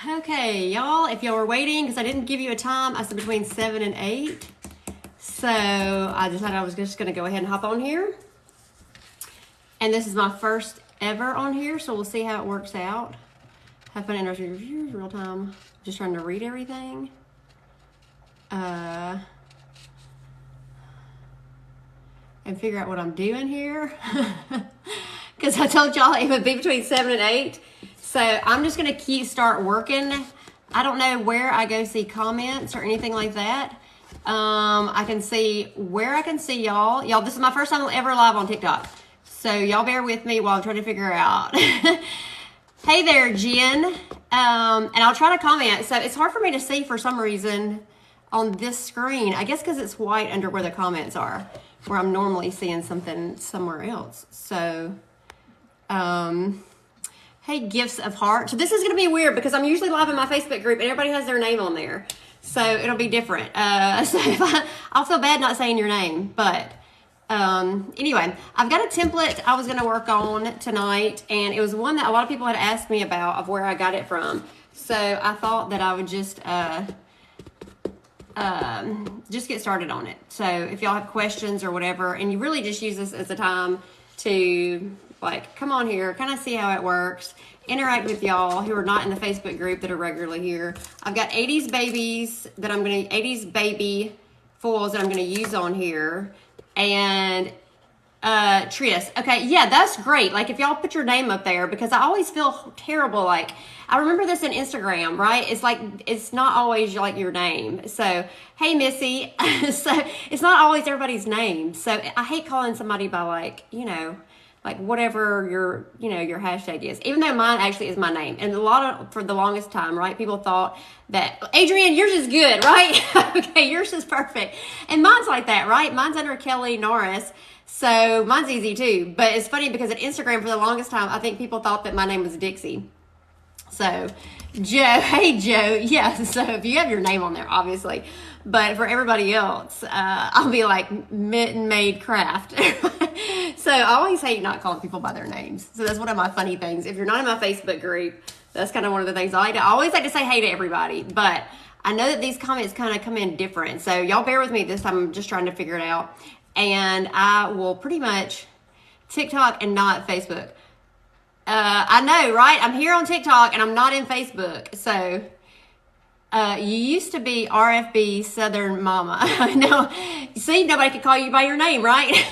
Okay, y'all, if y'all were waiting, because I didn't give you a time, I said between 7 and 8. So I decided I was just going to go ahead and hop on here. And this is my first ever on here, so we'll see how it works out. Have fun, interesting reviews, real time. Just trying to read everything. And figure out what I'm doing here. Because I told y'all it would be between 7 and 8. So I'm just going to start working. I don't know where I go see comments or anything like that. I can see where I can see y'all. Y'all, this is my first time ever live on TikTok. So y'all bear with me while I'm trying to figure out. Hey there, Jen. And I'll try to comment. So it's hard for me to see for some reason on this screen. I guess because it's white under where the comments are, where I'm normally seeing something somewhere else. So, hey, gifts of heart. So this is going to be weird because I'm usually live in my Facebook group and everybody has their name on there. So it'll be different. So I'll feel bad not saying your name, but anyway, I've got a template I was going to work on tonight, and it was one that a lot of people had asked me about of where I got it from. So I thought that I would just get started on it. So if y'all have questions or whatever, and you really just use this as a time to like come on here, kind of see how it works, interact with y'all who are not in the Facebook group that are regularly here. I've got 80's babies that 80's baby foils that I'm going to use on here. And Tris, okay, yeah, that's great. Like if y'all put your name up there, because I always feel terrible. Like I remember this in Instagram, right? It's like it's not always like your name. So hey, Missy, so it's not always everybody's name. So I hate calling somebody by like like whatever your hashtag is, even though mine actually is my name. And for the longest time, right, people thought that, Adrienne, yours is good, right? Okay, yours is perfect. And mine's like that, right? Mine's under Kelly Norris. So mine's easy too. But it's funny because at Instagram for the longest time, I think people thought that my name was Dixie. So Joe, hey Joe, yeah, so if you have your name on there, obviously. But for everybody else, I'll be like Mitten Made Craft. So I always hate not calling people by their names. So that's one of my funny things. If you're not in my Facebook group, that's kind of one of the things I always like to say hey to everybody. But I know that these comments kind of come in different. So y'all bear with me this time. I'm just trying to figure it out. And I will pretty much TikTok and not Facebook. I know, right? I'm here on TikTok and I'm not in Facebook. So you used to be RFB Southern Mama. No, see, nobody could call you by your name, right?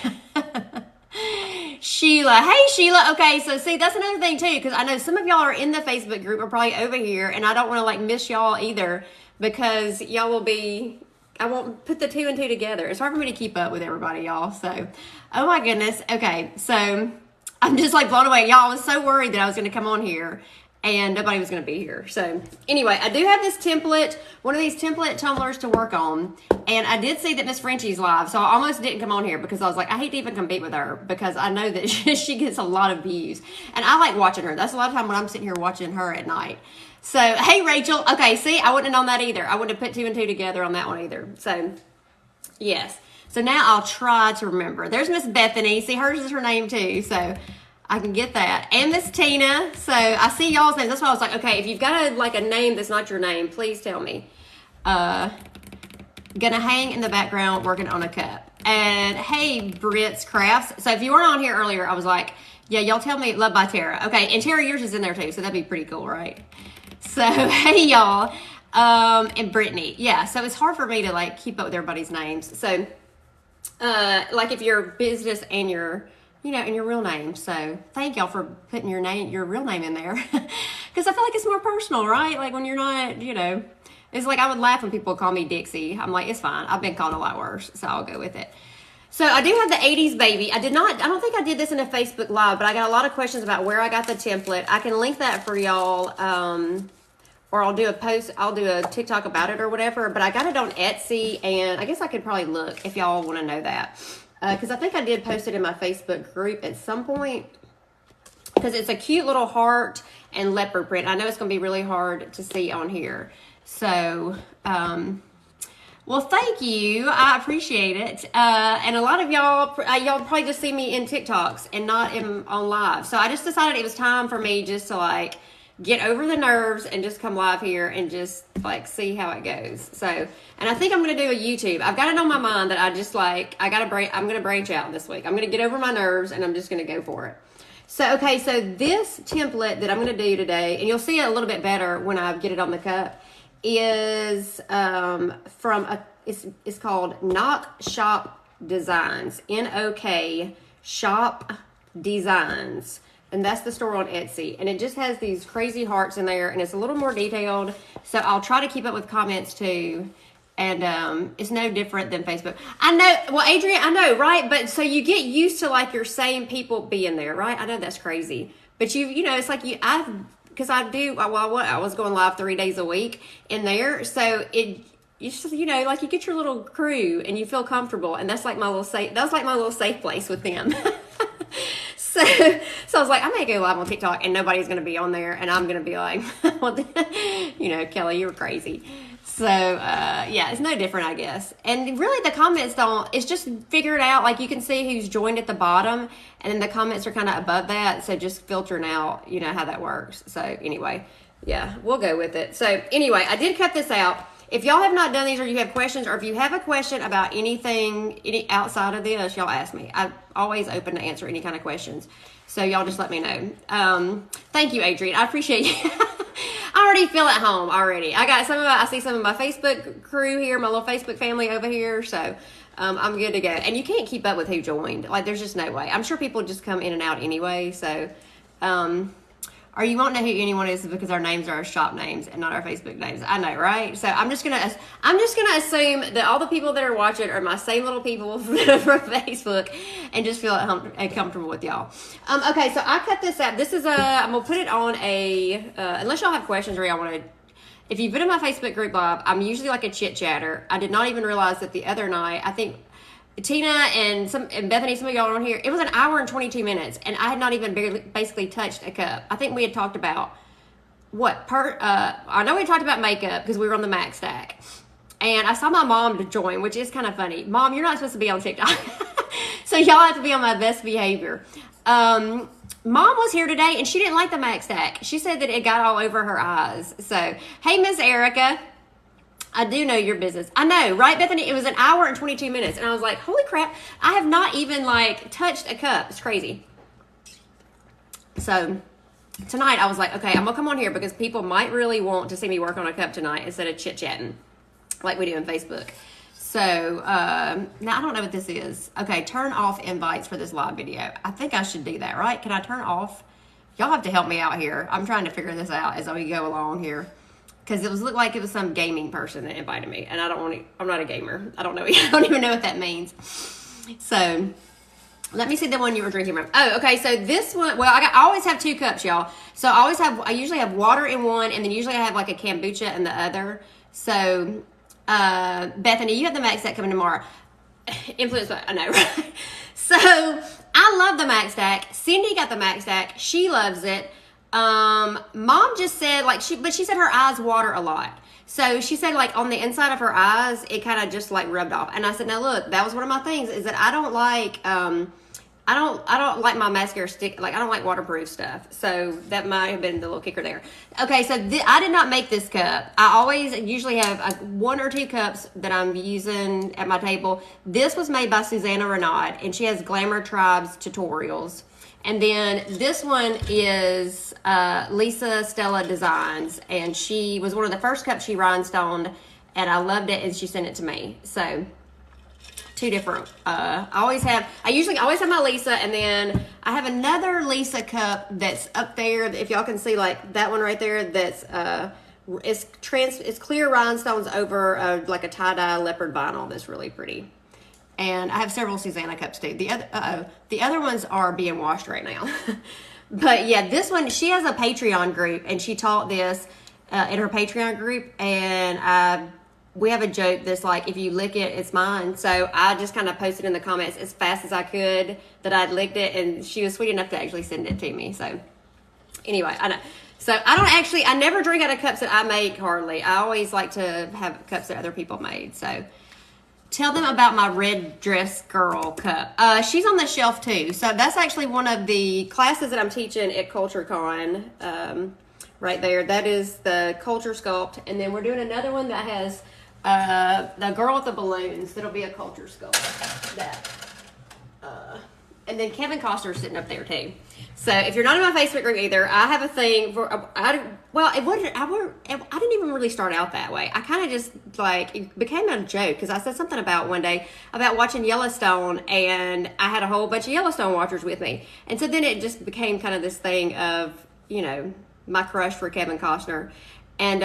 Sheila, hey Sheila. Okay, so see, that's another thing too, because I know some of y'all are in the Facebook group, are probably over here, and I don't want to like miss y'all either, because y'all will be, I won't put the 2 and 2 together. It's hard for me to keep up with everybody, y'all. So, oh my goodness. Okay, so I'm just like blown away. Y'all, I was so worried that I was going to come on here and nobody was going to be here. So anyway, I do have this template, one of these template tumblers to work on. And I did see that Miss Frenchie's live. So I almost didn't come on here because I was like, I hate to even compete with her because I know that she gets a lot of views. And I like watching her. That's a lot of time when I'm sitting here watching her at night. So, hey, Rachel. Okay, see, I wouldn't have known that either. I wouldn't have put 2 and 2 together on that one either. So, yes. So now I'll try to remember. There's Miss Bethany. See, hers is her name too. So I can get that. And Miss Tina. So I see y'all's names. That's why I was like, okay, if you've got a name that's not your name, please tell me. Gonna hang in the background working on a cup. And hey, Brit's Crafts. So if you weren't on here earlier, I was like, yeah, y'all tell me, love by Tara. Okay, and Tara, yours is in there too, so that'd be pretty cool, right? So hey, y'all. And Brittany. Yeah, so it's hard for me to like keep up with everybody's names. So like if your business and your and your real name. So thank y'all for putting your real name in there. Because I feel like it's more personal, right? Like when you're not, it's like I would laugh when people call me Dixie. I'm like, it's fine. I've been called a lot worse, so I'll go with it. So I do have the 80's baby. I don't think I did this in a Facebook Live, but I got a lot of questions about where I got the template. I can link that for y'all, or I'll do a TikTok about it or whatever, but I got it on Etsy, and I guess I could probably look if y'all want to know that. Because I think I did post it in my Facebook group at some point, because it's a cute little heart and leopard print. I know it's going to be really hard to see on here. So, well, thank you. I appreciate it. And a lot of y'all probably just see me in TikToks and not on live. So I just decided it was time for me just to like get over the nerves and just come live here and just like see how it goes. So, and I think I'm going to do a YouTube. I've got it on my mind that I'm going to branch out this week. I'm going to get over my nerves and I'm just going to go for it. So, okay, so this template that I'm going to do today, and you'll see it a little bit better when I get it on the cup, is it's called Knock Shop Designs, NOK Shop Designs. And that's the store on Etsy. And it just has these crazy hearts in there. And it's a little more detailed. So I'll try to keep up with comments too. And it's no different than Facebook. I know. Well, Adrian, I know, right? But so you get used to like your same people being there, right? I know that's crazy. But you know, it's like because I was going live 3 days a week in there. So you just, you know, like you get your little crew and you feel comfortable. And that's like my little safe place with them. So I was like, I may go live on TikTok and nobody's going to be on there. And I'm going to be like, well, you know, Kelly, you were crazy. So, yeah, it's no different, I guess. And really the comments it's just figured out, like you can see who's joined at the bottom and then the comments are kind of above that. So just filtering out, you know, how that works. So anyway, yeah, we'll go with it. So anyway, I did cut this out. If y'all have not done these or you have questions, or if you have a question about any outside of this, y'all ask me. I'm always open to answer any kind of questions. So y'all just let me know. Thank you, Adrian. I appreciate you. I already feel at home already. I see some of my Facebook crew here, my little Facebook family over here. So I'm good to go. And you can't keep up with who joined. Like there's just no way. I'm sure people just come in and out anyway. So, or you won't know who anyone is because our names are our shop names and not our Facebook names. I know, right? So I'm just gonna assume that all the people that are watching are my same little people from Facebook, and just feel comfortable with y'all. Okay, so I cut this out. This is I'm gonna put it on unless y'all have questions or y'all want to. If you've been in my Facebook group, Bob, I'm usually like a chit chatter. I did not even realize that the other night. I think Tina and Bethany, some of y'all on here, it was an hour and 22 minutes, and I had not even basically touched a cup. I think we had talked about I know we talked about makeup because we were on the Mac Stack, and I saw my mom to join, which is kind of funny. Mom, you're not supposed to be on TikTok, so y'all have to be on my best behavior. Mom was here today, and she didn't like the Mac Stack. She said that it got all over her eyes. So, hey, Miss Erica. I do know your business. I know, right, Bethany? It was an hour and 22 minutes. And I was like, holy crap, I have not even, like, touched a cup. It's crazy. So, tonight I was like, okay, I'm going to come on here because people might really want to see me work on a cup tonight instead of chit-chatting like we do on Facebook. So, now I don't know what this is. Okay, turn off invites for this live video. I think I should do that, right? Can I turn off? Y'all have to help me out here. I'm trying to figure this out as we go along here. Because it looked like it was some gaming person that invited me, and I'm not a gamer. I don't know. I don't even know what that means. So let me see the one you were drinking from. Oh, okay. So this one, well, I always have 2 cups, y'all. So I usually have water in one, and then usually I have like a kombucha in the other. So Bethany, you have the Mac Stack coming tomorrow. Influenced by, I know, right? So I love the Mac Stack. Cindy got the Mac Stack. She loves it. Mom just said but she said her eyes water a lot. So she said like on the inside of her eyes, it kind of just like rubbed off. And I said, now look, that was one of my things is that I don't like my mascara stick. Like I don't like waterproof stuff. So that might have been the little kicker there. Okay. So I did not make this cup. I usually have 1 or 2 cups that I'm using at my table. This was made by Susanna Renaud, and she has Glamour Tribes tutorials. And then this one is Lisa Stella Designs, and she was one of the first cups she rhinestoned, and I loved it, and she sent it to me. So 2 different. I usually always have my Lisa, and then I have another Lisa cup that's up there. If y'all can see, like that one right there, that's it's clear rhinestones over like a tie-dye leopard vinyl. That's really pretty. And I have several Susanna cups too. The other ones are being washed right now. But yeah, this one, she has a Patreon group, and she taught this in her Patreon group. And we have a joke that's like, if you lick it, it's mine. So I just kind of posted in the comments as fast as I could that I'd licked it, and she was sweet enough to actually send it to me. So anyway, I know. So I never drink out of cups that I make hardly. I always like to have cups that other people made. So tell them about my red dress girl cup. She's on the shelf too. So that's actually one of the classes that I'm teaching at CultureCon. right there. That is the Culture Sculpt. And then we're doing another one that has the girl with the balloons. That'll be a Culture Sculpt. And then Kevin Costner's sitting up there too. So if you're not in my Facebook group either, I have a thing for, I didn't even really start out that way. I kind of just like, it became a joke because I said something about one day about watching Yellowstone, and I had a whole bunch of Yellowstone watchers with me. And so then it just became kind of this thing of, you know, my crush for Kevin Costner. And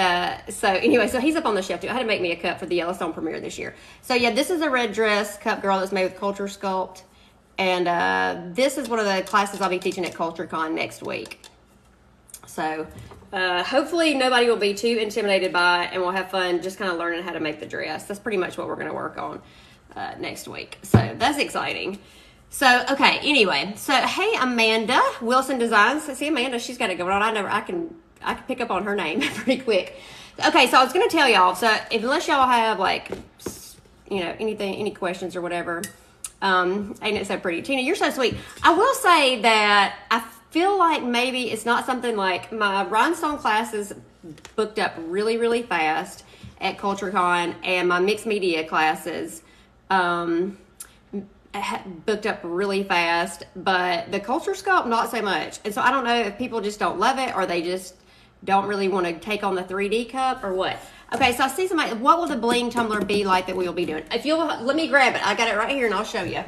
so anyway, so he's up on the shelf too. I had to make me a cup for the Yellowstone premiere this year. So yeah, this is a red dress cup girl that's made with Culture Sculpt. And this is one of the classes I'll be teaching at CultureCon next week. So hopefully nobody will be too intimidated by it, and we'll have fun just kind of learning how to make the dress. That's pretty much what we're going to work on next week. So that's exciting. So, okay, anyway. So, hey, Amanda, Wilson Designs. See, Amanda, she's got it going on. I can pick up on her name pretty quick. Okay, so I was going to tell y'all. So, unless y'all have, like, you know, any questions or whatever, ain't it so pretty? Tina, you're so sweet. I will say that I feel like maybe it's not something like my rhinestone classes booked up really, really fast at CultureCon, and my mixed media classes booked up really fast, but the Culture Sculpt, not so much. And so I don't know if people just don't love it or they just don't really want to take on the 3D cup or what. Okay, so I see somebody, what will the bling tumbler be like that we will be doing? If you'll, let me grab it. I got it right here and I'll show you.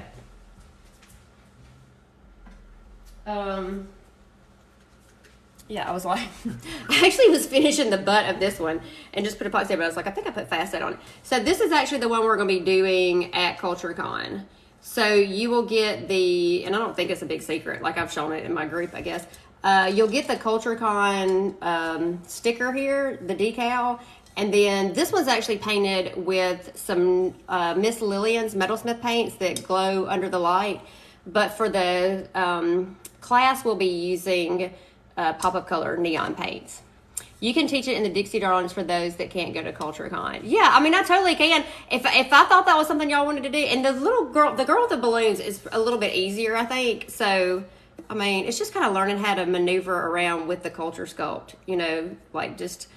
Yeah, I was like, I actually was finishing the butt of this one and just put a pot there, but I was like, I think I put facet on it. So this is actually the one we're going to be doing at CultureCon. So you will get the, and I don't think it's a big secret, like I've shown it in my group, I guess. You'll get the CultureCon sticker here, the decal. And then this one's actually painted with some Miss Lillian's Metalsmith paints that glow under the light. But for the class, we'll be using pop-up color neon paints. You can teach it in the Dixie Darlings for those that can't go to CultureCon. Yeah, I mean, I totally can. If I thought that was something y'all wanted to do, and the girl with the balloons is a little bit easier, I think. So, I mean, it's just kind of learning how to maneuver around with the Culture Sculpt. You know, like just,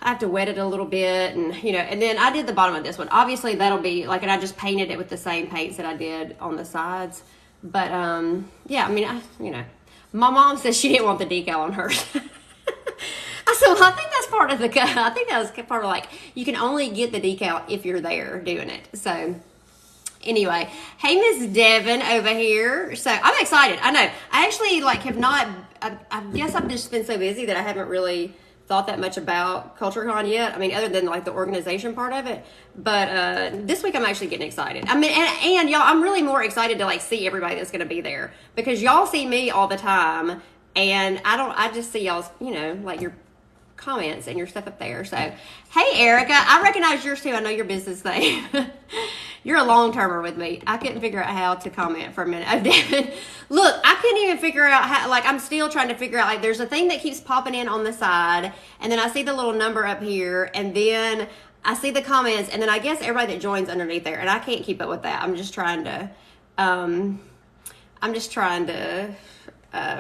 I have to wet it a little bit, and you know, and then I did the bottom of this one. Obviously, that'll be like, and I just painted it with the same paints that I did on the sides. But yeah, I mean, you know, my mom says she didn't want the decal on hers. So I think that's part of I think that was part of like, you can only get the decal if you're there doing it. So anyway, hey, Miss Devin over here. So I'm excited. I know. I actually like have not, I guess I've just been so busy that I haven't really thought that much about CultureCon yet. I mean, other than like the organization part of it. But this week I'm actually getting excited. I mean, and y'all, I'm really more excited to like see everybody that's going to be there, because y'all see me all the time, and I just see y'all's, you know, like your comments and your stuff up there. So, hey, Erica, I recognize yours too. I know your business name. You're a long-termer with me. I couldn't figure out how to comment for a minute. Oh, Devin, look, I couldn't even figure out how, like, I'm still trying to figure out, like, there's a thing that keeps popping in on the side, and then I see the little number up here, and then I see the comments, and then I guess everybody that joins underneath there, and I can't keep up with that. I'm just trying to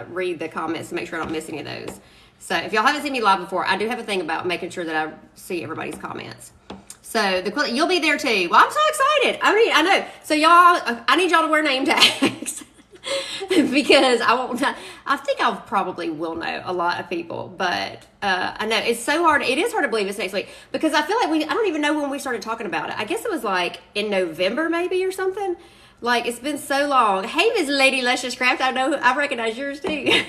read the comments to make sure I don't miss any of those. So if y'all haven't seen me live before, I do have a thing about making sure that I see everybody's comments. So you'll be there too. Well, I'm so excited. I mean, I know. So y'all, I need y'all to wear name tags because I think I probably will know a lot of people, but I know it's so hard. It is hard to believe it's next week, because I feel like I don't even know when we started talking about it. I guess it was like in November maybe or something. Like, it's been so long. Hey, Miss Lady Luscious Craft. I recognize yours too.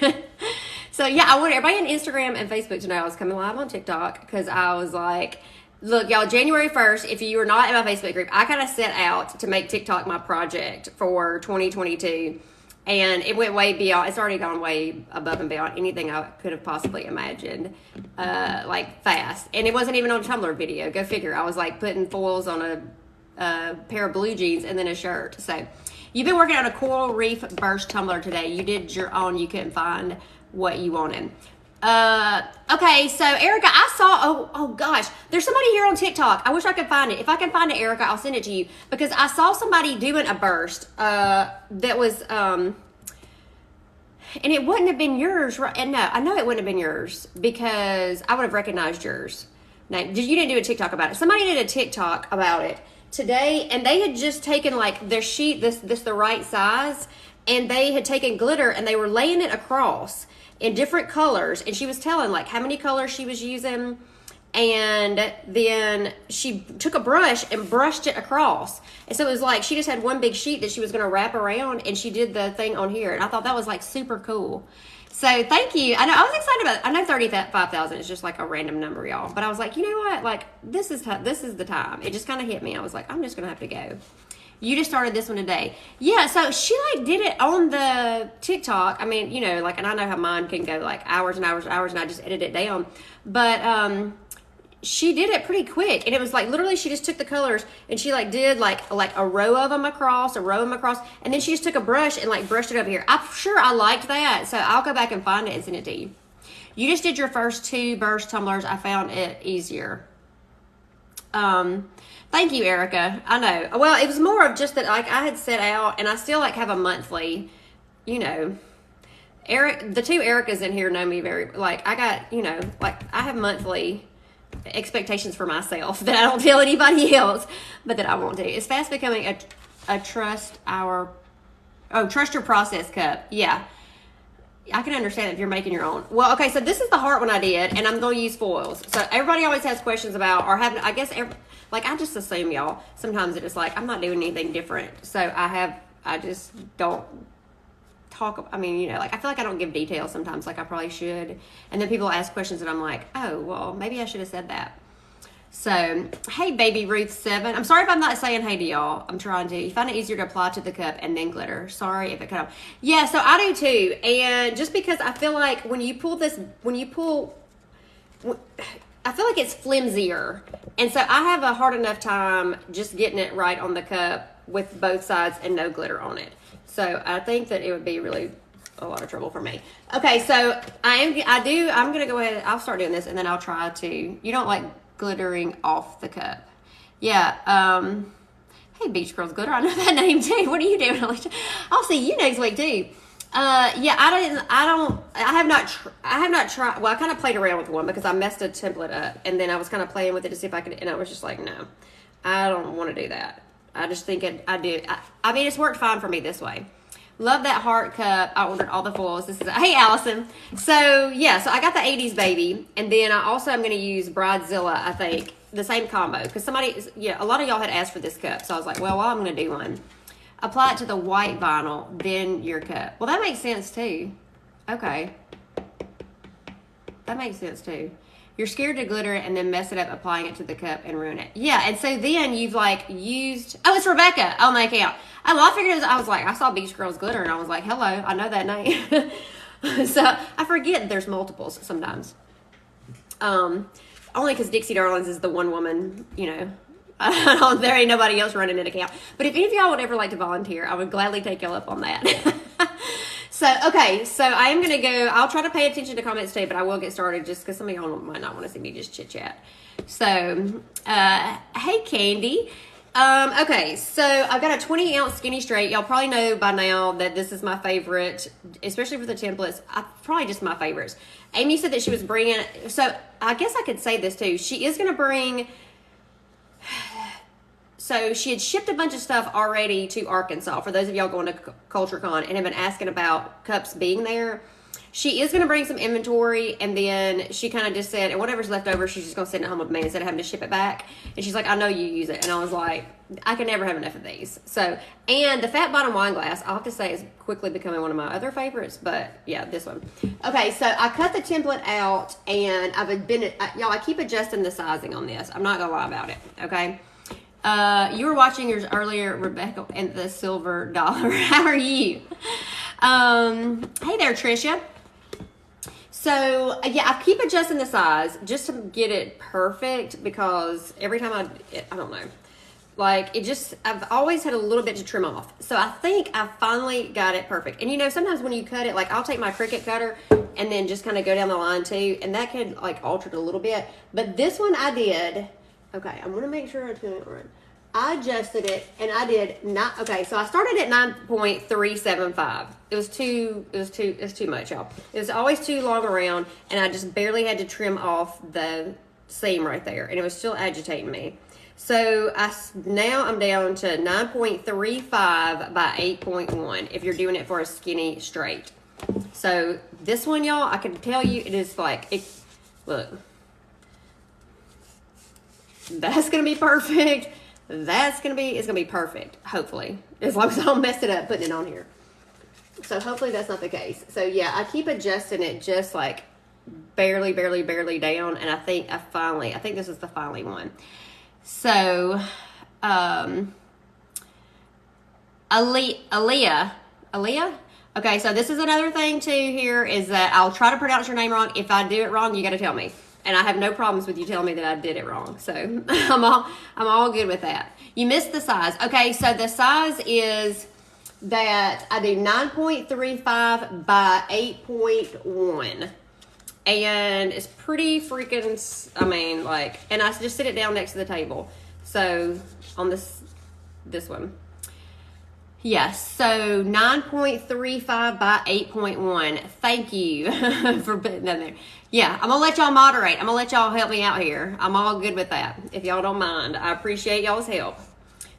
So yeah, I want everybody on Instagram and Facebook to know I was coming live on TikTok, because I was like, look, y'all, January 1st, if you are not in my Facebook group, I kind of set out to make TikTok my project for 2022. And it went way beyond, it's already gone way above and beyond anything I could have possibly imagined, like fast. And it wasn't even on a Tumbler video. Go figure. I was like putting foils on a pair of blue jeans and then a shirt. So you've been working on a coral reef burst tumbler today. You did your own. You couldn't find what you wanted. Okay, so Erica, I saw, oh gosh, there's somebody here on TikTok. I wish I could find it. If I can find it, Erica, I'll send it to you, because I saw somebody doing a burst that was, And it wouldn't have been yours, right? And no, I know it wouldn't have been yours because I would have recognized yours. Now, you didn't do a TikTok about it. Somebody did a TikTok about it today, and they had just taken like their sheet, this the right size, and they had taken glitter and they were laying it across in different colors. And she was telling like how many colors she was using. And then she took a brush and brushed it across. And so it was like she just had one big sheet that she was going to wrap around, and she did the thing on here. And I thought that was like super cool. So thank you. I know I was excited about it. I know 35,000 is just like a random number, y'all. But I was like, you know what? Like this is the time. It just kind of hit me. I was like, I'm just going to have to go. You just started this one today. Yeah, so she like did it on the TikTok. I mean, you know, like, and I know how mine can go like hours and hours and hours, and I just edit it down. But she did it pretty quick, and it was like literally she just took the colors and she like did like a row of them across, and then she just took a brush and like brushed it over here. I'm sure I liked that, so I'll go back and find it and send it to you. You just did your first 2 burst tumblers. I found it easier. Thank you, Erica. I know. Well, it was more of just that like I had set out, and I still like have a monthly, you know. The 2 Ericas in here know me very, like I got, you know, like I have monthly expectations for myself that I don't tell anybody else, but that I won't do. It's fast becoming a trust your process cup. Yeah, I can understand if you're making your own. Well, okay, so this is the heart one I did, and I'm going to use foils. So everybody always has questions about, or have, I guess, like I just assume y'all sometimes it's like I'm not doing anything different. So I just don't talk. I mean, you know, like I feel like I don't give details sometimes like I probably should, and then people ask questions and I'm like, oh well, maybe I should have said that. So hey, baby Ruth 7, I'm sorry if I'm not saying hey to y'all. I'm trying to. You find it easier to apply to the cup and then glitter. Sorry if it cut off. Yeah, so I do too. And just because I feel like when you pull I feel like it's flimsier, and so I have a hard enough time just getting it right on the cup with both sides and no glitter on it. So I think that it would be really a lot of trouble for me. Okay, so I'm going to go ahead. I'll start doing this, and then I'll try to. You don't like glittering off the cup. Yeah. Hey, Beach Girls Glitter. I know that name too. What are you doing, Alicia? I'll see you next week too. Yeah, I have not tried. Well, I kind of played around with one because I messed a template up, and then I was kind of playing with it to see if I could, and I was just like, no, I don't want to do that. I just think I mean, it's worked fine for me this way. Love that heart cup. I ordered all the foils. Hey, Allison. So, yeah, so I got the 80's baby. And then I also am going to use Bridezilla, I think, the same combo. Because a lot of y'all had asked for this cup. So I was like, well, I'm going to do one. Apply it to the white vinyl, then your cup. Well, that makes sense, too. Okay. That makes sense, too. You're scared to glitter and then mess it up applying it to the cup and ruin it. Yeah, and so then you've like used, oh, it's Rebecca on my account. Oh, well, I figured it was, I was like, I saw Beach Girls Glitter and I was like, hello, I know that name. So I forget there's multiples sometimes. Only because Dixie Darlings is the one woman, you know, there ain't nobody else running an account. But if any of y'all would ever like to volunteer, I would gladly take y'all up on that. So, okay, so I am going to go, I'll try to pay attention to comments today, but I will get started just because some of y'all might not want to see me just chit-chat. So, hey, Candy. Okay, so I've got a 20-ounce skinny straight. Y'all probably know by now that this is my favorite, especially for the templates. Probably just my favorites. Amy said that she was bringing, so I guess I could say this too. She is going to bring... So she had shipped a bunch of stuff already to Arkansas for those of y'all going to CultureCon and have been asking about cups being there. She is going to bring some inventory, and then she kind of just said, and whatever's left over, she's just going to send it home with me instead of having to ship it back. And she's like, I know you use it. And I was like, I can never have enough of these. So, and the fat bottom wine glass, I'll have to say, is quickly becoming one of my other favorites. But yeah, this one. Okay, so I cut the template out, and y'all, I keep adjusting the sizing on this. I'm not going to lie about it, okay? You were watching yours earlier, Rebecca, and the silver dollar. How are you? Hey there, Tricia. So, yeah, I keep adjusting the size just to get it perfect because every time I don't know. Like, I've always had a little bit to trim off. So I think I finally got it perfect. And, you know, sometimes when you cut it, like, I'll take my Cricut cutter and then just kind of go down the line, too. And that could, like, alter it a little bit. But this one I did... Okay, I'm going to make sure I do it right. I adjusted it and I did not, okay, so I started at 9.375. It was too much, y'all. It was always too long around, and I just barely had to trim off the seam right there, and it was still agitating me. So now I'm down to 9.35 by 8.1 if you're doing it for a skinny straight. So this one, y'all, I can tell you it is like, look. That's going to be perfect. It's going to be perfect, hopefully. As long as I don't mess it up putting it on here. So hopefully that's not the case. So yeah, I keep adjusting it just like barely down. And I think this is the finally one. So, Aaliyah. Okay, so this is another thing too here is that I'll try to pronounce your name wrong. If I do it wrong, you got to tell me. And I have no problems with you telling me that I did it wrong. So I'm all good with that. You missed the size. Okay, so the size is that I do 9.35 by 8.1. And it's pretty freaking, I mean, like, and I just sit it down next to the table. So on this one. Yes, so 9.35 by 8.1. Thank you for putting that there. Yeah, I'm going to let y'all moderate. I'm going to let y'all help me out here. I'm all good with that, if y'all don't mind. I appreciate y'all's help.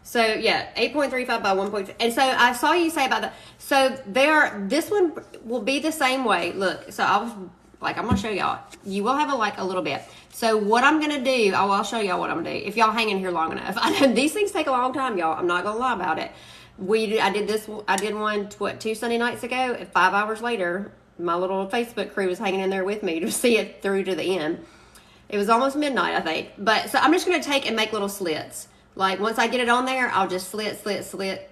So, yeah, 8.35 by 1.5. And so I saw you say about that. So this one will be the same way. Look, so I'm going to show y'all. You will have a little bit. So what I'm going to do, I'll show y'all what I'm going to do. If y'all hang in here long enough. I know these things take a long time, y'all. I'm not going to lie about it. I did one 2 Sunday nights ago. 5 hours later, my little Facebook crew was hanging in there with me to see it through to the end. It was almost midnight, I think. But so I'm just going to take and make little slits. Like once I get it on there, I'll just slit.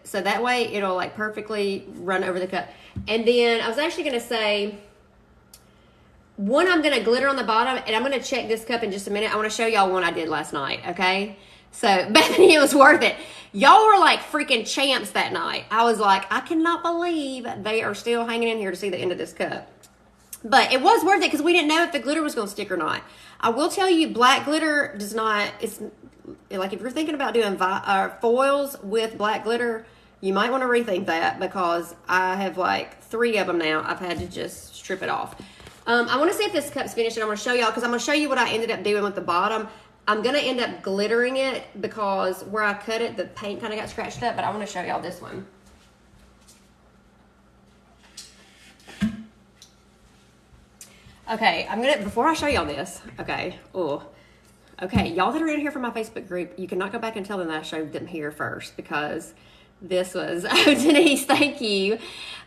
So that way it'll like perfectly run over the cup. And then I was actually going to say, one, I'm going to glitter on the bottom, and I'm going to check this cup in just a minute. I want to show y'all one I did last night, okay? So, Bethany, it was worth it. Y'all were like freaking champs that night. I was like, I cannot believe they are still hanging in here to see the end of this cup. But it was worth it because we didn't know if the glitter was going to stick or not. I will tell you, black glitter does not, it's like if you're thinking about doing foils with black glitter, you might want to rethink that because I have like 3 of them now. I've had to just strip it off. I want to see if this cup's finished, and I'm going to show y'all because I'm going to show you what I ended up doing with the bottom. I'm going to end up glittering it because where I cut it, the paint kind of got scratched up, but I want to show y'all this one. Okay, before I show y'all this, okay, y'all that are in here from my Facebook group, you cannot go back and tell them that I showed them here first because this was, oh, Denise, thank you.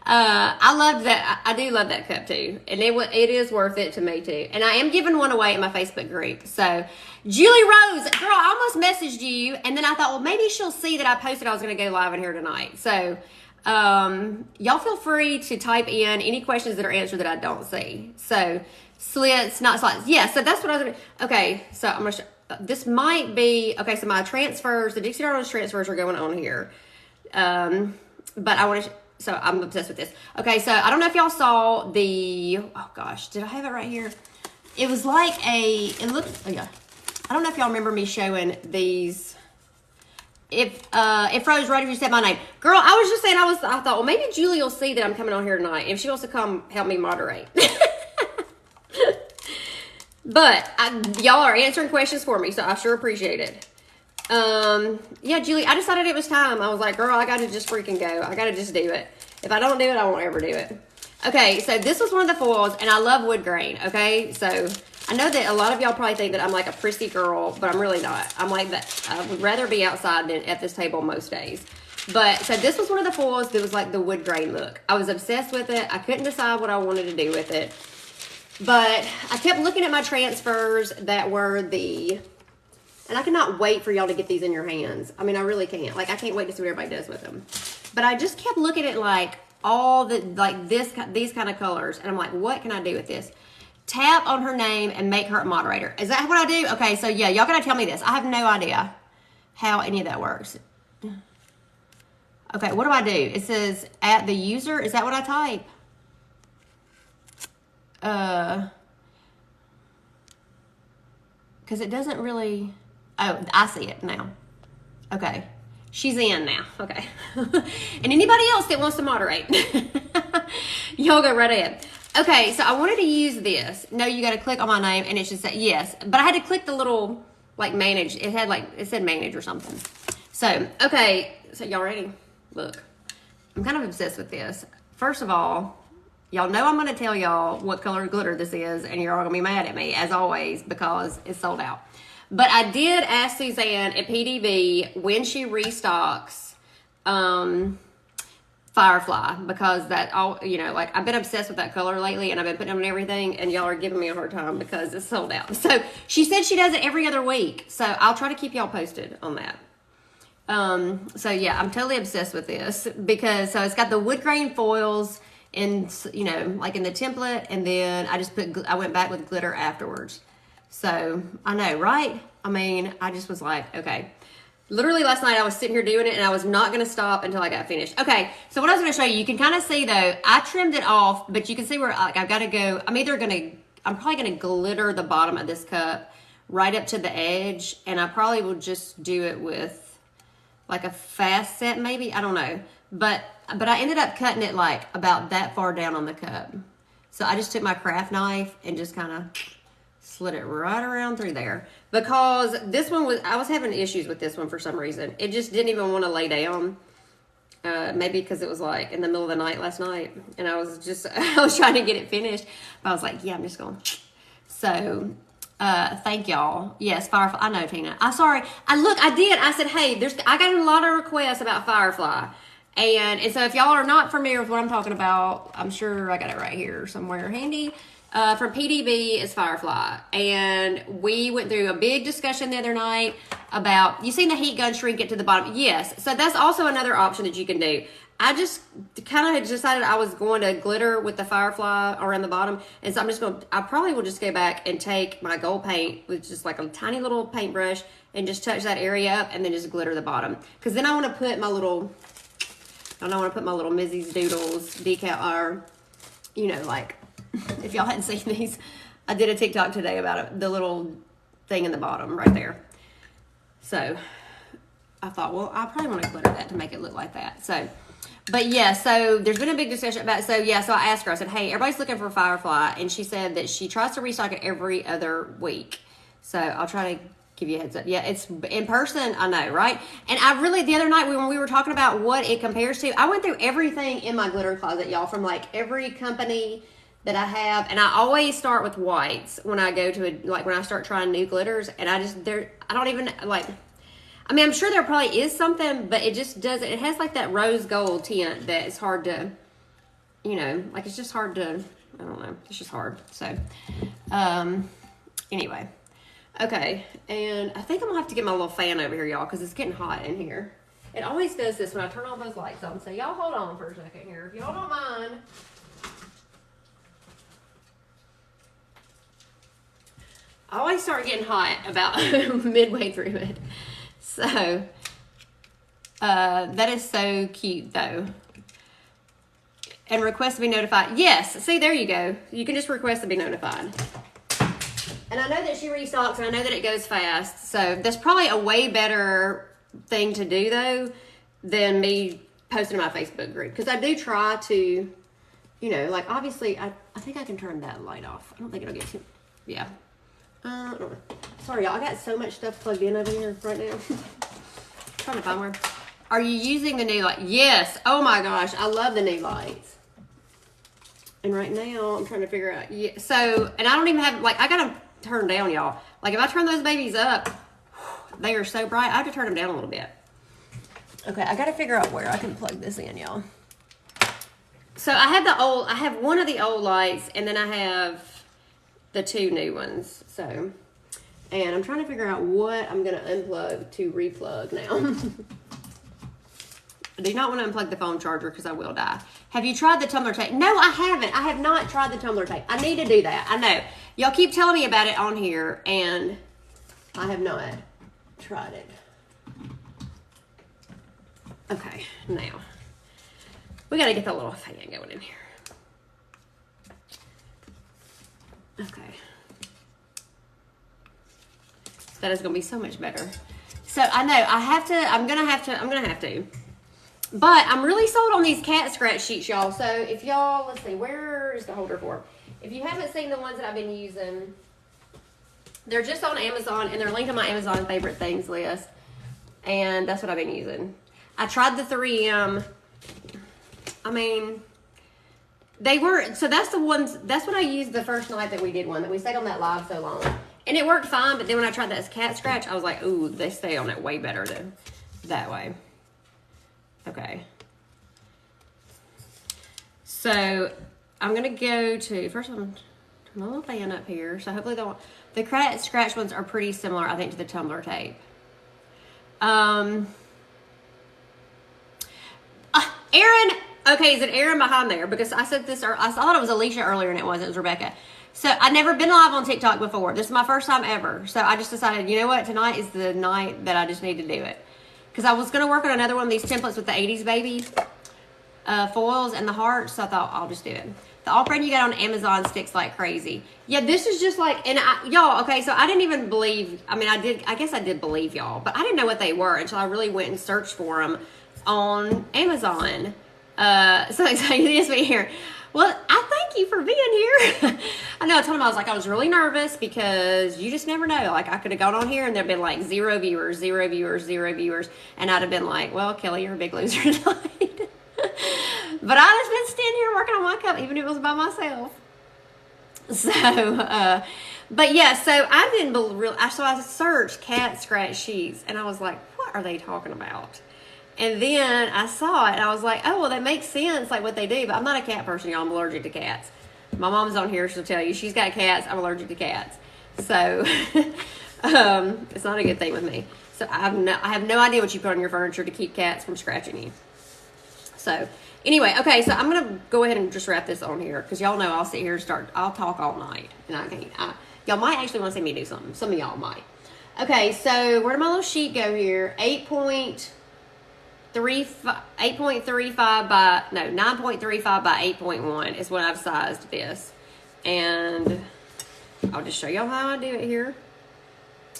I loved that. I do love that cup too. And it is worth it to me too. And I am giving one away in my Facebook group. So, Julie Rose, girl, I almost messaged you. And then I thought, well, maybe she'll see that I posted I was going to go live in here tonight. So, y'all feel free to type in any questions that are answered that I don't see. So, slits, not slides. Yeah, so that's what I was going to, okay, so I'm going to show, this might be, okay, so my transfers, the Dixie Darlings transfers are going on here. But I want to, so I'm obsessed with this. Okay, so I don't know if y'all saw oh gosh, did I have it right here? It was like it looked, oh yeah. I don't know if y'all remember me showing these. If Rose, right, if you said my name. Girl, I was just saying, I thought, well, maybe Julie will see that I'm coming on here tonight. If she wants to come help me moderate. But y'all are answering questions for me, so I sure appreciate it. Yeah, Julie, I decided it was time. I was like, girl, I gotta just freaking go. I gotta just do it. If I don't do it, I won't ever do it. Okay, so this was one of the foils, and I love wood grain, okay? So I know that a lot of y'all probably think that I'm like a prissy girl, but I'm really not. I'm like that. I would rather be outside than at this table most days. But, so this was one of the foils that was like the wood grain look. I was obsessed with it. I couldn't decide what I wanted to do with it. But I kept looking at my transfers that were and I cannot wait for y'all to get these in your hands. I mean, I really can't. Like, I can't wait to see what everybody does with them. But I just kept looking at like these kind of colors. And I'm like, what can I do with this? Tap on her name and make her a moderator. Is that what I do? Okay, so yeah, y'all gotta tell me this. I have no idea how any of that works. Okay, what do I do? It says at the user. Is that what I type? Because it doesn't really, oh, I see it now. Okay. She's in now. Okay. And anybody else that wants to moderate, y'all go right ahead. Okay, so I wanted to use this. No, you got to click on my name and it should say yes. But I had to click the little, like, manage. It had, like, it said manage or something. So, okay. So, y'all ready? Look. I'm kind of obsessed with this. First of all, y'all know I'm going to tell y'all what color glitter this is, and you're all going to be mad at me, as always, because it's sold out. But I did ask Suzanne at PDB when she restocks Firefly, because that all, you know, like, I've been obsessed with that color lately, and I've been putting them in everything, and y'all are giving me a hard time because it's sold out. So she said she does it every other week, so I'll try to keep y'all posted on that. So yeah, I'm totally obsessed with this because, so it's got the wood grain foils and, you know, like in the template, and then I went back with glitter afterwards. So I know, right? I mean, I just was like, okay. Literally last night I was sitting here doing it and I was not going to stop until I got finished. Okay, so what I was going to show you, you can kind of see though, I trimmed it off, but you can see where, like, I've got to go, I'm probably going to glitter the bottom of this cup right up to the edge, and I probably will just do it with like a fast set maybe, I don't know. But I ended up cutting it like about that far down on the cup. So I just took my craft knife and just kind of slid it right around through there. Because this one I was having issues with this one for some reason. It just didn't even want to lay down. Maybe because it was like in the middle of the night last night. And I was trying to get it finished. But I was like, yeah, I'm just going. So thank y'all. Yes, Firefly. I know, Tina. I'm sorry. I said, hey, I got a lot of requests about Firefly. And so if y'all are not familiar with what I'm talking about, I'm sure I got it right here somewhere handy. From PDB is Firefly. And we went through a big discussion the other night about, you seen the heat gun shrink it to the bottom? Yes. So that's also another option that you can do. I just kind of decided I was going to glitter with the Firefly around the bottom. And so I probably will just go back and take my gold paint with just like a tiny little paintbrush and just touch that area up and then just glitter the bottom. Because then I want to put my little, Mizzy's Doodles decal, or, you know, like, if y'all hadn't seen these, I did a TikTok today about it, the little thing in the bottom right there. So I thought, well, I probably want to glitter that to make it look like that. So, but yeah, so there's been a big discussion about it. So yeah, so I asked her, I said, hey, everybody's looking for Firefly. And she said that she tries to restock it every other week. So I'll try to give you a heads up. Yeah, it's in person, I know, right? And I really, the other night when we were talking about what it compares to, I went through everything in my glitter closet, y'all, from like every company that I have. And I always start with whites when I go to when I start trying new glitters. And I don't even, like, I mean, I'm sure there probably is something, but it just doesn't, it has like that rose gold tint that is hard to, you know, like it's just hard to, I don't know, it's just hard. So, anyway. Okay, and I think I'm gonna have to get my little fan over here, y'all, because it's getting hot in here. It always does this when I turn all those lights on. So y'all hold on for a second here, if y'all don't mind. I always start getting hot about midway through it. So, that is so cute, though. And request to be notified. Yes, see, there you go. You can just request to be notified. And I know that she restocks, and I know that it goes fast. So that's probably a way better thing to do, though, than me posting in my Facebook group. Because I do try to, you know, like, obviously, I think I can turn that light off. I don't think it'll get too, yeah. I don't know. Sorry, y'all. I got so much stuff plugged in over here right now. Trying to find where. Are you using the new light? Yes. Oh, my gosh. I love the new lights. And right now, I'm trying to figure out. Yeah, so, and I don't even have, like, I got them turned down, y'all. Like, if I turn those babies up, they are so bright. I have to turn them down a little bit. Okay, I got to figure out where I can plug this in, y'all. So, I have one of the old lights, and then I have the two new ones. So, and I'm trying to figure out what I'm going to unplug to replug now. I do not want to unplug the phone charger because I will die. Have you tried the tumbler tape? No, I haven't. I have not tried the tumbler tape. I need to do that. I know. Y'all keep telling me about it on here, and I have not tried it. Okay, now. We got to get the little fan going in here. Okay. That is going to be so much better. So I know I'm gonna have to. But I'm really sold on these cat scratch sheets, y'all. So if y'all, let's see, where is the holder for? If you haven't seen the ones that I've been using, they're just on Amazon, and they're linked on my Amazon favorite things list. And that's what I've been using. I tried the 3M. I mean, they were, so that's the ones, that's what I used the first night that we did one, that we stayed on that live so long. And it worked fine, but then when I tried that cat scratch, I was like, ooh, they stay on it way better than that way. Okay. So I'm going to go to, first I'm going to turn my little fan up here. So hopefully the cat scratch ones are pretty similar, I think, to the Tumbler tape. Aaron, okay, is it Aaron behind there? Because I said this, I thought it was Alicia earlier and it wasn't, it was Rebecca. So I've never been live on TikTok before. This is my first time ever. So I just decided, you know what, tonight is the night that I just need to do it. Because I was going to work on another one of these templates with the 80's baby foils and the hearts. So I thought, I'll just do it. The all brand you got on Amazon sticks like crazy. Yeah, this is just like, and y'all, okay, so I didn't even believe, I mean, I guess I did believe y'all, but I didn't know what they were until I really went and searched for them on Amazon. So excited to be here. Well, I thank you for being here. I know I told him, I was really nervous because you just never know. Like, I could have gone on here and there'd been like 0 viewers. And I'd have been like, well, Kelly, you're a big loser tonight. But I just been standing here working on my cup, even if it was by myself. So, but yeah, so I didn't believe, so I searched cat scratch sheets and I was like, what are they talking about? And then I saw it and I was like, oh, well, that makes sense, like what they do. But I'm not a cat person, y'all. I'm allergic to cats. My mom's on here, she'll tell you. She's got cats. I'm allergic to cats. So it's not a good thing with me. So I have no idea what you put on your furniture to keep cats from scratching you. So anyway, okay, so I'm going to go ahead and just wrap this on here because y'all know I'll sit here and I'll talk all night. And I can't. Y'all might actually want to see me do something. Some of y'all might. Okay, so where did my little sheet go here? 9.35 by 8.1 is what I've sized this. And I'll just show y'all how I do it here.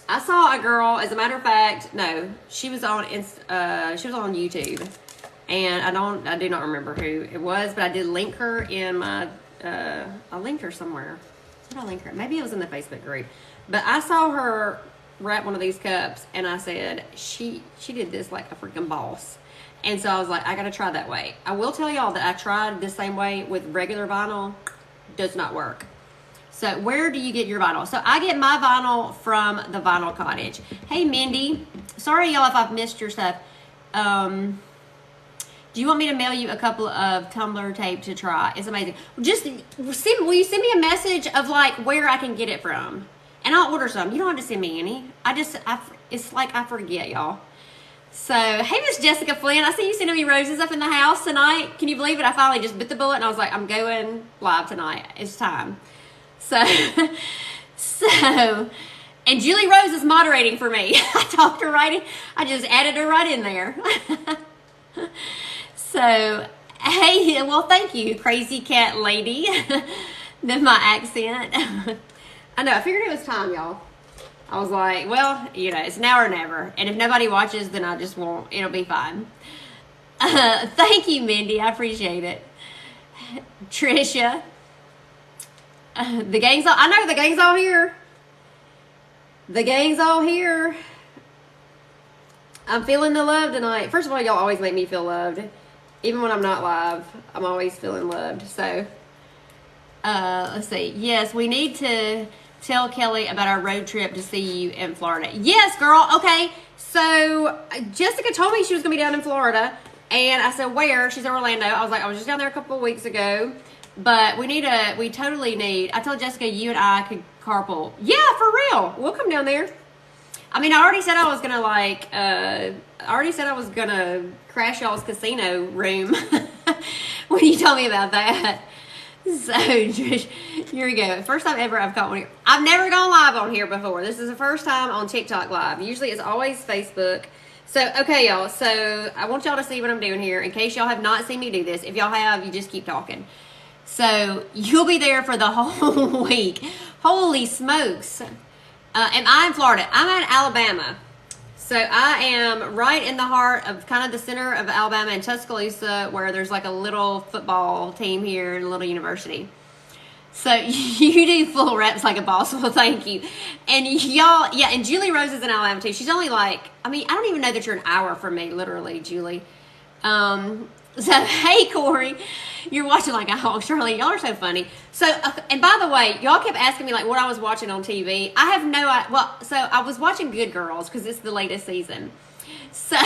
I saw a girl, as a matter of fact, no, she was on YouTube. And I do not remember who it was, but I did link her in my, I linked her somewhere. Where did I link her? Maybe it was in the Facebook group. But I saw her wrap one of these cups, and I said, she did this like a freaking boss. And so I was like, I gotta try that way. I will tell y'all that I tried the same way with regular vinyl. Does not work. So where do you get your vinyl? So I get my vinyl from the Vinyl Cottage. Hey, Mindy. Sorry, y'all, if I've missed your stuff. Do you want me to mail you a couple of Tumbler tape to try? It's amazing. Just will you send me a message of like where I can get it from? And I'll order some. You don't have to send me any. It's like I forget, y'all. So, hey, Miss Jessica Flynn. I see you sending me roses up in the house tonight. Can you believe it? I finally just bit the bullet and I was like, I'm going live tonight. It's time. So, and Julie Rose is moderating for me. I talked her right in. I just added her right in there. So, hey, well, thank you, crazy cat lady. Then my accent. I know, I figured it was time, y'all. I was like, well, you know, it's now or never. And if nobody watches, then I just won't. It'll be fine. Thank you, Mindy. I appreciate it. Trisha. The gang's all, I know, the gang's all here. The gang's all here. I'm feeling the love tonight. First of all, y'all always make me feel loved. Even when I'm not live, I'm always feeling loved. So, let's see. Yes, we need to tell Kelly about our road trip to see you in Florida. Yes, girl. Okay. So, Jessica told me she was going to be down in Florida. And I said, where? She's in Orlando. I was like, I was just down there a couple of weeks ago. But we totally need, I told Jessica you and I could carpool. Yeah, for real. We'll come down there. I mean, I already said I was gonna crash y'all's casino room when you told me about that. So, Trish, here we go. First time ever I've caught one here. I've never gone live on here before. This is the first time on TikTok live. Usually it's always Facebook. So, okay, y'all. So, I want y'all to see what I'm doing here. In case y'all have not seen me do this. If y'all have, you just keep talking. So, you'll be there for the whole week. Holy smokes. Am I in Florida? I'm in Alabama. So I am right in the heart of kind of the center of Alabama and Tuscaloosa, where there's like a little football team here, a little university. So you do full reps like a boss. Well, thank you. And y'all, yeah, and Julie Rose is in Alabama too. She's only like, I mean, I don't even know that you're an hour from me, literally, Julie. So, hey, Corey, you're watching like a hawk. Shirley, y'all are so funny. So, and by the way, y'all kept asking me like what I was watching on TV. I have no idea. Well, so I was watching Good Girls because it's the latest season. But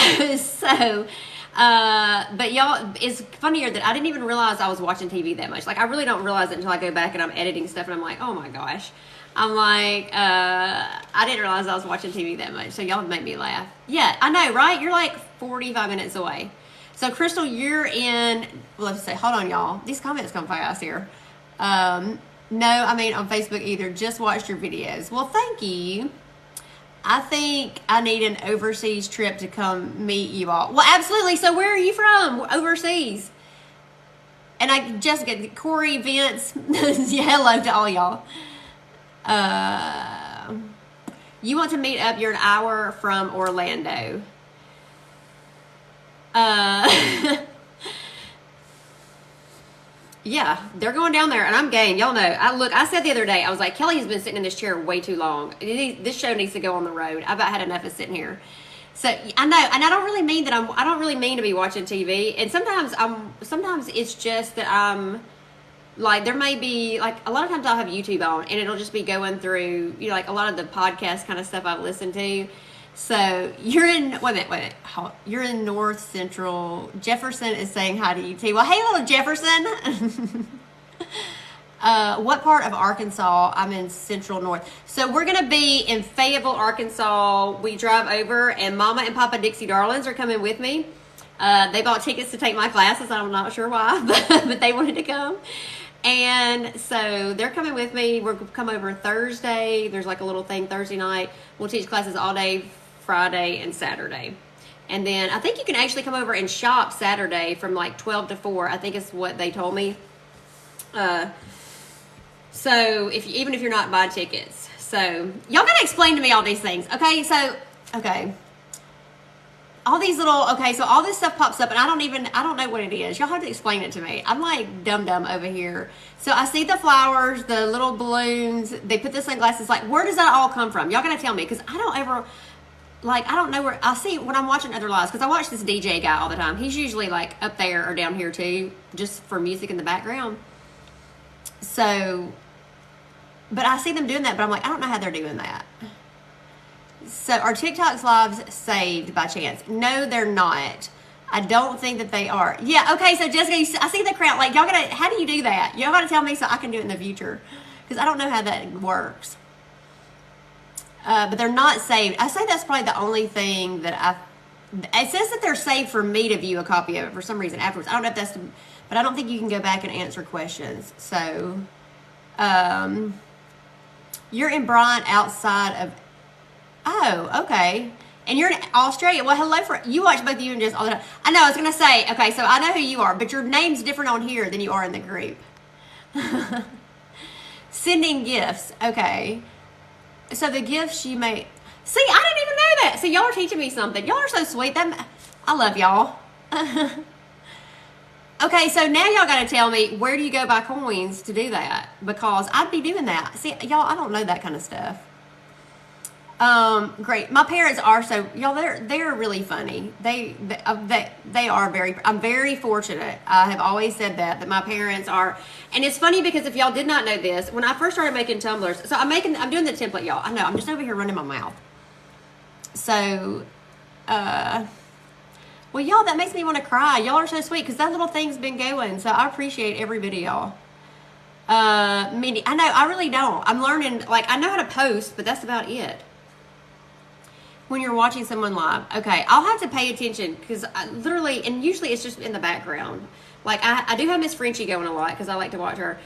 y'all, it's funnier that I didn't even realize I was watching TV that much. Like, I really don't realize it until I go back and I'm editing stuff and I'm like, oh my gosh. I'm like, I didn't realize I was watching TV that much. So y'all make me laugh. Yeah, I know, right? You're like 45 minutes away. So, Crystal, you're in, well, let's say, hold on, y'all. These comments come fast here. No, I mean on Facebook either. Just watched your videos. Well, thank you. I think I need an overseas trip to come meet you all. Well, absolutely. So, where are you from? Overseas. And I just get Corey, Vince. Hello to all y'all. You want to meet up? You're an hour from Orlando. Yeah, they're going down there and I'm game. Y'all know. I said the other day, I was like, Kelly has been sitting in this chair way too long. This show needs to go on the road. I've about had enough of sitting here. So I know, and I don't really mean that I don't really mean to be watching TV. And sometimes it's just that I'm like, there may be like a lot of times I'll have YouTube on and it'll just be going through, you know, like a lot of the podcast kind of stuff I've listened to. So you're in, wait a minute. You're in North Central. Jefferson is saying hi to you too. Well, hey, little Jefferson. What part of Arkansas? I'm in Central North. So we're going to be in Fayetteville, Arkansas. We drive over and Mama and Papa Dixie Darlings are coming with me. They bought tickets to take my classes. I'm not sure why, but they wanted to come. And so they're coming with me. We'll come over Thursday. There's like a little thing Thursday night. We'll teach classes all day, Friday and Saturday. And then I think you can actually come over and shop Saturday from like 12 to 4. I think is what they told me. So even if you're not buying tickets. So y'all gotta explain to me all these things. Okay, so, okay. All these little, okay, so all this stuff pops up and I don't know what it is. Y'all have to explain it to me. I'm like dumb over here. So I see the flowers, the little balloons, they put the sunglasses, like where does that all come from? Y'all gotta tell me, because I don't know where, I see when I'm watching other lives, because I watch this DJ guy all the time. He's usually like up there or down here too, just for music in the background. So, but I see them doing that, but I'm like, I don't know how they're doing that. So are TikTok's lives saved by chance? No, they're not. I don't think that they are. Yeah, okay, so Jessica, I see the crowd. Like, y'all gotta, how do you do that? Y'all gotta tell me so I can do it in the future. Because I don't know how that works. But they're not saved. I say that's probably the only thing that it says that they're saved for me to view a copy of it for some reason afterwards. I don't know if that's, but I don't think you can go back and answer questions. So, you're in Bryant outside of, oh, okay. And you're in Australia. Well, hello, you watch both of you and just all the time. I know, I was going to say, okay, so I know who you are, but your name's different on here than you are in the group. Sending gifts, okay. So the gifts you may, see, I didn't even know that. So y'all are teaching me something. Y'all are so sweet. I love y'all. Okay, so now y'all got to tell me, where do you go buy coins to do that? Because I'd be doing that. See, y'all, I don't know that kind of stuff. Great. My parents are so, y'all, they're really funny. They are I'm very fortunate. I have always said that my parents are, and it's funny because if y'all did not know this, when I first started making tumblers, so I'm doing the template, y'all. I know, I'm just over here running my mouth. So, well, y'all, that makes me want to cry. Y'all are so sweet because that little thing's been going. So I appreciate every bit of y'all. Mindy, I know, I really don't. I'm learning, like, I know how to post, but that's about it. When you're watching someone live, okay, I'll have to pay attention because literally, and usually it's just in the background. Like I do have Miss Frenchie going a lot because I like to watch her.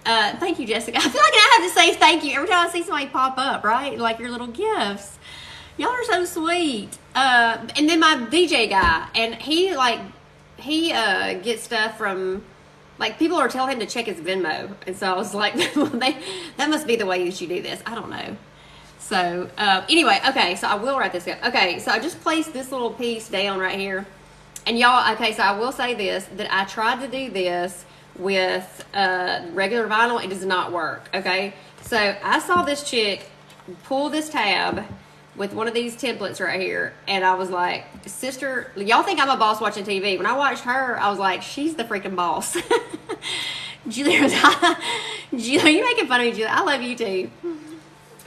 Thank you, Jessica. I feel like I have to say thank you every time I see somebody pop up, right? Like your little gifts. Y'all are so sweet. And then my DJ guy, and he gets stuff from, like, people are telling him to check his Venmo, and so I was like, well, that must be the way that you do this. I don't know. So anyway, okay, so I will write this down. Okay, so I just placed this little piece down right here. And y'all, okay, so I will say this, that I tried to do this with regular vinyl. It does not work, okay? So I saw this chick pull this tab with one of these templates right here, and I was like, sister, y'all think I'm a boss watching TV. When I watched her, I was like, she's the freaking boss. Julia, Julia, you making fun of me, Julia. I love you too.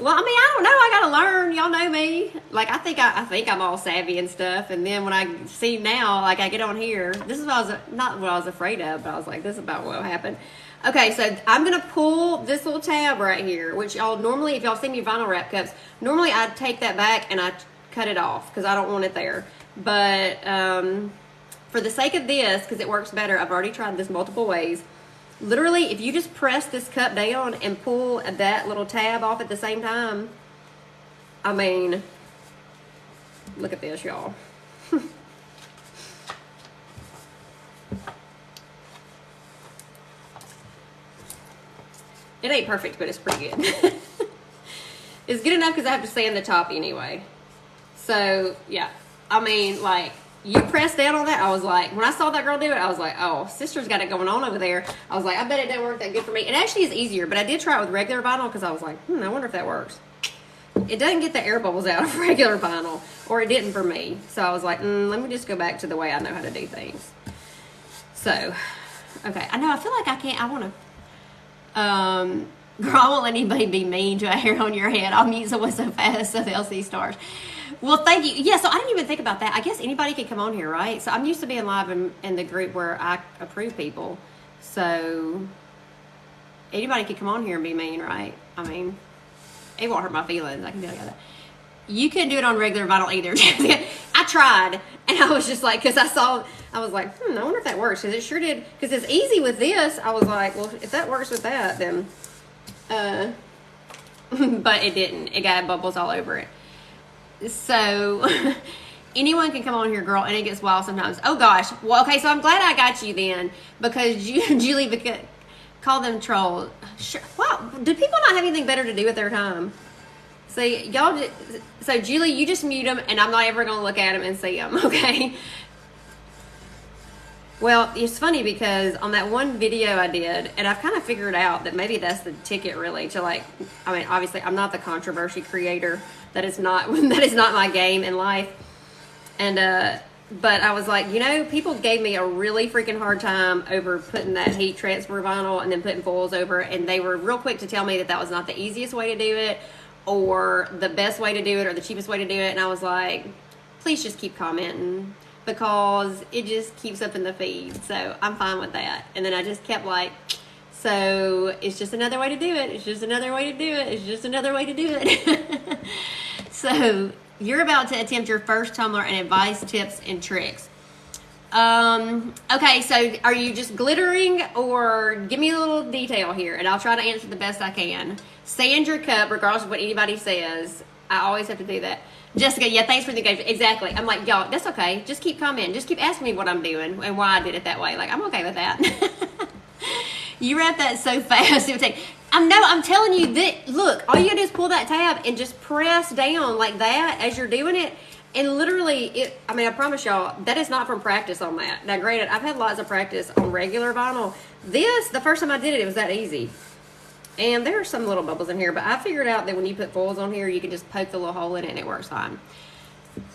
Well, I mean, I don't know. I gotta learn. Y'all know me. Like, I think I'm all savvy and stuff. And then when I see now, like, I get on here. This is what I was not what I was afraid of, but I was like, this is about what happened. Okay, so I'm gonna pull this little tab right here, which y'all normally, if y'all see me vinyl wrap cups, normally I take that back and I cut it off because I don't want it there. But for the sake of this, because it works better, I've already tried this multiple ways. Literally, if you just press this cup down and pull that little tab off at the same time, I mean, look at this, y'all. It ain't perfect, but it's pretty good. It's good enough because I have to sand the top anyway. So, yeah. I mean, like, you press down on that, I was like, when I saw that girl do it, I was like, oh, sister's got it going on over there. I was like, I bet it doesn't work that good for me. It actually is easier, but I did try it with regular vinyl because I was like, I wonder if that works. It doesn't get the air bubbles out of regular vinyl, or it didn't for me. So I was like, let me just go back to the way I know how to do things. So, okay. I know, I feel like I want to, girl, I won't let anybody be mean to a hair on your head. I'll mute someone so fast so they'll see stars. Well, thank you. Yeah, so I didn't even think about that. I guess anybody can come on here, right? So I'm used to being live in the group where I approve people. So anybody could come on here and be mean, right? I mean, it won't hurt my feelings. I can tell you that. You couldn't do it on regular vinyl either. I tried, and I was just like, because I was like, I wonder if that works. Because it sure did. Because it's easy with this. I was like, well, if that works with that, then, but it didn't. It got bubbles all over it. So anyone can come on here, girl, and it gets wild sometimes. Oh gosh. Well, okay, so I'm glad I got you then, because Julie call them trolls. Sure. Wow, do people not have anything better to do with their time? See, y'all. So Julie, you just mute them, and I'm not ever gonna look at them and see them. Okay. Well, it's funny because on that one video I did, and I've kind of figured out that maybe that's the ticket really to, like, I mean, obviously I'm not the controversy creator. That is not my game in life. And, but I was like, people gave me a really freaking hard time over putting that heat transfer vinyl and then putting foils over it. And they were real quick to tell me that that was not the easiest way to do it or the best way to do it or the cheapest way to do it. And I was like, please just keep commenting, because it just keeps up in the feed. So I'm fine with that. And then I just kept like, so it's just another way to do it. It's just another way to do it. It's just another way to do it. So you're about to attempt your first tumbler and advice, tips, and tricks. Okay, so are you just glittering, or give me a little detail here and I'll try to answer the best I can. Sand your cup regardless of what anybody says. I always have to do that. Jessica, yeah, thanks for the engagement. Exactly. I'm like, y'all, that's okay. Just keep commenting. Just keep asking me what I'm doing and why I did it that way. Like, I'm okay with that. You wrap that so fast. It would take. I'm telling you that. Look, all you gotta do is pull that tab and just press down like that as you're doing it. And literally, I promise y'all, that is not from practice on that. Now, granted, I've had lots of practice on regular vinyl. The first time I did it, it was that easy. And there are some little bubbles in here, but I figured out that when you put foils on here, you can just poke the little hole in it and it works fine.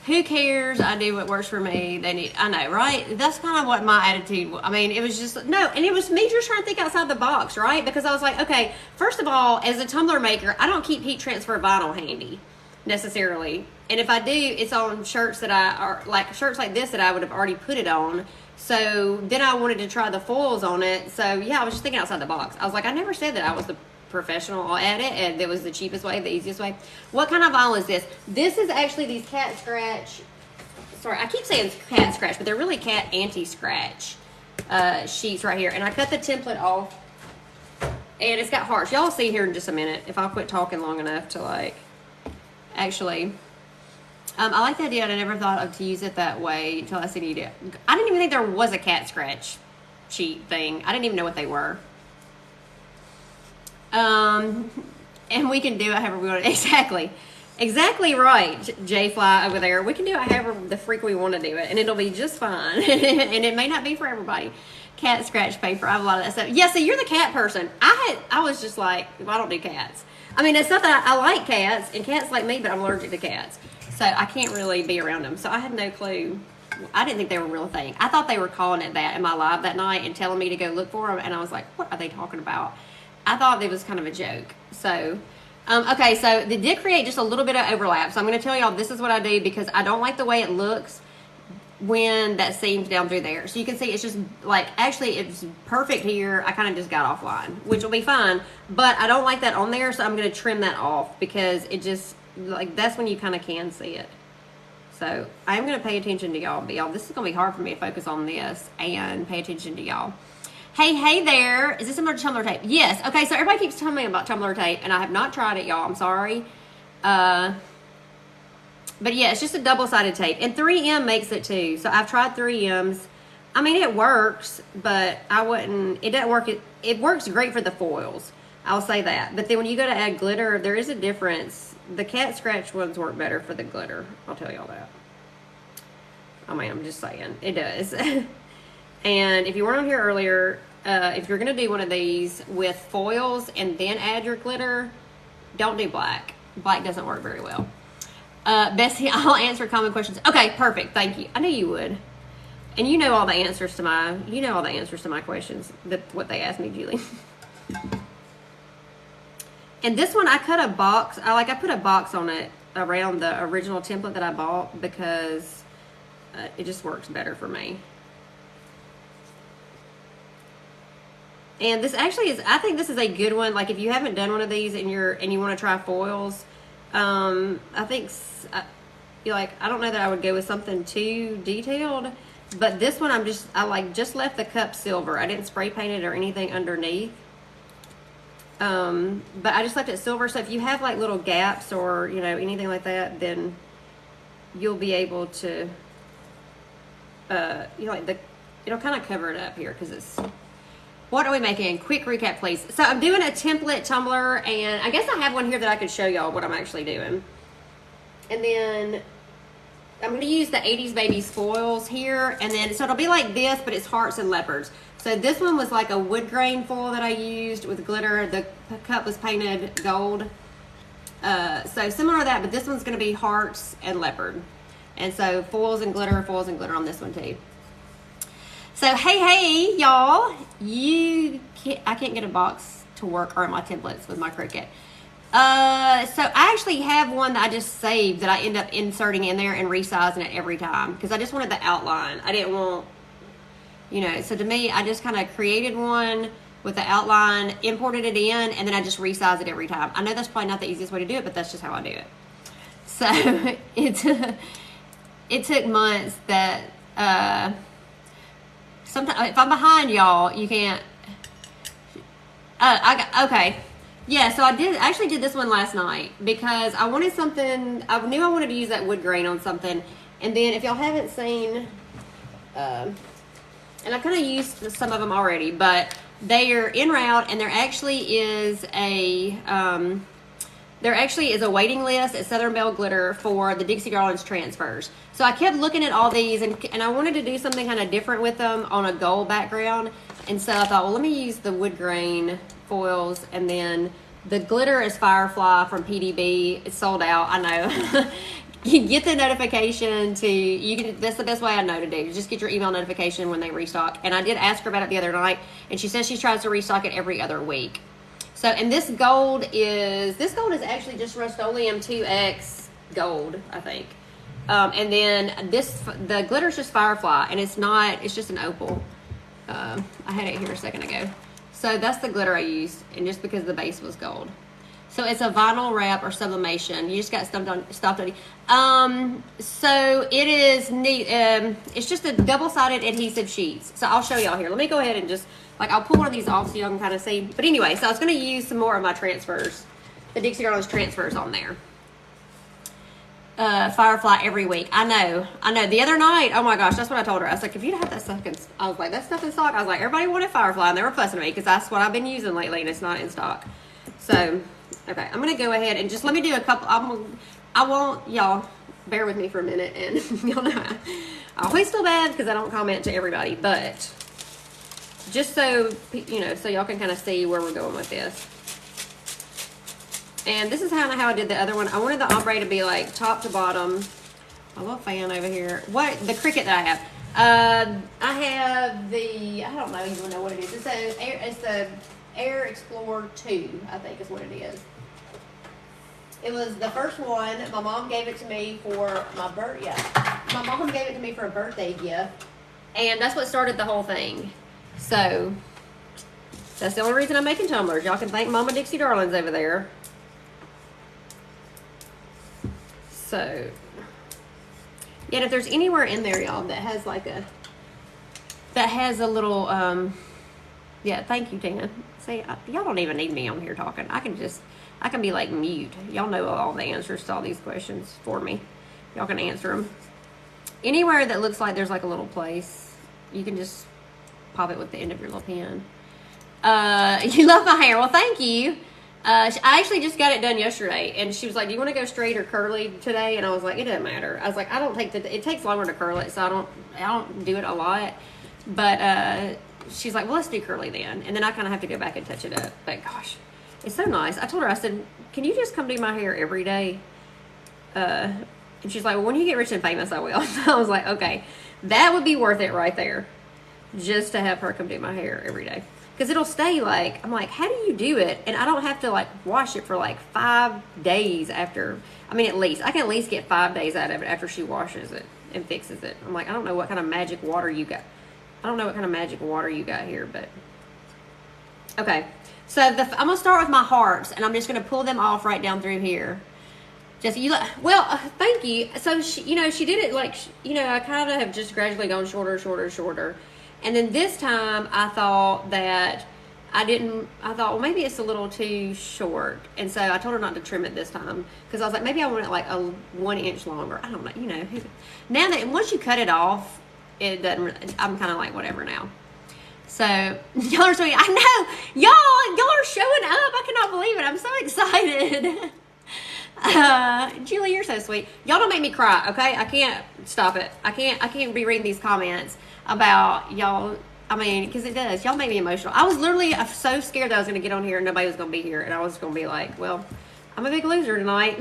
Who cares? I do what works for me. I know, right? That's kind of what my attitude was. I mean, it was just, no, and it was me just trying to think outside the box, right? Because I was like, okay, first of all, as a tumbler maker, I don't keep heat transfer vinyl handy necessarily. And if I do, it's on shirts shirts like this that I would have already put it on. So then I wanted to try the foils on it. So yeah, I was just thinking outside the box. I was like, I never said that I was the professional at it and it was the cheapest way, the easiest way. What kind of vinyl is this? This is actually these cat scratch. Sorry, I keep saying cat scratch, but they're really cat anti-scratch sheets right here. And I cut the template off and it's got hearts. Y'all will see here in just a minute if I quit talking long enough to like actually. I like the idea, and I never thought of to use it that way until I seen you do it. I didn't even think there was a cat scratch sheet thing. I didn't even know what they were. And we can do it however we want. Exactly right, J Fly over there. We can do it however the freak we want to do it, and it'll be just fine. And it may not be for everybody. Cat scratch paper. I have a lot of that stuff. Yeah, so you're the cat person. I was just like, well, I don't do cats. I mean, it's not that I like cats, and cats like me, but I'm allergic to cats. So I can't really be around them. So I had no clue. I didn't think they were a real thing. I thought they were calling it that in my live that night and telling me to go look for them. And I was like, what are they talking about? I thought it was kind of a joke. So, okay, so they did create just a little bit of overlap. So I'm going to tell y'all this is what I do because I don't like the way it looks when that seam's down through there. So you can see it's just like, actually it's perfect here. I kind of just got offline, which will be fine. But I don't like that on there. So I'm going to trim that off because it just, like, that's when you kind of can see it. So I'm going to pay attention to y'all. But y'all, this is going to be hard for me to focus on this and pay attention to y'all. Hey there. Is this similar to Tumbler tape? Yes. Okay, so everybody keeps telling me about Tumbler tape, and I have not tried it, y'all. I'm sorry. But yeah, it's just a double-sided tape. And 3M makes it too. So I've tried 3M's. I mean, it works, but I wouldn't, it doesn't work. It works great for the foils. I'll say that. But then when you go to add glitter, there is a difference. The cat scratch ones work better for the glitter. I'll tell y'all that. I mean, I'm just saying. It does. And if you weren't on here earlier, if you're going to do one of these with foils and then add your glitter, don't do black. Black doesn't work very well. Bessie, I'll answer common questions. Okay, perfect. Thank you. I knew you would. And you know all the answers to my questions, what they asked me, Julie. And this one, I cut a box. I put a box on it around the original template that I bought because it just works better for me. And this actually is, I think this is a good one. Like if you haven't done one of these and you want to try foils, I think you're like, I don't know that I would go with something too detailed, but this one I just left the cup silver. I didn't spray paint it or anything underneath. But I just left it silver. So if you have like little gaps or, you know, anything like that, then you'll be able to, it'll kind of cover it up here because it's, what are we making? Quick recap, please. So I'm doing a template tumbler, and I guess I have one here that I could show y'all what I'm actually doing. And then I'm going to use the 80's Babies foils here, and then so it'll be like this, but it's hearts and leopards. So this one was like a wood grain foil that I used with glitter. The cup was painted gold. So similar to that, but this one's going to be hearts and leopard. And so foils and glitter on this one too. So hey y'all, I can't get a box to work or my templates with my Cricut. So I actually have one that I just saved that I end up inserting in there and resizing it every time because I just wanted the outline. I didn't want, you know, so to me, I just kind of created one with the outline, imported it in, and then I just resize it every time. I know that's probably not the easiest way to do it, but that's just how I do it. So it took months that, sometimes if I'm behind y'all, you can't. Okay. Yeah, so I actually did this one last night because I wanted something. I knew I wanted to use that wood grain on something, and then if y'all haven't seen, and I kind of used some of them already, but they are en route, and there actually is a waiting list at Southern Belle Glitter for the Dixie Garlands transfers. So I kept looking at all these, and I wanted to do something kind of different with them on a gold background. And so I thought, well, let me use the wood grain foils, and then the glitter is Firefly from PDB. It's sold out, I know. You get the notification that's the best way I know to do. Just get your email notification when they restock. And I did ask her about it the other night, and she says she tries to restock it every other week. So, and this gold is actually just Rust-Oleum 2X gold, I think. And then the glitter's just Firefly, and it's just an opal. I had it here a second ago. So that's the glitter I used, and just because the base was gold. So it's a vinyl wrap or sublimation. You just got stuffed on. So it is neat. It's just a double-sided adhesive sheets. So I'll show y'all here. Let me go ahead and just, I'll pull one of these off so y'all can kind of see. But anyway, so I was going to use some more of my transfers, the Dixie Garlands transfers on there. Firefly every week. I know. The other night, oh my gosh, that's what I told her. I was like, if you'd have that stuff I was like, that stuff in stock. I was like, everybody wanted Firefly, and they were fussing at me because that's what I've been using lately, and it's not in stock. So, Okay, I'm gonna go ahead and just let me do a couple. I won't, y'all bear with me for a minute, and y'all know I always feel bad because I don't comment to everybody, but just so you know, so y'all can kind of see where we're going with this. And this is kind of how I did the other one. I wanted the ombre to be like top to bottom. My little fan over here. What the Cricut that I have? I have the, I don't know even know what it is. It's the Air Explorer 2, I think is what it is. It was the first one. My mom gave it to me for my birthday. Yeah, my mom gave it to me for a birthday gift, and that's what started the whole thing. So that's the only reason I'm making tumblers. Y'all can thank Mama Dixie Darlings over there. So, yet if there's anywhere in there, y'all, that has like a little, yeah, thank you, Tina. See, y'all don't even need me on here talking. I can be like mute. Y'all know all the answers to all these questions for me. Y'all can answer them. Anywhere that looks like there's like a little place, you can just pop it with the end of your little pen. You love my hair. Well, thank you. I actually just got it done yesterday, and she was like, do you want to go straight or curly today? And I was like, it doesn't matter. I was like, it takes longer to curl it, so I don't do it a lot. But she's like, well, let's do curly then. And then I kind of have to go back and touch it up. But gosh, it's so nice. I told her, I said, can you just come do my hair every day? And she's like, well, when you get rich and famous, I will. I was like, okay, that would be worth it right there. Just to have her come do my hair every day. Because it'll stay like, I'm like, how do you do it? And I don't have to like wash it for like 5 days after. I mean, I can at least get 5 days out of it after she washes it and fixes it. I'm like, I don't know what kind of magic water you got. I don't know what kind of magic water you got here, but. Okay. So I'm going to start with my hearts, and I'm just going to pull them off right down through here. Just, thank you. So, she did it like, I kind of have just gradually gone shorter. And then this time I thought well, maybe it's a little too short. And so I told her not to trim it this time, because I was like, maybe I want it like a 1 inch longer. I don't know, now that once you cut it off, it doesn't really, I'm kind of like, whatever now. So y'all are sweet. I know y'all are showing up. I cannot believe it. I'm so excited. Julie, you're so sweet. Y'all don't make me cry, okay? I can't stop it. I can't be reading these comments about y'all. I mean, because it does. Y'all make me emotional. I was literally so scared that I was going to get on here and nobody was going to be here, and I was going to be like, well, I'm a big loser tonight.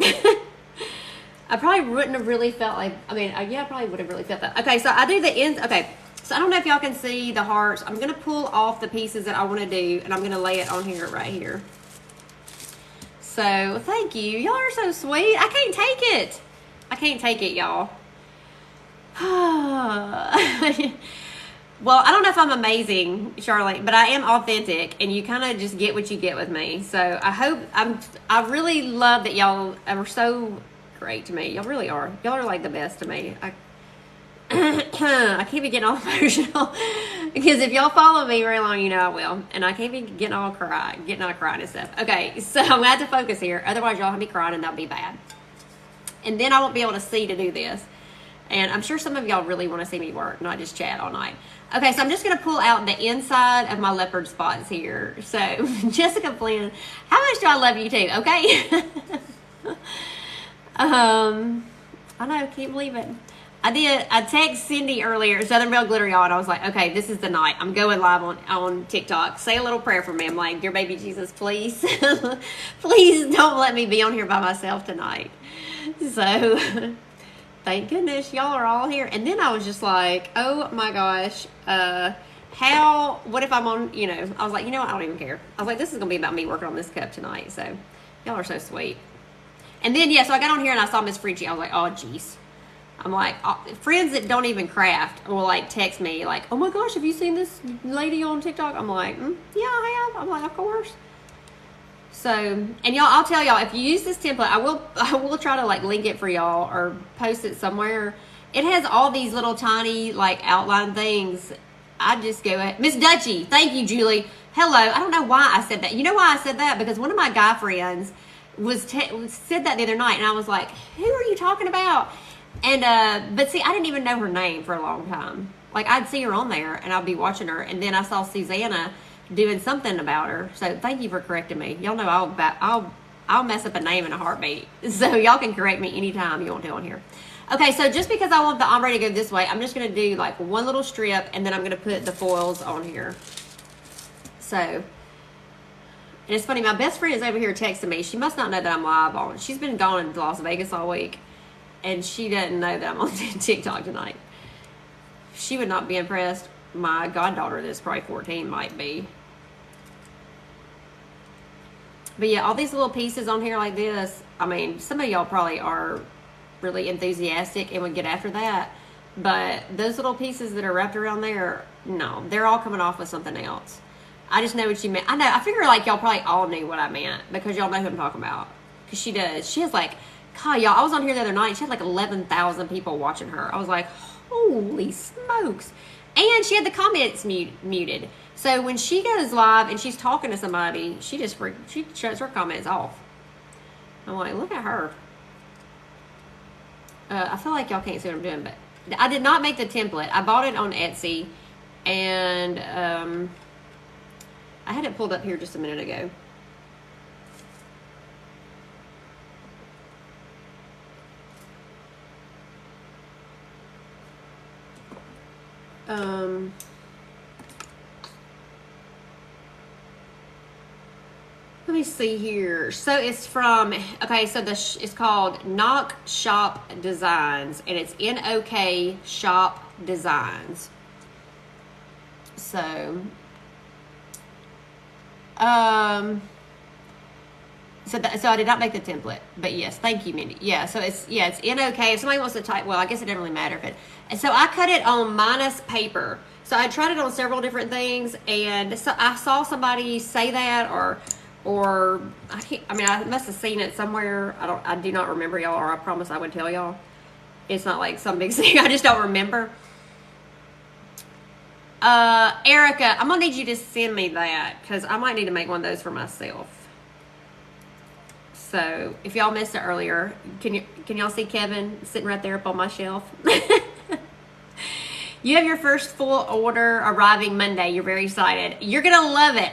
I probably wouldn't have really felt like, I probably would have really felt that. Okay, so I do the ends. Okay, so I don't know if y'all can see the hearts. I'm going to pull off the pieces that I want to do, and I'm going to lay it on here right here. So, thank you. Y'all are so sweet. I can't take it, y'all. Well, I don't know if I'm amazing, Charlotte, but I am authentic, and you kind of just get what you get with me. So I really love that y'all are so great to me. Y'all really are. Y'all are like the best to me. I can't be getting all emotional, because if y'all follow me very long, I will. And I can't be getting all crying and stuff. Okay, so I'm gonna have to focus here. Otherwise, y'all have me crying, and that'll be bad. And then I won't be able to see to do this. And I'm sure some of y'all really want to see me work, not just chat all night. Okay, so I'm just going to pull out the inside of my leopard spots here. So, Jessica Flynn, how much do I love you too, okay? I know, can't believe it. I texted Cindy earlier, Southern Belle Glitter, y'all, and I was like, okay, this is the night. I'm going live on TikTok. Say a little prayer for me. I'm like, dear baby Jesus, please, please don't let me be on here by myself tonight. So... Thank goodness y'all are all here. And then I was just like, oh my gosh, what if I'm on, I was like, what, I don't even care. I was like, this is going to be about me working on this cup tonight. So y'all are so sweet. And then, so I got on here and I saw Miss Peachy. I was like, oh, geez. I'm like, friends that don't even craft will like text me like, oh my gosh, have you seen this lady on TikTok? I'm like, yeah, I have. I'm like, of course. So, and y'all, I'll tell y'all, if you use this template, I will try to like link it for y'all or post it somewhere. It has all these little tiny like outline things. I just go ahead. Miss Dutchy, thank you, Julie. Hello. I don't know why I said that. You know why I said that? Because one of my guy friends said that the other night, and I was like, who are you talking about? And but see, I didn't even know her name for a long time. Like I'd see her on there, and I'd be watching her, and then I saw Susanna doing something about her. So thank you for correcting me. Y'all know I'll mess up a name in a heartbeat. So y'all can correct me anytime you want to on here. Okay, so just because I want the ombre to go this way, I'm just going to do like one little strip, and then I'm going to put the foils on here. So, and it's funny, my best friend is over here texting me. She must not know that I'm live on. She's been gone in Las Vegas all week, and she doesn't know that I'm on TikTok tonight. She would not be impressed. My goddaughter, that's probably 14, might be. But yeah, all these little pieces on here like this, I mean, some of y'all probably are really enthusiastic and would get after that. But those little pieces that are wrapped around there, no, they're all coming off with something else. I just know what you meant. I know, I figure like y'all probably all knew what I meant because y'all know who I'm talking about. Because she does. She has like, God, y'all, I was on here the other night. She had like 11,000 people watching her. I was like, holy smokes. And she had the comments muted. So when she goes live and she's talking to somebody, she shuts her comments off. I'm like, look at her. I feel like y'all can't see what I'm doing, but I did not make the template. I bought it on Etsy, and I had it pulled up here just a minute ago. Let me see here. So it's from, okay, so it's called Knock Shop Designs, and it's NOK Shop Designs. So, so I did not make the template, but yes, thank you, Mindy. Yeah, so it's NOK. If somebody wants to type, well, I guess it doesn't really matter if it. And so I cut it on minus paper. So I tried it on several different things, and so I saw somebody say that, or I must have seen it somewhere. I do not remember, y'all, or I promise I would tell y'all. It's not like some big thing. I just don't remember. Erica, I'm gonna need you to send me that because I might need to make one of those for myself. So if y'all missed it earlier, can y'all see Kevin sitting right there up on my shelf? You have your first full order arriving Monday. You're very excited. You're gonna love it.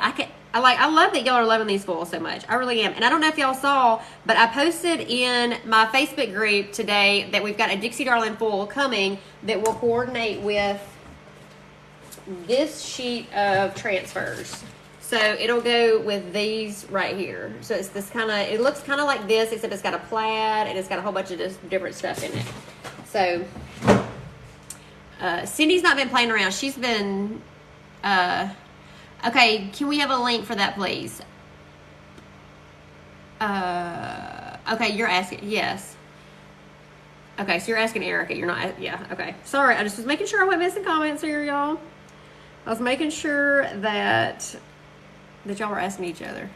I love that y'all are loving these foils so much. I really am. And I don't know if y'all saw, but I posted in my Facebook group today that we've got a Dixie Darling foil coming that will coordinate with this sheet of transfers. So it'll go with these right here. So it's this kind of, it looks kind of like this, except it's got a plaid and it's got a whole bunch of just different stuff in it. So Cindy's not been playing around. She's been, okay, can we have a link for that, please? Okay, you're asking, yes. Okay, so you're asking Erica. You're not, yeah, okay. Sorry, I just was making sure I wasn't missing comments here, y'all. I was making sure that y'all were asking each other.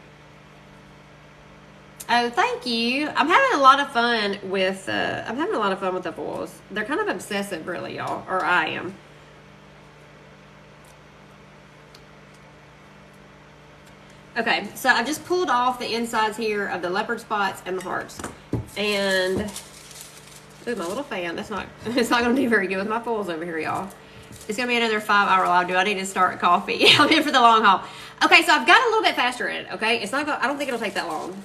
Oh, thank you. I'm having a lot of fun with the foils. They're kind of obsessive, really, y'all, or I am. Okay, so I just pulled off the insides here of the leopard spots and the hearts. And, ooh, my little fan, it's not going to do very good with my foils over here, y'all. It's going to be another 5-hour live. Do I need to start coffee? I'm in for the long haul. Okay, so I've got a little bit faster in it, okay? It's not going, I don't think it'll take that long.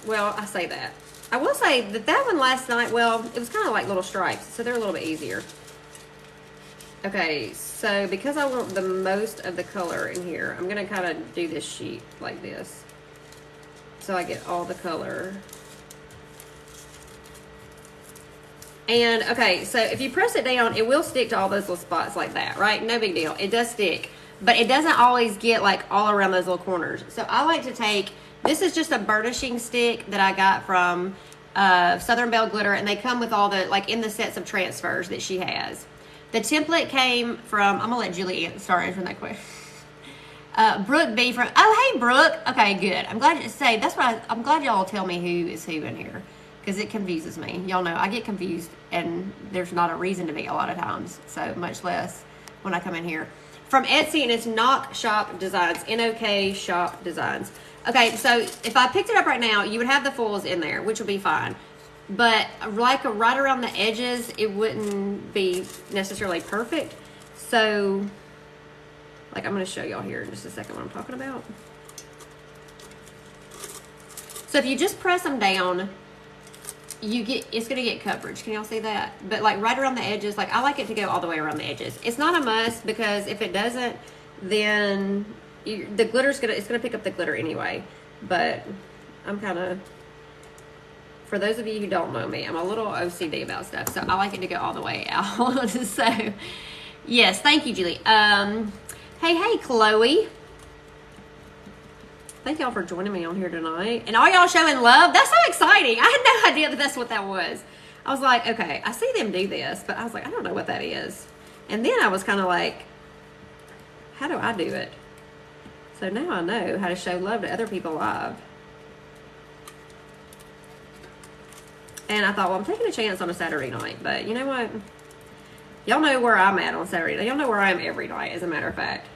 Well, I say that. I will say that one last night, well, it was kind of like little stripes, so they're a little bit easier. Okay, so because I want the most of the color in here, I'm going to kind of do this sheet like this. So I get all the color. And, okay, so if you press it down, it will stick to all those little spots like that, right? No big deal. It does stick. But it doesn't always get, like, all around those little corners. So I like to take, this is just a burnishing stick that I got from Southern Belle Glitter. And they come with all the, like, in the sets of transfers that she has. The template came from, I'm going to let Julie start answering that question. Brooke B from, oh, hey, Brooke. Okay, good. I'm glad you say, that's what I'm glad y'all tell me who is who in here. Because it confuses me. Y'all know I get confused and there's not a reason to be a lot of times. So much less when I come in here. From Etsy, and it's Knock Shop Designs. NOK Shop Designs. Okay, so if I picked it up right now, you would have the foils in there, which would be fine. But like right around the edges, it wouldn't be necessarily perfect. So, like I'm going to show y'all here in just a second what I'm talking about. So if you just press them down, it's going to get coverage. Can y'all see that? But like right around the edges, like I like it to go all the way around the edges. It's not a must because if it doesn't, then the glitter's it's going to pick up the glitter anyway. But I'm kind of, for those of you who don't know me, I'm a little OCD about stuff. So I like it to go all the way out. So yes, thank you, Julie. Hey, Chloe. Thank y'all for joining me on here tonight. And all y'all showing love. That's so exciting. I had no idea that that's what that was. I was like, okay, I see them do this, but I was like, I don't know what that is. And then I was kind of like, how do I do it? So now I know how to show love to other people live. And I thought, well, I'm taking a chance on a Saturday night. But you know what? Y'all know where I'm at on Saturday. Y'all know where I am every night, as a matter of fact.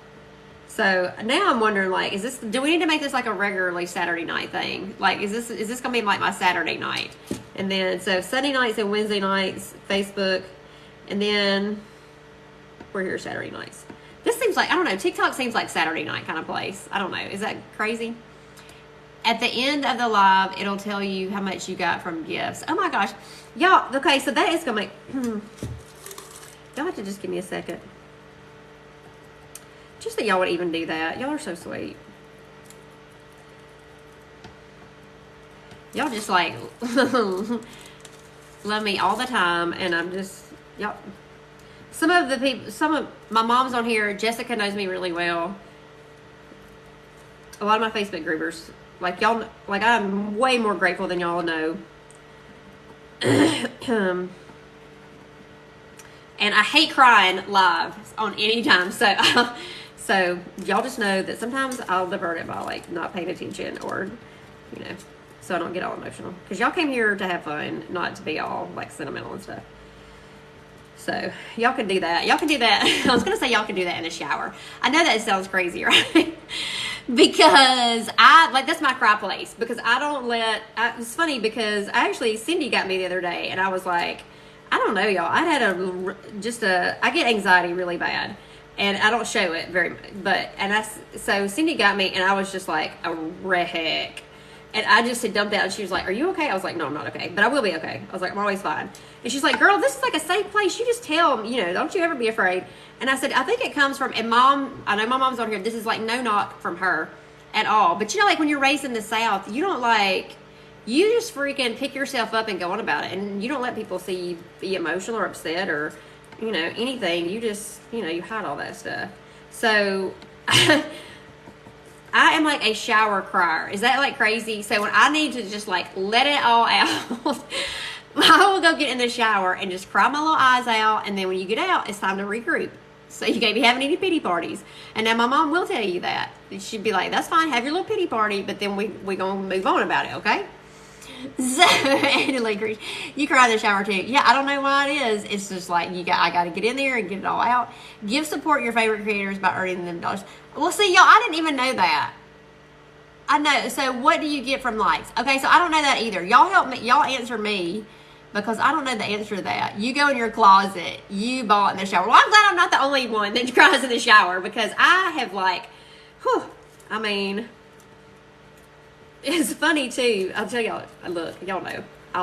So now I'm wondering, like, do we need to make this like a regularly Saturday night thing? Like, is this gonna be like my Saturday night? And then, so Sunday nights and Wednesday nights, Facebook, and then we're here Saturday nights. This seems like, I don't know, TikTok seems like Saturday night kind of place. I don't know, is that crazy? At the end of the live, it'll tell you how much you got from gifts. Oh my gosh, y'all, okay, so that is gonna make, y'all have to just give me a second. Just that y'all would even do that. Y'all are so sweet. Y'all just like love me all the time, and I'm just, y'all. Some of my mom's on here. Jessica knows me really well. A lot of my Facebook groupers, like y'all, like I'm way more grateful than y'all know. And I hate crying live on any time, so y'all just know that sometimes I'll divert it by like not paying attention, or so I don't get all emotional, because y'all came here to have fun, not to be all like sentimental and stuff. So y'all can do that. Y'all can do that. I was gonna say y'all can do that in the shower. I know that sounds crazy, right? Because that's my cry place, because I don't it's funny because Cindy got me the other day, and I was like, I don't know, y'all. I get anxiety really bad, and I don't show it very much. So Cindy got me, and I was just like a wreck. And I just had dumped out, and she was like, are you okay? I was like, no, I'm not okay, but I will be okay. I was like, I'm always fine. And she's like, girl, this is like a safe place. You just tell them, don't you ever be afraid. And I said, I think it comes from, and Mom, I know my mom's on here, this is like no knock from her at all. But like when you're raised in the South, you just freaking pick yourself up and go on about it. And you don't let people see you be emotional or upset or, anything. You just, you hide all that stuff. So I am like a shower crier. Is that like crazy? So when I need to just like let it all out, I will go get in the shower and just cry my little eyes out. And then when you get out, it's time to regroup. So you can't be having any pity parties. And now my mom will tell you that. She'd be like, that's fine, have your little pity party, but then we gonna move on about it, okay? So, and like, you cry in the shower too. Yeah, I don't know why it is. It's just like, I gotta get in there and get it all out. Support your favorite creators by earning them dollars. Well, see, y'all, I didn't even know that. I know. So what do you get from likes? Okay, so I don't know that either. Y'all help me. Y'all answer me, because I don't know the answer to that. You go in your closet. You ball in the shower. Well, I'm glad I'm not the only one that cries in the shower, because I have it's funny too. I'll tell y'all, look, y'all know, I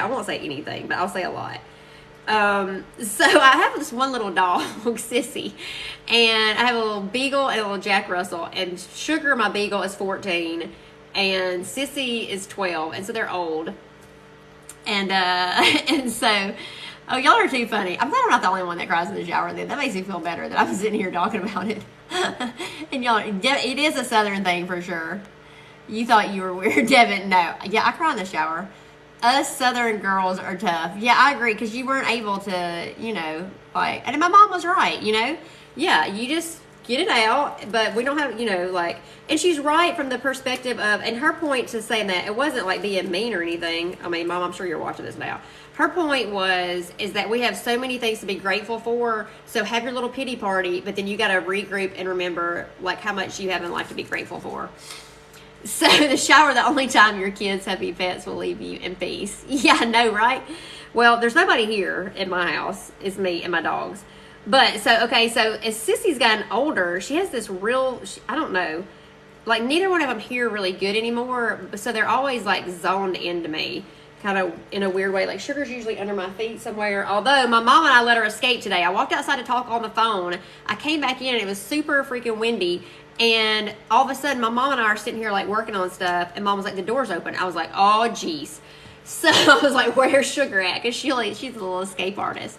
won't say anything, but I'll say a lot. So I have this one little dog, Sissy, and I have a little Beagle and a little Jack Russell, and Sugar, my Beagle, is 14, and Sissy is 12, and so they're old. And so, oh, y'all are too funny. I'm glad I'm not the only one that cries in the shower then. That makes me feel better that I'm sitting here talking about it. And y'all, it is a Southern thing for sure. You thought you were weird, Devin. No. Yeah, I cry in the shower. Us Southern girls are tough. Yeah, I agree, because you weren't able to, and my mom was right, Yeah, you just get it out, but we don't have, and she's right from the perspective of, and her point to saying that, it wasn't like being mean or anything. I mean, Mom, I'm sure you're watching this now. Her point is that we have so many things to be grateful for, so have your little pity party, but then you got to regroup and remember, like, how much you have in life to be grateful for. So the shower, the only time your kids' happy pets will leave you in peace. Yeah, I know, right? Well, there's nobody here in my house. It's me and my dogs. But so as Sissy's gotten older, she has this I don't know. like neither one of them hear really good anymore, so they're always like zoned into me, kind of in a weird way. Like Sugar's usually under my feet somewhere. Although my mom and I let her escape today. I walked outside to talk on the phone. I came back in and it was super freaking windy. And all of a sudden, my mom and I are sitting here like working on stuff, and Mom was like, "The door's open." I was like, "Oh, geez." So I was like, "Where's Sugar at?" Because she's a little escape artist.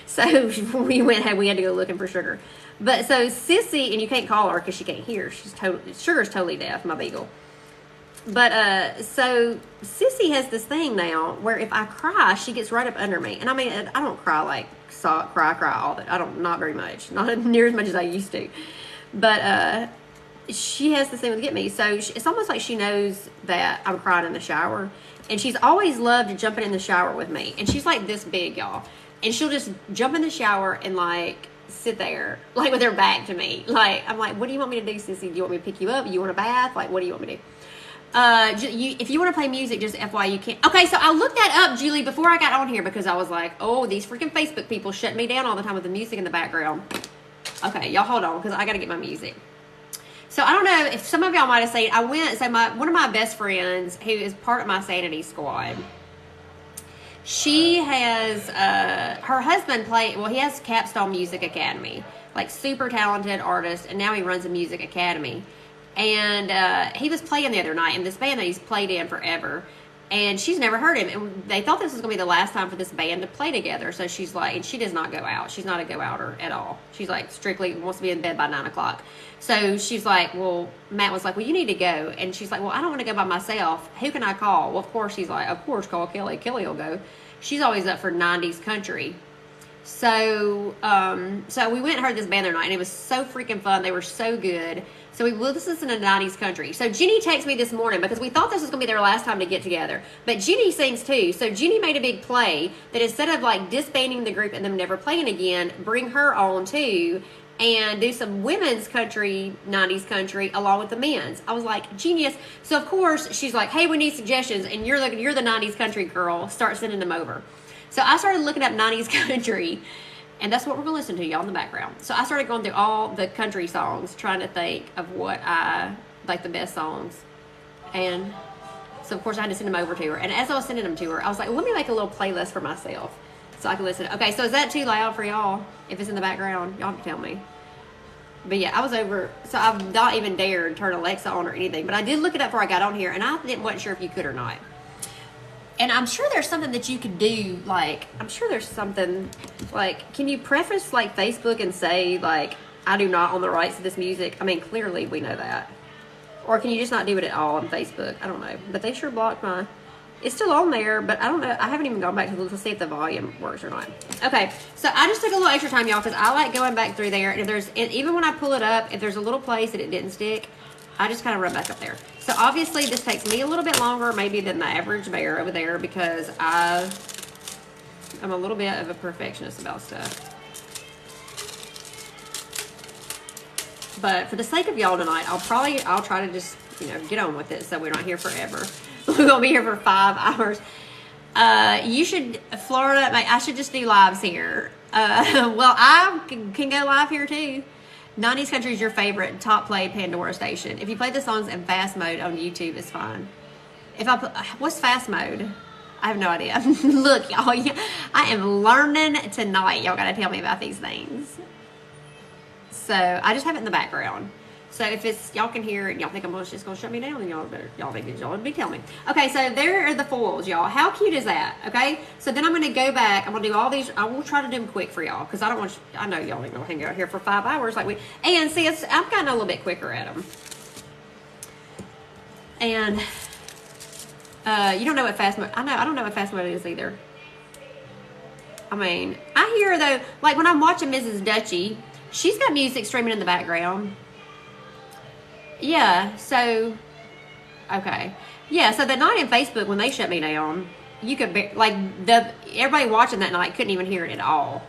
So we had to go looking for Sugar. But so Sissy, and you can't call her because she can't hear. Sugar's totally deaf, my beagle. But so Sissy has this thing now where if I cry, she gets right up under me. And I mean, I don't cry like cry all that. Not very much, not near as much as I used to. But she has this thing with get me. So it's almost like she knows that I'm crying in the shower. And she's always loved jumping in the shower with me. And she's like this big, y'all. And she'll just jump in the shower and like sit there, like with her back to me. Like, I'm like, "What do you want me to do, Sissy? Do you want me to pick you up? You want a bath? Like, what do you want me to do?" If you want to play music, just FYI, you can't. Okay, so I looked that up, Julie, before I got on here because I was like, "Oh, these freaking Facebook people shut me down all the time with the music in the background." Okay, y'all hold on because I got to get my music. So I don't know if some of y'all might have seen. One of my best friends who is part of my Sanity Squad. She has her husband he has Capstone Music Academy, like super talented artist, and now he runs a music academy. And he was playing the other night in this band that he's played in forever, and she's never heard him. And they thought this was going to be the last time for this band to play together. So she's like, and she does not go out. She's not a go-outer at all. She's like strictly wants to be in bed by 9 o'clock. So she's like, well, Matt was like, "Well, you need to go." And she's like, "Well, I don't want to go by myself. Who can I call?" Well, of course, she's like, "Of course, call Kelly. Kelly will go." She's always up for 90's country. So we went and heard this band the other night, and it was so freaking fun. They were so good. So we listened to 90's country. So Jenny texted me this morning because we thought this was going to be their last time to get together. But Jenny sings too. So Jenny made a big play that instead of like disbanding the group and them never playing again, bring her on too and do some women's country, 90's country, along with the men's. I was like, genius. So of course she's like, "Hey, we need suggestions, and you're the 90's country girl. Start sending them over." So I started looking up 90's country, and that's what we're gonna listen to, y'all, in the background. So I started going through all the country songs, trying to think of what I like the best songs. And so of course I had to send them over to her. And as I was sending them to her, I was like, let me make a little playlist for myself so I can listen. Okay, so is that too loud for y'all? If it's in the background, y'all have to tell me. But yeah, I was over, so I've not even dared turn Alexa on or anything. But I did look it up before I got on here, and I wasn't sure if you could or not. And I'm sure there's something that you could do, like, can you preface, like, Facebook and say, like, "I do not own the rights to this music"? I mean, clearly we know that. Or can you just not do it at all on Facebook? I don't know. But they sure blocked my... It's still on there, but I don't know. I haven't even gone back to look to see if the volume works or not. Okay, so I just took a little extra time, y'all, because I like going back through there. And even when I pull it up, if there's a little place that it didn't stick, I just kind of run back up there. So obviously this takes me a little bit longer maybe than the average bear over there because I'm a little bit of a perfectionist about stuff. But for the sake of y'all tonight, I'll try to just, get on with it so we're not here forever. We're gonna be here for 5 hours. You should, Florida, I should just do lives here. Well, I can go live here too. 90's Country is your favorite top played Pandora station. If you play the songs in fast mode on YouTube, it's fine. What's fast mode? I have no idea. Look, y'all, I am learning tonight. Y'all gotta tell me about these things. So I just have it in the background. So if y'all can hear it, y'all think I'm just gonna shut me down, then y'all would be telling me. Okay, so there are the foils, y'all. How cute is that? Okay, so then I'm gonna go back. I'm gonna do all these. I will try to do them quick for y'all because I know y'all ain't gonna hang out here for 5 hours like we. And see, I'm kind of a little bit quicker at them. And you don't know what fast mode. I don't know what fast mode is either. I mean, I hear though, like when I'm watching Mrs. Dutchie, she's got music streaming in the background. Yeah, so, okay. Yeah, so that night in Facebook when they shut me down, you could, everybody watching that night couldn't even hear it at all.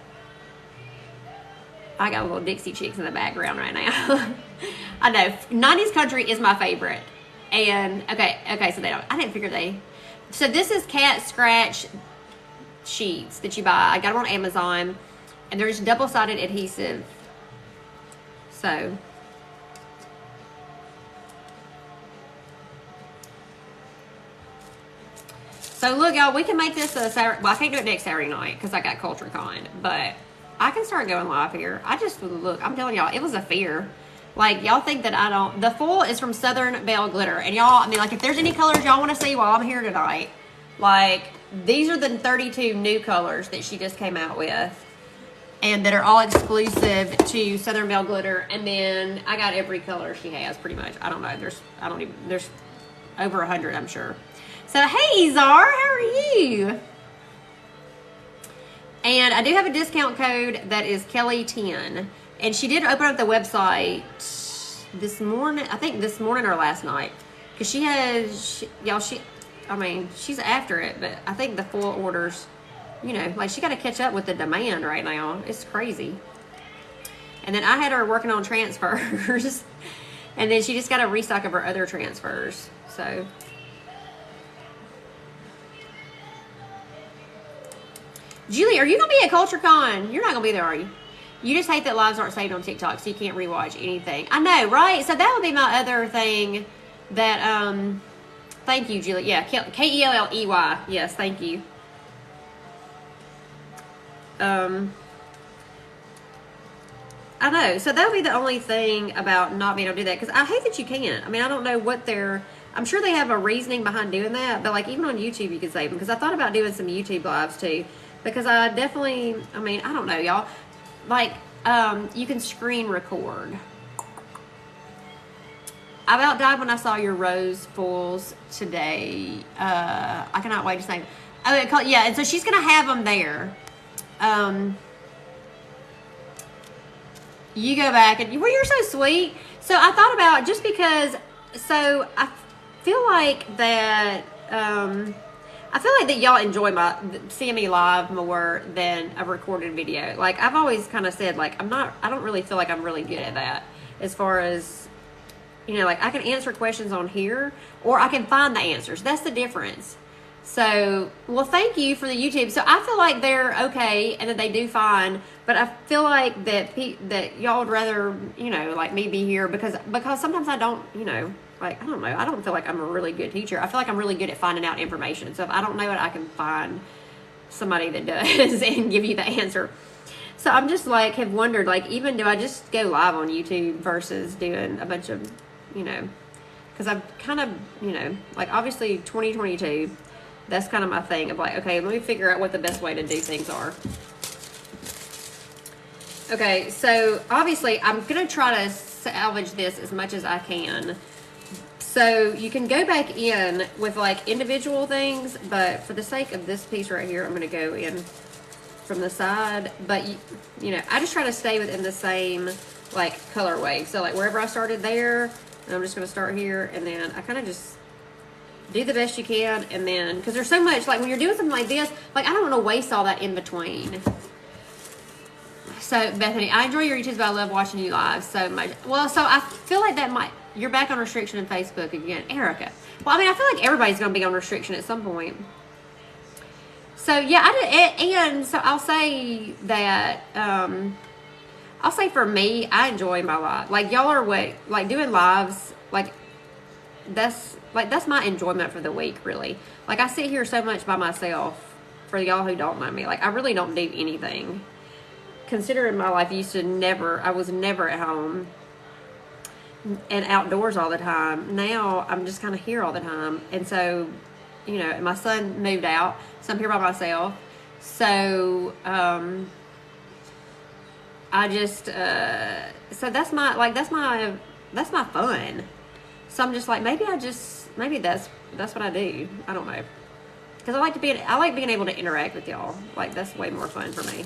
I got little Dixie Chicks in the background right now. I know, 90's Country is my favorite. And, okay, so I didn't figure so this is cat scratch sheets that you buy. I got them on Amazon, and there's double-sided adhesive. So... So look, y'all, we can make this a Saturday. Well, I can't do it next Saturday night because I got CultureCon, but I can start going live here. I just look. I'm telling y'all, it was a fear. Like, y'all think that I don't. The full is from Southern Belle Glitter, and y'all, I mean, like, if there's any colors y'all want to see while I'm here tonight, like, these are the 32 new colors that she just came out with. And that are all exclusive to Southern Belle Glitter. And then I got every color she has, pretty much. I don't know. There's over 100, I'm sure. So, hey, Zar, how are you? And I do have a discount code that is Kelly10. And she did open up the website this morning. I think this morning or last night. Because she has, I mean, she's after it. But I think the full orders... You know, like she got to catch up with the demand right now. It's crazy. And then I had her working on transfers. And then she just got a restock of her other transfers. So. Julie, are you going to be at CultureCon? You're not going to be there, are you? You just hate that lives aren't saved on TikTok, so you can't rewatch anything. I know, right? So that would be my other thing that, thank you, Julie. Yeah, Kelley. Yes, thank you. I know. So that would be the only thing about not being able to do that. Because I hate that you can't. I mean, I don't know what I'm sure they have a reasoning behind doing that. But, like, even on YouTube, you can save them. Because I thought about doing some YouTube lives, too. Because I definitely, I mean, I don't know, y'all. Like, you can screen record. I about died when I saw your rose fulls today. I cannot wait to say. Oh, yeah, and so she's going to have them there. You go back and you're so sweet. So I thought about just because. So I feel like that. I feel like that y'all enjoy seeing me live more than a recorded video. Like I've always kind of said, like I don't really feel like I'm really good at that. As far as, you know, like I can answer questions on here, or I can find the answers. That's the difference. So, well, thank you for the YouTube. So I feel like they're okay and that they do fine, but I feel like that y'all would rather, you know, like me be here because sometimes I don't, you know, like, I don't know. I don't feel like I'm a really good teacher. I feel like I'm really good at finding out information. So if I don't know it, I can find somebody that does and give you the answer. So I'm just like, have wondered, like, even do I just go live on YouTube versus doing a bunch of, you know, because I've kind of, you know, like obviously 2022, that's kind of my thing of like, okay, let me figure out what the best way to do things are. Okay, so obviously I'm going to try to salvage this as much as I can. So you can go back in with like individual things, but for the sake of this piece right here, I'm going to go in from the side. But, you know, I just try to stay within the same like colorway. So like wherever I started there, I'm just going to start here, and then I kind of just do the best you can, and then, because there's so much, like when you're doing something like this, like I don't want to waste all that in between. So Bethany, I enjoy your YouTubes, but I love watching you live so much. Well, so I feel like that might, you're back on restriction in Facebook again, Erica. Well, I mean, I feel like everybody's going to be on restriction at some point. So yeah, I did, and so I'll say that, I'll say for me, I enjoy my live. Like y'all are like doing lives, like that's my enjoyment for the week, really. Like I sit here so much by myself, for y'all who don't know me. Like I really don't do anything. Considering my life I was never at home and outdoors all the time. Now I'm just kind of here all the time. And so, you know, my son moved out, so I'm here by myself. So, I just, so that's my fun. So I'm just like, maybe that's what I do. I don't know. Because I like being able to interact with y'all. Like, that's way more fun for me.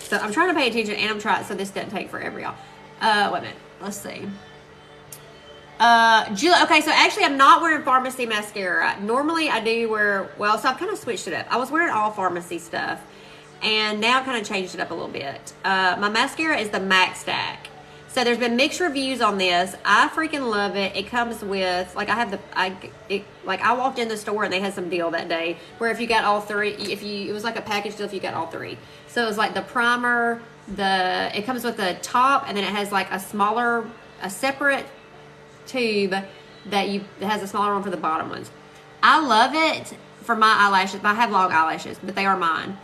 So I'm trying to pay attention, and I'm trying, so this doesn't take forever, y'all. Wait a minute. Let's see. Julie, okay, so actually I'm not wearing Pharmacy mascara. Normally I do wear, well, so I've kind of switched it up. I was wearing all Pharmacy stuff, and now I've kind of changed it up a little bit. My mascara is the Max Stack. So there's been mixed reviews on this. I freaking love it. It comes with, like, I walked in the store and they had some deal that day where if you got all three, it was like a package deal if you got all three. So it was like the primer, it comes with the top, and then it has like a separate tube that has a smaller one for the bottom ones. I love it for my eyelashes. I have long eyelashes, but they are mine.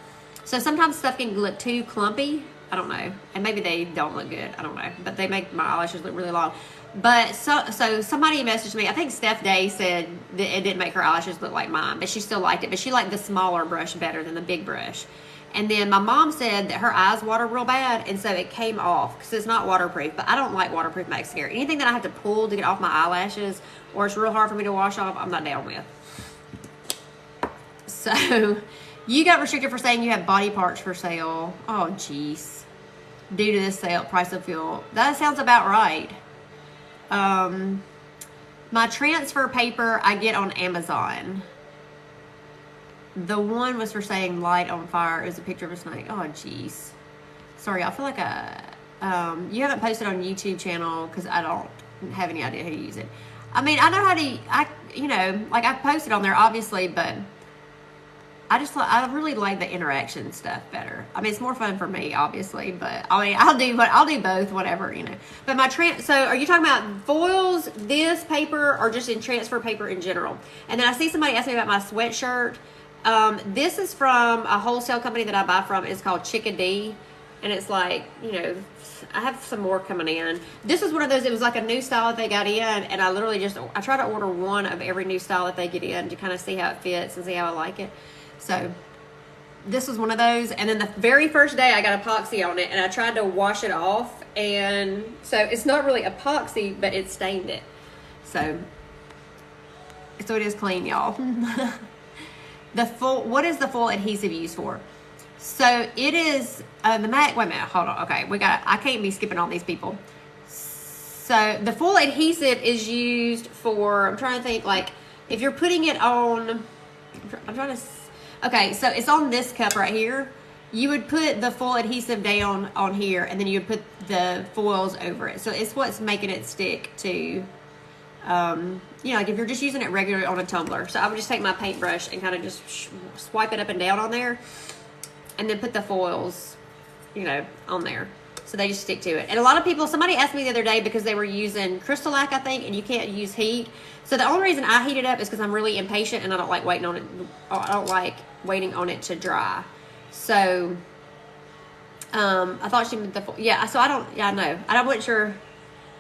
So sometimes stuff can look too clumpy. I don't know. And maybe they don't look good. I don't know. But they make my eyelashes look really long. But so somebody messaged me. I think Steph Day said that it didn't make her eyelashes look like mine, but she still liked it. But she liked the smaller brush better than the big brush. And then my mom said that her eyes water real bad, and so it came off because it's not waterproof. But I don't like waterproof mascara. Anything that I have to pull to get off my eyelashes, or it's real hard for me to wash off, I'm not down with. So you got restricted for saying you have body parts for sale. Oh, jeez. Due to this sale, price of fuel. That sounds about right. My transfer paper I get on Amazon. The one was for saying light on fire. It was a picture of a snake. Oh, jeez. Sorry, I feel like you haven't posted on YouTube channel because I don't have any idea how to use it. I mean, I know how to, like I posted on there obviously, but I really like the interaction stuff better. I mean, it's more fun for me, obviously, but I mean, I'll do both, whatever, But so are you talking about foils, this paper, or just in transfer paper in general? And then I see somebody ask me about my sweatshirt. This is from a wholesale company that I buy from. It's called Chickadee, and it's like, I have some more coming in. This was one of those, it was like a new style that they got in, and I try to order one of every new style that they get in to kind of see how it fits and see how I like it. So this was one of those, and then the very first day I got epoxy on it, and I tried to wash it off, and so it's not really epoxy, but it stained it. So it is clean, y'all. What is the full adhesive used for? So it is the MAC. Wait a minute, hold on. Okay, I can't be skipping all these people. So the full adhesive is used for. I'm trying to think. Like if you're putting it on. I'm trying to. Okay, so it's on this cup right here. You would put the full adhesive down on here, and then you would put the foils over it. So it's what's making it stick to, like if you're just using it regularly on a tumbler. So I would just take my paintbrush and kind of just swipe it up and down on there, and then put the foils, on there. So they just stick to it. And a lot of people, somebody asked me the other day because they were using Crystalac, I think, and you can't use heat. So the only reason I heat it up is because I'm really impatient and I don't like waiting on it. I don't like waiting on it to dry. So I thought she meant so I know. I wasn't sure.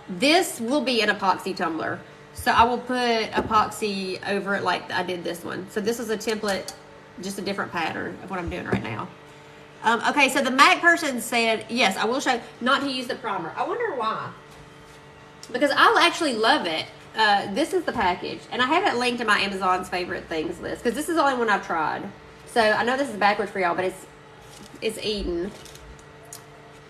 This will be an epoxy tumbler. So I will put epoxy over it like I did this one. So this is a template, just a different pattern of what I'm doing right now. Okay, so the MAC person said, yes, I will show, not to use the primer. I wonder why. Because I'll actually love it. This is the package. And I have it linked to my Amazon's favorite things list. Because this is the only one I've tried. So I know this is backwards for y'all, but it's Eden.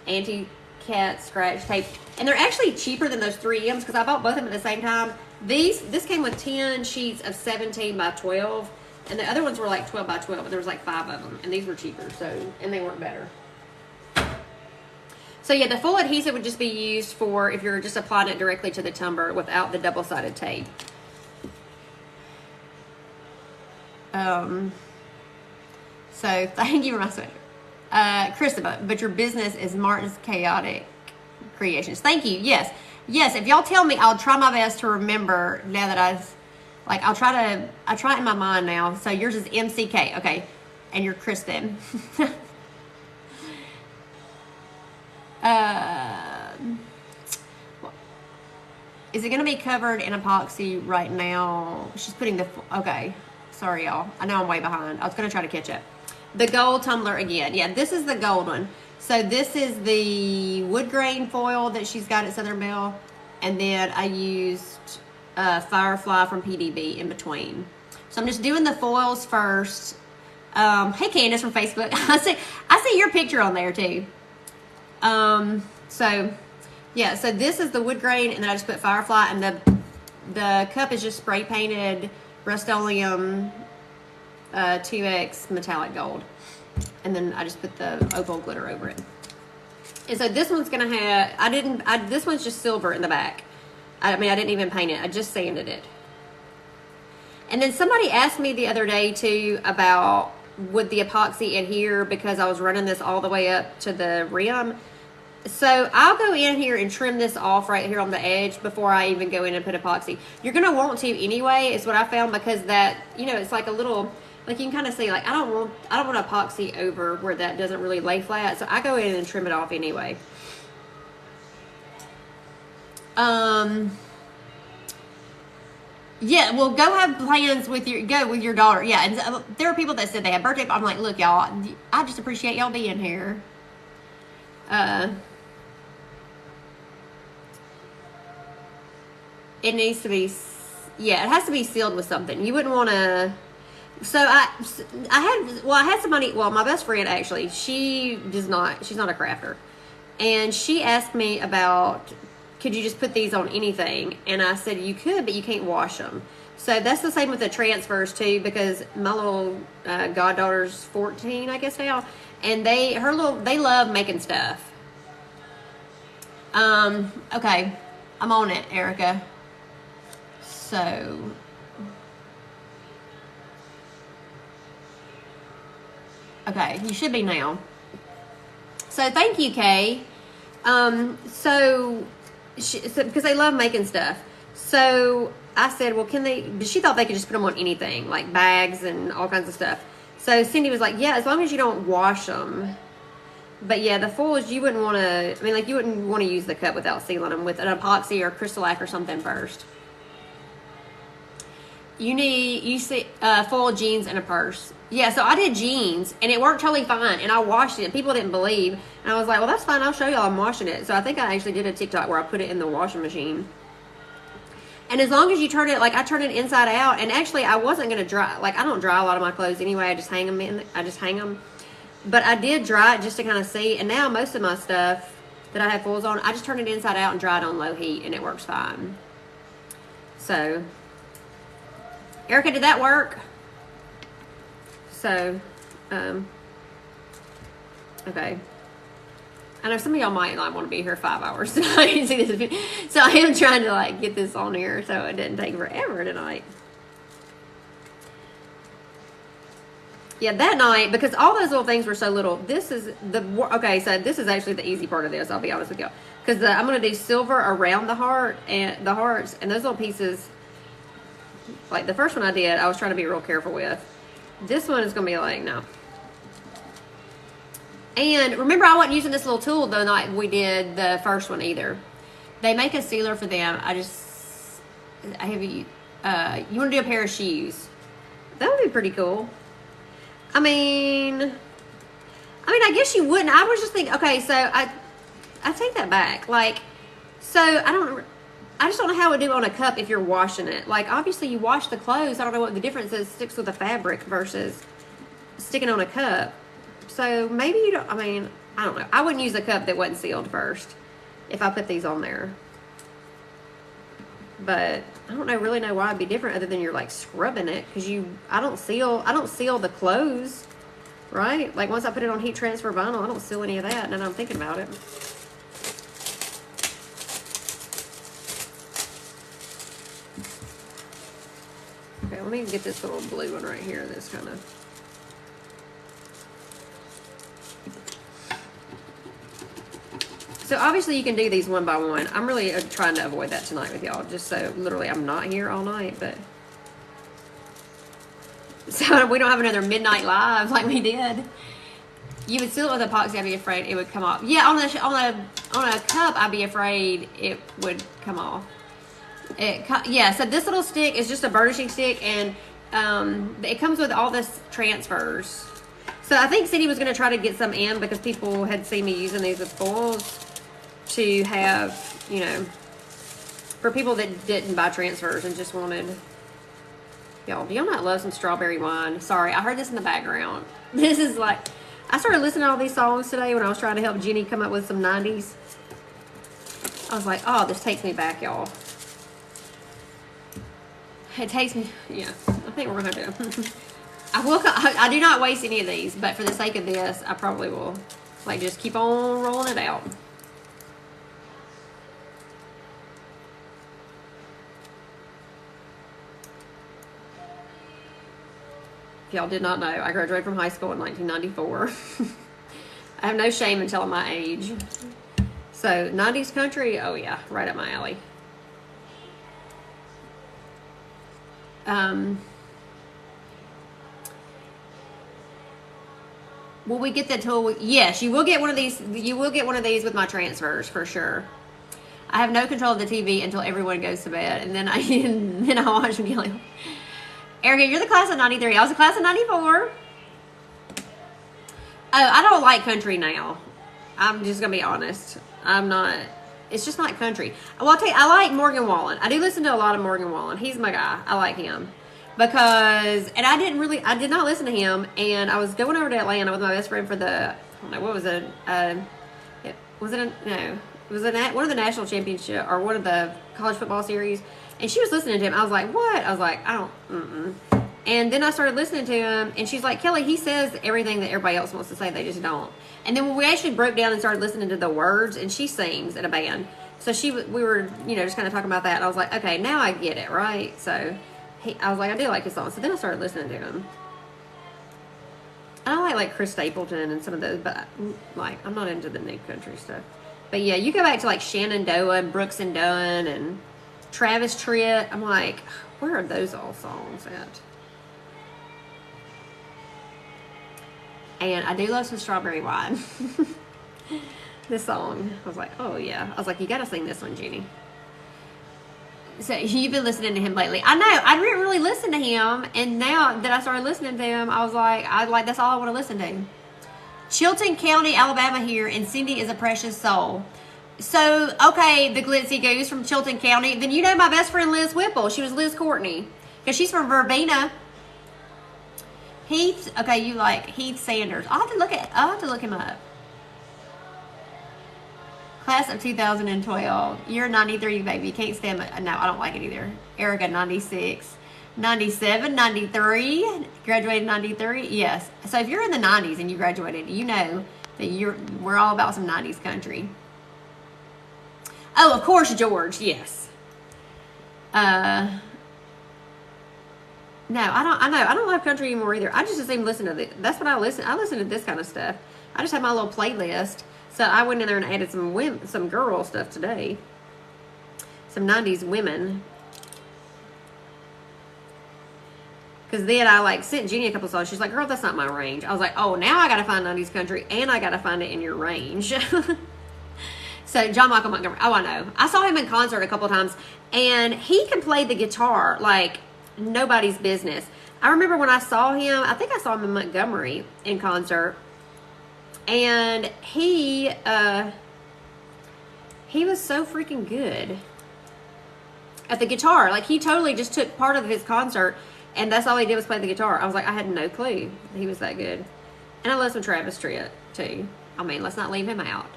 Anti-cat scratch tape. And they're actually cheaper than those 3Ms because I bought both of them at the same time. This came with 10 sheets of 17 by 12. And the other ones were like 12 by 12, but there was like 5 of them. And these were cheaper, and they weren't better. So yeah, the full adhesive would just be used for if you're just applying it directly to the tumbler without the double-sided tape. So thank you for my sweater. Christopher, but your business is Martin's Chaotic Creations. Thank you. Yes. If y'all tell me, I'll try my best to remember now that I try it in my mind now. So yours is MCK, okay. And you're Kristen. Is it going to be covered in epoxy right now? She's putting okay. Sorry, y'all. I know I'm way behind. I was going to try to catch up. The gold tumbler again. Yeah, this is the gold one. So this is the wood grain foil that she's got at Southern Belle. And then I used Firefly from PDB in between. So I'm just doing the foils first. Hey Candace from Facebook. I see your picture on there too. So yeah, so this is the wood grain, and then I just put Firefly, and the cup is just spray painted Rust-Oleum 2X metallic gold, and then I just put the opal glitter over it. And so this one's gonna have this one's just silver in the back. I didn't even paint it. I just sanded it. And then somebody asked me the other day too about would the epoxy adhere because I was running this all the way up to the rim. So I'll go in here and trim this off right here on the edge before I even go in and put epoxy. You're going to want to anyway, is what I found, because that, you know, it's like a little, like you can kind of see, like I don't want epoxy over where that doesn't really lay flat. So I go in and trim it off anyway. Yeah, well, go have plans with your daughter. Yeah, and there are people that said they had birthday. I'm like, look, y'all, I just appreciate y'all being here. It needs to be, yeah, it has to be sealed with something. You wouldn't want to. So I had somebody. Well, my best friend actually, she's not a crafter, and she asked me about, could you just put these on anything? And I said you could, but you can't wash them. So that's the same with the transfers too, because my little goddaughter's 14, I guess now, and they love making stuff. Okay, I'm on it, Erica. So okay, you should be now. So thank you, Kay. So because they love making stuff. So I said, well, can they? But she thought they could just put them on anything, like bags and all kinds of stuff. So Cindy was like, yeah, as long as you don't wash them. But yeah, the foils, you wouldn't want to. I mean, like you wouldn't want to use the cup without sealing them with an epoxy or crystal-lac or something first. You see foil jeans and a purse. Yeah, so I did jeans and it worked totally fine, and I washed it. People didn't believe, and I was like, well, that's fine, I'll show y'all I'm washing it. So I think I actually did a TikTok where I put it in the washing machine. And as long as you turn it, like I turn it inside out, and actually I wasn't going to dry, like I don't dry a lot of my clothes anyway, I just hang them. But I did dry it just to kind of see, and now most of my stuff that I have foils on, I just turn it inside out and dry it on low heat, and it works fine. So Erica, did that work? So, okay. I know some of y'all might not want to be here 5 hours tonight. So I am trying to like get this on here so it didn't take forever tonight. Yeah, that night, because all those little things were so little. This is okay, so this is actually the easy part of this, I'll be honest with y'all. Because I'm going to do silver around the heart and the hearts, and those little pieces. Like the first one I did, I was trying to be real careful with. This one is going to be like, no. And remember, I wasn't using this little tool the night we did the first one either. They make a sealer for them. I have you want to do a pair of shoes. That would be pretty cool. I mean, I guess you wouldn't. I was just thinking, okay, so I take that back. Like, so I just don't know how it would do on a cup if you're washing it. Like, obviously you wash the clothes. I don't know what the difference is, sticks with the fabric versus sticking on a cup. So maybe you don't, I don't know. I wouldn't use a cup that wasn't sealed first if I put these on there. But I don't really know why it'd be different other than you're like scrubbing it, because I don't seal the clothes, right? Like once I put it on heat transfer vinyl, I don't seal any of that, and I'm thinking about it. Okay, let me get this little blue one right here. This kind of. So obviously you can do these one by one. I'm really trying to avoid that tonight with y'all, just so literally I'm not here all night. But so we don't have another midnight live like we did. You would seal it with epoxy. I'd be afraid it would come off. Yeah, on a cup, I'd be afraid it would come off. Yeah, so this little stick is just a burnishing stick, and it comes with all this transfers. So I think Cindy was going to try to get some in because people had seen me using these with foils to have, you know, for people that didn't buy transfers and just wanted. Y'all, do y'all not love some strawberry wine? Sorry, I heard this in the background. This is like, I started listening to all these songs today when I was trying to help Jenny come up with some 90s. I was like, oh, this takes me back, y'all. It takes me, yeah, I think we're going to have to. I do not waste any of these, but for the sake of this, I probably will, like, just keep on rolling it out. If y'all did not know, I graduated from high school in 1994. I have no shame in telling my age. So 90s country, oh yeah, right up my alley. Will we get that tool? Yes, you will get one of these. You will get one of these with my transfers for sure. I have no control of the TV until everyone goes to bed, and then I watch Gilliam. Erica, you're the class of '93. I was the class of '94. Oh, I don't like country now. I'm just gonna be honest. I'm not. It's just not country. Well, I'll tell you, I like Morgan Wallen. I do listen to a lot of Morgan Wallen. He's my guy. I like him. Because, and I did not listen to him, and I was going over to Atlanta with my best friend for the, I don't know, what was it? It was one of the national championship, or one of the college football series, and she was listening to him. I was like, what? I was like, I don't, And then I started listening to him, and she's like, Kelly, he says everything that everybody else wants to say, they just don't. And then when we actually broke down and started listening to the words, and she sings in a band, so we were, just kind of talking about that, and I was like, okay, now I get it, right? So I was like, I do like his song. So then I started listening to him. I like Chris Stapleton and some of those, but I'm not into the new country stuff. But yeah, you go back to like Shenandoah and Brooks and Dunn and Travis Tritt. I'm like, where are those all songs at? And I do love some Strawberry Wine. This song, I was like, oh yeah. I was like, you gotta sing this one, Jenny. So you've been listening to him lately. I know. I didn't really listen to him, and now that I started listening to him, I was like, that's all I want to listen to. Chilton County, Alabama here, and Cindy is a precious soul. So, okay, the glitzy goose from Chilton County. Then you know my best friend Liz Whipple. She was Liz Courtney. Because she's from Verbena. Heath, okay, you like Heath Sanders. I'll have to look him up. Class of 2012. You're 93, baby. You can't stand it. No, I don't like it either. Erica, 96. 97, 93. Graduated 93. Yes. So if you're in the 90s and you graduated, you know that we're all about some 90s country. Oh, of course, George. Yes. No, I don't love country anymore either. I just even listen to it. That's what I listen. I listen to this kind of stuff. I just have my little playlist. So I went in there and added some girl stuff today. Some 90s women. Because then I sent Jeannie a couple songs. She's like, girl, that's not my range. I was like, oh, now I got to find 90s country and I got to find it in your range. So John Michael Montgomery. Oh, I know. I saw him in concert a couple times and he can play the guitar like nobody's business. I remember when I saw him, I think I saw him in Montgomery in concert. And he was so freaking good at the guitar. Like, he totally just took part of his concert, and that's all he did was play the guitar. I was like, I had no clue he was that good. And I love some Travis Tritt, too. I mean, let's not leave him out.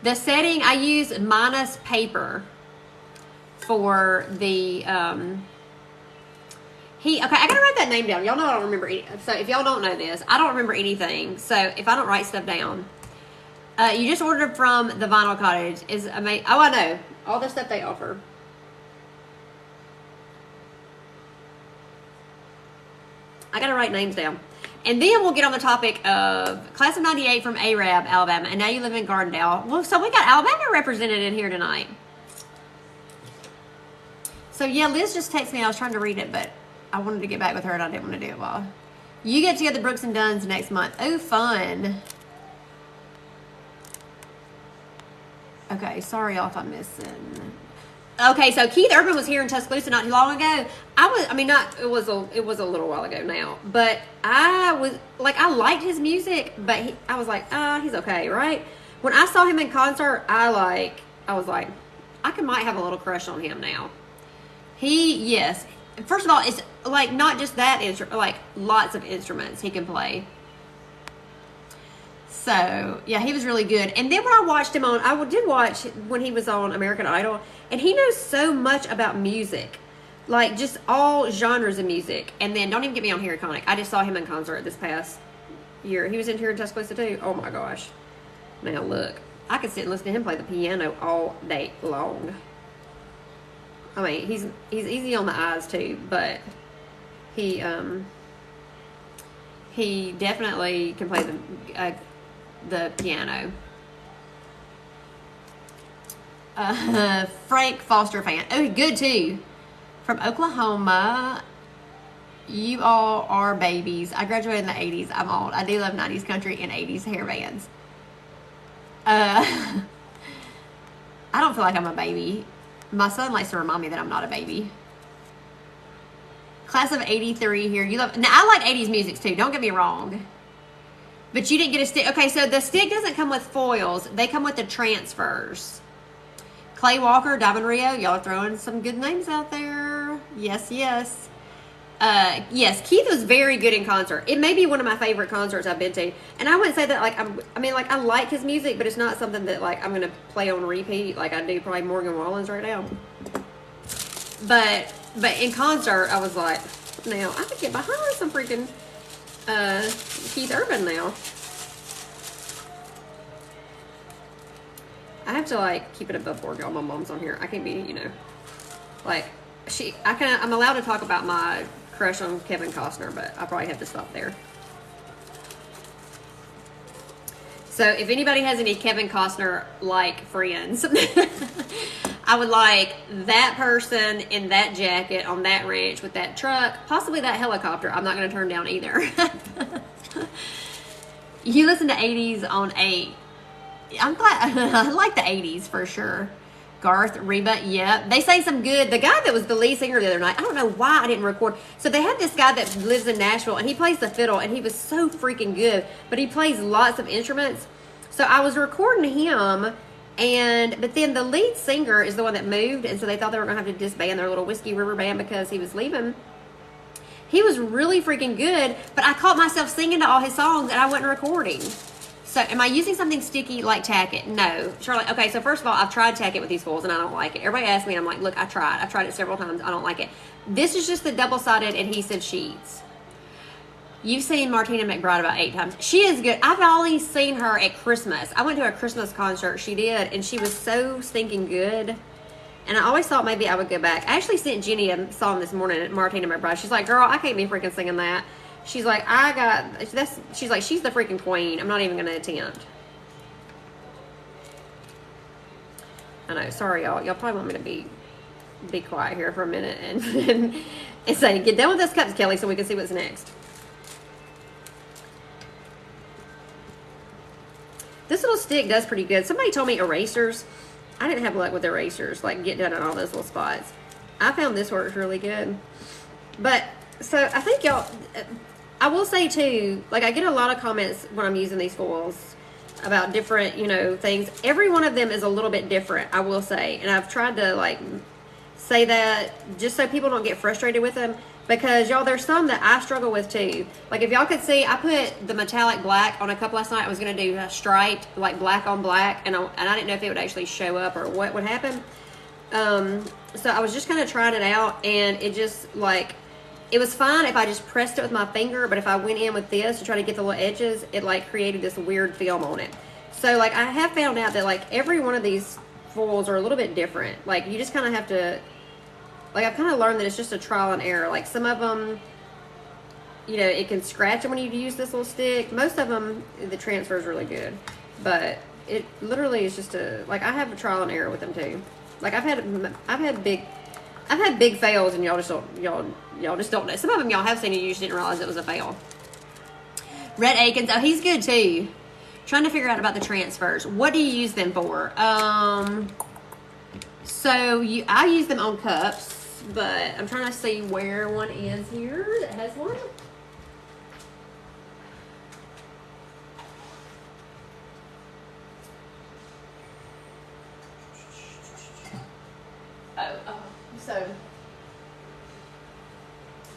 The setting, I use minus paper for the, okay, I gotta write that name down. Y'all know I don't remember so if y'all don't know this, I don't remember anything. So if I don't write stuff down, you just ordered from the Vinyl Cottage. Is amazing. Oh, I know all the stuff they offer. I gotta write names down, and then we'll get on the topic of class of '98 from Arab, Alabama, and now you live in Gardendale. Well, so we got Alabama represented in here tonight. So yeah, Liz just texted me. I was trying to read it, but I wanted to get back with her and I didn't want to do it while. You get together Brooks and Dunn's next month. Oh, fun. Okay, sorry y'all if I'm missing. Okay, so Keith Urban was here in Tuscaloosa not too long ago. It was a little while ago now, but I liked his music, but I was like, he's okay, right? When I saw him in concert, I was like, might have a little crush on him now. Yes. First of all, it's like not just that instrument, like lots of instruments he can play. So yeah, he was really good. And then when I watched him I did watch when he was on American Idol, and he knows so much about music, like just all genres of music. And then don't even get me on Here Iconic. I just saw him in concert this past year. He was in here in Tuscaloosa too. Oh my gosh! Now look, I could sit and listen to him play the piano all day long. I mean, he's easy on the eyes too, but he definitely can play the piano. Frank Foster fan. Oh, good too. From Oklahoma. You all are babies. I graduated in the 80s. I'm old. I do love 90s country and 80s hair bands. I don't feel like I'm a baby. My son likes to remind me that I'm not a baby. Class of 83 here. You love. Now, I like 80s music too. Don't get me wrong. But you didn't get a stick. Okay, so the stick doesn't come with foils. They come with the transfers. Clay Walker, Diamond Rio. Y'all are throwing some good names out there. Yes, yes. Yes, Keith was very good in concert. It may be one of my favorite concerts I've been to. And I wouldn't say that, like, I like his music, but it's not something that, like, I'm going to play on repeat like I do probably Morgan Wallen's right now. But in concert, I was like, now, I could get behind some freaking Keith Urban now. I have to, like, keep it above board, y'all. My mom's on here. I can't be, you know, like, I'm allowed to talk about my crush on Kevin Costner, but I probably have to stop there. So if anybody has any Kevin Costner like friends, I would like that person in that jacket on that ranch with that truck, possibly that helicopter. I'm not going to turn down either. You listen to 80s on 8. I'm glad. I like the 80s for sure. Garth, Reba, yeah. They sang some good. The guy that was the lead singer the other night, I don't know why I didn't record. So they had this guy that lives in Nashville, and he plays the fiddle, and he was so freaking good. But he plays lots of instruments. So I was recording him, but then the lead singer is the one that moved, and so they thought they were going to have to disband their little Whiskey River band because he was leaving. He was really freaking good, but I caught myself singing to all his songs, and I wasn't recording. So, am I using something sticky like Tack It? No. Charlotte, okay, so first of all, I've tried Tack It with these foils, and I don't like it. Everybody asks me, and I'm like, look, I tried. I've tried it several times. I don't like it. This is just the double-sided adhesive sheets. You've seen Martina McBride about 8 times. She is good. I've only seen her at Christmas. I went to a Christmas concert she did, and she was so stinking good. And I always thought maybe I would go back. I actually sent Jenny a song this morning at Martina McBride. She's like, girl, I can't be freaking singing that. She's like, she's like, she's the freaking queen. I'm not even going to attempt. I know, sorry, y'all. Y'all probably want me to be quiet here for a minute and say, get done with those cups, Kelly, so we can see what's next. This little stick does pretty good. Somebody told me erasers. I didn't have luck with erasers, like get done in all those little spots. I found this works really good. But, so I think y'all, I will say too, like I get a lot of comments when I'm using these foils about different, you know, things. Every one of them is a little bit different, I will say. And I've tried to like say that just so people don't get frustrated with them. Because y'all, there's some that I struggle with too. Like if y'all could see, I put the metallic black on a cup last night. I was going to do a striped, like black on black. And I didn't know if it would actually show up or what would happen. So I was just kind of trying it out. And it just like, it was fine if I just pressed it with my finger. But if I went in with this to try to get the little edges, it like created this weird film on it. So like I have found out that like every one of these foils are a little bit different. Like you just kind of have to, like I've kind of learned that it's just a trial and error. Like some of them, you know, it can scratch them when you use this little stick. Most of them, the transfer is really good. But it literally is just like I have a trial and error with them too. Like I've had big fails and y'all just don't know. Some of them y'all have seen and you just didn't realize it was a fail. Red Akins, oh he's good too. Trying to figure out about the transfers. What do you use them for? So I use them on cups. But I'm trying to see where one is here that has one.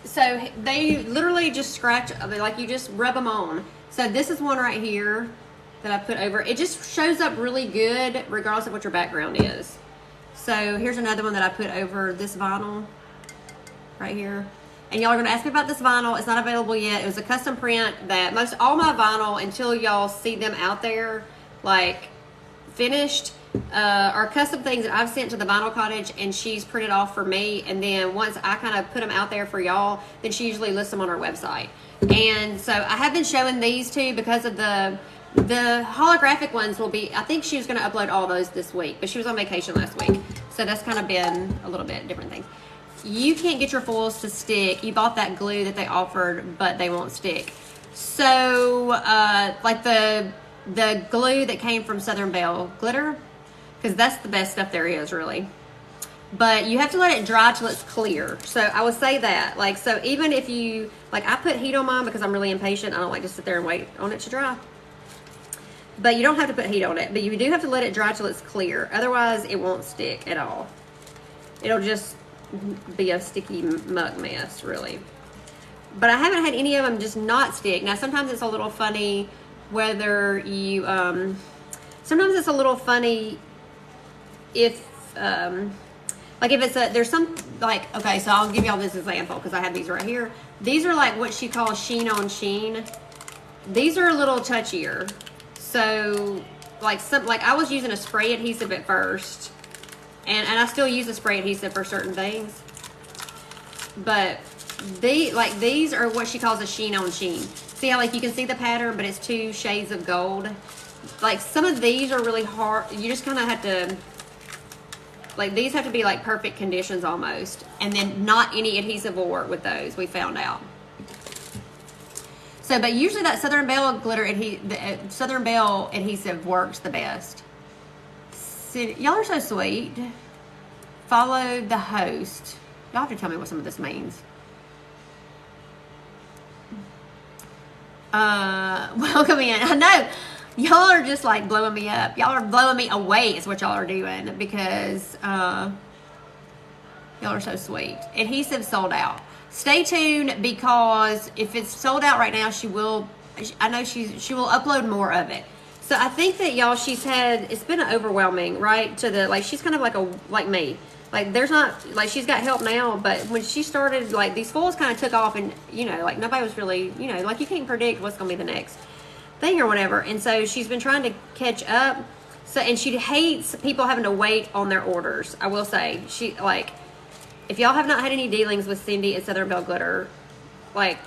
So they literally just scratch, like you just rub them on. So this is one right here that I put over. It just shows up really good regardless of what your background is. So here's another one that I put over this vinyl right here. And y'all are going to ask me about this vinyl. It's not available yet. It was a custom print that all my vinyl, until y'all see them out there, like finished, are custom things that I've sent to the Vinyl Cottage and she's printed off for me. And then once I kind of put them out there for y'all, then she usually lists them on her website. And so I have been showing these two because of the The holographic ones will be, I think she was going to upload all those this week, but she was on vacation last week. So that's kind of been a little bit different things. You can't get your foils to stick. You bought that glue that they offered, but they won't stick. So, like the glue that came from Southern Belle Glitter, because that's the best stuff there is, really. But you have to let it dry till it's clear. So I would say that, like, so even if you, like, I put heat on mine because I'm really impatient. I don't like to sit there and wait on it to dry. But you don't have to put heat on it, but you do have to let it dry till it's clear. Otherwise, it won't stick at all. It'll just be a sticky muck mess, really. But I haven't had any of them just not stick. Now, sometimes it's a little funny whether you, sometimes it's a little funny if, like if it's a, there's some, like, okay, so I'll give y'all this example because I have these right here. These are like what she calls sheen on sheen. These are a little touchier. So, like I was using a spray adhesive at first, and I still use a spray adhesive for certain things. But these are what she calls a sheen on sheen. See how, like, you can see the pattern, but it's 2 shades of gold. Like, some of these are really hard. You just kind of have to, like, these have to be like perfect conditions almost, and then not any adhesive will work with those. We found out. So, but usually that Southern Belle glitter Southern Belle adhesive works the best. So, y'all are so sweet. Follow the host. Y'all have to tell me what some of this means. Welcome in. I know y'all are just like blowing me up. Y'all are blowing me away is what y'all are doing, because y'all are so sweet. Adhesive sold out. Stay tuned, because if it's sold out right now, she will, I know she will upload more of it. So I think that y'all, it's been overwhelming, right? To the, like, she's kind of like me. Like, there's not, like, she's got help now, but when she started, like, these foils kind of took off, and, you know, like, nobody was really, you know, like, you can't predict what's going to be the next thing or whatever. And so she's been trying to catch up. So, and she hates people having to wait on their orders. I will say, she, like, if y'all have not had any dealings with Cindy at Southern Belle Glitter, like,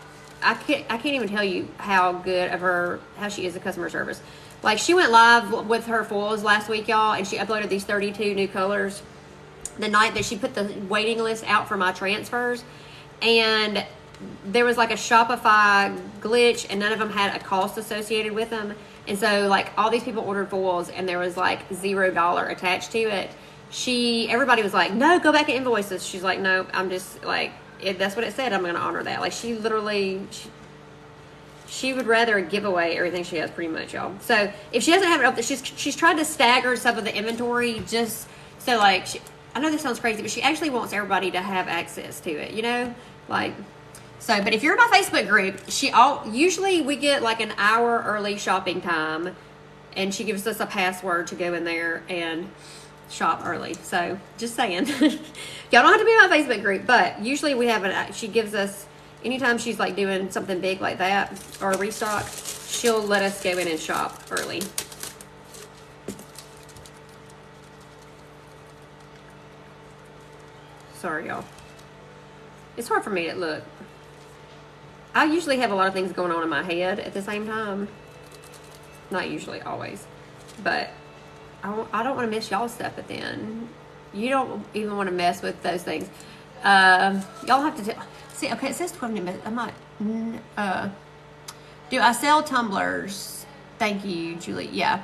I can't even tell you how good of her, how she is at customer service. Like, she went live with her foils last week, y'all, and she uploaded these 32 new colors the night that she put the waiting list out for my transfers. And there was like a Shopify glitch, and none of them had a cost associated with them. And so, like, all these people ordered foils, and there was like $0 attached to it. Everybody was like, no, go back and invoice us. She's like, no, I'm just like, if that's what it said, I'm going to honor that. Like, she literally, she would rather give away everything she has, pretty much, y'all. So if she doesn't have it up, she's tried to stagger some of the inventory, just so, like, I know this sounds crazy, but she actually wants everybody to have access to it, you know, like. So, but if you're in my Facebook group, usually we get like an hour early shopping time, and she gives us a password to go in there and shop early. So, just saying. Y'all don't have to be in my Facebook group, but usually we have she gives us, anytime she's like doing something big like that, or a restock, she'll let us go in and shop early. Sorry, y'all. It's hard for me to look. I usually have a lot of things going on in my head at the same time. Not usually, always. But I don't want to miss y'all's stuff, but then you don't even want to mess with those things. Y'all have to see, okay, it says 12 minutes. I'm not, do I sell tumblers? Thank you, Julie. Yeah.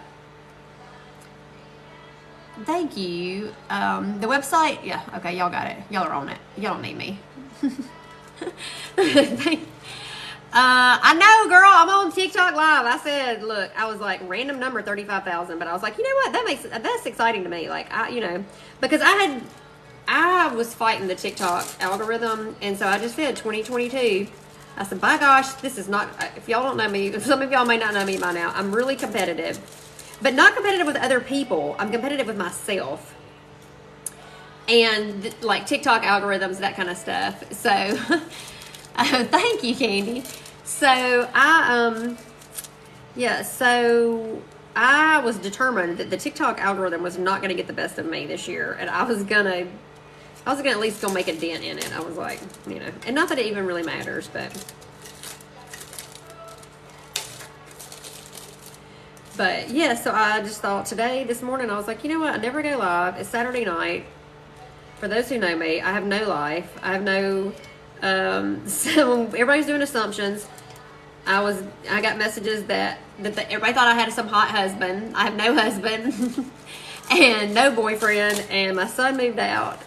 Thank you. The website, yeah, okay, y'all got it. Y'all are on it. Y'all don't need me. I know, girl, I'm on TikTok live. I said, look, I was like, random number 35,000, but I was like, you know what, that's exciting to me. Like, you know, because I was fighting the TikTok algorithm, and so I just said 2022. I said, by gosh, this is not, if y'all don't know me, some of y'all may not know me by now, I'm really competitive. But not competitive with other people. I'm competitive with myself. And like TikTok algorithms, that kind of stuff. So, thank you, Candy. So, I was determined that the TikTok algorithm was not going to get the best of me this year. And I was gonna at least go make a dent in it. I was like, you know, and not that it even really matters, but. But yeah, so I just thought this morning, I was like, you know what? I never go live. It's Saturday night. For those who know me, I have no life. I have no, so everybody's doing assumptions. I got messages that everybody thought I had some hot husband. I have no husband and no boyfriend, and my son moved out.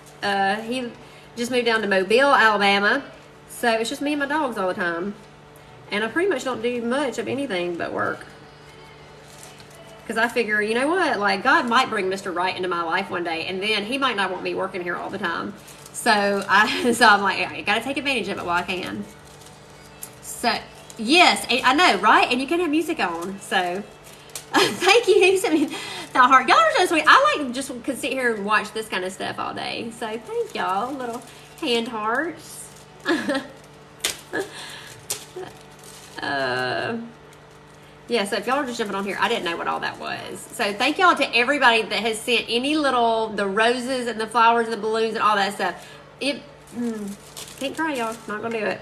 He just moved down to Mobile, Alabama. So it's just me and my dogs all the time. And I pretty much don't do much of anything but work. Because I figure, you know what, like God might bring Mr. Right into my life one day, and then he might not want me working here all the time. So I'm like, I gotta take advantage of it while I can. So yes, I know, right? And you can have music on. So thank you. Who sent me the heart? Y'all are so sweet. I like just could sit here and watch this kind of stuff all day. So thank y'all, little hand hearts. Yeah, so if y'all are just jumping on here, I didn't know what all that was. So thank y'all to everybody that has sent any the roses and the flowers and the balloons and all that stuff. Can't cry, y'all. Not gonna do it.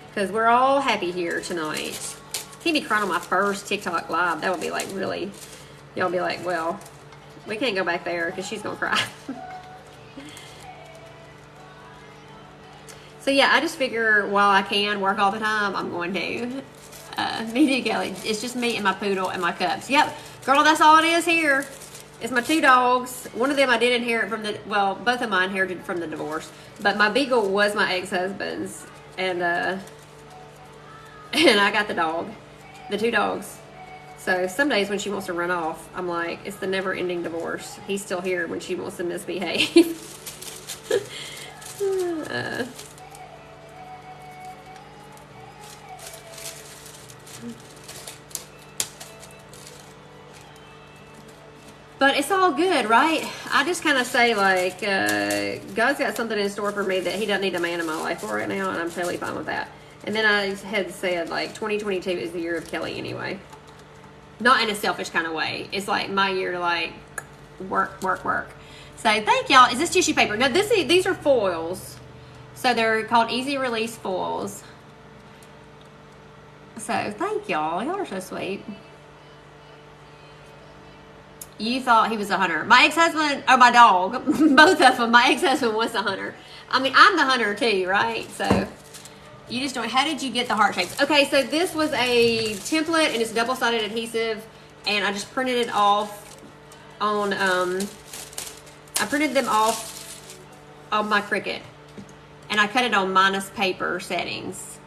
Because we're all happy here tonight. Can't be crying on my first TikTok live. That would be like really, y'all be like, well, we can't go back there because she's gonna cry. So yeah, I just figure while I can work all the time, I'm going to. Me too, Kelly. It's just me and my poodle and my cubs. Yep, girl, that's all it is here. It's my 2 dogs. One of them I did inherit from both of mine inherited from the divorce. But my beagle was my ex-husband's, and I got the 2 dogs. So some days when she wants to run off, I'm like, it's the never-ending divorce. He's still here when she wants to misbehave. But it's all good, right? I just kind of say, like, God's got something in store for me that he doesn't need a man in my life for right now, and I'm totally fine with that. And then I had said, like, 2022 is the year of Kelly anyway. Not in a selfish kind of way. It's, like, my year to, like, work. So, thank y'all. Is this tissue paper? No, these are foils. So, they're called Easy Release Foils. So, thank y'all. Y'all are so sweet. You thought he was a hunter. My ex-husband, or my dog, both of them, my ex-husband was a hunter. I mean, I'm the hunter too, right? So, you just don't, how did you get the heart shapes? Okay, so this was a template, and it's double-sided adhesive, and I just printed it off on, I printed them off on my Cricut, and I cut it on minus paper settings.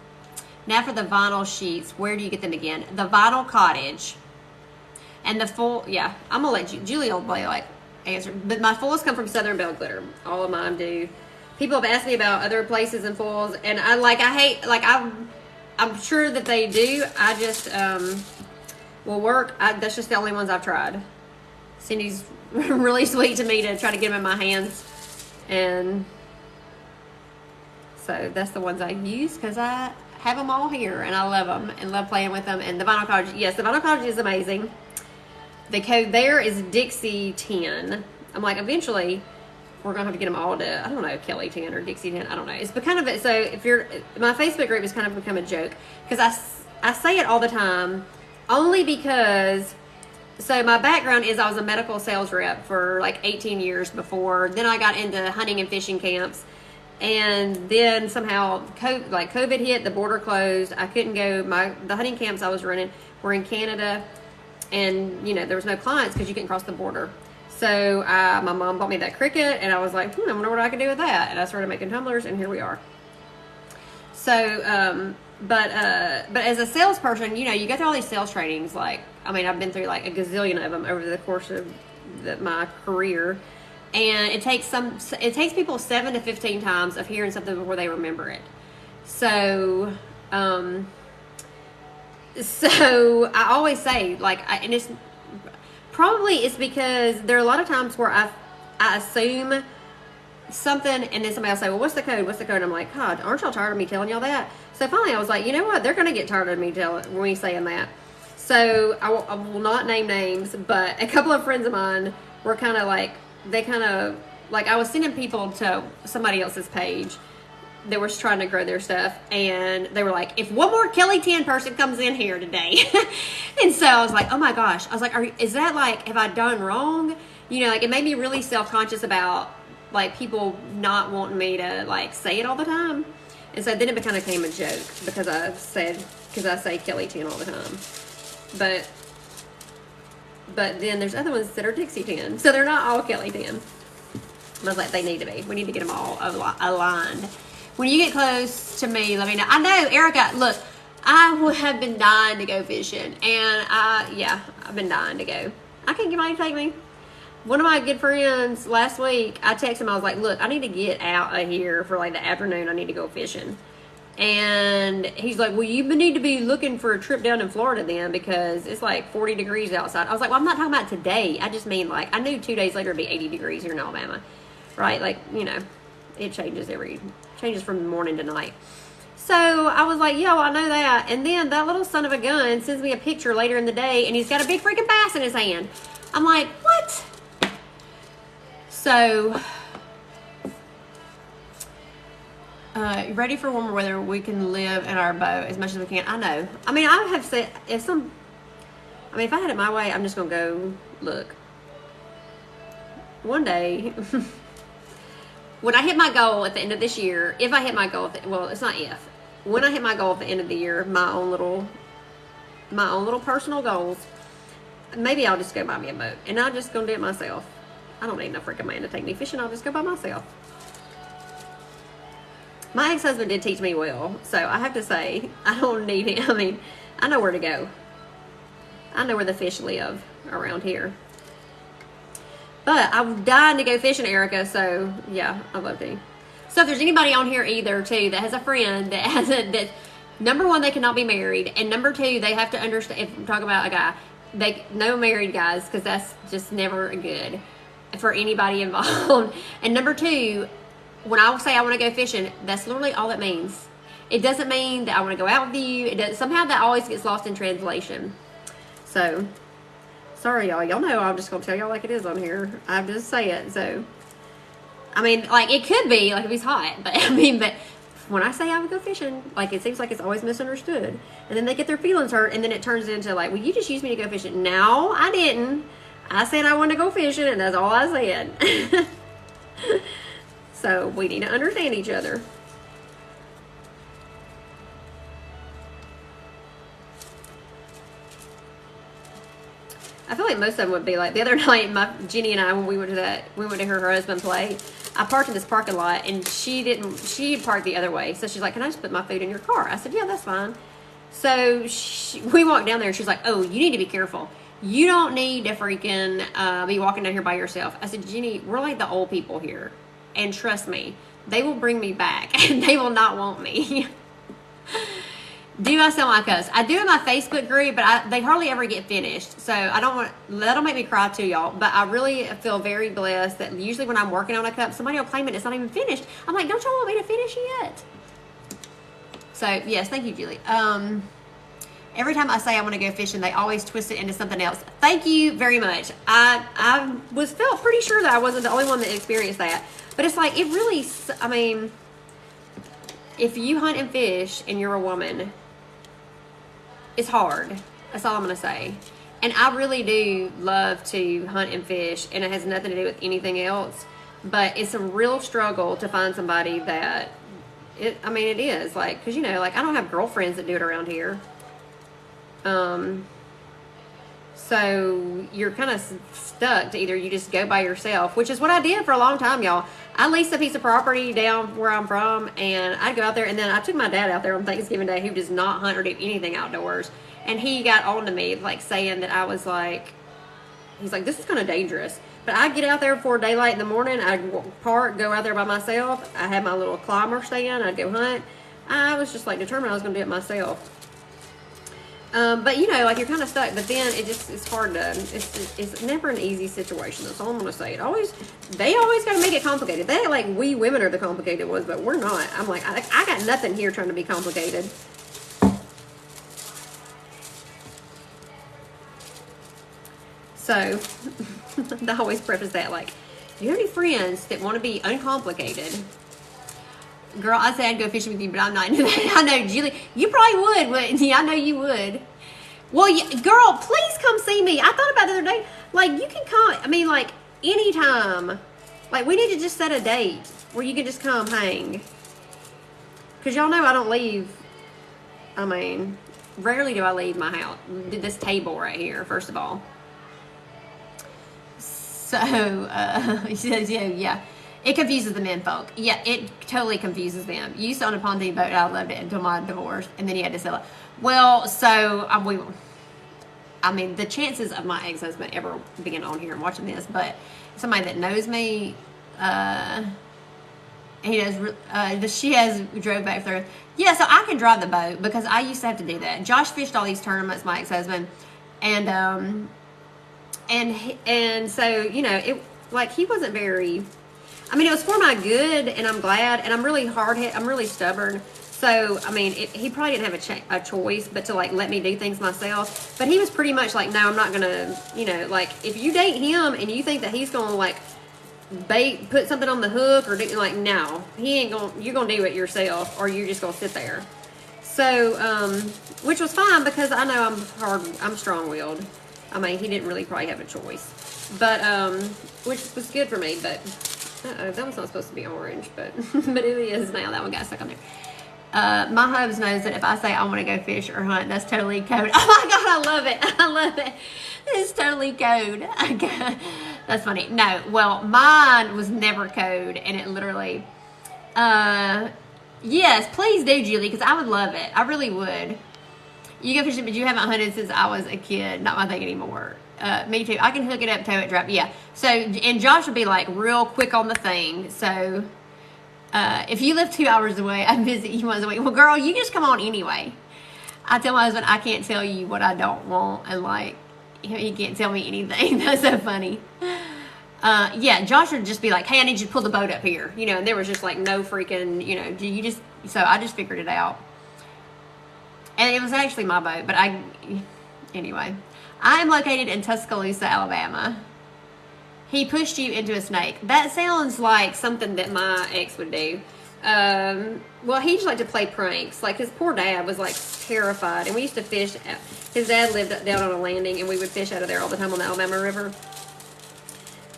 Now for the vinyl sheets, where do you get them again? The Vinyl Cottage. And the full, yeah, I'm gonna let Julie will play like answer. But my foils come from Southern Belle Glitter. All of mine do. People have asked me about other places and foils, and I'm sure that they do. I just will work. That's just the only ones I've tried. Cindy's really sweet to me to try to get them in my hands, and so that's the ones I use because I have them all here and I love them and love playing with them. And the Vinyl Cottage, yes, the Vinyl Cottage is amazing. The code there is Dixie 10. I'm like, eventually we're gonna have to get them all to, I don't know, Kelly 10 or Dixie 10. I don't know. It's kind of, so if you're, my Facebook group has kind of become a joke because I say it all the time only because, so my background is I was a medical sales rep for like 18 years before. Then I got into hunting and fishing camps. And then somehow COVID hit, the border closed. I couldn't go, the hunting camps I was running were in Canada. And, you know, there was no clients because you couldn't cross the border. So my mom bought me that Cricut, and I was like, I wonder what I can do with that. And I started making tumblers, and here we are. So, but as a salesperson, you know, you go through all these sales trainings. Like, I mean, I've been through like a gazillion of them over the course of my career. And it takes people 7 to 15 times of hearing something before they remember it. So, so I always say, like, and it's because there are a lot of times where I assume something, and then somebody will say, well, what's the code? What's the code? And I'm like, God, aren't y'all tired of me telling y'all that? So finally I was like, you know what? They're going to get tired of me saying that. So I will not name names, but a couple of friends of mine were kind of like, I was sending people to somebody else's page that was trying to grow their stuff, and they were like, if one more Kelly 10 person comes in here today. And so I was like, oh my gosh. I was like, is that like, have I done wrong? You know, like it made me really self-conscious about like people not wanting me to like say it all the time. And so then it kind of became a joke because I say Kelly 10 all the time. But then there's other ones that are Dixie 10. So they're not all Kelly 10. I was like, they need to be. We need to get them all aligned. When you get close to me, let me know. I know, Erica, look, I have been dying to go fishing. And I've been dying to go. I can't get anybody to take me. One of my good friends last week, I texted him, I was like, look, I need to get out of here for like the afternoon. I need to go fishing. And he's like, well, you need to be looking for a trip down in Florida then because it's like 40 degrees outside. I was like, well, I'm not talking about today. I just mean like, I knew 2 days later it'd be 80 degrees here in Alabama. Right? Like, you know, it changes from morning to night. So I was like, yeah, well, I know that. And then that little son of a gun sends me a picture later in the day and he's got a big freaking bass in his hand. I'm like, what? So, ready for warmer weather, we can live in our boat as much as we can. I know. I mean, I have said, if I had it my way, I'm just going to go look. One day, when I hit my goal at the end of this year, if I hit my goal, well, it's not if. When I hit my goal at the end of the year, my own little personal goals, maybe I'll just go buy me a boat. And I'm just going to do it myself. I don't need no freaking man to take me fishing. I'll just go by myself. My ex-husband did teach me well. So I have to say, I don't need him. I mean, I know where to go. I know where the fish live around here. But I'm dying to go fishing, Erica. So, yeah, I love to. So if there's anybody on here either, too, that has a friend that has that number one, they cannot be married. And number two, they have to understand, if I'm talking about a guy, no married guys, because that's just never good for anybody involved. And number two, when I say I want to go fishing, that's literally all it means. It doesn't mean that I want to go out with you. Somehow that always gets lost in translation. So, sorry, y'all. Y'all know I'm just going to tell y'all like it is on here. I just say it. So, I mean, like, it could be, like, if he's hot. But, but when I say I would go fishing, like, it seems like it's always misunderstood. And then they get their feelings hurt, and then it turns into, like, well, you just used me to go fishing. No, I didn't. I said I wanted to go fishing, and that's all I said. So, we need to understand each other. I feel like most of them would be like, the other night, Jenny and I, when we went to her husband play, I parked in this parking lot, and she parked the other way. So she's like, can I just put my food in your car? I said, yeah, that's fine. So we walked down there, and she's like, oh, you need to be careful. You don't need to freaking be walking down here by yourself. I said, Jenny, we're like the old people here. And trust me, they will bring me back, and they will not want me. Do I sound like us? I do in my Facebook group, but they hardly ever get finished. So I don't want, that'll make me cry too, y'all. But I really feel very blessed that usually when I'm working on a cup, somebody will claim it, it's not even finished. I'm like, don't y'all want me to finish yet? So, yes, thank you, Julie. Every time I say I want to go fishing, they always twist it into something else. Thank you very much. I felt pretty sure that I wasn't the only one that experienced that. But it's like, it really, I mean, if you hunt and fish and you're a woman, it's hard. That's all I'm going to say. And I really do love to hunt and fish, and it has nothing to do with anything else. But it's a real struggle to find somebody that, it is. Like, because, you know, like, I don't have girlfriends that do it around here. So you're kind of stuck to either you just go by yourself, which is what I did for a long time, y'all. I leased a piece of property down where I'm from, and I'd go out there, and then I took my dad out there on Thanksgiving Day, who does not hunt or do anything outdoors, and he got on to me, like, saying that I was like, he's like, this is kind of dangerous. But I'd get out there before daylight in the morning, I'd park, go out there by myself, I had my little climber stand, I'd go hunt. I was just like determined I was going to do it myself. But you know, like, you're kind of stuck, but then it's hard to, it's never an easy situation. That's all I'm going to say. They always got to make it complicated. They act like we women are the complicated ones, but we're not. I'm like, I got nothing here trying to be complicated. So, I always preface that, like, do you have any friends that want to be uncomplicated? Girl, I said I'd go fishing with you, but I'm not into that. I know, Julie, you probably would, but yeah, I know you would. Well, girl, please come see me. I thought about it the other day. Like, you can come, I mean, like, anytime. Like, we need to just set a date where you can just come hang. Because y'all know I don't leave. I mean, rarely do I leave my house. This table right here, first of all. So, he says, yeah. It confuses the men folk. Yeah, it totally confuses them. You used to own a pontoon boat, and I loved it until my divorce, and then he had to sell it. Well, so, I mean, the chances of my ex-husband ever being on here and watching this, but somebody that knows me, she has drove back there. Yeah, so I can drive the boat because I used to have to do that. Josh fished all these tournaments, my ex-husband, and so, you know, it, like, he wasn't very, I mean, it was for my good, and I'm glad, and I'm really hard-headed, I'm really stubborn. So, I mean, he probably didn't have a choice but to, like, let me do things myself. But he was pretty much like, no, I'm not going to, you know, like, if you date him and you think that he's going to, like, put something on the hook or do, like, no. He ain't going to, you're going to do it yourself or you're just going to sit there. So, which was fine because I know I'm strong-willed. I mean, he didn't really probably have a choice. But, which was good for me, but, that one's not supposed to be orange, but, but it is now. That one got stuck on there. My hubs knows that if I say I want to go fish or hunt, that's totally code. Oh my God, I love it. I love it. It's totally code. That's funny. No, well, mine was never code, and it literally, yes, please do, Julie, because I would love it. I really would. You go fishing, but you haven't hunted since I was a kid. Not my thing anymore. Me too. I can hook it up, tow it, drop. Yeah. So, and Josh would be like real quick on the thing. So, if you live 2 hours away, I visit you once a week. Well, girl, you just come on anyway. I tell my husband I can't tell you what I don't want, and like he can't tell me anything. That's so funny. Yeah, Josh would just be like, "Hey, I need you to pull the boat up here," you know, and there was just like no freaking, you know, you just. So I just figured it out, and it was actually my boat, but anyway. I am located in Tuscaloosa, Alabama. He pushed you into a snake. That sounds like something that my ex would do. Well, he used to like to play pranks. Like, his poor dad was, like, terrified. And we used to fish. His dad lived down on a landing, and we would fish out of there all the time on the Alabama River.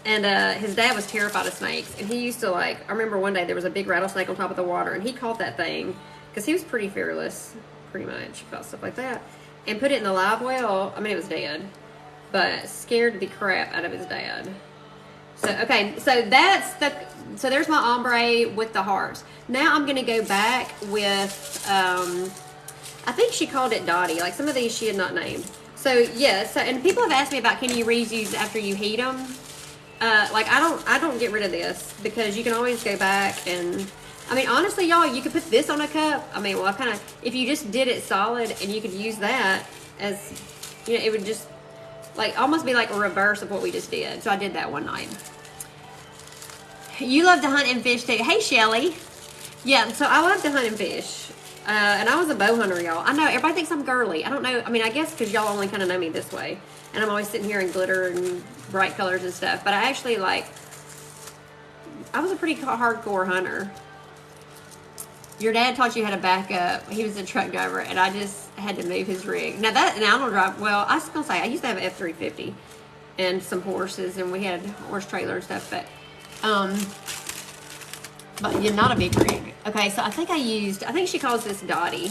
And his dad was terrified of snakes. And he used to, like, I remember one day there was a big rattlesnake on top of the water, and he caught that thing. Because he was pretty fearless, pretty much, about stuff like that. And put it in the live well. I mean, it was dead. But scared the crap out of his dad. So, okay, so so there's my ombre with the hearts. Now I'm going to go back with, I think she called it Dottie. Like, some of these she had not named. So, yeah, and people have asked me about, can you reuse after you heat them? Like, I don't get rid of this because you can always go back and, I mean, honestly, y'all, you could put this on a cup. I mean, well, if you just did it solid and you could use that as, you know, it would just, like, almost be like a reverse of what we just did. So I did that one night. You love to hunt and fish too. Hey, Shelly. Yeah, so I love to hunt and fish. And I was a bow hunter, y'all. I know, everybody thinks I'm girly. I don't know. I mean, I guess because y'all only kind of know me this way. And I'm always sitting here in glitter and bright colors and stuff. But I actually, like, I was a pretty hardcore hunter. Your dad taught you how to back up. He was a truck driver, and I just had to move his rig. Now I don't drive, well, I was going to say, I used to have an F-350 and some horses, and we had horse trailer and stuff, but you're not a big rig. Okay, so I think she calls this Dottie.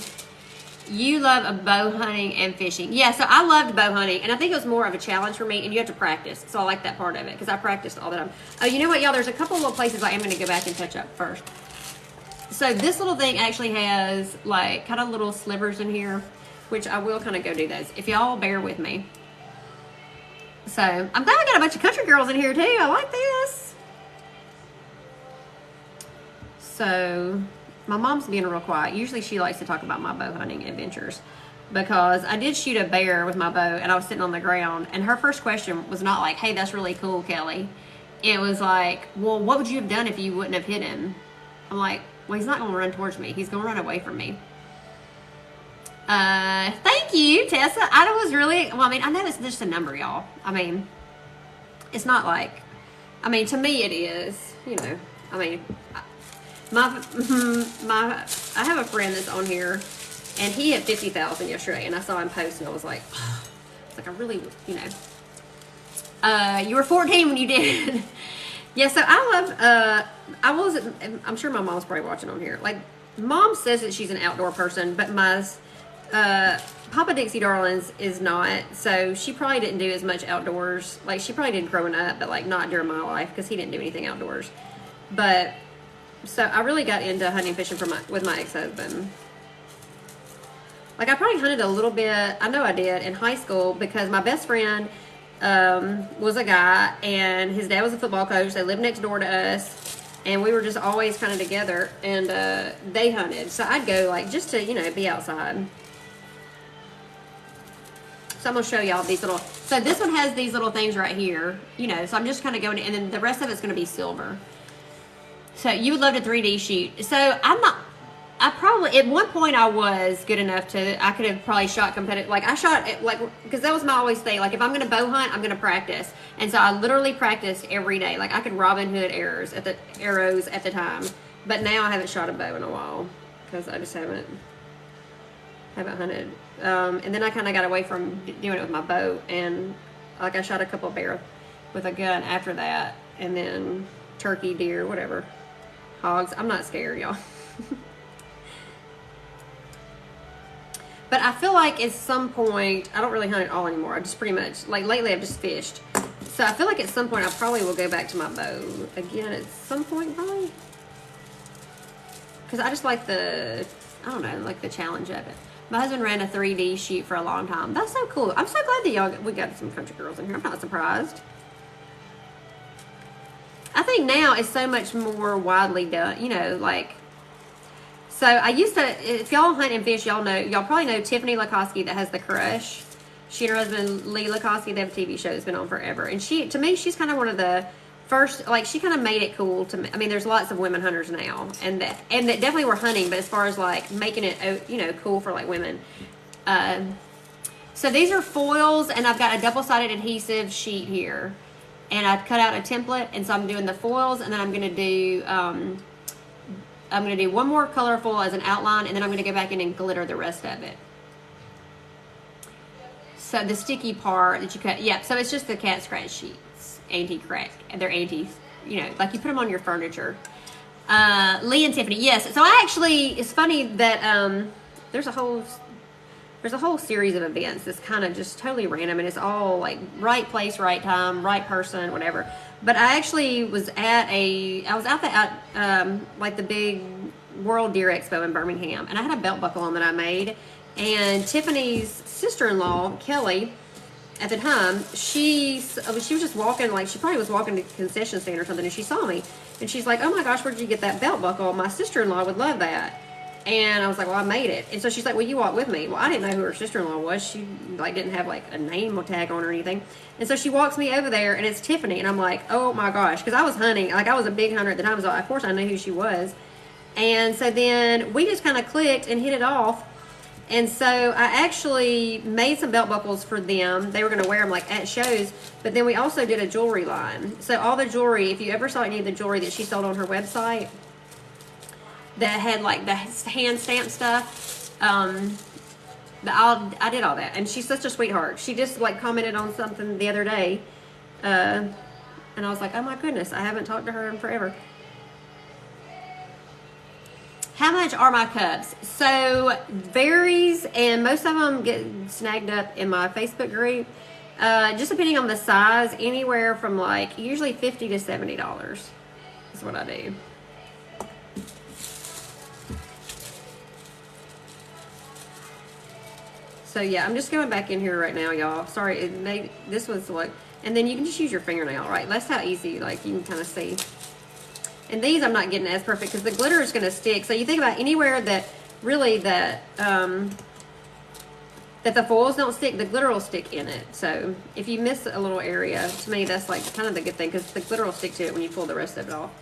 You love a bow hunting and fishing. Yeah, so I loved bow hunting, and I think it was more of a challenge for me, and you have to practice. So I like that part of it, because I practiced all the time. Oh, you know what, y'all? There's a couple little places I am going to go back and touch up first. So this little thing actually has, like, kind of little slivers in here, which I will kind of go do those, if y'all bear with me. So, I'm glad I got a bunch of country girls in here, too. I like this. So, my mom's being real quiet. Usually she likes to talk about my bow hunting adventures, because I did shoot a bear with my bow, and I was sitting on the ground, and her first question was not like, hey, that's really cool, Kelly. It was like, well, what would you have done if you wouldn't have hit him? I'm like, well, he's not going to run towards me. He's going to run away from me. Thank you, Tessa. I was really, well, I mean, I know it's just a number, y'all. I mean, it's not like, I mean, to me it is, you know. I mean, I have a friend that's on here, and he had 50,000 yesterday, and I saw him post, and I was like, I really, you were 14 when you did. Yeah, so I'm sure my mom's probably watching on here. Like, Mom says that she's an outdoor person, but my Papa Dixie Darlings is not, so she probably didn't do as much outdoors. Like, she probably did growing up, but like not during my life, because he didn't do anything outdoors. But so I really got into hunting and fishing with my ex-husband. Like, I probably hunted a little bit. I know I did in high school, because my best friend was a guy, and his dad was a football coach. They lived next door to us, and we were just always kind of together, and they hunted. So I'd go, like, just to, be outside. So I'm going to show y'all these little, so this one has these little things right here, so I'm just kind of going, and then the rest of it's going to be silver. So you would love to 3D shoot. So I probably, at one point I was good enough I could have probably shot competitive, like I shot, because that was my always thing, like if I'm going to bow hunt, I'm going to practice. And so I literally practiced every day. Like I could Robin Hood arrows at the time. But now I haven't shot a bow in a while, because I just haven't hunted. And then I kind of got away from doing it with my bow, and like I shot a couple of bear with a gun after that, and then turkey, deer, whatever, hogs. I'm not scared, y'all. But I feel like at some point, I don't really hunt at all anymore. I just pretty much, like lately I've just fished. So I feel like at some point I probably will go back to my bow again at some point probably. Because I just like the challenge of it. My husband ran a 3D shoot for a long time. That's so cool. I'm so glad that we got some country girls in here. I'm not surprised. I think now it's so much more widely done, so I used to, if y'all hunt and fish, y'all probably know Tiffany Lakoski that has The Crush. She and her husband, Lee Lakoski, they have a TV show that's been on forever. And to me, she's kind of one of the first, like, she kind of made it cool to me. I mean, there's lots of women hunters now, and that definitely were hunting, but as far as, like, making it, cool for, like, women. So these are foils, and I've got a double-sided adhesive sheet here. And I cut out a template, and so I'm doing the foils, and then I'm going to do one more colorful as an outline, and then I'm going to go back in and glitter the rest of it. So the sticky part that you cut, so it's just the cat scratch sheets, anti-crack, and they're anti, like you put them on your furniture. Lee and Tiffany, yes. So it's funny that there's a whole series of events that's kind of just totally random, and it's all like right place, right time, right person, whatever. But I actually was at like the big World Deer Expo in Birmingham, and I had a belt buckle on that I made. And Tiffany's sister-in-law, Kelly, at the time, she was just walking, like she probably was walking to the concession stand or something, and she saw me, and she's like, "Oh my gosh, where did you get that belt buckle? My sister-in-law would love that." And I was like, "Well, I made it." And so she's like, "Well, you walk with me." Well, I didn't know who her sister-in-law was. She like didn't have like a name tag on or anything. And so she walks me over there, and it's Tiffany. And I'm like, "Oh my gosh," because I was hunting. Like I was a big hunter at the time, so of course I knew who she was. And so then we just kind of clicked and hit it off. And so I actually made some belt buckles for them. They were going to wear them like at shows. But then we also did a jewelry line. So all the jewelry, if you ever saw any of the jewelry that she sold on her website, that had like the hand stamped stuff, I did all that, and she's such a sweetheart. She just like commented on something the other day, and I was like, oh my goodness, I haven't talked to her in forever. How much are my cups? So varies, and most of them get snagged up in my Facebook group, just depending on the size, anywhere from like usually $50 to $70 is what I do. So yeah, I'm just going back in here right now, y'all. Sorry, this was like, and then you can just use your fingernail, right? That's how easy, like you can kind of see. And these I'm not getting as perfect because the glitter is going to stick. So you think about anywhere that really that the foils don't stick, the glitter will stick in it. So if you miss a little area, to me that's like kind of the good thing because the glitter will stick to it when you pull the rest of it off.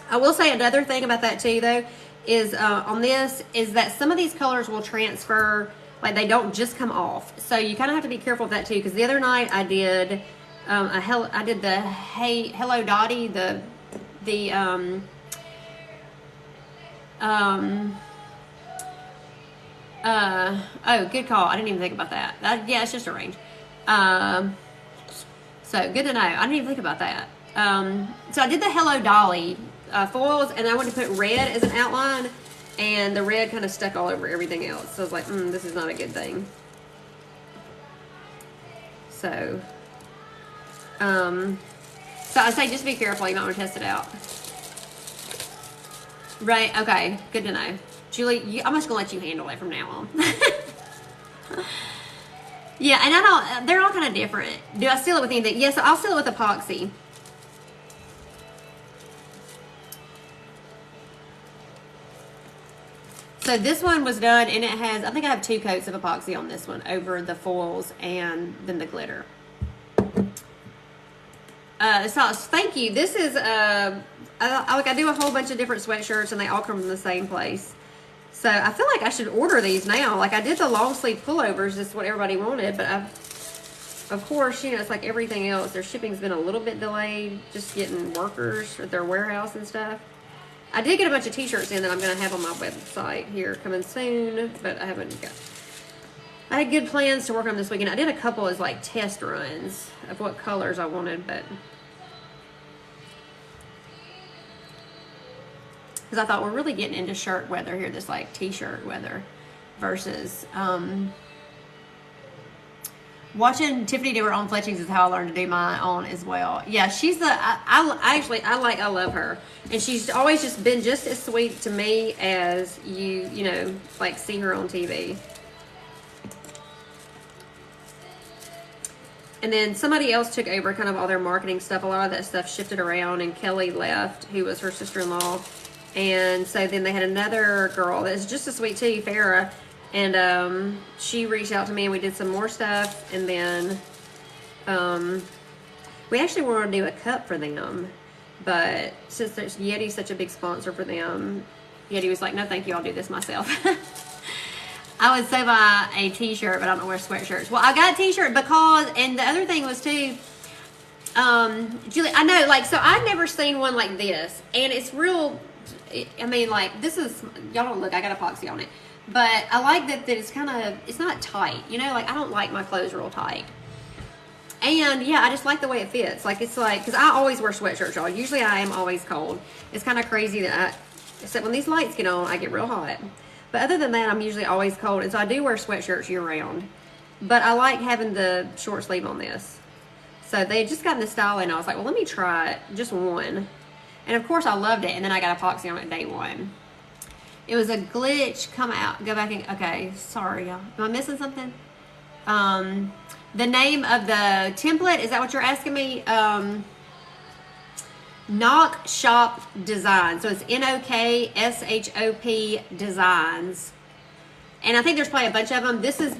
I will say another thing about that too, though, is on this is that some of these colors will transfer, like they don't just come off. So you kind of have to be careful of that too, because the other night I did the Hello Dottie, the Oh, good call. I didn't even think about that. Yeah, it's just a range. So good to know. I didn't even think about that. So I did the Hello Dolly foils, and I wanted to put red as an outline, and the red kind of stuck all over everything else. So I was like, this is not a good thing. So, so I say just be careful. You might want to test it out. Right? Okay. Good to know. Julie, I'm just gonna let you handle it from now on. Yeah, and I don't. They're all kind of different. Do I seal it with anything? Yes, I'll seal it with epoxy. So this one was done, and it has, I think I have 2 coats of epoxy on this one over the foils and then the glitter. So thank you. This is I do a whole bunch of different sweatshirts, and they all come from the same place. So I feel like I should order these now. Like I did the long sleeve pullovers, that's what everybody wanted, but of course, you know, it's like everything else. Their shipping's been a little bit delayed, just getting workers at their warehouse and stuff. I did get a bunch of t-shirts in that I'm going to have on my website here coming soon, but I haven't got... I had good plans to work on this weekend. I did a couple as like test runs of what colors I wanted, but... because I thought we're really getting into shirt weather here, this like t-shirt weather versus... watching Tiffany do her own fletchings is how I learned to do my own as well. Yeah, she's the, I love her. And she's always just been just as sweet to me as you know, like see her on TV. And then somebody else took over kind of all their marketing stuff. A lot of that stuff shifted around, and Kelly left, who was her sister-in-law. And so then they had another girl that's just as sweet too, Farrah. And she reached out to me, and we did some more stuff. And then we actually wanted to do a cup for them, but since Yeti's such a big sponsor for them, Yeti was like, no thank you, I'll do this myself. I would say buy a t-shirt, but I don't wear sweatshirts. Well, I got a t-shirt because, and the other thing was too, Julie, I know, like, so I've never seen one like this, and it's real, I mean, like, this is, y'all don't look, I got epoxy on it. But I like that it's kind of, it's not tight, you know, like I don't like my clothes real tight. And yeah, I just like the way it fits. Like it's like, because I always wear sweatshirts, y'all. Usually I am always cold. It's kind of crazy that except when these lights get on, I get real hot. But other than that, I'm usually always cold. And so I do wear sweatshirts year round. But I like having the short sleeve on this. So they just got in the style, and I was like, well, let me try it, just one. And of course I loved it. And then I got epoxy on it day one. It was a glitch. Come out. Go back and... okay. Sorry, y'all. Am I missing something? The name of the template, is that what you're asking me? Knock Shop Design. So it's NOKSHOP Designs. And I think there's probably a bunch of them. This is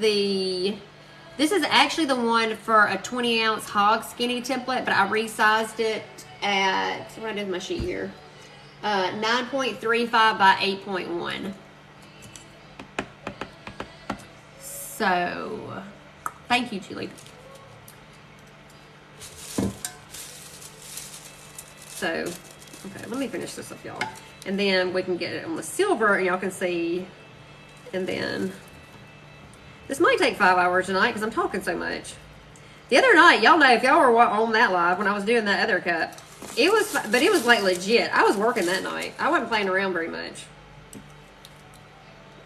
actually the one for a 20-ounce hog skinny template, but I resized it at... what is my sheet here? 9.35 by 8.1. So, thank you, Julie. So, okay, let me finish this up, y'all. And then we can get it on the silver, and y'all can see. And then, this might take 5 hours tonight because I'm talking so much. The other night, y'all know, if y'all were on that live when I was doing that other cup, it was like legit. I was working that night. I wasn't playing around very much.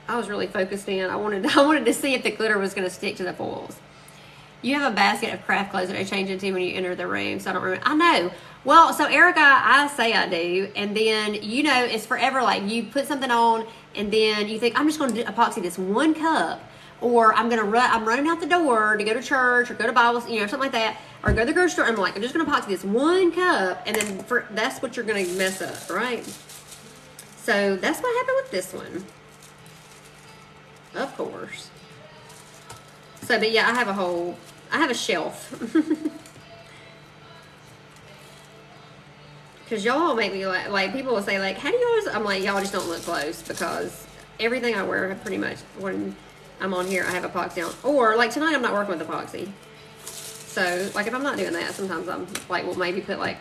I was really focused in. I wanted to see if the glitter was going to stick to the foils. You have a basket of craft clothes that I change into when you enter the room, so I don't remember. I know. Well, so Erica, I say I do, and then, you know, it's forever like you put something on, and then you think, I'm just going to epoxy this one cup, or I'm running out the door to go to church or go to Bible, you know, something like that. Or go to the grocery store, and I'm like, I'm just going to epoxy this one cup, and then that's what you're going to mess up, right? So that's what happened with this one. Of course. So, but yeah, I have a shelf. Because y'all make me like, people will say like, how do you always, I'm like, y'all just don't look close, because everything I wear pretty much, when I'm on here, I have epoxy on. Or like tonight, I'm not working with epoxy. So, like, if I'm not doing that, sometimes I'm, like, will maybe put, like,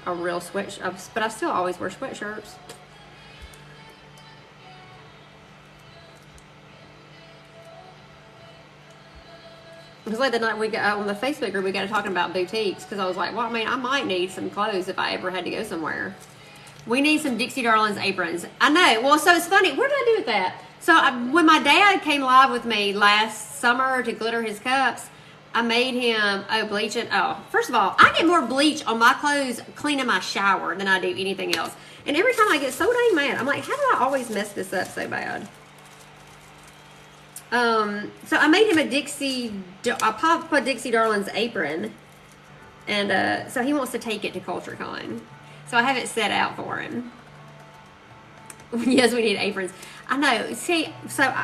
a real but I still always wear sweatshirts. Because like the night we got on the Facebook group, we got to talking about boutiques. Because I was like, well, I mean, I might need some clothes if I ever had to go somewhere. We need some Dixie Darlings aprons. I know. Well, so it's funny. What did I do with that? So when my dad came live with me last summer to glitter his cups, I made him bleaching. Oh, first of all, I get more bleach on my clothes cleaning my shower than I do anything else. And every time I get so dang mad, I'm like, how do I always mess this up so bad? So I made him I popped a Dixie Darlings apron, and so he wants to take it to CultureCon. So I have it set out for him. Yes, we need aprons. I know. See, so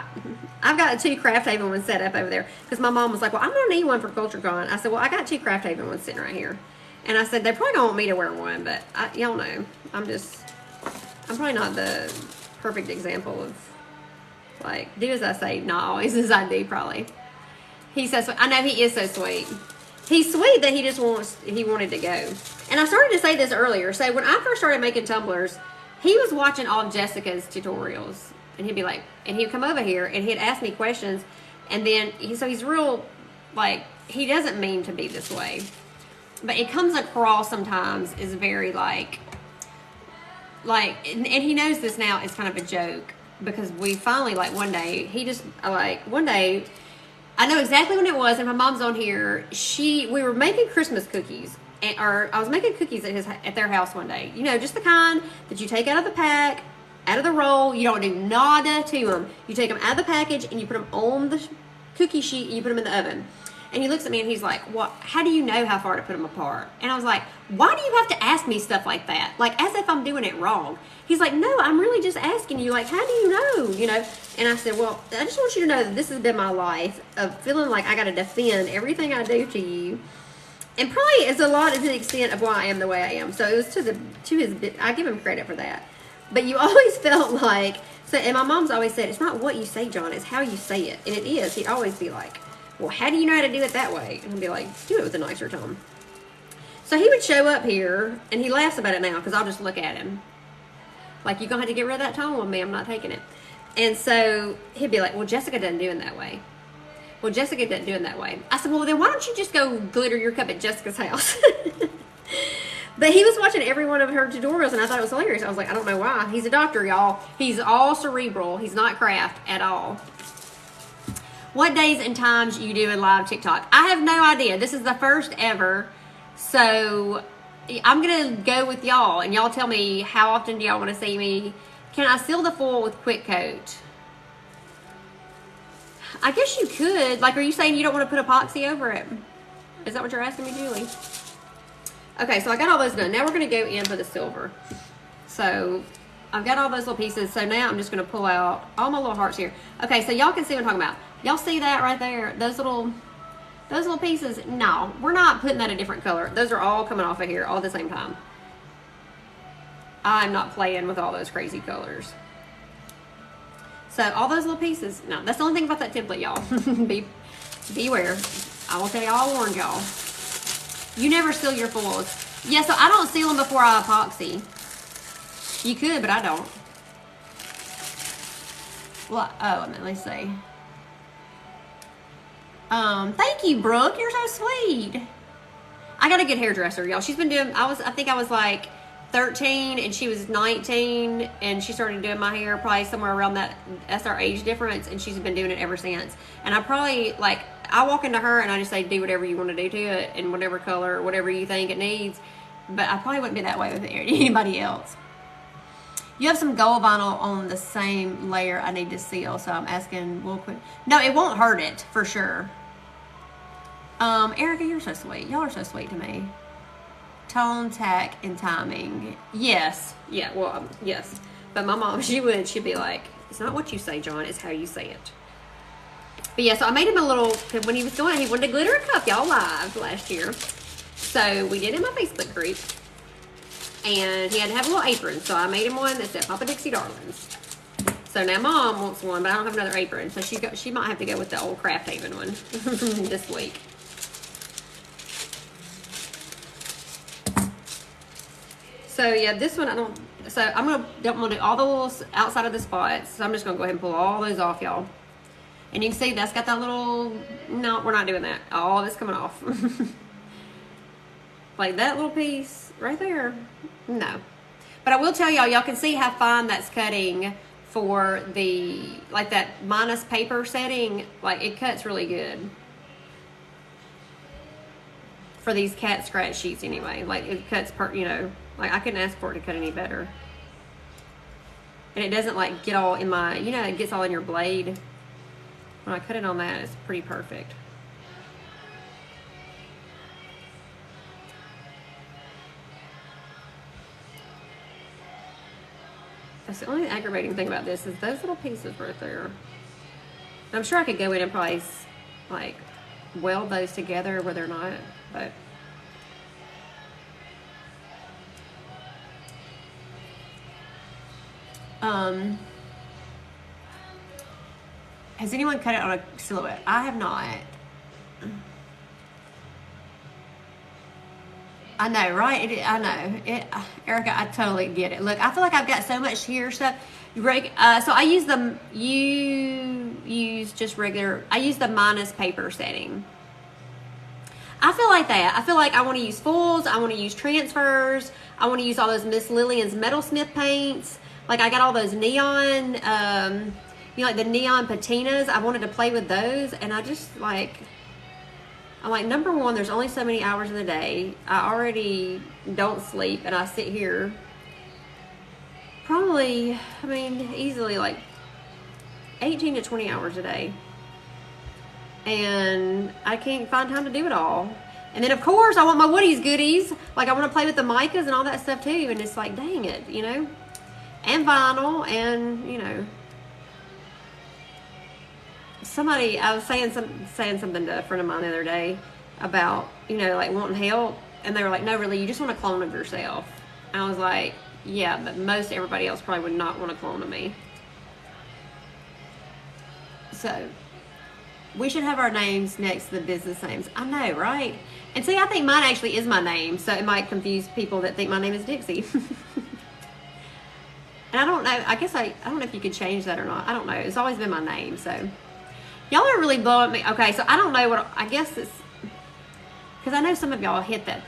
I've got 2 Craft Haven ones set up over there because my mom was like, well, I'm going to need one for CultureCon. I said, well, I got 2 Craft Haven ones sitting right here. And I said, they're probably going to want me to wear one, but y'all know. I'm probably not the perfect example of, like, do as I say, not always as I do, probably. He's so sweet. I know he is so sweet. He's sweet that he wanted to go. And I started to say this earlier. So when I first started making tumblers, he was watching all of Jessica's tutorials. And he'd be like, and he'd come over here and he'd ask me questions. And then, he's real, like, he doesn't mean to be this way. But it comes across sometimes as very, like, and he knows this now is kind of a joke. Because we finally, like, one day, I know exactly when it was, and my mom's on here. We were making Christmas cookies, or I was making cookies at their house one day. You know, just the kind that you take out of the pack, out of the roll. You don't do nada to them. You take them out of the package and you put them on the cookie sheet and you put them in the oven. And he looks at me and he's like, "What? How do you know how far to put them apart?" And I was like, "Why do you have to ask me stuff like that? Like as if I'm doing it wrong." He's like, "No, I'm really just asking you. Like, how do you know? You know?" And I said, "Well, I just want you to know that this has been my life of feeling like I got to defend everything I do to you." And probably it's a lot to the extent of why I am the way I am. So it was to his. I give him credit for that. But you always felt like so. And my mom's always said, "It's not what you say, John. It's how you say it." And it is. He'd always be like, "Well, how do you know how to do it that way?" And I'd be like, "Do it with a nicer tone." So he would show up here, and he laughs about it now because I'll just look at him. Like, you're going to have to get rid of that tone with me. I'm not taking it. And so he'd be like, "Well, Jessica doesn't do it that way. Well, Jessica doesn't do it that way." I said, "Well, then why don't you just go glitter your cup at Jessica's house?" But he was watching every one of her tutorials, and I thought it was hilarious. I was like, I don't know why. He's a doctor, y'all. He's all cerebral. He's not craft at all. What days and times you do in live TikTok? I have no idea. This is the first ever. So I'm going to go with y'all, and y'all tell me how often do y'all want to see me. Can I seal the foil with quick coat? I guess you could. Like, are you saying you don't want to put epoxy over it? Is that what you're asking me, Julie? Okay, so I got all those done. Now we're going to go in for the silver. So I've got all those little pieces. So now I'm just going to pull out all my little hearts here. Okay, so y'all can see what I'm talking about. Y'all see that right there? Those little pieces? No, we're not putting that a different color. Those are all coming off of here all at the same time. I'm not playing with all those crazy colors. So all those little pieces, no, that's the only thing about that template, y'all. Beware. I will tell y'all, I warned y'all. You never seal your foils. Yeah, so I don't seal them before I epoxy. You could, but I don't. Well, oh, let me see. Thank you, Brooke. You're so sweet. I got a good hairdresser, y'all. She's been doing, I think I was like 13 and she was 19 and she started doing my hair probably somewhere around that's our age difference, and she's been doing it ever since. And I probably, like, I walk into her and I just say, do whatever you want to do to it in whatever color, whatever you think it needs. But I probably wouldn't be that way with anybody else. You have some gold vinyl on the same layer I need to seal, so I'm asking, we'll quit. No, it won't hurt it, for sure. Erica, you're so sweet. Y'all are so sweet to me. Tone, tack, and timing. Yes. Yeah, well, yes. But my mom, she'd be like, it's not what you say, John, it's how you say it. But yeah, so I made him a little, because when he was going, he wanted to glitter a cup, y'all, live last year. So we did in my Facebook group. And he had to have a little apron, so I made him one that said Papa Dixie Darlings. So now Mom wants one, but I don't have another apron, so she might have to go with the old Craft Haven one this week. So yeah, this one I'm gonna do all the little outside of the spots. So I'm just gonna go ahead and pull all those off, y'all. And you can see that's got that little, no, we're not doing that. All of it's coming off. Like that little piece right there, no. But I will tell y'all can see how fine that's cutting for the, like that minus paper setting. Like it cuts really good. For these cat scratch sheets anyway. Like it cuts you know, like I couldn't ask for it to cut any better. And it doesn't like get all in my, you know, it gets all in your blade. When I cut it on that, it's pretty perfect. That's the only aggravating thing about this is those little pieces right there. I'm sure I could go in and probably like weld those together where they're not, but has anyone cut it on a silhouette? I have not. I know, right? I know. Erica, I totally get it. Look, I feel like I've got so much here stuff. So I use just regular, I use the minus paper setting. I feel like that. I feel like I want to use fulls. I want to use transfers. I want to use all those Miss Lillian's Metalsmith paints. Like I got all those neon, you know, like the neon patinas. I wanted to play with those, and I just like, I'm like, number one, there's only so many hours in the day. I already don't sleep, and I sit here probably, I mean, easily like 18 to 20 hours a day. And I can't find time to do it all. And then, of course, I want my Woody's goodies. Like, I want to play with the micas and all that stuff, too. And it's like, dang it, you know? And vinyl, and, you know. Somebody, I was saying something to a friend of mine the other day about, you know, like, wanting help. And they were like, no, really, you just want a clone of yourself. And I was like, yeah, but most everybody else probably would not want a clone of me. So we should have our names next to the business names. I know, right? And see, I think mine actually is my name, so it might confuse people that think my name is Dixie. And I don't know, I guess I don't know if you could change that or not. I don't know. It's always been my name, so. Y'all are really blowing me. Okay, so I don't know what, I guess it's, because I know some of y'all hit that,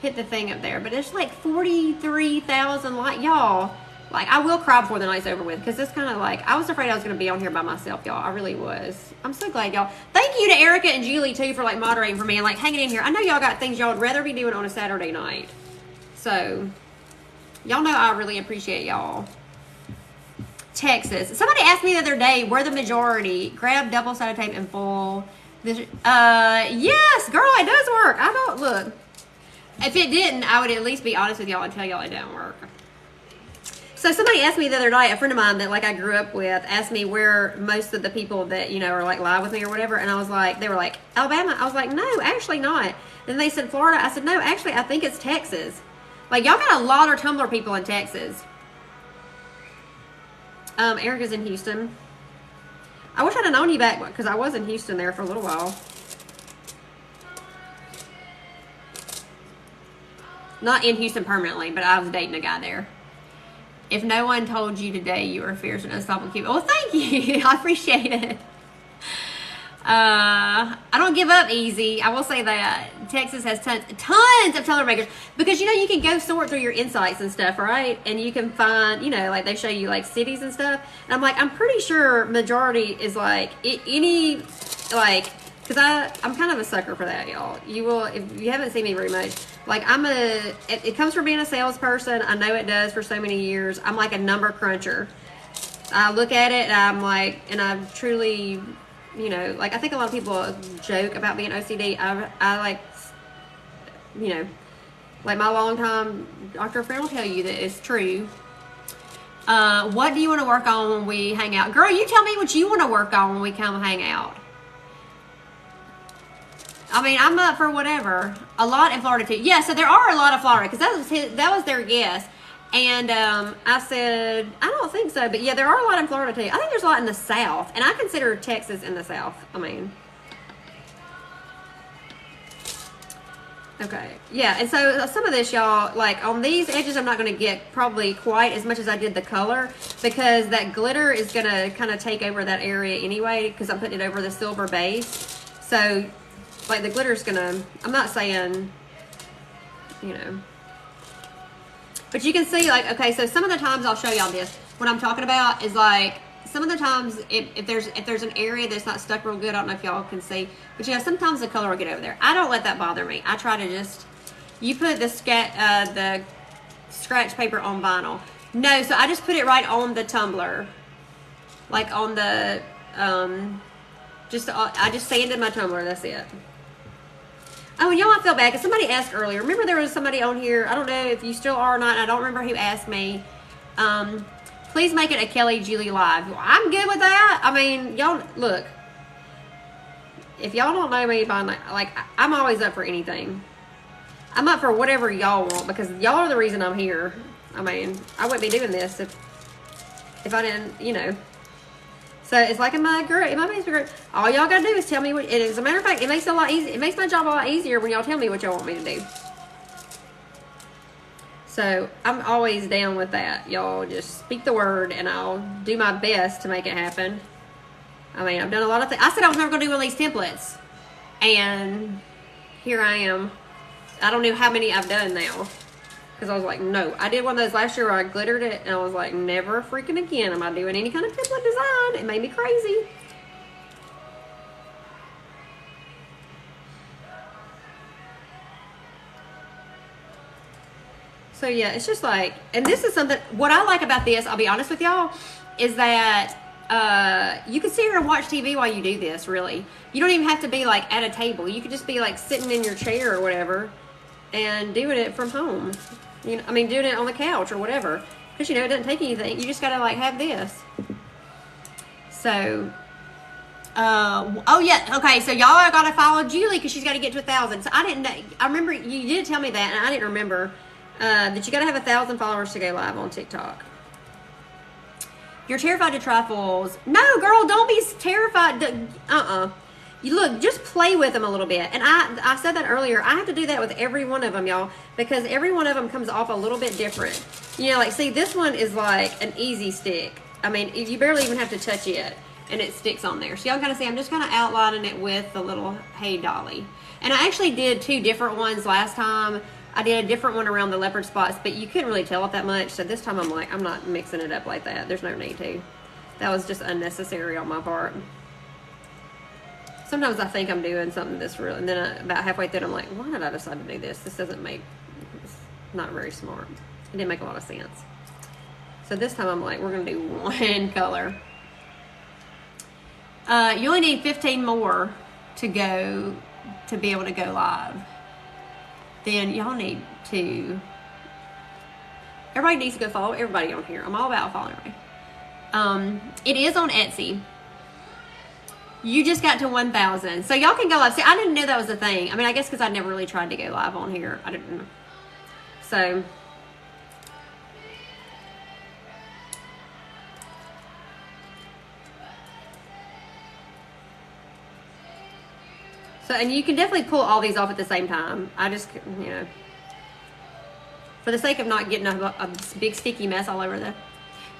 hit the thing up there, but it's like 43,000, like, y'all. Like, I will cry before the night's over with, because it's kind of like, I was afraid I was going to be on here by myself, y'all. I really was. I'm so glad, y'all. Thank you to Erica and Julie, too, for, like, moderating for me and, like, hanging in here. I know y'all got things y'all would rather be doing on a Saturday night. So, y'all know I really appreciate y'all. Texas. Somebody asked me the other day, where the majority grab double-sided tape and full. Yes, girl, it does work. I don't, look. If it didn't, I would at least be honest with y'all and tell y'all it don't work. So somebody asked me the other night, a friend of mine that like I grew up with, asked me where most of the people that, you know, are like live with me or whatever. And I was like, they were like, Alabama. I was like, no, actually not. Then they said Florida. I said, no, actually, I think it's Texas. Like, y'all got a lot of Tumbler people in Texas. Erica's in Houston. I wish I'd have known you back, because I was in Houston there for a little while. Not in Houston permanently, but I was dating a guy there. If no one told you today you were fierce and unstoppable Cuban, well, thank you. I appreciate it. I don't give up easy. I will say that Texas has tons of Tumbler makers, because you know you can go sort through your insights and stuff, right? And you can find, you know, like they show you like cities and stuff. And I'm like, I'm pretty sure majority is like any like, because I'm kind of a sucker for that, y'all. You will, if you haven't seen me very much. Like, it comes from being a salesperson. I know it does for so many years. I'm like a number cruncher. I look at it and I'm like, and I truly, you know, like I think a lot of people joke about being OCD. I like, you know, like my longtime doctor friend will tell you that it's true. What do you want to work on when we hang out? Girl, you tell me what you want to work on when we come hang out. I mean, I'm up for whatever. A lot in Florida, too. Yeah, so there are a lot of Florida, because that was their guess. And I said, I don't think so. But, yeah, there are a lot in Florida, too. I think there's a lot in the South. And I consider Texas in the South. I mean. Okay, yeah, and so some of this, y'all, like on these edges, I'm not going to get probably quite as much as I did the color, because that glitter is going to kind of take over that area anyway, because I'm putting it over the silver base. So, like, the glitter's going to, I'm not saying, you know, but you can see, like, okay, so some of the times I'll show y'all this. What I'm talking about is, like, some of the times, if there's an area that's not stuck real good, I don't know if y'all can see, but you know, sometimes the color will get over there. I don't let that bother me. I try to just, you put the scratch paper on vinyl. No, so I just put it right on the tumbler, like on the, I just sanded my tumbler, that's it. Oh, and y'all, I feel bad, because somebody asked earlier, remember there was somebody on here, I don't know if you still are or not, and I don't remember who asked me, please make it a Kelly Julie live. Well, I'm good with that. I mean, y'all, look. If y'all don't know me by like, I'm always up for anything. I'm up for whatever y'all want, because y'all are the reason I'm here. I mean, I wouldn't be doing this if I didn't, you know. So it's like in my Facebook group, all y'all gotta do is tell me what. And as a matter of fact, it makes it a lot easier. It makes my job a lot easier when y'all tell me what y'all want me to do. So I'm always down with that. Y'all just speak the word and I'll do my best to make it happen. I mean, I've done a lot of things. I said I was never going to do one of these templates. And here I am. I don't know how many I've done now. Because I was like, no. I did one of those last year where I glittered it. And I was like, never freaking again am I doing any kind of template design. It made me crazy. So yeah, it's just like, and this is something, what I like about this, I'll be honest with y'all, is that you can sit here and watch TV while you do this, really. You don't even have to be like at a table. You could just be like sitting in your chair or whatever and doing it from home. You know, I mean, doing it on the couch or whatever. Because, you know, it doesn't take anything. You just got to like have this. So, oh yeah, okay, so y'all got to follow Julie because she's got to get to 1,000. So I didn't know, I remember, you did tell me that and I didn't remember. That you gotta have 1,000 followers to go live on TikTok. You're terrified to try foils. No, girl, don't be terrified. You look, just play with them a little bit. And I said that earlier. I have to do that with every one of them, y'all, because every one of them comes off a little bit different. You know, like, see, this one is like an easy stick. I mean, you barely even have to touch it, and it sticks on there. So y'all kind of see, I'm just kind of outlining it with the little Hey Dolly. And I actually did 2 different ones last time. I did a different one around the leopard spots, but you couldn't really tell it that much. So this time I'm like, I'm not mixing it up like that. There's no need to. That was just unnecessary on my part. Sometimes I think I'm doing something that's real, and then about halfway through I'm like, why did I decide to do this? This doesn't make, it's not very smart. It didn't make a lot of sense. So this time I'm like, we're going to do one color. You only need 15 more to be able to go live. Then y'all need to, everybody needs to go follow everybody on here. I'm all about following everybody. It is on Etsy. You just got to 1,000. So y'all can go live. See, I didn't know that was a thing. I mean, I guess because I never really tried to go live on here. I didn't know. So, and you can definitely pull all these off at the same time. I just, you know, for the sake of not getting a big sticky mess all over there.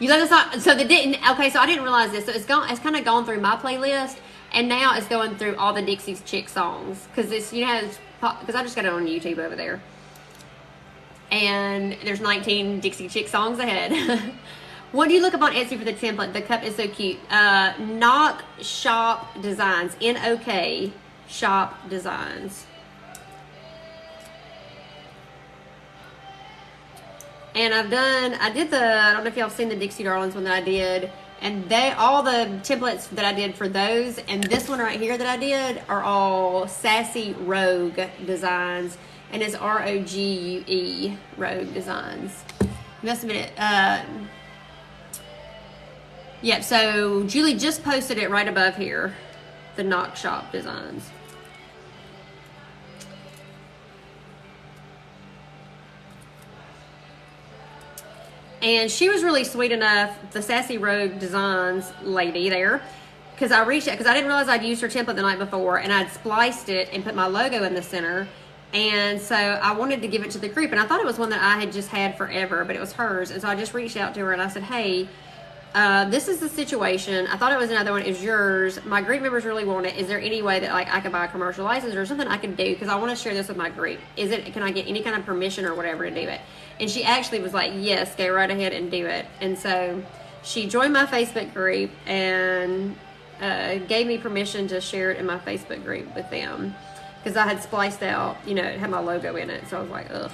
You let us not, so okay, so I didn't realize this. So it's kind of gone through my playlist, and now it's going through all the Dixie's Chick songs. Because it's, you know, because I just got it on YouTube over there. And there's 19 Dixie Chick songs ahead. What do you look up on Etsy for the template? The cup is so cute. Knock Shop Designs, NOK Shop Designs. And I don't know if y'all have seen the Dixie Darlings one that I did, and all the templates that I did for those and this one right here that I did are all Sassy Rogue Designs, and it's ROGUE, Rogue Designs. Must have been it. Yep, so Julie just posted it right above here, the Knock Shop Designs. And she was really sweet enough, the Sassy Rogue Designs lady there, because I reached out, because I didn't realize I'd used her template the night before, and I'd spliced it and put my logo in the center, And so I wanted to give it to the group, and I thought it was one that I had just had forever, but it was hers. And so I just reached out to her and I said, hey, this is the situation. I thought it was another one. It was yours. My group members really want it. Is there any way that like I could buy a commercial license or something I could do? Because I want to share this with my group. Can I get any kind of permission or whatever to do it? And she actually was like, yes, go right ahead and do it. And so she joined my Facebook group and gave me permission to share it in my Facebook group with them. Because I had spliced out, it had my logo in it. So I was like, ugh.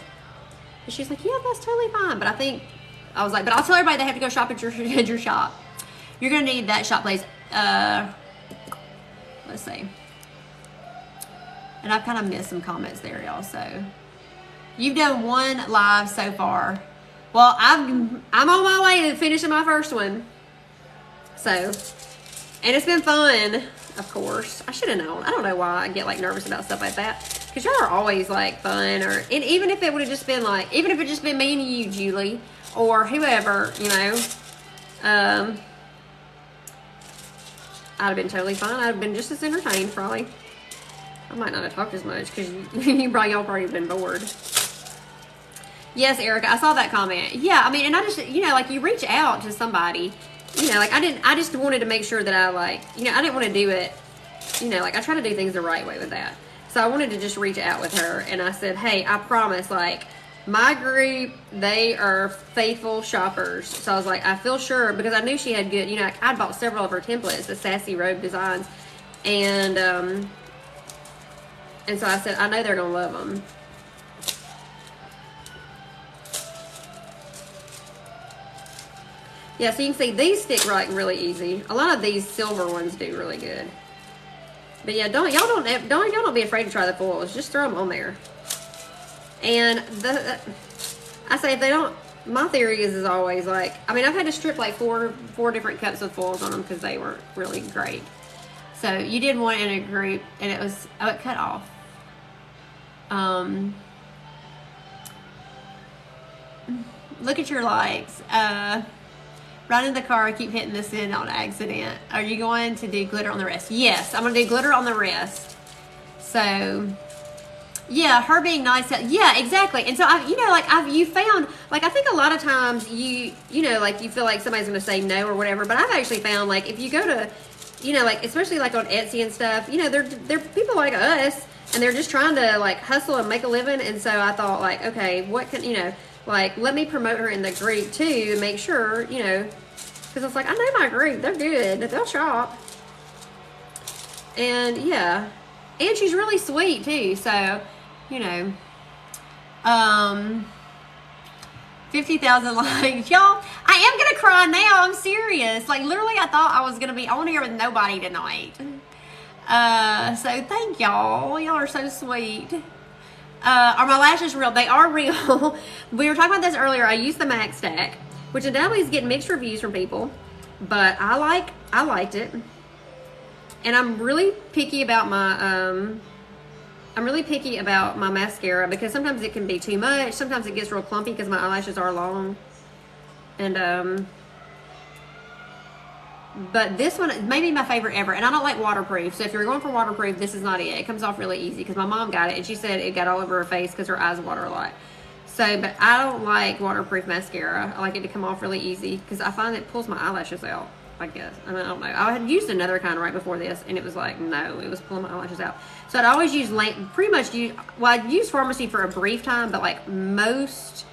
And she's like, yeah, that's totally fine. But I was like, but I'll tell everybody they have to go shop at your shop. You're going to need that shop place. Let's see. And I've kind of missed some comments there, y'all. So you've done one live so far. Well, I'm on my way to finishing my first one. So, and it's been fun. Of course, I should have known. I don't know why I get like nervous about stuff like that, because y'all are always like fun. And even if it would have just been like, even if it just been me and you, Julie, or whoever, I'd have been totally fine. I'd have been just as entertained probably. I might not have talked as much because y'all probably been bored. Yes, Erica, I saw that comment. Yeah, I mean, and I just, like you reach out to somebody. I just wanted to make sure that I didn't want to do it, I try to do things the right way with that. So I wanted to just reach out with her, and I said, hey, I promise, my group, they are faithful shoppers. So I was like, I feel sure, because I knew she had good, I'd bought several of her templates, the Sassy Robe designs, and so I said, I know they're going to love them. Yeah, so you can see these stick right really easy. A lot of these silver ones do really good. But yeah, y'all don't be afraid to try the foils. Just throw them on there. And I say if they don't, my theory is always I've had to strip like four different cups of foils on them because they weren't really great. So you did one in a group, and it was it cut off. Look at your likes. Running the car, I keep hitting this in on accident. Are you going to do glitter on the rest? Yes, I'm going to do glitter on the rest. So, yeah, her being nice. Yeah, exactly. And so, you found, I think a lot of times you feel like somebody's going to say no or whatever. But I've actually found, if you go to, especially on Etsy and stuff, they're people like us, and they're just trying to, hustle and make a living. And so I thought, okay, what can, let me promote her in the group too and make sure, because I was like, I know my group, they're good, they'll shop. And yeah, and she's really sweet too, so, 50,000 likes. Y'all, I am gonna cry now, I'm serious. Literally, I thought I was gonna be on here with nobody tonight. So thank y'all are so sweet. Are my lashes real? They are real. We were talking about this earlier. I used the Max Stack, which undoubtedly is getting mixed reviews from people, but I liked it. And I'm really picky about my mascara, because sometimes it can be too much. Sometimes it gets real clumpy because my eyelashes are long. And but this one may be my favorite ever, and I don't like waterproof. So if you're going for waterproof, this is not it. It comes off really easy, because my mom got it and she said it got all over her face because her eyes water a lot. So, but I don't like waterproof mascara. I like it to come off really easy because I find it pulls my eyelashes out, I guess. I don't know. I had used another kind right before this, and it was no, it was pulling my eyelashes out. So I'd always use, I'd use Pharmacy for a brief time, but most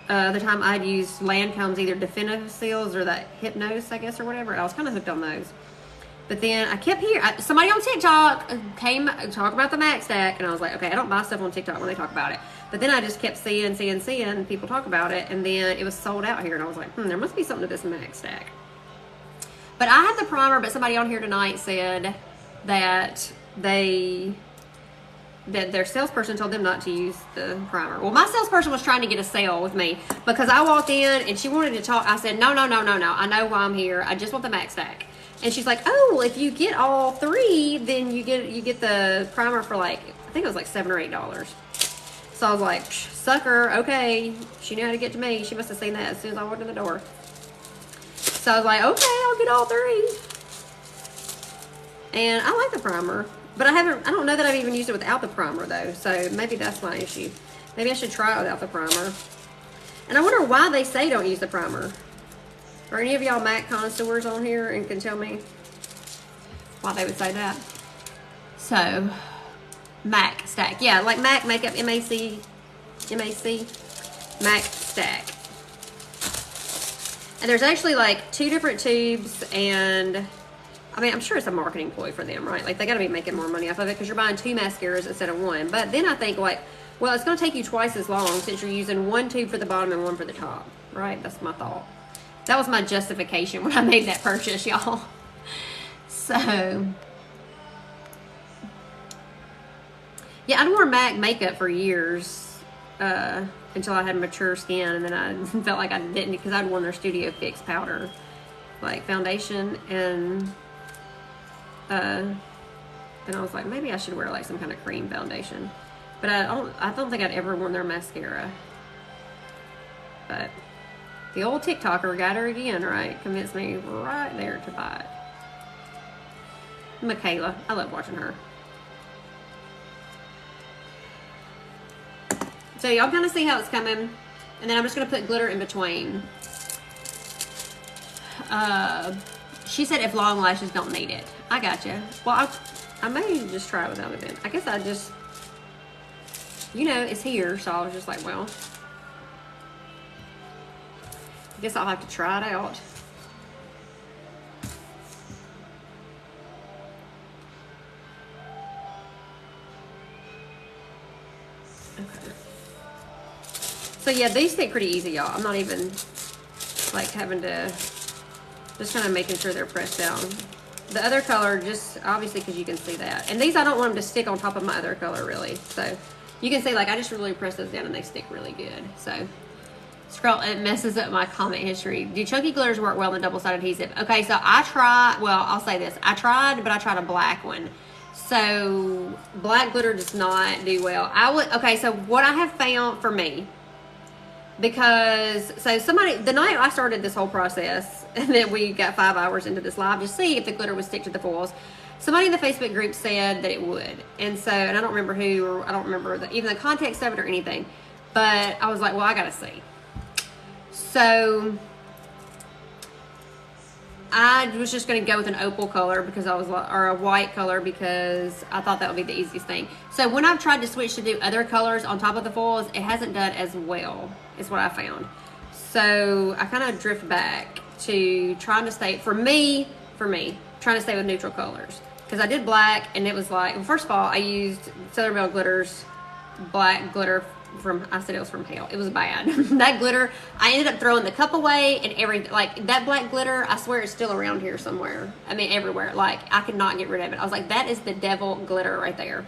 the time I'd use Lancome's either Definitives or that Hypnose, I guess, or whatever. I was kind of hooked on those. But then I kept hearing, somebody on TikTok came talk about the Max Stack, and I was like, okay, I don't buy stuff on TikTok when they talk about it. But then I just kept seeing people talk about it, and then it was sold out here, and I was like, there must be something to this Max Stack. But I had the primer, but somebody on here tonight said that their salesperson told them not to use the primer. Well, my salesperson was trying to get a sale with me because I walked in and she wanted to talk. I said, no. I know why I'm here. I just want the Max Stack. And she's like, oh, well, if you get all three, then you get the primer for I think it was $7 or $8. So I was like, sucker, okay. She knew how to get to me. She must have seen that as soon as I walked in the door. So I was like, okay, I'll get all three. And I like the primer. But I don't know that I've even used it without the primer though, so maybe that's my issue. Maybe I should try it without the primer. And I wonder why they say don't use the primer. Are any of y'all MAC connoisseurs on here and can tell me why they would say that? So, MAC stack. Yeah, like MAC makeup, MAC, MAC stack. And there's actually like 2 different tubes, and I mean, I'm sure it's a marketing ploy for them, right? Like, they gotta be making more money off of it because you're buying 2 mascaras instead of 1. But then I think, like, well, it's gonna take you twice as long since you're using 1 tube for the bottom and 1 for the top, right? That's my thought. That was my justification when I made that purchase, y'all. So, yeah, I'd worn MAC makeup for years until I had mature skin, and then I felt like I didn't because I'd worn their Studio Fix powder, like foundation, and I was like, maybe I should wear like some kind of cream foundation. But I don't think I'd ever worn their mascara. But the old TikToker got her again, right? Convinced me right there to buy it. Michaela, I love watching her. So y'all kind of see how it's coming. And then I'm just going to put glitter in between. She said if long lashes don't need it. I gotcha. Well, I may just try it without it then. I guess I just, you know, it's here. So I was just like, well, I guess I'll have to try it out. Okay. So yeah, these stick pretty easy, y'all. I'm not even like having to, just kind of making sure they're pressed down. The other color, just obviously because you can see that. And these, I don't want them to stick on top of my other color really. So you can see, like, I just really press those down and they stick really good. So scroll, it messes up my comment history. Do chunky glitters work well in the double-sided adhesive? Okay, so I tried, well, I'll say this. I tried, but I tried a black one. So black glitter does not do well. Okay, so what I have found for me, because, so somebody, the night I started this whole process, and then we got 5 hours into this live to see if the glitter would stick to the foils, somebody in the Facebook group said that it would. And so, and I don't remember who, or I don't remember even the context of it or anything, but I was like, well, I gotta see. So I was just going to go with an opal color because I was, or a white color because I thought that would be the easiest thing. So when I've tried to switch to do other colors on top of the foils, it hasn't done as well, is what I found. So I kind of drift back to trying to stay, for me, trying to stay with neutral colors. Because I did black, and it was like, well, first of all, I used Southern Belle Glitter's black glitter from, I said it was from hell. It was bad. That glitter, I ended up throwing the cup away and everything. Like, that black glitter, I swear it's still around here somewhere. I mean, everywhere. Like, I could not get rid of it. I was like, that is the devil glitter right there.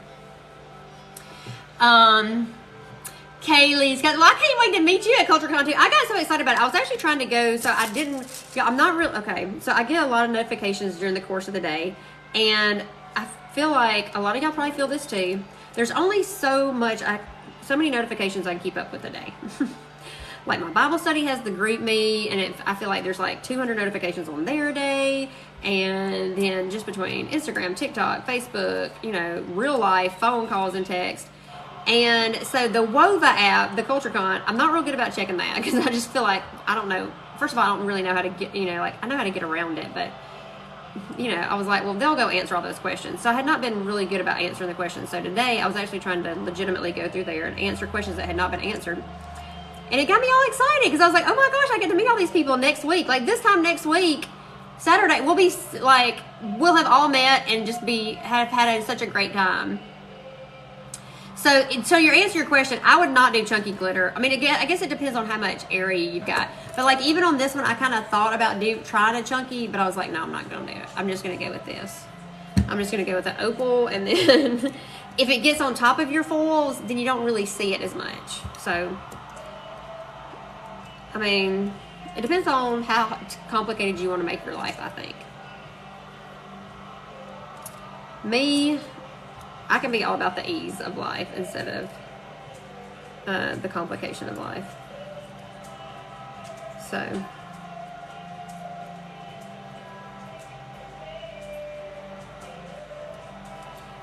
Kaylee's got, well, I can't wait to meet you at CultureCon too. I got so excited about it. I was actually trying to go, so I didn't, yeah, I'm not real, okay. So I get a lot of notifications during the course of the day, and I feel like a lot of y'all probably feel this too. There's only so many notifications I can keep up with a day. Like my Bible study has the group me, and I feel like there's like 200 notifications on there a day, and then just between Instagram, TikTok, Facebook, you know, real life, phone calls and text. And so the WOVA app, the CultureCon, I'm not real good about checking that because I just feel like, I don't know. First of all, I don't really know how to get, you know, like I know how to get around it, but you know, I was like, well, they'll go answer all those questions. So I had not been really good about answering the questions. So today I was actually trying to legitimately go through there and answer questions that had not been answered. And it got me all excited because I was like, oh my gosh, I get to meet all these people next week. Like this time next week, Saturday, we'll have all met and just have had such a great time. So your answer to your question, I would not do chunky glitter. I mean, again, I guess it depends on how much area you've got. But like even on this one, I kind of thought about trying a chunky, but I was like, no, I'm not going to do it. I'm just going to go with this. I'm just going to go with the opal, and then if it gets on top of your foils, then you don't really see it as much. So, I mean, it depends on how complicated you want to make your life, I think. Me, I can be all about the ease of life instead of the complication of life. So,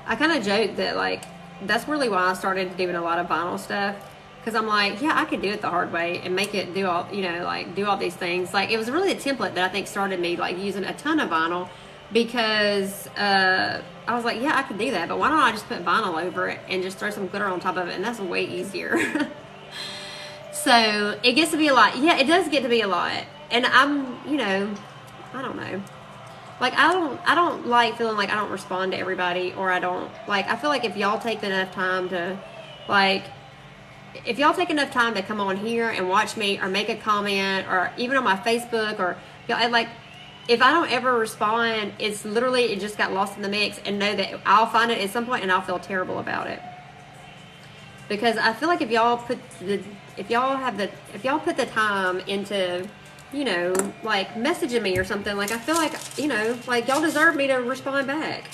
I kind of joke that like that's really why I started doing a lot of vinyl stuff, because I'm like, yeah, I could do it the hard way and make it do all, you know, like do all these things. Like it was really a template that I think started me like using a ton of vinyl, because I was like, yeah, I could do that, but why don't I just put vinyl over it and just throw some glitter on top of it, and that's way easier. So it gets to be a lot. Yeah, it does get to be a lot, and I'm, you know, I don't know. Like I don't like feeling like I don't respond to everybody, or I don't like. I feel like if y'all take enough time to, like, if y'all take enough time to come on here and watch me, or make a comment, or even on my Facebook, or y'all, like, if I don't ever respond, it's literally, it just got lost in the mix, and know that I'll find it at some point and I'll feel terrible about it. Because I feel like if y'all put the time into, you know, like messaging me or something, like I feel like, you know, like y'all deserve me to respond back.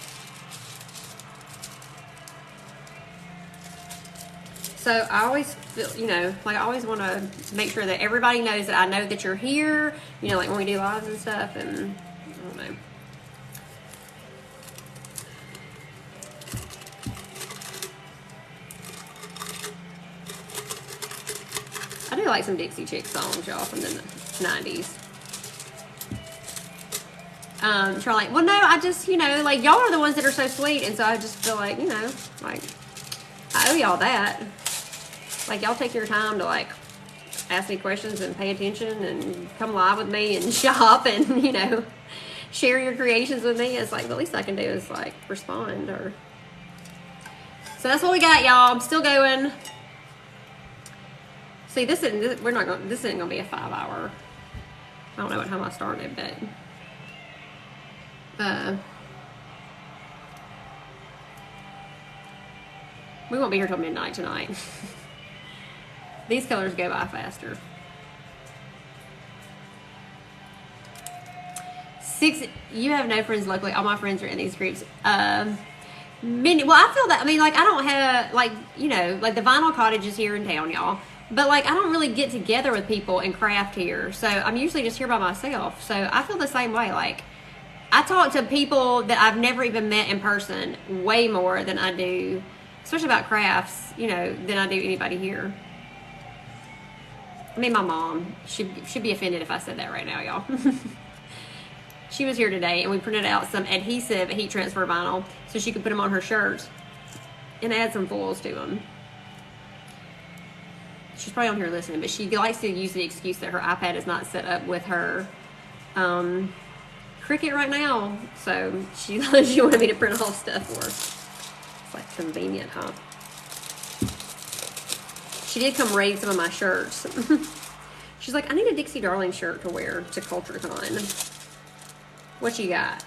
So I always feel, you know, like I always want to make sure that everybody knows that I know that you're here, you know, like when we do lives and stuff, and I don't know. I do like some Dixie Chick songs, y'all, from the 90s. Charlie, well, no, I just, you know, like, y'all are the ones that are so sweet, and so I just feel like, you know, like, I owe y'all that. Like, y'all take your time to, like, ask me questions and pay attention and come live with me and shop and, you know, share your creations with me. It's like, the least I can do is, like, respond. Or so that's what we got, y'all. I'm still going. See, this isn't gonna be a 5 hour. I don't know what time I started, but we won't be here till midnight tonight. These colors go by faster. 6, you have no friends locally. All my friends are in these groups. Many, well, I feel that, I mean, like, I don't have, like, you know, like the Vinyl Cottage is here in town, y'all. But, like, I don't really get together with people and craft here. So, I'm usually just here by myself. So, I feel the same way. Like, I talk to people that I've never even met in person way more than I do, especially about crafts, you know, than I do anybody here. I mean, my mom, she'd be offended if I said that right now, y'all. She was here today, and we printed out some adhesive heat transfer vinyl so she could put them on her shirts and add some foils to them. She's probably on here listening, but she likes to use the excuse that her iPad is not set up with her Cricut right now, so she wanted me to print off stuff for her. It's like convenient, huh? She did come raid some of my shirts. She's like, I need a Dixie Darling shirt to wear to CultureCon. What you got?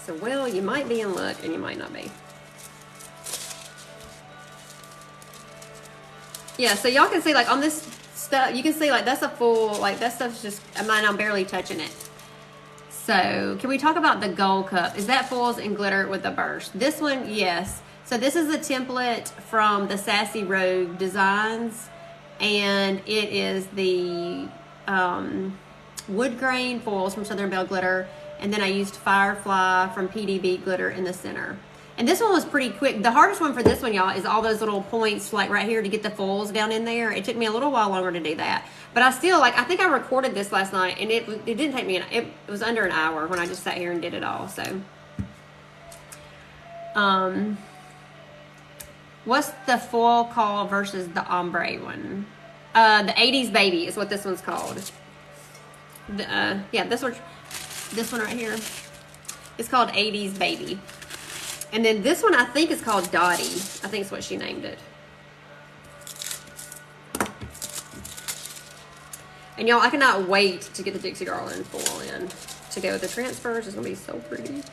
So, well, you might be in luck and you might not be. Yeah, so y'all can see, like, on this stuff, you can see, like, that's a full, like, that stuff's just, I mean, I'm barely touching it. So, can we talk about the gold cup? Is that foils and glitter with a burst? This one, yes. So, this is a template from the Sassy Rogue Designs, and it is the wood grain foils from Southern Belle Glitter, and then I used Firefly from PDB Glitter in the center. And this one was pretty quick. The hardest one for this one, y'all, is all those little points, like right here, to get the foils down in there. It took me a little while longer to do that. But I still, like, I think I recorded this last night, and it didn't take me, it was under an hour when I just sat here and did it all, so. What's the foil called versus the ombre one? The 80's Baby is what this one's called. Yeah, this one right here is called 80's Baby. And then this one I think is called Dottie. I think is what she named it. And y'all, I cannot wait to get the Dixie Darling foil in to go with the transfers. It's gonna be so pretty.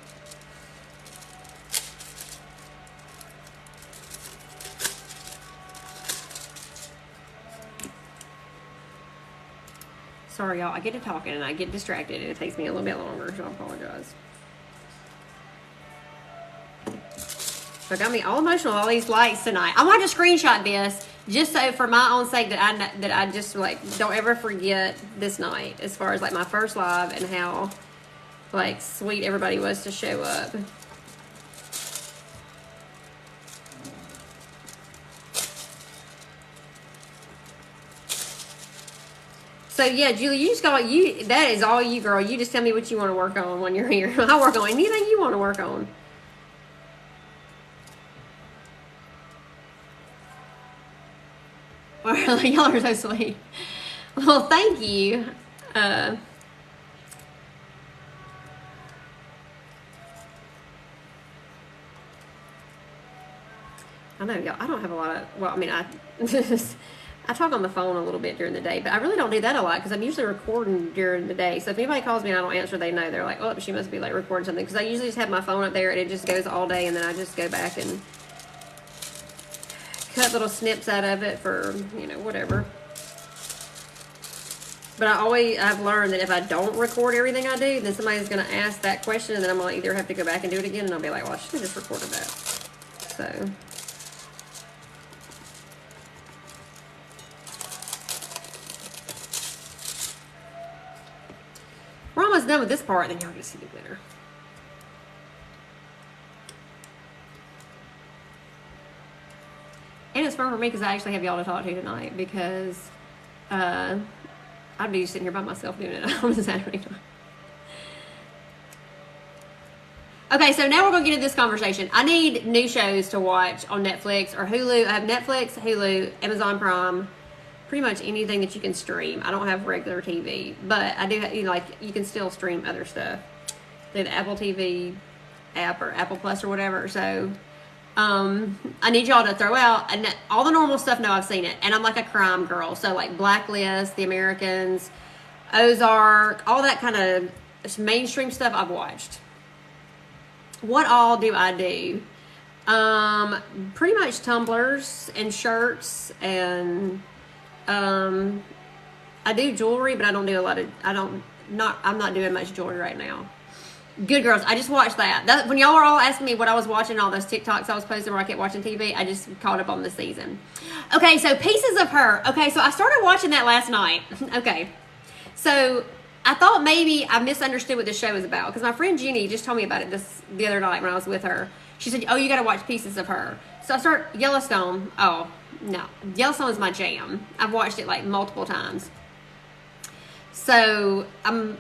Sorry, y'all. I get to talking and I get distracted, and it takes me a little bit longer, so I apologize. So it got me all emotional, all these lights tonight. I want to screenshot this just so for my own sake that I just like don't ever forget this night as far as like my first live and how like sweet everybody was to show up. So yeah, Julie, you just got you. That is all you, girl. You just tell me what you want to work on when you're here. I'll work on anything you want to work on. Y'all are so sweet. Well, thank you. I know, y'all. I don't have a lot of. Well, I mean, I talk on the phone a little bit during the day, but I really don't do that a lot because I'm usually recording during the day. So if anybody calls me and I don't answer, they know. They're like, "Oh, she must be like recording something." Because I usually just have my phone up there and it just goes all day, and then I just go back and cut little snips out of it for, you know, whatever. But I've learned that if I don't record everything I do, then somebody's going to ask that question, and then I'm going to either have to go back and do it again, and I'll be like, well, I should have just recorded that. So. We're almost done with this part, then y'all get to see the glitter. And it's fun for me because I actually have y'all to talk to tonight because I'd be sitting here by myself doing it on a Saturday night. Okay, so now we're going to get into this conversation. I need new shows to watch on Netflix or Hulu. I have Netflix, Hulu, Amazon Prime, pretty much anything that you can stream. I don't have regular TV, but I do have, you know, like, you can still stream other stuff through the Apple TV app or Apple Plus or whatever. So I need y'all to throw out and all the normal stuff. No, I've seen it, and I'm like a crime girl. So like Blacklist, The Americans, Ozark, all that kind of mainstream stuff I've watched. What all do I do? Pretty much tumblers and shirts, and I do jewelry, but I don't do a lot of. I'm not doing much jewelry right now. Good Girls, I just watched that. When y'all were all asking me what I was watching, all those TikToks I was posting where I kept watching TV, I just caught up on the season. Okay, so Pieces of Her. Okay, so I started watching that last night. Okay, so I thought maybe I misunderstood what this show was about because my friend Jenny just told me about it the other night when I was with her. She said, "Oh, you got to watch Pieces of Her." So I start Yellowstone. Oh no, Yellowstone is my jam. I've watched it like multiple times. So,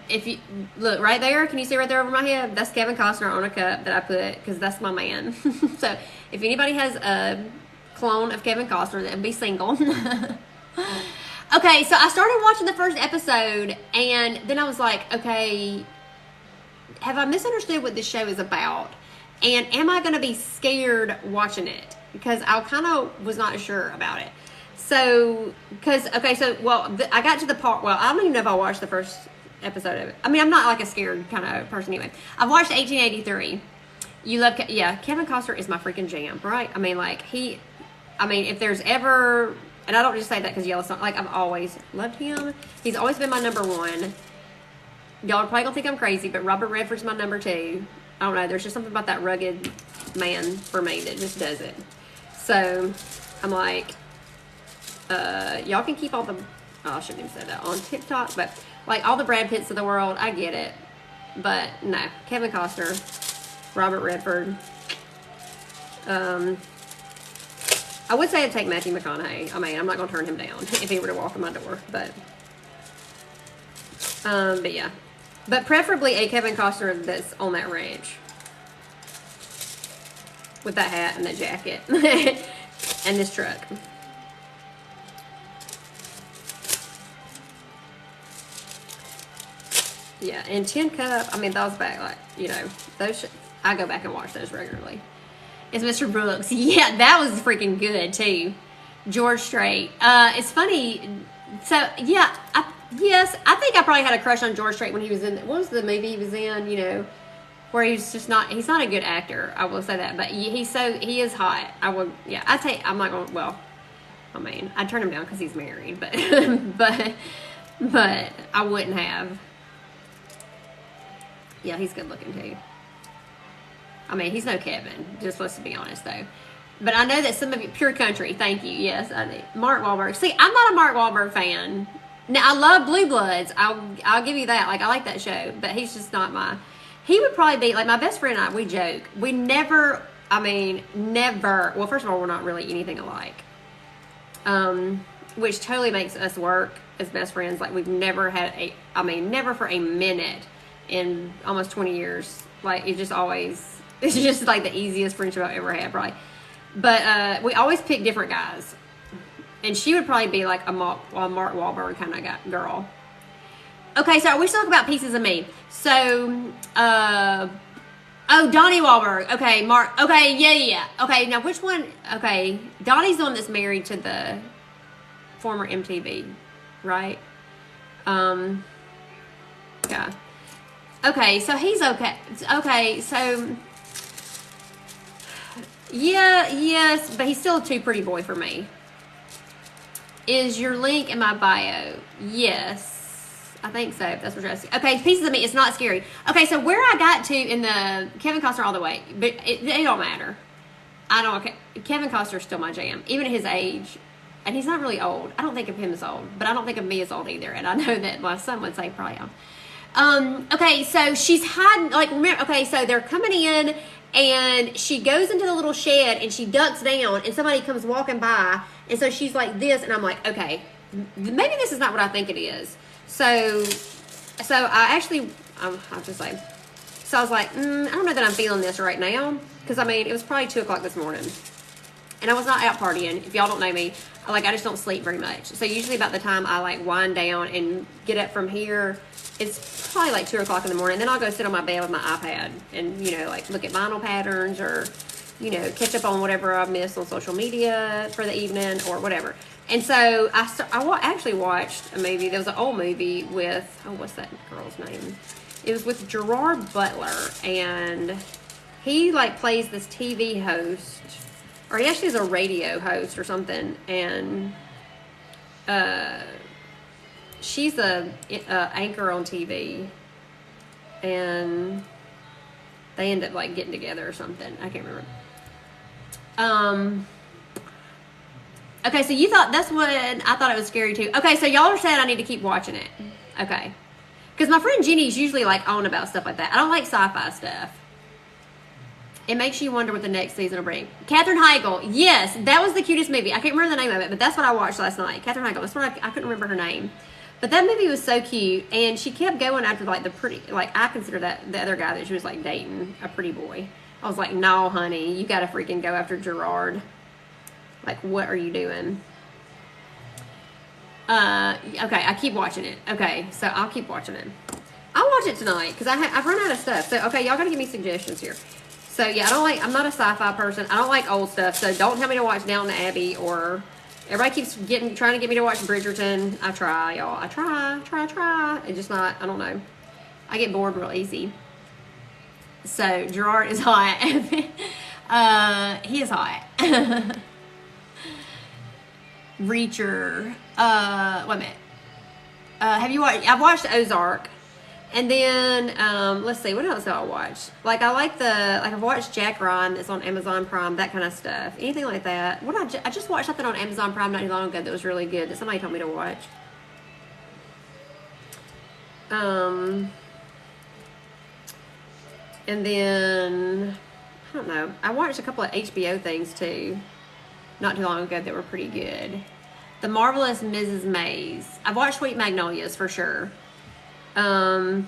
if you look right there, can you see right there over my head? That's Kevin Costner on a cup that I put because that's my man. So, if anybody has a clone of Kevin Costner, that would be single. Okay, so I started watching the first episode, and then I was like, okay, have I misunderstood what this show is about? And am I going to be scared watching it? Because I kind of was not sure about it. So, I got to the part, I don't even know if I watched the first episode of it. I mean, I'm not like a scared kind of person anyway. I've watched 1883. Kevin Costner is my freaking jam, right? I mean, if there's ever, and I don't just say that because Yellowstone, like, I've always loved him. He's always been my number one. Y'all are probably gonna think I'm crazy, but Robert Redford's my number two. I don't know, there's just something about that rugged man for me that just does it. So, I'm like, y'all can keep all the, I shouldn't even say that on TikTok, but like all the Brad Pitts of the world, I get it. But no, Kevin Costner, Robert Redford. I would say I'd take Matthew McConaughey. I mean, I'm not going to turn him down if he were to walk in my door, but yeah. But preferably a Kevin Costner that's on that ranch. With that hat and that jacket. And this truck. Yeah, and Tin Cup, I mean, those back, like, you know, I go back and watch those regularly. It's Mr. Brooks. Yeah, that was freaking good, too. George Strait. It's funny. So, yeah, I think I probably had a crush on George Strait when he was in, what was the movie he was in, you know, where he's not a good actor, I will say that, but he is hot. I'm not going, I mean, I'd turn him down because he's married, but, but I wouldn't have. Yeah, he's good looking too. I mean, he's no Kevin, just let's be honest though. But I know that some of you, Pure Country, thank you, yes, I do. Mark Wahlberg. See, I'm not a Mark Wahlberg fan. Now, I love Blue Bloods. I'll give you that. Like, I like that show, but he's just not he would probably be, like, my best friend and I, we joke. We never, well, first of all, we're not really anything alike. Which totally makes us work as best friends. Like, we've never had never for a minute in almost 20 years. Like, it's just like the easiest friendship I've ever had, probably. But we always pick different guys. And she would probably be like a Mark Wahlberg kind of girl. Okay, so we should talk about Pieces of Me. So, Donnie Wahlberg. Okay, Mark. Okay, yeah. Okay, now which one? Okay, Donnie's the one that's married to the former MTV, right? Yeah. Okay, so he's okay. Okay, so yeah, yes, but he's still a too pretty boy for me. Is your link in my bio? Yes. I think so. That's what you're asking. Okay, Pieces of Me. It's not scary. Okay, so where I got to in the Kevin Costner all the way, but it don't matter. I don't. Okay, Kevin Costner's still my jam, even at his age, and he's not really old. I don't think of him as old, but I don't think of me as old either. And I know that my son would say probably am. Okay, so she's hiding. Like, remember? Okay, so they're coming in, and she goes into the little shed, and she ducks down, and somebody comes walking by, and so she's like this, and I'm like, okay, maybe this is not what I think it is. So I actually, I'll just say, so I was like, I don't know that I'm feeling this right now. Because, I mean, it was probably 2 o'clock this morning. And I was not out partying. If y'all don't know me, I just don't sleep very much. So usually about the time I, like, wind down and get up from here, it's probably like 2 o'clock in the morning. Then I'll go sit on my bed with my iPad and, you know, like, look at vinyl patterns or, you know, catch up on whatever I've missed on social media for the evening or whatever. And so I actually watched a movie. There was an old movie with, what's that girl's name? It was with Gerard Butler, and he like plays this TV host, or he actually is a radio host or something, and she's a anchor on TV, and they end up like getting together or something. I can't remember. Okay, so you thought that's what I thought it was scary too. Okay, so y'all are saying I need to keep watching it. Okay. Because my friend Jenny's usually like on about stuff like that. I don't like sci-fi stuff. It makes you wonder what the next season will bring. Katherine Heigl. Yes, that was the cutest movie. I can't remember the name of it, but that's what I watched last night. Katherine Heigl. That's what I couldn't remember her name. But that movie was so cute. And she kept going after like the pretty, like I consider that the other guy that she was like dating, a pretty boy. I was like, no, honey, you got to freaking go after Gerard. Like, what are you doing? Okay, I keep watching it. Okay, so I'll keep watching it. I'll watch it tonight because I've run out of stuff. So, okay, y'all got to give me suggestions here. So, yeah, I'm not a sci-fi person. I don't like old stuff. So, don't tell me to watch Downton Abbey or everybody keeps trying to get me to watch Bridgerton. I try, y'all. I try. It's just not, I don't know. I get bored real easy. So, Gerard is hot. He is hot. Reacher. Wait a minute. Have you watched? I've watched Ozark, and then let's see, what else do I watch? Like I've watched Jack Ryan that's on Amazon Prime, that kind of stuff. Anything like that. I just watched something on Amazon Prime not too long ago that was really good that somebody told me to watch. And then I don't know. I watched a couple of HBO things too, not too long ago that were pretty good. The Marvelous Mrs. Maisel. I've watched Sweet Magnolias for sure. Because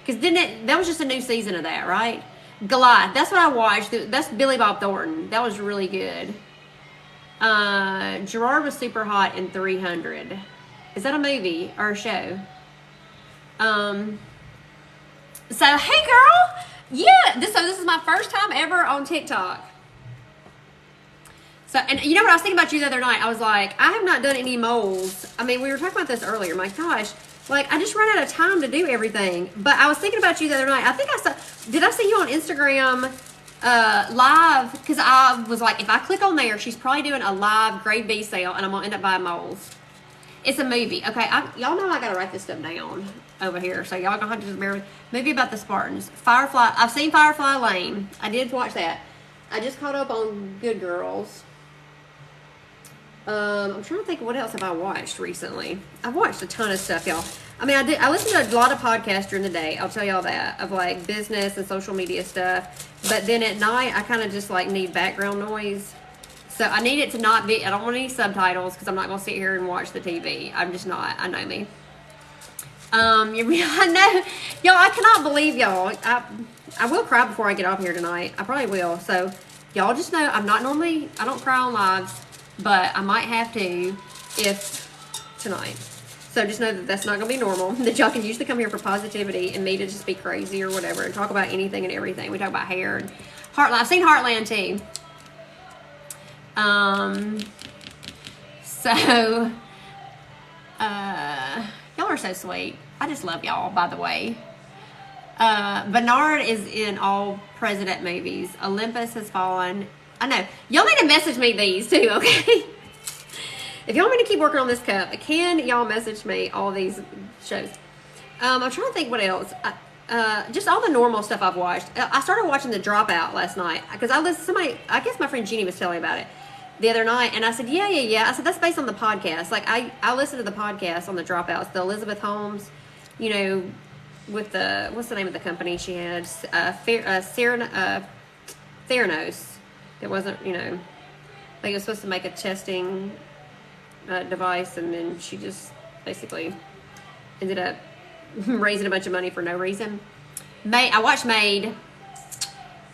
that was just a new season of that, right? Goliath. That's what I watched. That's Billy Bob Thornton. That was really good. Gerard was super hot in 300. Is that a movie or a show? So, hey girl. Yeah. This is my first time ever on TikTok. So, and you know what, I was thinking about you the other night. I was like, I have not done any moles. I mean, we were talking about this earlier. My gosh, like, I just ran out of time to do everything. But I was thinking about you the other night. I think did I see you on Instagram live? Because I was like, if I click on there, she's probably doing a live grade B sale, and I'm going to end up buying moles. It's a movie. Okay, y'all know I got to write this stuff down over here. So y'all going to have to just bear with me. Movie about the Spartans. Firefly. I've seen Firefly Lane. I did watch that. I just caught up on Good Girls. I'm trying to think, what else have I watched recently? I've watched a ton of stuff, y'all. I mean, I listen to a lot of podcasts during the day. I'll tell y'all that, of like business and social media stuff. But then at night, I kind of just like need background noise. So I need it to not be, I don't want any subtitles because I'm not going to sit here and watch the TV. I'm just not. I know me. I know. Y'all, I cannot believe y'all. I will cry before I get off here tonight. I probably will. So y'all just know I'm not normally, I don't cry on lives, but I might have to if tonight. So just know that that's not going to be normal. That y'all can usually come here for positivity and me to just be crazy or whatever and talk about anything and everything. We talk about hair and Heartland. I've seen Heartland too. So, y'all are so sweet. I just love y'all, by the way. Bernard is in all President movies. Olympus Has Fallen. I know. Y'all need to message me these too, okay? If y'all want me to keep working on this cup, can y'all message me all these shows? I'm trying to think what else. Just all the normal stuff I've watched. I started watching The Dropout last night because I guess my friend Jeannie was telling me about it the other night, and I said, yeah. I said, that's based on the podcast. Like, I listened to the podcast on The Dropouts, the Elizabeth Holmes, you know, with the, what's the name of the company she had? Theranos. It wasn't, you know, like it was supposed to make a testing device, and then she just basically ended up raising a bunch of money for no reason. I watched Maid,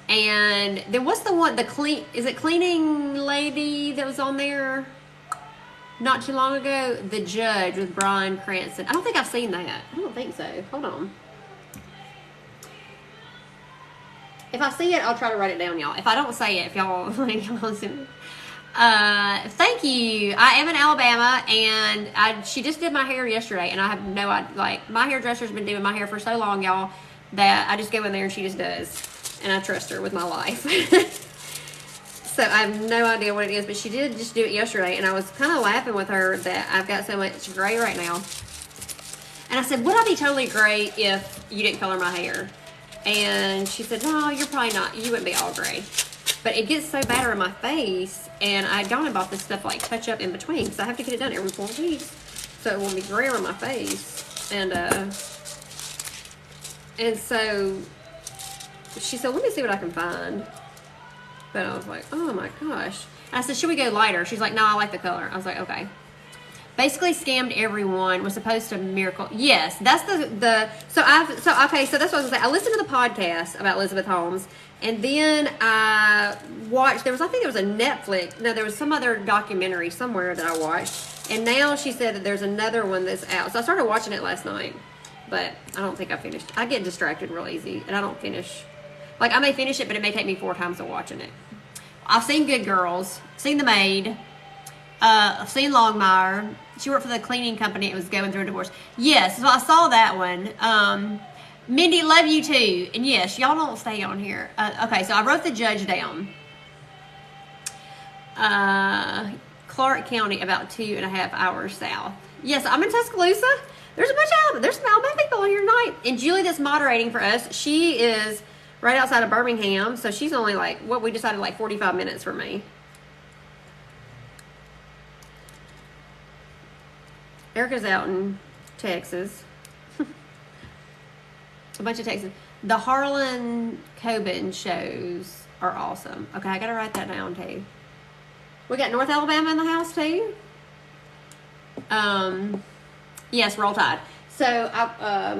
and then what's the one, is it Cleaning Lady that was on there not too long ago? The Judge with Bryan Cranston. I don't think I've seen that. I don't think so. Hold on. If I see it, I'll try to write it down, y'all. If I don't say it, if y'all listen. Thank you. I am in Alabama, and she just did my hair yesterday, and I have no idea. Like, my hairdresser's been doing my hair for so long, y'all, that I just go in there and she just does, and I trust her with my life. So I have no idea what it is, but she did just do it yesterday, and I was kind of laughing with her that I've got so much gray right now. And I said, would I be totally gray if you didn't color my hair? And she said, no, you're probably not. You wouldn't be all gray. But it gets so bad on my face, and I gone and bought this stuff like touch up in between, so I have to get it done every 4 weeks, so it won't be gray on my face. And so she said, let me see what I can find. But I was like, oh my gosh. And I said, should we go lighter? She's like, no, I like the color. I was like, okay. Basically scammed everyone, was supposed to miracle. Yes, that's okay, so that's what I was gonna say. I listened to the podcast about Elizabeth Holmes, and then I watched, there was a Netflix, no, there was some other documentary somewhere that I watched, and now she said that there's another one that's out. So I started watching it last night, but I don't think I finished. I get distracted real easy, and I don't finish. Like, I may finish it, but it may take me 4 times of watching it. I've seen Good Girls, seen The Maid, I've seen Longmire. She worked for the cleaning company. It was going through a divorce. Yes, so I saw that one. Mindy, love you too. And yes, y'all don't stay on here. Okay, so I wrote The Judge down. Clark County, about 2.5 hours south. Yes, I'm in Tuscaloosa. There's some Alabama people here tonight. And Julie that's moderating for us, she is right outside of Birmingham. So she's only like, what we decided, like 45 minutes from me. Erica's out in Texas. A bunch of Texas. The Harlan Coben shows are awesome. Okay, I gotta write that down too. We got North Alabama in the house too. Yes, Roll Tide. So I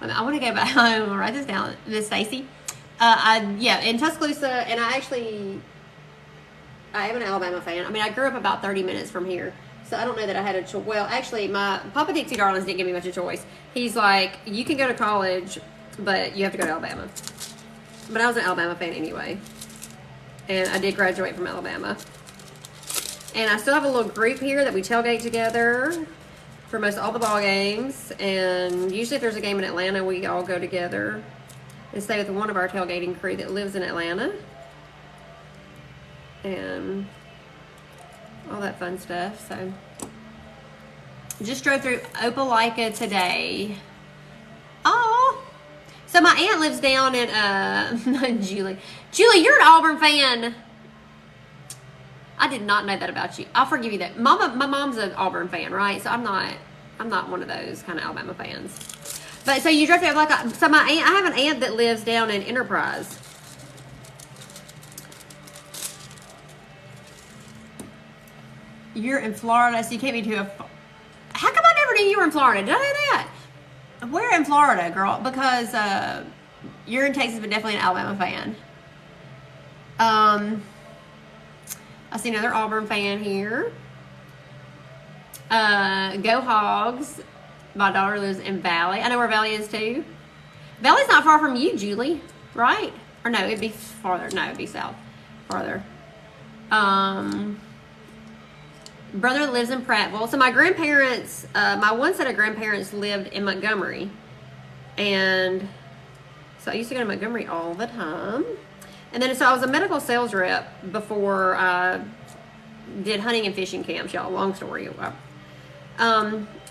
want to go back home. I'm gonna write this down. Miss Stacy. Yeah, in Tuscaloosa, and I am an Alabama fan. I mean, I grew up about 30 minutes from here. So I don't know that I had a choice. Well, actually, my Papa Dixie Darlings didn't give me much of a choice. He's like, you can go to college, but you have to go to Alabama. But I was an Alabama fan anyway. And I did graduate from Alabama. And I still have a little group here that we tailgate together for most all the ball games. And usually if there's a game in Atlanta, we all go together and stay with one of our tailgating crew that lives in Atlanta. And all that fun stuff. So just drove through Opelika today. Oh, so my aunt lives down in Julie, you're an Auburn fan. I did not know that about you. I'll forgive you that. My mom's an Auburn fan, right? So I'm not one of those kind of Alabama fans. But so you drove through Opelika. So I have an aunt that lives down in Enterprise. You're in Florida, so you can't be too. How come I never knew you were in Florida? Did I know that? Where in Florida, girl? Because you're in Texas, but definitely an Alabama fan. I see another Auburn fan here. Go Hogs. My daughter lives in Valley. I know where Valley is too. Valley's not far from you, Julie, right? Or no, it'd be farther. No, it'd be south. Farther. Brother lives in Prattville. So my grandparents, my one set of grandparents lived in Montgomery. And so I used to go to Montgomery all the time. And then so I was a medical sales rep before I did hunting and fishing camps, y'all. Long story.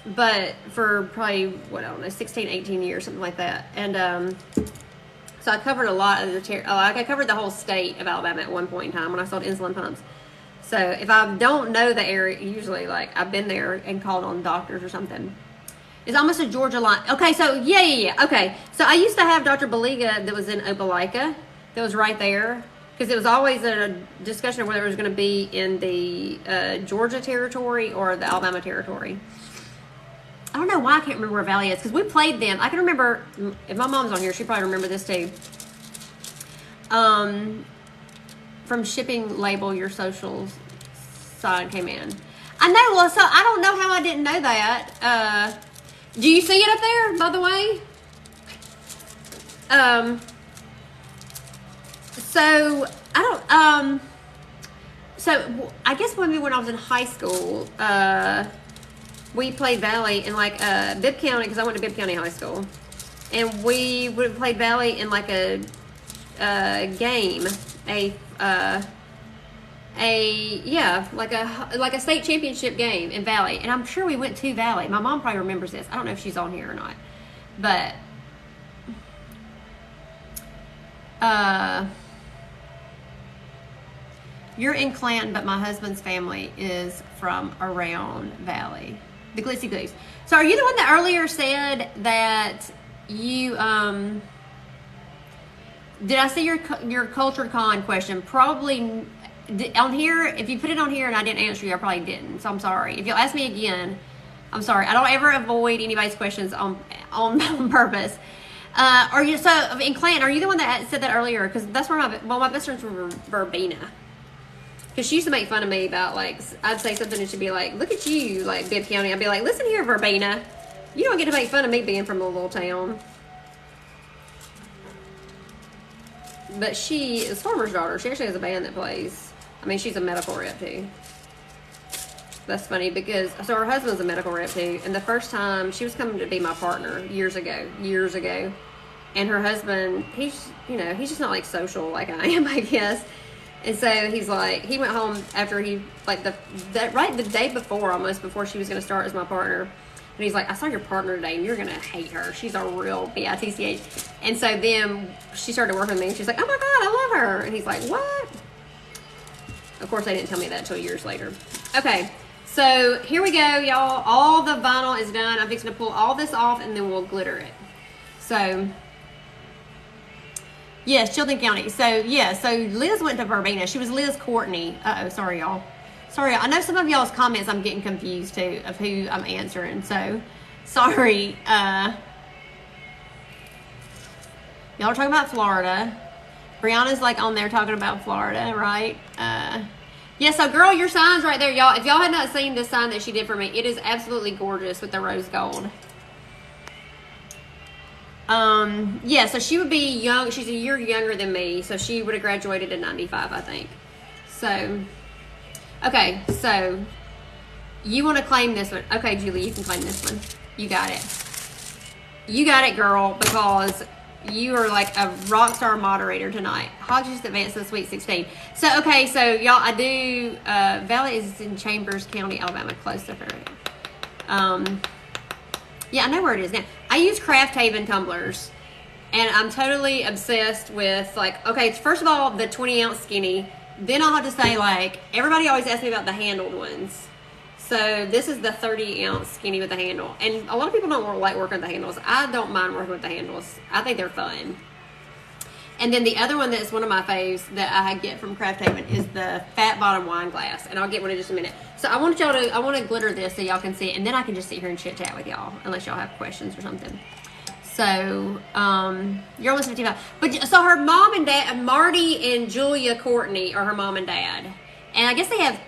But for probably, what, I don't know, 16, 18 years, something like that. And so I covered a lot of the, I covered the whole state of Alabama at one point in time when I sold insulin pumps. So if I don't know the area, usually like I've been there and called on doctors or something. It's almost a Georgia line. Okay, so yeah. Okay, so I used to have Dr. Baliga that was in Opelika, that was right there, because it was always a discussion of whether it was going to be in the Georgia territory or the Alabama territory. I don't know why I can't remember where Valley is, because we played them. I can remember, if my mom's on here, she probably remember this too. From shipping label, your socials sign came in. I know, well, so I don't know how I didn't know that. Do you see it up there, by the way? So I don't, so I guess when I was in high school, we played Valley in like Bibb County, because I went to Bibb County High School, and we would have played Valley in like a game, like a state championship game in Valley, and I'm sure we went to Valley. My mom probably remembers this. I don't know if she's on here or not, but you're in Clanton, but my husband's family is from around Valley. The Glitzy Glees. So are you the one that earlier said that you, did I see your CultureCon question? Probably on here, if you put it on here and I didn't answer you, I probably didn't. So I'm sorry. If you'll ask me again, I'm sorry. I don't ever avoid anybody's questions on purpose. Are you, so in Clanton, are you the one that said that earlier? Because that's where my best friend's from Verbena. Because she used to make fun of me about, like, I'd say something and she'd be like, look at you, like, Bibb County. I'd be like, listen here, Verbena. You don't get to make fun of me being from a little town. But she is Farmer's Daughter. She actually has a band that plays. I mean, she's a medical rep, too. That's funny because, so her husband's a medical rep, too. And the first time, she was coming to be my partner years ago. And her husband, he's just not, like, social like I am, I guess. And so he's like, he went home after he, like, the day before, almost before she was going to start as my partner. And he's like, I saw your partner today and you're going to hate her. She's a real bitch. And so then she started working with me and she's like, oh my God, I love her. And he's like, what? Of course, they didn't tell me that until years later. Okay, so here we go, y'all. All the vinyl is done. I'm fixing to pull all this off and then we'll glitter it. So, yes, Chilton County. So, yeah, so Liz went to Verbena. She was Liz Courtney. Uh-oh, sorry, y'all. Sorry, I know some of y'all's comments I'm getting confused, too, of who I'm answering. So, sorry. Y'all are talking about Florida. Brianna's, like, on there talking about Florida, right? Yeah, so, girl, your sign's right there, y'all. If y'all had not seen the sign that she did for me, it is absolutely gorgeous with the rose gold. Yeah, so she would be young. She's a year younger than me, so she would have graduated in 95, I think. So, okay, so you want to claim this one. Okay, Julie, you can claim this one. You got it. You got it, girl, because you are like a rock star moderator tonight. Hodges advanced to the Sweet 16. So, okay, so y'all, I do, Valley is in Chambers County, Alabama, close to her. Yeah, I know where it is now. I use Craft Haven tumblers, and I'm totally obsessed with, like, okay, first of all, the 20-ounce skinny. Then I'll have to say, like, everybody always asks me about the handled ones. So this is the 30-ounce skinny with the handle. And a lot of people don't like working with the handles. I don't mind working with the handles. I think they're fun. And then the other one that's one of my faves that I get from Craft Haven is the fat bottom wine glass, and I'll get one in just a minute. So I want to glitter this so y'all can see it, and then I can just sit here and chit chat with y'all unless y'all have questions or something. So you're almost 55, but so her mom and dad, Marty and Julia Courtney, are her mom and dad, and I guess they have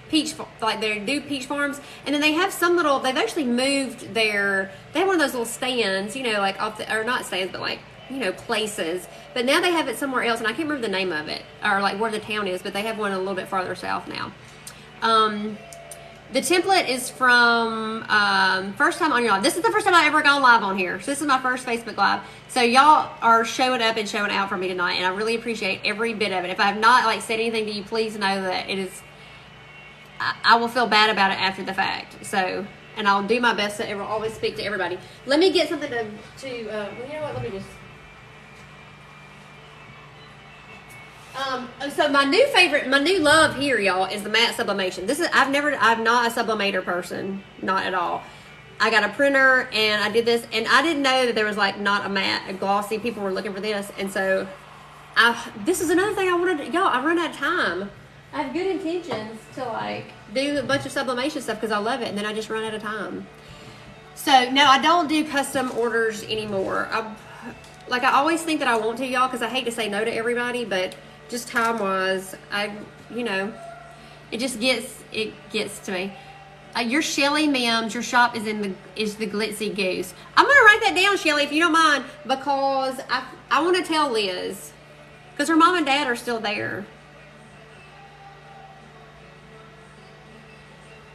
peach, like they do peach farms, and then they have some little. They've actually moved their. They have one of those little stands, you know, like off the, or not stands, but like, you know, places. But now they have it somewhere else, and I can't remember the name of it or like where the town is, but they have one a little bit farther south now. The template is from first time on your live. This is the first time I've ever gone live on here. So this is my first Facebook Live. So y'all are showing up and showing out for me tonight, and I really appreciate every bit of it. If I have not like said anything to you, please know that it is. I will feel bad about it after the fact. So, and I'll do my best to always speak to everybody. Let me get something well, you know what? Let me just. So my new love here, y'all, is the matte sublimation. This is I'm not a sublimator person, not at all. I got a printer and I did this, and I didn't know that there was like not a matte, a glossy. People were looking for this, and so this is another thing I wanted to, y'all. I run out of time. I have good intentions to like do a bunch of sublimation stuff because I love it, and then I just run out of time. So no, I don't do custom orders anymore. I always think that I want to, y'all, because I hate to say no to everybody, but just time wise, you know, it gets to me. Your Shelly Mims, your shop is the Glitzy Goose. I'm gonna write that down, Shelly, if you don't mind, because I want to tell Liz, because her mom and dad are still there.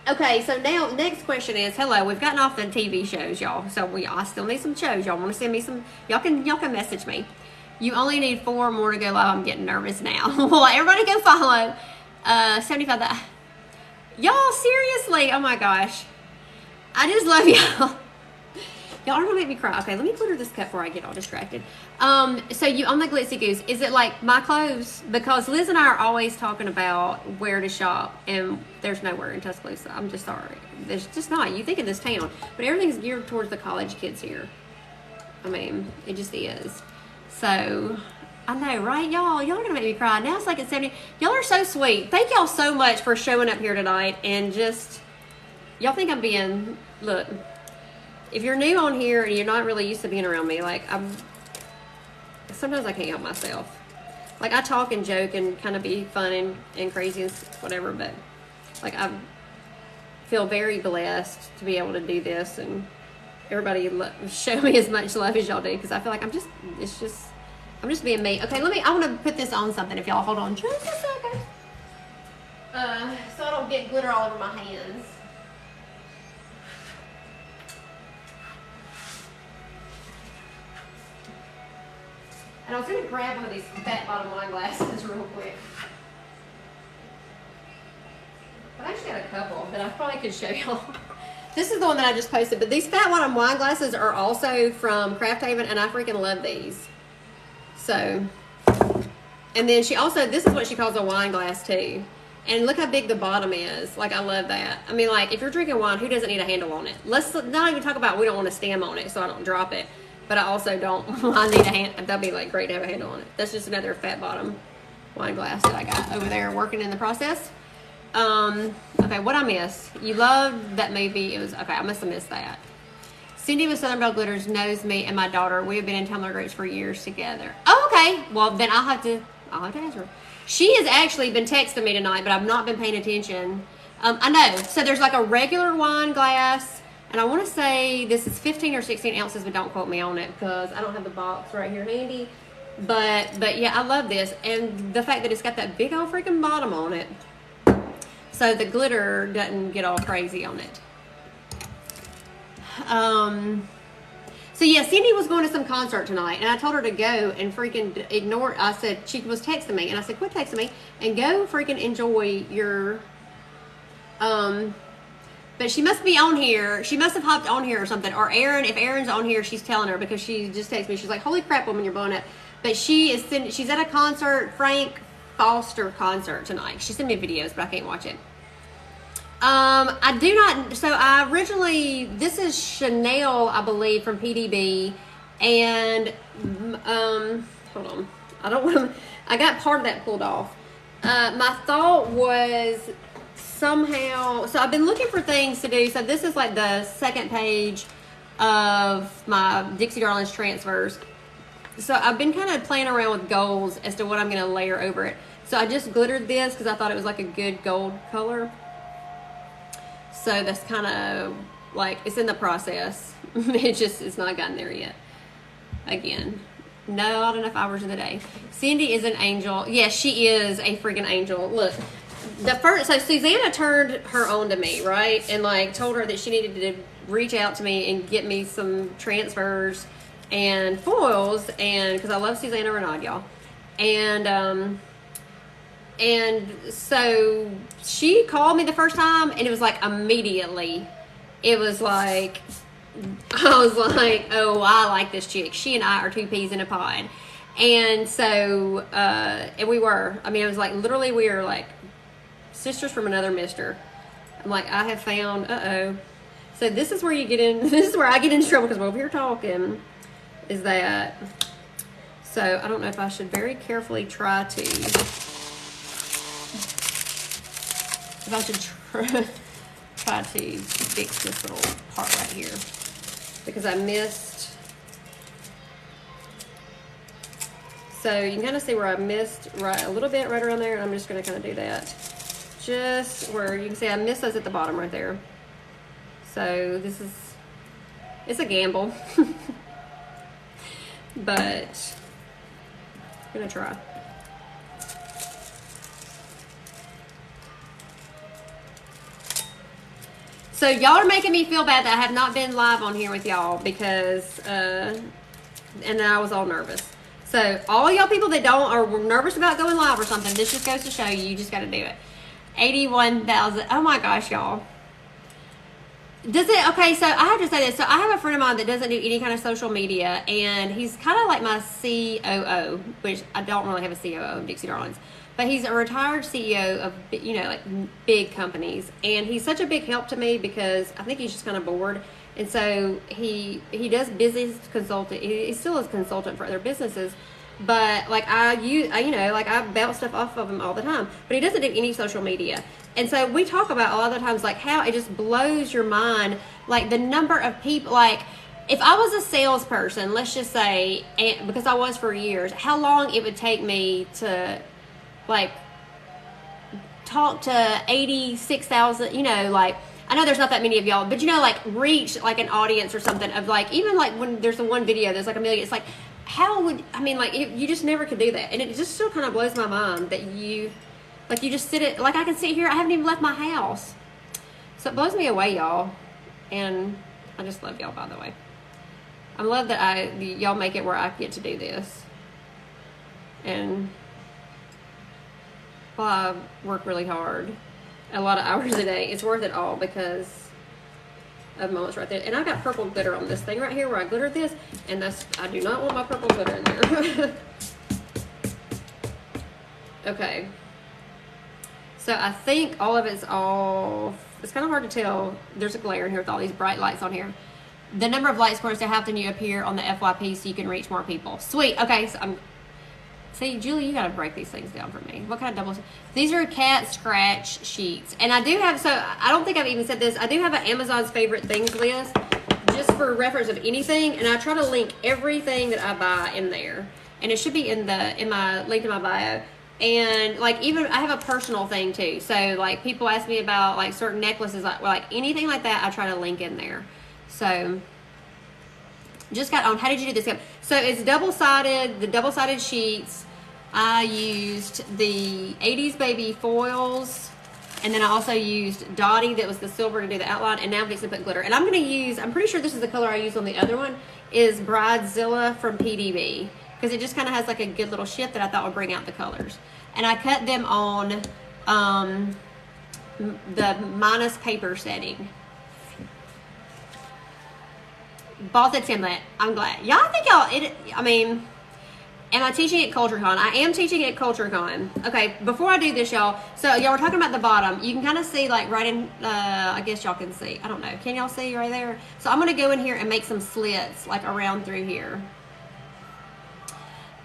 Okay, so now next question is, hello, we've gotten off the TV shows, y'all. So I still need some shows. Y'all want to send me some? Y'all can message me. You only need 4 more to go live. I'm getting nervous now. Well, everybody go follow. 75. Y'all, seriously? Oh my gosh. I just love y'all. Y'all are gonna make me cry. Okay, let me glitter this cup before I get all distracted. So you on the Glitzy Goose, is it like my clothes? Because Liz and I are always talking about where to shop, and there's nowhere in Tuscaloosa. I'm just sorry. There's just not. You think of this town, but everything's geared towards the college kids here. I mean, it just is. So, I know, right, y'all? Y'all are gonna make me cry. Now it's like at 70. Y'all are so sweet. Thank y'all so much for showing up here tonight, and just, y'all think I'm being, look, if you're new on here and you're not really used to being around me, like, sometimes I can't help myself. Like, I talk and joke and kind of be fun and crazy and whatever, but, like, I feel very blessed to be able to do this, and everybody show me as much love as y'all do, because I feel like I'm just being me. Okay, I want to put this on something, if y'all hold on just a second. So I don't get glitter all over my hands. And I was going to grab one of these fat bottom wine glasses real quick. I actually got a couple that I probably could show y'all. This is the one that I just posted, but these fat bottom wine glasses are also from Craft Haven, and I freaking love these. So, and then she also, this is what she calls a wine glass too. And look how big the bottom is. Like, I love that. I mean, like, if you're drinking wine, who doesn't need a handle on it? Let's not even talk about we don't want to stem on it so I don't drop it. But I also don't, I need a hand, that'd be like great to have a handle on it. That's just another fat bottom wine glass that I got over there working in the process. Okay, what I missed? You loved that movie. It was, okay, I must have missed that. Cindy with Southern Belle Glitters knows me and my daughter. We have been in Tumbler groups for years together. Oh, okay. Well, then I'll have to ask her. She has actually been texting me tonight, but I've not been paying attention. I know. So there's like a regular wine glass, and I want to say this is 15 or 16 ounces, but don't quote me on it because I don't have the box right here handy. But yeah, I love this, and the fact that it's got that big old freaking bottom on it, so the glitter doesn't get all crazy on it. So yeah, Cindy was going to some concert tonight, and I told her to go and freaking ignore. I said, she was texting me, and I said, quit texting me and go freaking enjoy your. But she must be on here. She must have hopped on here or something. Or Erin, if Erin's on here, she's telling her because she just texted me. She's like, holy crap, woman, you're blowing up. But she's at a concert, Frank Foster concert tonight. She sent me videos, but I can't watch it. I do not, so I originally, this is Chanel, I believe, from PDB, and, hold on. I don't want to, I got part of that pulled off. My thought was somehow, so I've been looking for things to do. So this is like the second page of my Dixie Darlings transfers. So I've been kind of playing around with goals as to what I'm going to layer over it. So I just glittered this because I thought it was like a good gold color. So that's kind of like, it's in the process. It's not gotten there yet. Again, not enough hours in the day. Cindy is an angel. Yes, she is a freaking angel. Look, so Susanna turned her on to me, right? And like told her that she needed to reach out to me and get me some transfers and foils, and because I love Susanna Renaud, y'all. And so she called me the first time, and it was like immediately. It was like, I was like, oh, I like this chick. She and I are two peas in a pod. And so, and we were. I mean, it was like literally we were like sisters from another mister. I'm like, I have found, So this is where you get in, this is where I get in trouble because we're over here talking, is that, so I don't know if I should very carefully try to, if I should try to fix this little part right here because I missed, so you can kind of see where I missed right a little bit right around there. I'm just going to kind of do that. Just where you can see I missed those at the bottom right there. So this is, it's a gamble, but I'm gonna try. So y'all are making me feel bad that I have not been live on here with y'all because, and then I was all nervous. So all y'all people that are nervous about going live or something, this just goes to show you just got to do it. 81,000. Oh my gosh, y'all. Does it, okay, so I have to say this. So I have a friend of mine that doesn't do any kind of social media, and he's kind of like my COO, which I don't really have a COO of Dixie Darlings, but he's a retired CEO of, you know, like big companies, and he's such a big help to me because I think he's just kind of bored, and so he does business consulting. He still is a consultant for other businesses, but like I bounce stuff off of him all the time, but he doesn't do any social media. And so we talk about a lot of the times like how it just blows your mind, like the number of people, like if I was a salesperson, let's just say, and because I was for years, how long it would take me to like talk to 86,000, you know, like I know there's not that many of y'all, but you know, like reach like an audience or something of like, even like when there's the one video, there's like a million, it's like, how would, I mean, like you just never could do that. And it just still kind of blows my mind that you just sit it, like I can sit here, I haven't even left my house. So it blows me away, y'all. And I just love y'all, by the way. I love that y'all make it where I get to do this. And while I work really hard, a lot of hours a day, it's worth it all because of moments right there. And I got purple glitter on this thing right here where I glittered this, and I do not want my purple glitter in there. Okay. So I think all of it's off. It's kind of hard to tell. There's a glare in here with all these bright lights on here. The number of light squares to have then you appear on the FYP so you can reach more people. Sweet. Okay, so see, Julie, you got to break these things down for me. What kind of doubles? These are cat scratch sheets. And I do have, so I don't think I've even said this, I do have an Amazon's favorite things list just for reference of anything. And I try to link everything that I buy in there. And it should be in my link in my bio. And like even I have a personal thing too. So like people ask me about like certain necklaces, like anything like that, I try to link in there. So just got on. How did you do this? So it's double-sided, the double-sided sheets. I used the 80's baby foils, and then I also used Dottie, that was the silver, to do the outline, and now I'm fixing to put glitter. And I'm going to use, I'm pretty sure this is the color I used on the other one, is Bridezilla from PDB, because it just kind of has like a good little shift that I thought would bring out the colors. And I cut them on the minus paper setting. Bought the template. I'm glad. Y'all think I mean, am I teaching at CultureCon? I am teaching at CultureCon. Okay, before I do this, y'all, so y'all were talking about the bottom. You can kind of see, like, right in, I guess y'all can see. I don't know. Can y'all see right there? So I'm going to go in here and make some slits, like, around through here.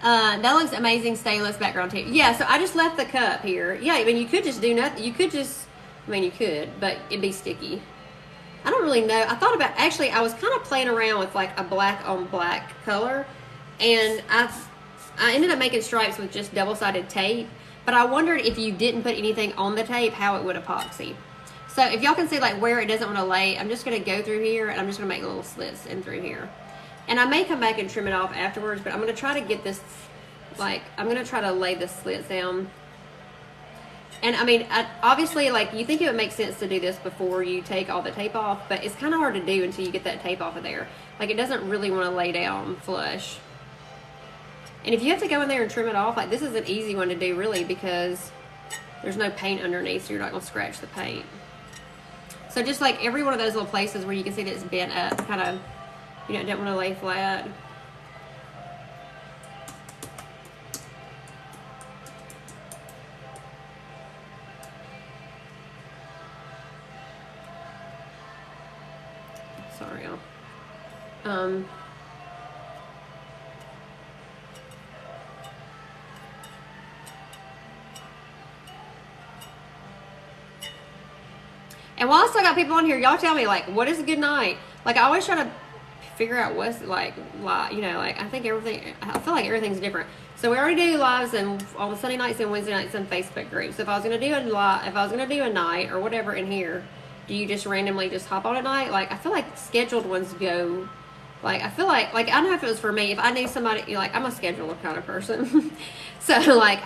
That looks amazing, stainless background too. Yeah, so I just left the cup here. Yeah, I mean, you could just do nothing. You could just, I mean, you could, but it'd be sticky. I don't really know. I thought about, actually, I was kind of playing around with like a black on black color, and I ended up making stripes with just double-sided tape, but I wondered if you didn't put anything on the tape, how it would epoxy. So if y'all can see like where it doesn't want to lay, I'm just going to go through here, and I'm just going to make little slits in through here. And I may come back and trim it off afterwards, but I'm going to try to get this, like, I'm going to try to lay the slits down. And I mean, obviously, like, you think it would make sense to do this before you take all the tape off, but it's kind of hard to do until you get that tape off of there. Like, it doesn't really want to lay down flush. And if you have to go in there and trim it off, like, this is an easy one to do, really, because there's no paint underneath, so you're not going to scratch the paint. So just like every one of those little places where you can see that it's bent up, kind of, you know, don't want to lay flat. Sorry, y'all. And while I still got people on here, y'all tell me, like, what is a good night? Like, I always try to figure out what's, like, you know, like, I feel like everything's different. So we already do lives and on Sunday nights and Wednesday nights in Facebook groups. So if I was going to do a night or whatever in here, do you just randomly just hop on a night? Like, I feel like scheduled ones go, like, I feel like, I don't know if it was for me, if I knew somebody, you know, like, I'm a scheduler kind of person. So, like,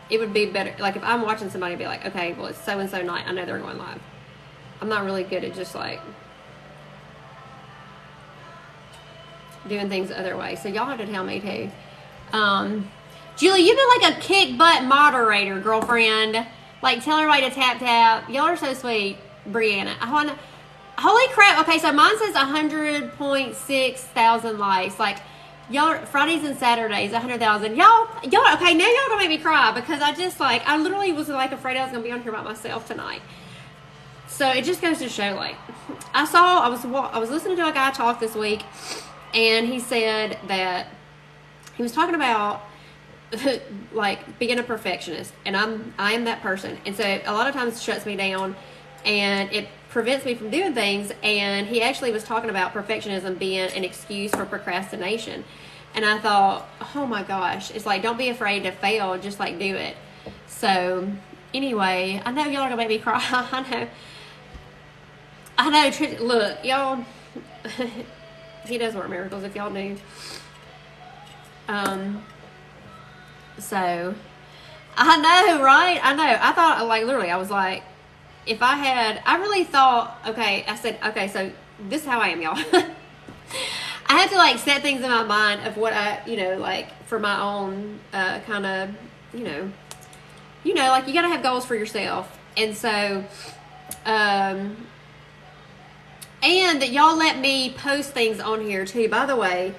it would be better, like, if I'm watching somebody be like, okay, well, it's so-and-so night, I know they're going live. I'm not really good at just, like, doing things the other way. So y'all have to tell me, too. Julie, you've been like a kick butt moderator, girlfriend. Like, tell everybody to tap. Y'all are so sweet. Brianna. Holy crap. Okay, so mine says 100.6 thousand likes. Like, y'all, Fridays and Saturdays, 100,000. Y'all, okay, now y'all gonna make me cry because I literally was like afraid I was gonna be on here by myself tonight. So it just goes to show, like, I was listening to a guy talk this week, and he said that he was talking about like being a perfectionist, and I am that person, and so a lot of times it shuts me down and it prevents me from doing things. And he actually was talking about perfectionism being an excuse for procrastination, and I thought, oh my gosh, it's like, don't be afraid to fail, just like do it. So anyway, I know y'all are gonna make me cry. I know. Look, y'all, he does work miracles, if y'all knew. So I know, right? I know. I thought, like, literally, I was like, I really thought, okay, I said, okay, so this is how I am, y'all. I had to, like, set things in my mind of what I, you know, like, for my own kind of, you know, like, you got to have goals for yourself. And so, and that y'all let me post things on here, too, by the way.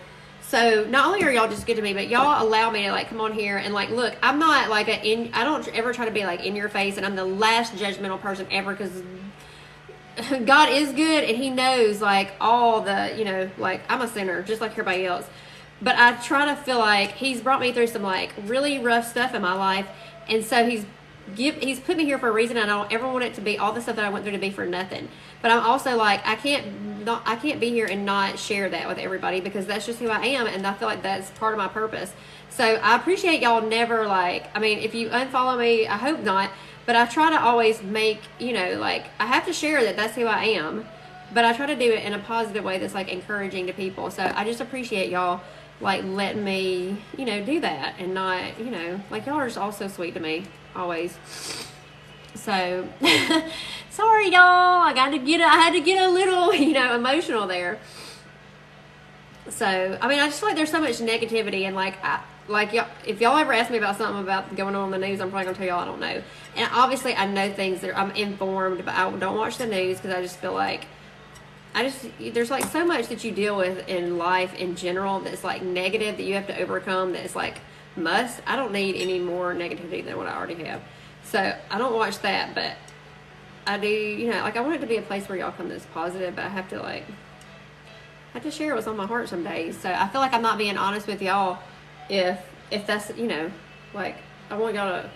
So not only are y'all just good to me, but y'all allow me to, like, come on here and, like, look, I'm not like I don't ever try to be like in your face, and I'm the last judgmental person ever, because God is good and he knows, like, all the, you know, like, I'm a sinner just like everybody else, but I try to feel like he's brought me through some, like, really rough stuff in my life, and so he's put me here for a reason. I don't ever want it to be all the stuff that I went through to be for nothing. But I'm also like, I can't be here and not share that with everybody, because that's just who I am, and I feel like that's part of my purpose. So I appreciate y'all never, like, I mean, if you unfollow me, I hope not, but I try to always make, you know, like, I have to share that that's who I am, but I try to do it in a positive way that's, like, encouraging to people. So I just appreciate y'all, like, letting me, you know, do that, and not, you know, like, y'all are just all so sweet to me, always. So sorry, y'all, I had to get a little, you know, emotional there. So I mean, I just feel like there's so much negativity, and like y'all, if y'all ever ask me about something about going on in the news, I'm probably gonna tell y'all I don't know. And obviously I know things that I'm informed, but I don't watch the news, because I just feel like there's, like, so much that you deal with in life in general that's, like, negative, that you have to overcome, that's, like, I don't need any more negativity than what I already have. So I don't watch that, but I do, you know, like, I want it to be a place where y'all come that's positive, but I have to share what's on my heart some days. So I feel like I'm not being honest with y'all if that's, like, I want y'all to,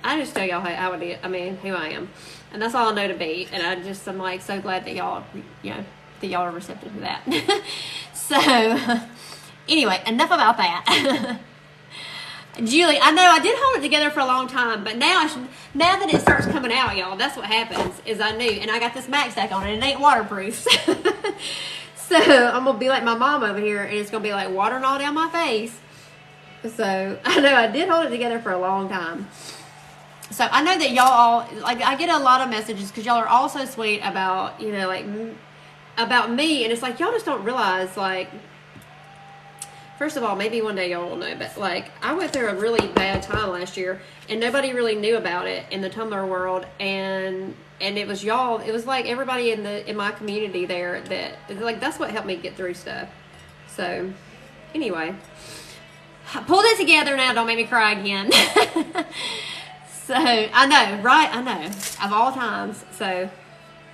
I just tell y'all how it is. I mean, who I am. And that's all I know to be. And I'm like so glad that y'all, that y'all are receptive to that. So, anyway, enough about that. Julie, I know I did hold it together for a long time, but now that it starts coming out, y'all, that's what happens, is I knew. And I got this Mac Stack on, and it ain't waterproof. So, I'm going to be like my mom over here, and it's going to be like watering all down my face. So, I know I did hold it together for a long time. So, I know that y'all all, like, I get a lot of messages because y'all are all so sweet about, like, about me. And it's like, y'all just don't realize, like, first of all, maybe one day y'all will know, but, like, I went through a really bad time last year, and nobody really knew about it in the Tumbler world. And it was y'all, it was like everybody in my community there that, like, that's what helped me get through stuff. So, anyway. Pull it together now, don't make me cry again. So, I know, right? I know. Of all times. So,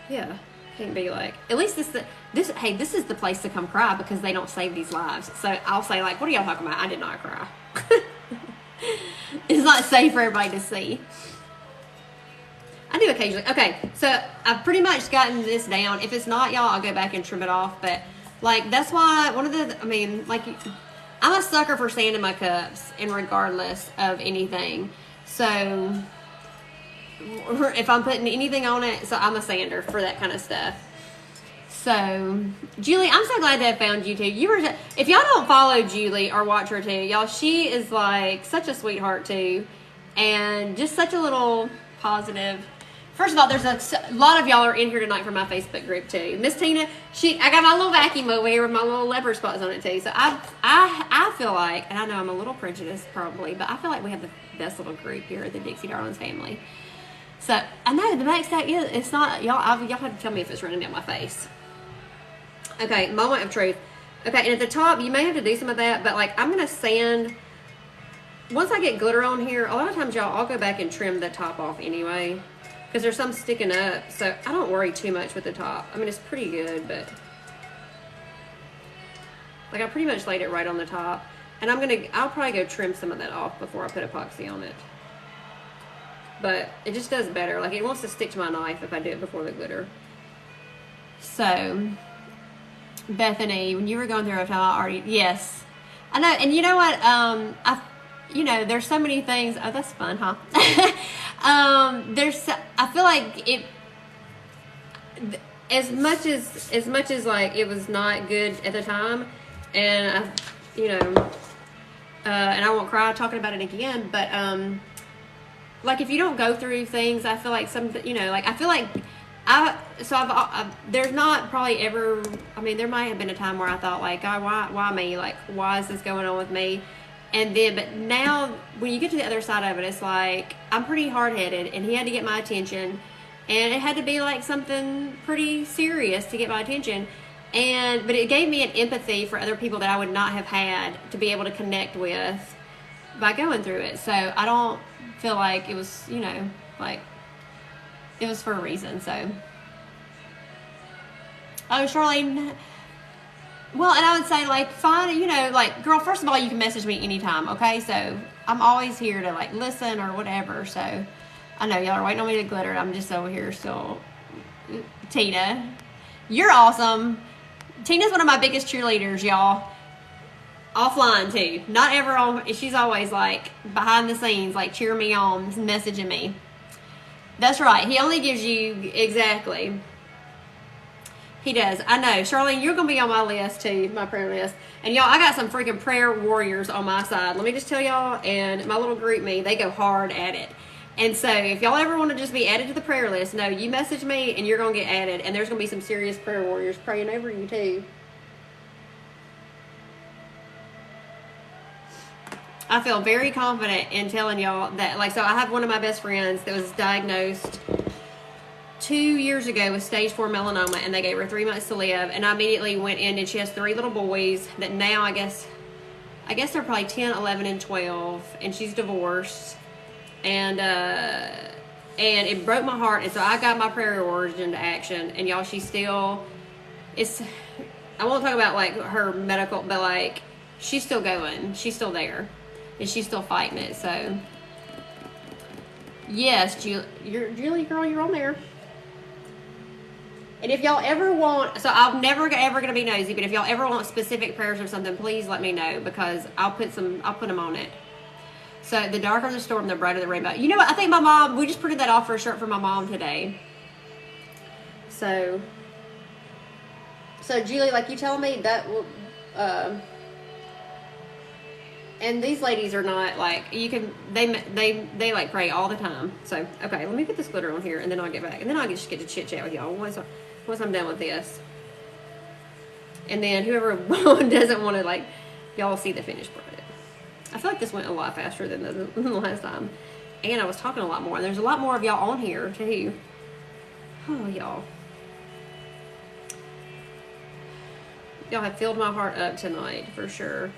yeah. Can't be like, at least this is the place to come cry because they don't save these lives. So, I'll say, like, what are y'all talking about? I did not cry. It's not safe for everybody to see. I do occasionally. Okay, so I've pretty much gotten this down. If it's not, y'all, I'll go back and trim it off. But, like, that's why I'm a sucker for sanding my cups, and regardless of anything. So, if I'm putting anything on it, so I'm a sander for that kind of stuff. So, Julie, I'm so glad to have found you too. If y'all don't follow Julie or watch her too, y'all, she is like such a sweetheart too, and just such a little positive. First of all, there's a lot of y'all are in here tonight from my Facebook group too. Miss Tina, I got my little vacuum over here with my little leopard spots on it too. So I feel like, and I know I'm a little prejudiced probably, but I feel like we have the best little group here at the Dixie Darlings family. So I know the Mac Stack is, it's not, y'all have to tell me if it's running down my face. Okay, moment of truth. Okay, and at the top, you may have to do some of that, but like I'm gonna sand, once I get glitter on here, a lot of times y'all, I'll go back and trim the top off anyway. Because there's some sticking up, so I don't worry too much with the top. I mean, it's pretty good, but like I pretty much laid it right on the top. And I'll probably go trim some of that off before I put epoxy on it. But it just does better. Like it wants to stick to my knife if I do it before the glitter. So, Bethany, when you were going through a time, yes. I know, and you know what, there's so many things. Oh, that's fun, huh? I feel like it, as much as like it was not good at the time, and and I won't cry talking about it again, but like if you don't go through things, I feel like I feel like there's not probably ever, I mean, there might have been a time where I thought like, God, why me? Like, why is this going on with me? And then, but now when you get to the other side of it, it's like, I'm pretty hard-headed and he had to get my attention, and it had to be like something pretty serious to get my attention. But it gave me an empathy for other people that I would not have had to be able to connect with by going through it. So I don't feel like it was, like it was for a reason. So, oh, Charlene. Well, and I would say, like, fine, like, girl, first of all, you can message me anytime, okay? So, I'm always here to, like, listen or whatever. So, I know y'all are waiting on me to glitter. I'm just over here still. Tina, you're awesome. Tina's one of my biggest cheerleaders, y'all. Offline, too. Not ever on. She's always, like, behind the scenes, like, cheering me on, messaging me. That's right. He only gives you, exactly. He does. I know. Charlene, you're going to be on my list too, my prayer list. And y'all, I got some freaking prayer warriors on my side. Let me just tell y'all, and my little group me, they go hard at it. And so if y'all ever want to just be added to the prayer list, no, you message me and you're going to get added. And there's going to be some serious prayer warriors praying over you too. I feel very confident in telling y'all that, like, so I have one of my best friends that was diagnosed 2 years ago with stage 4 melanoma, and they gave her 3 months to live, and I immediately went in, and she has 3 little boys that now I guess they're probably 10, 11, and 12, and she's divorced, and it broke my heart, and so I got my prayer orders into action, and y'all, she's still, I won't talk about like her medical, but like she's still going. She's still there. And she's still fighting it. So, yes, Julie, girl, you're on there. And if y'all ever want, so I'm never ever going to be nosy, but if y'all ever want specific prayers or something, please let me know, because I'll put them on it. So the darker the storm, the brighter the rainbow. You know what? I think my mom, we just printed that off for a shirt for my mom today. So Julie, like you telling me that will, and these ladies are not like, you can, they like pray all the time. So, okay, let me get this glitter on here and then I'll get back. And then I'll just get to chit chat with y'all once I'm done with this. And then whoever doesn't want to, like, y'all see the finished product. I feel like this went a lot faster than the last time. And I was talking a lot more. And there's a lot more of y'all on here too. Oh, y'all. Y'all have filled my heart up tonight for sure.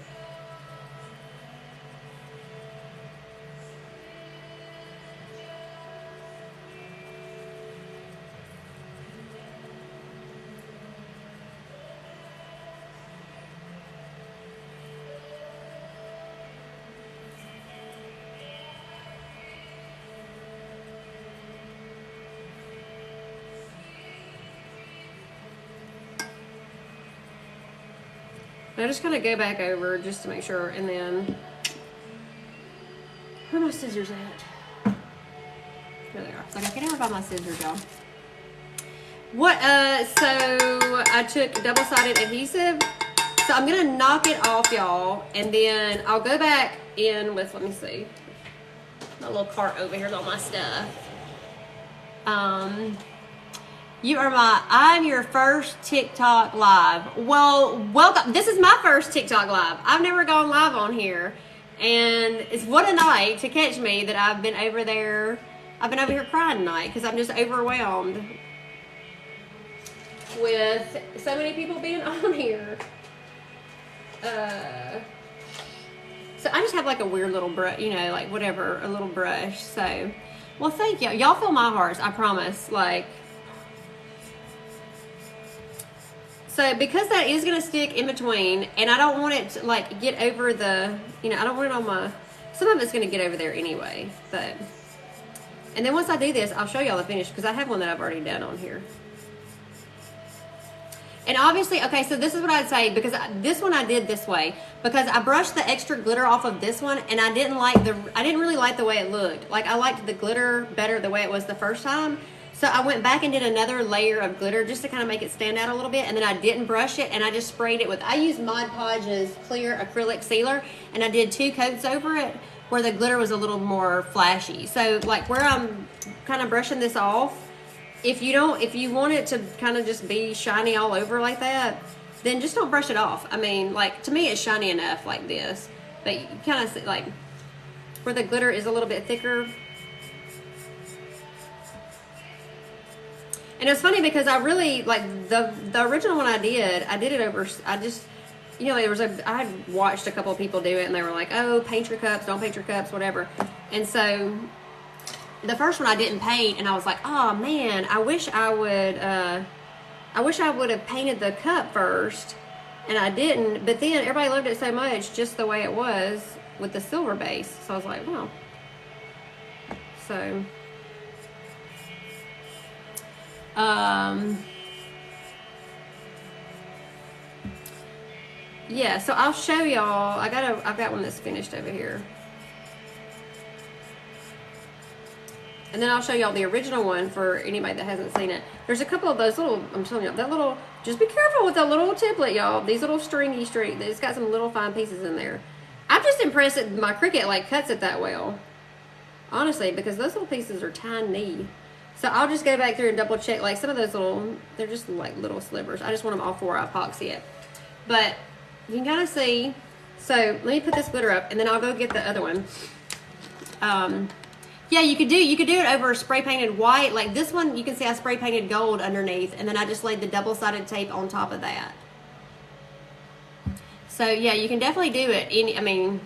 I just kind of go back over just to make sure, and then where are my scissors at? There they are. It's like I can never find my scissors, y'all. What? So I took double-sided adhesive. So I'm gonna knock it off, y'all, and then I'll go back in with. Let me see. My little cart over here with all my stuff. I'm your first TikTok live. Well, welcome. This is my first TikTok live. I've never gone live on here. And it's what a night to catch me that I've been over there. I've been over here crying tonight because I'm just overwhelmed with so many people being on here. So I just have like a weird little brush, you know, like whatever, a little brush. So, well, thank y'all. Y'all fill my hearts, I promise. Like, so because that is going to stick in between, and I don't want it to like get over the, you know, I don't want it on my, some of it's going to get over there anyway, but, and then once I do this, I'll show y'all the finish because I have one that I've already done on here. And obviously, okay, so this is what I'd say, because this one I did this way, because I brushed the extra glitter off of this one, and I didn't really like the way it looked. Like, I liked the glitter better the way it was the first time. So I went back and did another layer of glitter just to kind of make it stand out a little bit, and then I didn't brush it, and I just sprayed it with, I used Mod Podge's clear acrylic sealer, and I did 2 coats over it where the glitter was a little more flashy. So like where I'm kind of brushing this off, if you want it to kind of just be shiny all over like that, then just don't brush it off. I mean, like, to me it's shiny enough like this, but you kind of see, like, where the glitter is a little bit thicker. And it's funny because I really, like, the original one I did it over, I just, you know, I had watched a couple of people do it, and they were like, oh, paint your cups, don't paint your cups, whatever. And so the first one I didn't paint, and I was like, oh man, I wish I would have painted the cup first, and I didn't. But then everybody loved it so much just the way it was with the silver base. So I was like, well, so yeah, so I'll show y'all. I've got one that's finished over here. And then I'll show y'all the original one for anybody that hasn't seen it. There's a couple of those little, I'm telling you, that little, just be careful with that little template, y'all. These little stringy it's got some little fine pieces in there. I'm just impressed that my Cricut like cuts it that well. Honestly, because those little pieces are tiny. So I'll just go back through and double check, like some of those little, they're just like little slivers. I just want them all before I epoxy it. But you can kind of see. So let me put this glitter up, and then I'll go get the other one. Yeah, you could do it over spray painted white. Like this one, you can see I spray painted gold underneath, and then I just laid the double-sided tape on top of that. So yeah, you can definitely do it. I mean,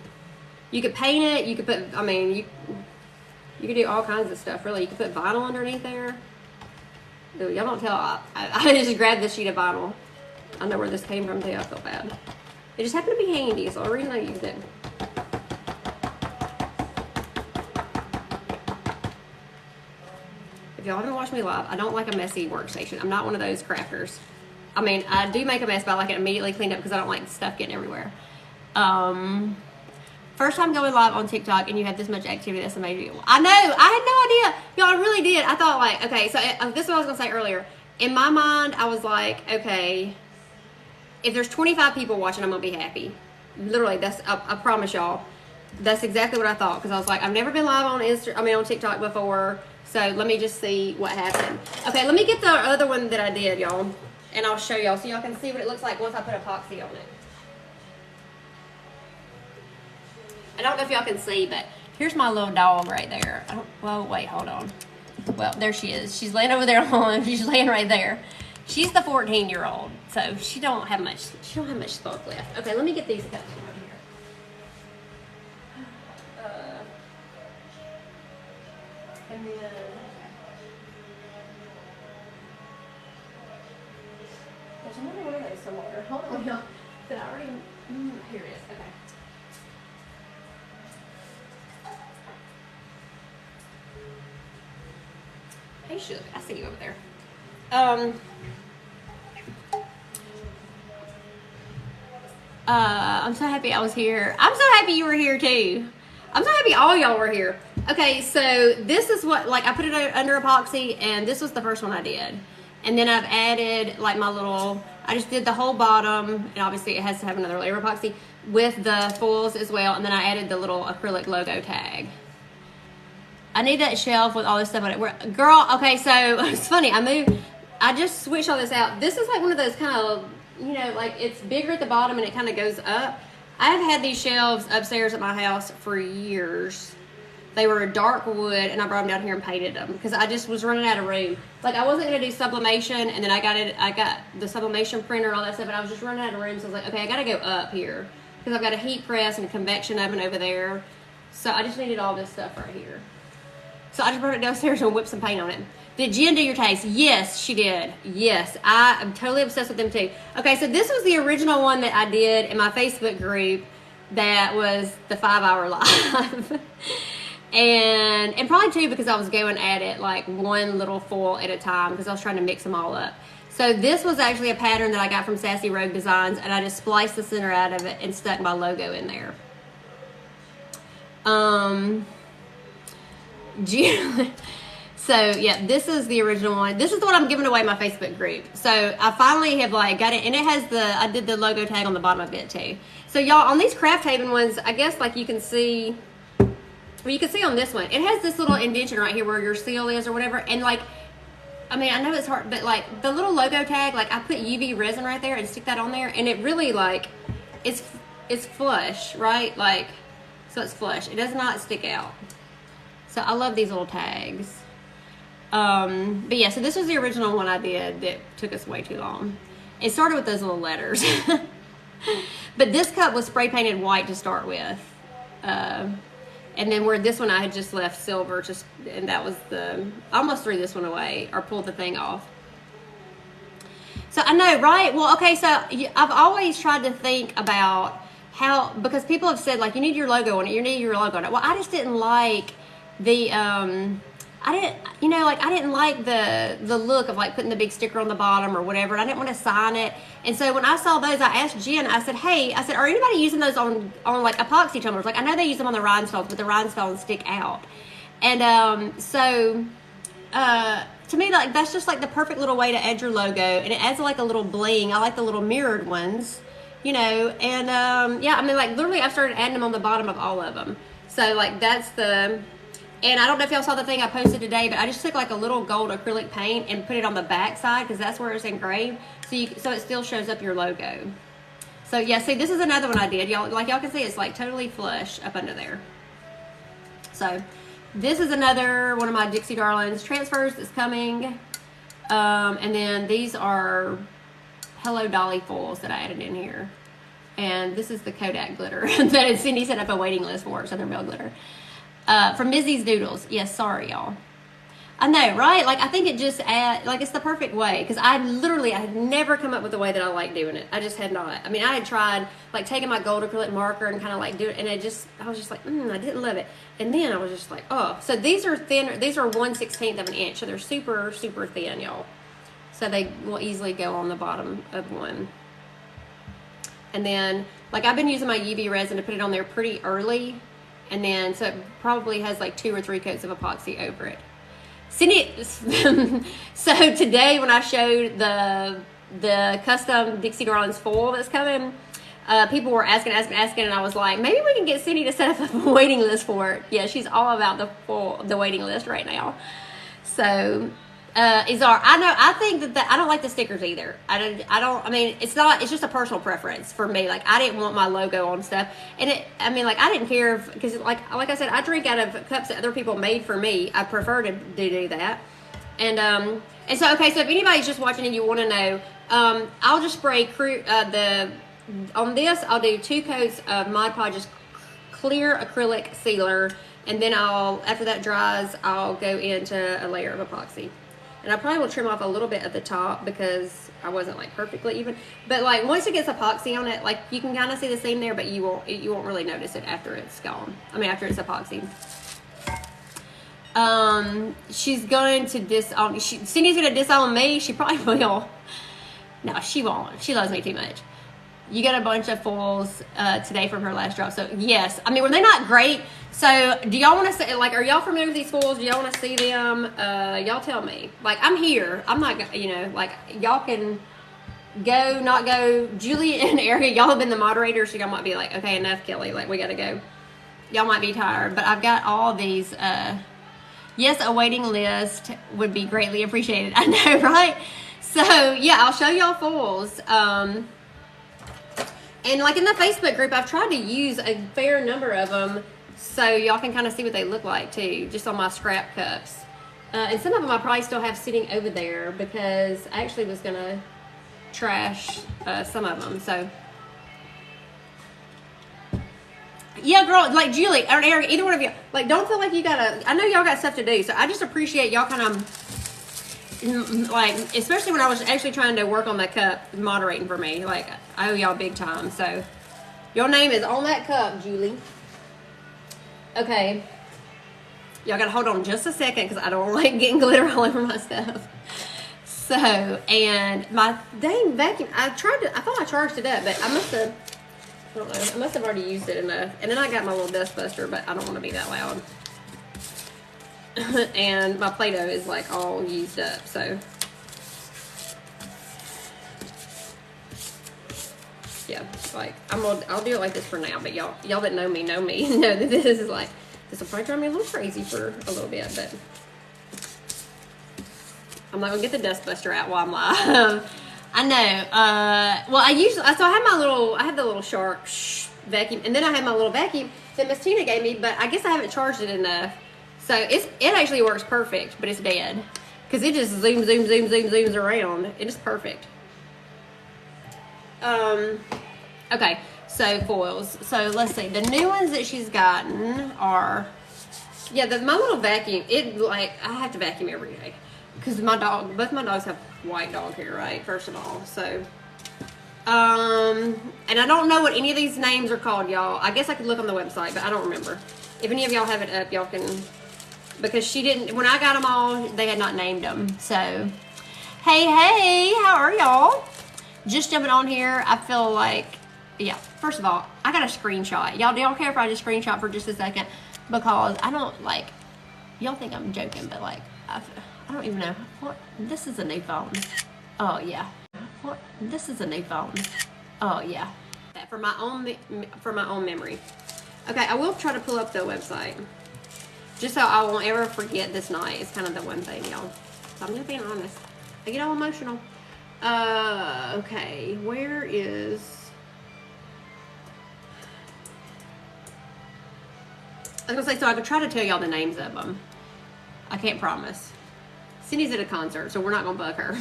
you could paint it. You could put. I mean, you could do all kinds of stuff. Really, you could put vinyl underneath there. Ooh, y'all don't tell. I just grabbed this sheet of vinyl. I know where this came from too. I feel bad. It just happened to be handy, so I really used it. If y'all haven't watched me live, I don't like a messy workstation. I'm not one of those crafters. I mean, I do make a mess, but I like it immediately cleaned up because I don't like stuff getting everywhere. First time going live on TikTok and you had this much activity, that's amazing. I know, I had no idea. Y'all, I really did. I thought like, okay, so this is what I was gonna say earlier. In my mind, I was like, okay, if there's 25 people watching, I'm gonna be happy. Literally, I promise y'all, that's exactly what I thought. Because I was like, I've never been live on on TikTok before. So let me just see what happened. Okay, let me get the other one that I did, y'all. And I'll show y'all so y'all can see what it looks like once I put epoxy on it. I don't know if y'all can see, but here's my little dog right there. Well, wait, hold on. Well, there she is. She's laying over there alone. She's laying right there. She's the 14-year-old, so she don't have much spunk left. Okay, let me get these cups right here. And then there's another one of those somewhere. Hold on, y'all. Did I already? Here it is. Okay. Hey, Shook. I see you over there. I'm so happy I was here. I'm so happy you were here too. I'm so happy all y'all were here. Okay, so this is what, like, I put it under epoxy, and this was the first one I did. And then I've added, like, I just did the whole bottom, and obviously it has to have another layer of epoxy with the foils as well, and then I added the little acrylic logo tag. I need that shelf with all this stuff on it. Girl, okay, so it's funny. I just switched all this out. This is like one of those kind of, like it's bigger at the bottom and it kind of goes up. I've had these shelves upstairs at my house for years. They were dark wood, and I brought them down here and painted them because I just was running out of room. Like, I wasn't gonna do sublimation, and then I got the sublimation printer and all that stuff, and I was just running out of room. So I was like, okay, I gotta go up here because I've got a heat press and a convection oven over there. So I just needed all this stuff right here. So I just brought it downstairs and whipped some paint on it. Did Jen do your taste? Yes, she did. Yes, I'm totally obsessed with them too. Okay, so this was the original one that I did in my Facebook group. That was the 5-hour live. and probably too because I was going at it like one little foil at a time because I was trying to mix them all up. So this was actually a pattern that I got from Sassy Rogue Designs, and I just spliced the center out of it and stuck my logo in there. So yeah, this is the original one. This is the one I'm giving away in my Facebook group. So I finally have like got it, and it has I did the logo tag on the bottom of it too. So y'all, on these Craft Haven ones, I guess like you can see on this one, it has this little indentation right here where your seal is or whatever. And like, I mean, I know it's hard, but like the little logo tag, like I put UV resin right there and stick that on there, and it really like, it's flush, right? Like, so it's flush. It does not stick out. So I love these little tags. But yeah, so this was the original one I did that took us way too long. It started with those little letters. But this cup was spray painted white to start with. And then where this one I had just left silver, and that was I almost threw this one away or pulled the thing off. So I know, right? Well, okay, so I've always tried to think about because people have said like, you need your logo on it, Well, I just didn't like I didn't like the look of like putting the big sticker on the bottom or whatever, and I didn't want to sign it. And so when I saw those, I asked Jen, I said, are anybody using those on like epoxy tumblers? Like, I know they use them on the rhinestones, but the rhinestones stick out. And to me, like, that's just like the perfect little way to add your logo, and it adds like a little bling. I like the little mirrored ones, and yeah, I mean, like, literally I've started adding them on the bottom of all of them. So like that's and I don't know if y'all saw the thing I posted today, but I just took like a little gold acrylic paint and put it on the back side because that's where it's engraved, so it still shows up your logo. So yeah, see, this is another one I did. Y'all can see it's like totally flush up under there. So this is another one of my Dixie Darlings transfers that's coming. And then these are Hello Dolly foils that I added in here. And this is the Kodak glitter that Cindy set up a waiting list for, Southern Belle glitter. From Mizzy's Doodles. Yes, sorry, y'all. I know, right? Like, I think it just like, it's the perfect way. Because I had never come up with a way that I like doing it. I just had not. I mean, I had tried, like, taking my gold acrylic marker and kind of, like, do it. And I was just like, I didn't love it. And then I was just like, oh. So these are thinner. These are 1/16 of an inch. So they're super, super thin, y'all. So they will easily go on the bottom of one. And then, like, I've been using my UV resin to put it on there pretty early. And then, so it probably has, like, 2 or 3 coats of epoxy over it. So today when I showed the custom Dixie Garlands foil that's coming, people were asking, and I was like, maybe we can get Cindy to set up a waiting list for it. Yeah, she's all about the waiting list right now. So, Izar, I think that I don't like the stickers either. I mean, it's just a personal preference for me. Like, I didn't want my logo on stuff. And I didn't care because like I said, I drink out of cups that other people made for me. I prefer to do that. And so, okay, so if anybody's just watching and you want to know, I'll just spray on this, I'll do 2 coats of Mod Podge's clear acrylic sealer. And then after that dries, I'll go into a layer of epoxy. And I probably will trim off a little bit at the top because I wasn't like perfectly even. But like once it gets epoxy on it, like you can kind of see the seam there, but you won't really notice it after it's gone. I mean, after it's epoxy. She's going to disown. Cindy's going to disown me. She probably will. No, she won't. She loves me too much. You got a bunch of foils today from her last drop. So yes, I mean, were they not great? So do y'all want to see, like, are y'all familiar with these foils? Do y'all want to see them? Y'all tell me. Like, I'm here. I'm not, like, y'all can go, not go. Julie and Erica, y'all have been the moderators, so y'all might be like, okay, enough, Kelly. Like, we got to go. Y'all might be tired, but I've got all these. Yes, a waiting list would be greatly appreciated. I know, right? So yeah, I'll show y'all foils. And like in the Facebook group, I've tried to use a fair number of them so y'all can kind of see what they look like too, just on my scrap cups. And some of them I probably still have sitting over there because I actually was going to trash some of them. So yeah, girl, like Julie or Eric, either one of you, like, don't feel like you gotta, I know y'all got stuff to do, so I just appreciate y'all kind of, like, especially when I was actually trying to work on that cup, moderating for me, like, I owe y'all big time, so, your name is on that cup, Julie. Okay, y'all gotta hold on just a second, because I don't like getting glitter all over my stuff. So, and my dang vacuum, I thought I charged it up, but I must have, I don't know. I must have already used it enough. And then I got my little dust buster, but I don't want to be that loud. And my Play-Doh is like all used up, so. Yeah, like I'll do it like this for now, but y'all that know me know that this is like, this will probably drive me a little crazy for a little bit, but I'm not gonna get the dust buster out while I'm live. I know. Well, I have the little Shark vacuum, and then I have my little vacuum that Miss Tina gave me, but I guess I haven't charged it enough. So it actually works perfect, but it's dead because it just zooms around. It is perfect. Okay, so foils. So let's see. The new ones that she's gotten are, yeah, my little vacuum. I have to vacuum every day. Because both my dogs have white dog hair, right? First of all, so, and I don't know what any of these names are called, y'all. I guess I could look on the website, but I don't remember. If any of y'all have it up, y'all can, because she didn't, when I got them all, they had not named them. So, hey, how are y'all? Just jumping on here. I feel like, yeah, first of all, I got a screenshot. Y'all, do y'all care if I just screenshot for just a second? Because I don't, like, y'all think I'm joking, but, like, I don't even know. What? This is a new phone. Oh, yeah. What? This is a new phone. Oh, yeah. For my own memory. Okay, I will try to pull up the website. Just so I won't ever forget this night. It's kind of the one thing, y'all. So I'm just being honest. I get all emotional. Okay. Where is... I was going to say, so I could try to tell y'all the names of them. I can't promise. Cindy's at a concert, so we're not going to bug her.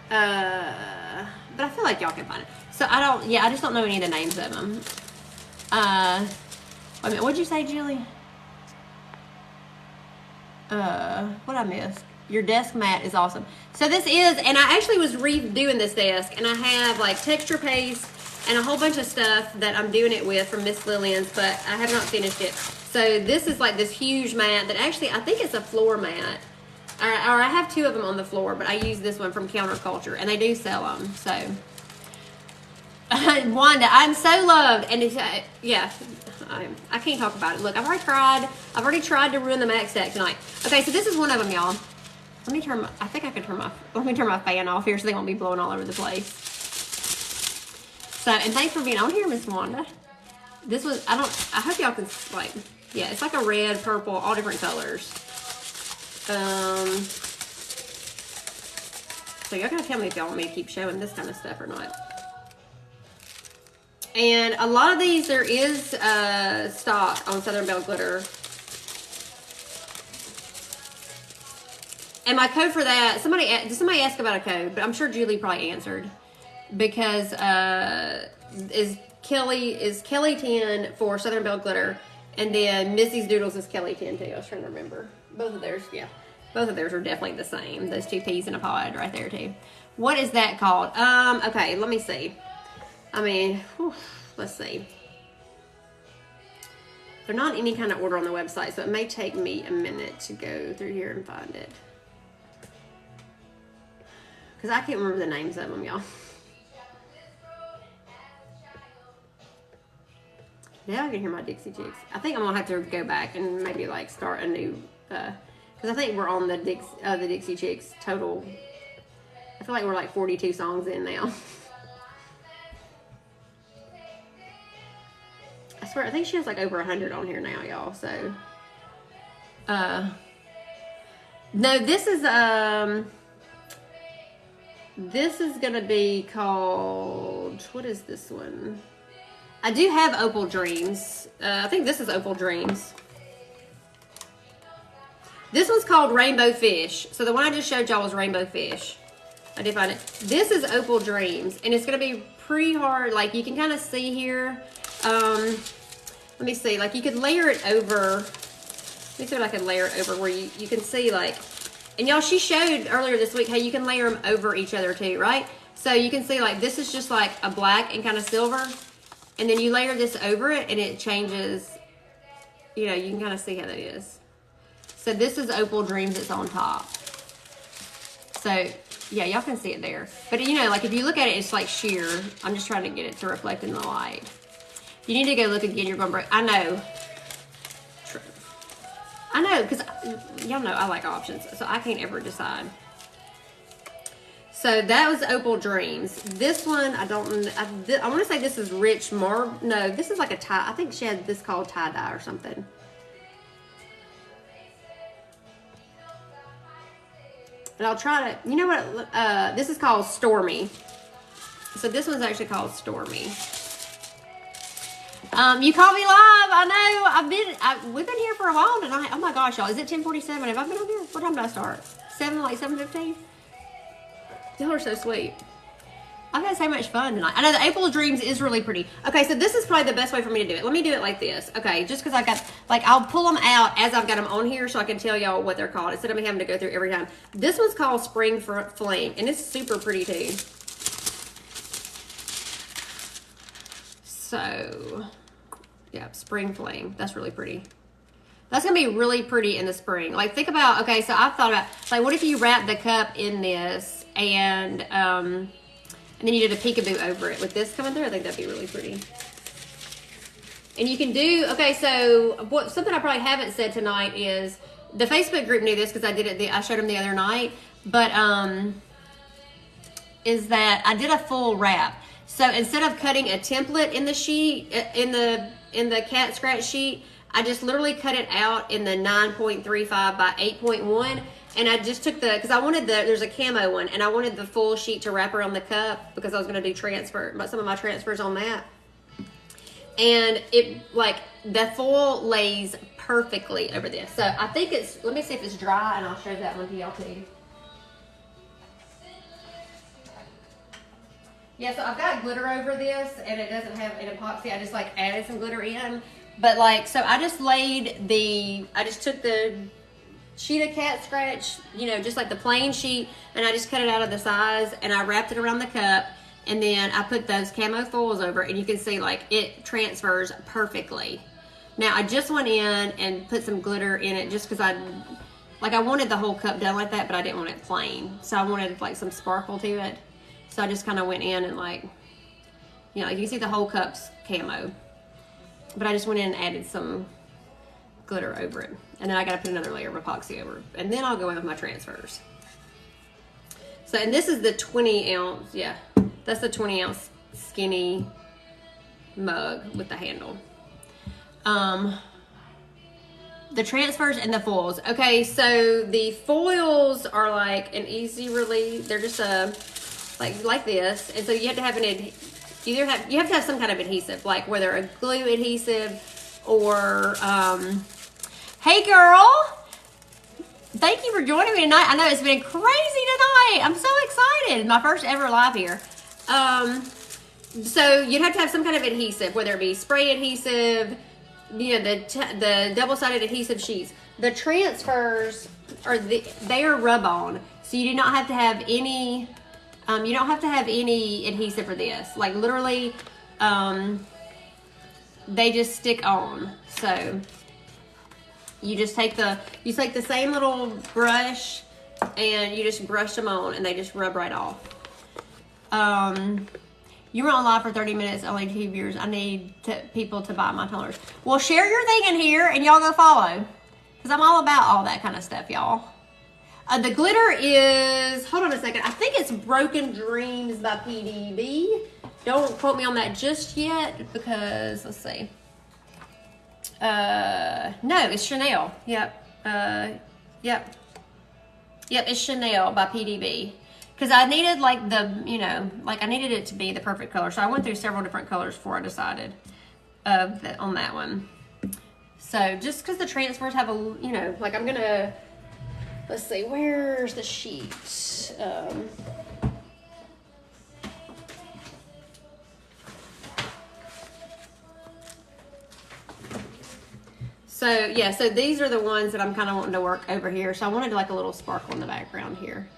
But I feel like y'all can find it. So I just don't know any of the names of them. Wait a minute, what'd you say, Julie? What I missed? Your desk mat is awesome. So this is, and I actually was redoing this desk, and I have like texture paste and a whole bunch of stuff that I'm doing it with from Miss Lillian's, but I have not finished it. So this is like this huge mat that actually, I think it's a floor mat. Or I have two of them on the floor, but I use this one from CultureCon, and they do sell them. So, Wanda, I'm so loved, and it's, yeah, I can't talk about it. Look, I've already tried to ruin the Mac stack tonight. Okay, so this is one of them, y'all. Let me turn my fan off here so they won't be blowing all over the place. So, and thanks for being on here, Miss Wanda. This was, I hope y'all can, like, yeah, it's like a red, purple, all different colors. So y'all gotta tell me if y'all want me to keep showing this kind of stuff or not. And a lot of these, there is stock on Southern Belle Glitter. And my code for that, somebody asked about a code, but I'm sure Julie probably answered. Because is Kelly 10 for Southern Belle Glitter, and then Missy's Doodles is Kelly 10 too. I was trying to remember. Both of theirs, yeah. Both of theirs are definitely the same. Those two peas in a pod right there too. What is that called? Okay, let me see. I mean, whew, let's see. They're not in any kind of order on the website, so it may take me a minute to go through here and find it. Because I can't remember the names of them, y'all. Now I can hear my Dixie Chicks. I think I'm gonna have to go back and maybe like start a new, because I think we're on the Dixie Chicks total. I feel like we're like 42 songs in now. I swear, I think she has like over 100 on here now, y'all. So, no, this is gonna be called, what is this one? I do have Opal Dreams. I think this is Opal Dreams. This one's called Rainbow Fish. So the one I just showed y'all was Rainbow Fish. I did find it. This is Opal Dreams, and it's gonna be pretty hard. Like you can kind of see here. Let me see. Like you could layer it over. Let me see what I can layer it over where you can see like. And y'all, she showed earlier this week how you can layer them over each other too, right? So you can see like this is just like a black and kind of silver. And then you layer this over it and it changes, you know, you can kind of see how that is. So this is Opal Dreams that's on top. So, yeah, y'all can see it there. But, you know, like if you look at it, it's like sheer. I'm just trying to get it to reflect in the light. You need to go look again. You're going to break. I know. I know, because y'all know I like options. So I can't ever decide. So that was Opal Dreams. This one, I want to say this is Rich Marble. No, this is like a tie. I think she had this called tie-dye or something. And I'll try to, you know what, this is called Stormy. So this one's actually called Stormy. You caught me live. I know. We've been here for a while tonight. Oh my gosh, y'all. Is it 10:47? Have I been on here? What time did I start? 7:15? Y'all are so sweet. I've had so much fun tonight. I know the April Dreams is really pretty. Okay, so this is probably the best way for me to do it. Let me do it like this. Okay, just because I got, like, I'll pull them out as I've got them on here so I can tell y'all what they're called instead of me having to go through every time. This one's called Spring Flame, and it's super pretty too. So, yeah, Spring Flame. That's really pretty. That's going to be really pretty in the spring. Like, think about, okay, so I've thought about, like, what if you wrap the cup in this and then you did a peekaboo over it with this coming through? I think that'd be really pretty. And you can do, okay, so something I probably haven't said tonight is, the Facebook group knew this because I did it, I showed them the other night, but is that I did a full wrap. So instead of cutting a template in the sheet, in the cat scratch sheet, I just literally cut it out in the 9.35 by 8.1, and I just took because I wanted there's a camo one, and I wanted the full sheet to wrap around the cup because I was going to do some of my transfers on that. And it, like, the foil lays perfectly over this. So I think it's, let me see if it's dry, and I'll show that one to y'all too. Yeah, so I've got glitter over this, and it doesn't have an epoxy. I just, like, added some glitter in. But, like, so I just took the sheet of cat scratch, you know, just like the plain sheet, and I just cut it out of the size, and I wrapped it around the cup, and then I put those camo foils over it, and you can see like it transfers perfectly. Now I just went in and put some glitter in it just because I wanted the whole cup done like that, but I didn't want it plain, so I wanted like some sparkle to it. So I just kind of went in and like, you know, like you can see the whole cup's camo, but I just went in and added some glitter over it, and then I got to put another layer of epoxy over it, and then I'll go in with my transfers. So, and this is the 20 ounce, yeah, that's the 20 ounce skinny mug with the handle. The transfers and the foils. Okay, so the foils are like an easy release. They're just like this, and so you have to have you have to have some kind of adhesive, like whether a glue adhesive or hey girl, thank you for joining me tonight. I know it's been crazy tonight. I'm so excited. My first ever live here. So you'd have to have some kind of adhesive, whether it be spray adhesive, you know, the double-sided adhesive sheets. The transfers they are rub-on, so you do not have to have any. You don't have to have any adhesive for this. Like literally, they just stick on. So you just take the same little brush and you just brush them on, and they just rub right off. You were on live for 30 minutes, only 2 viewers. I need people to buy my tumblers. Well, share your thing in here and y'all go follow, because I'm all about all that kind of stuff, y'all. The glitter is, hold on a second, I think it's Broken Dreams by PDB. Don't quote me on that just yet, because, let's see. No, it's Chanel. Yep, it's Chanel by PDB. Because I needed like I needed it to be the perfect color. So I went through several different colors before I decided on that one. So just because the transfers have a, you know, like I'm gonna, let's see, where's the sheet? So yeah, so these are the ones that I'm kind of wanting to work over here. So I wanted like a little sparkle in the background here.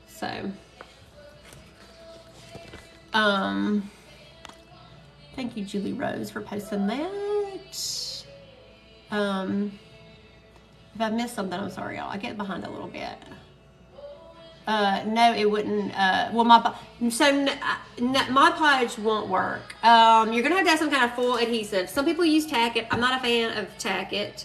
So, thank you, Julie Rose, for posting that. If I missed something, I'm sorry, y'all. I get behind a little bit. No, it wouldn't. Well, my page won't work. You're gonna have to have some kind of foil adhesive. Some people use Tack It. I'm not a fan of Tack It.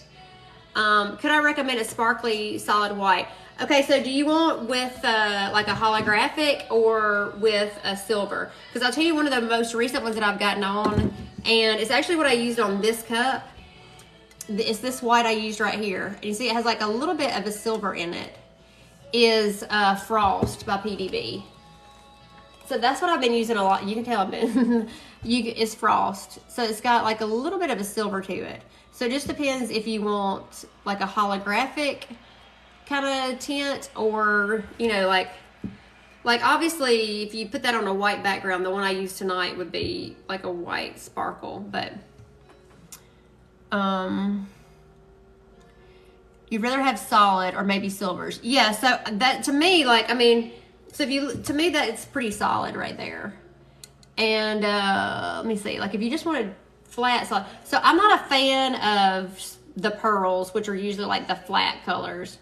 Could I recommend a sparkly solid white? Okay, so do you want with like a holographic or with a silver? Because I'll tell you one of the most recent ones that I've gotten on, and it's actually what I used on this cup. It's this white I used right here. And you see it has like a little bit of a silver in it. Is Frost by PDB. So that's what I've been using a lot. You can tell I've been, it's Frost. So it's got like a little bit of a silver to it. So it just depends if you want like a holographic kind of tint, or, you know, like obviously if you put that on a white background, the one I used tonight would be like a white sparkle, but you'd rather have solid or maybe silvers. Yeah, so that to me, like, I mean, so if you, to me that it's pretty solid right there. And let me see, like if you just wanted flat solid, so I'm not a fan of the pearls, which are usually like the flat colors.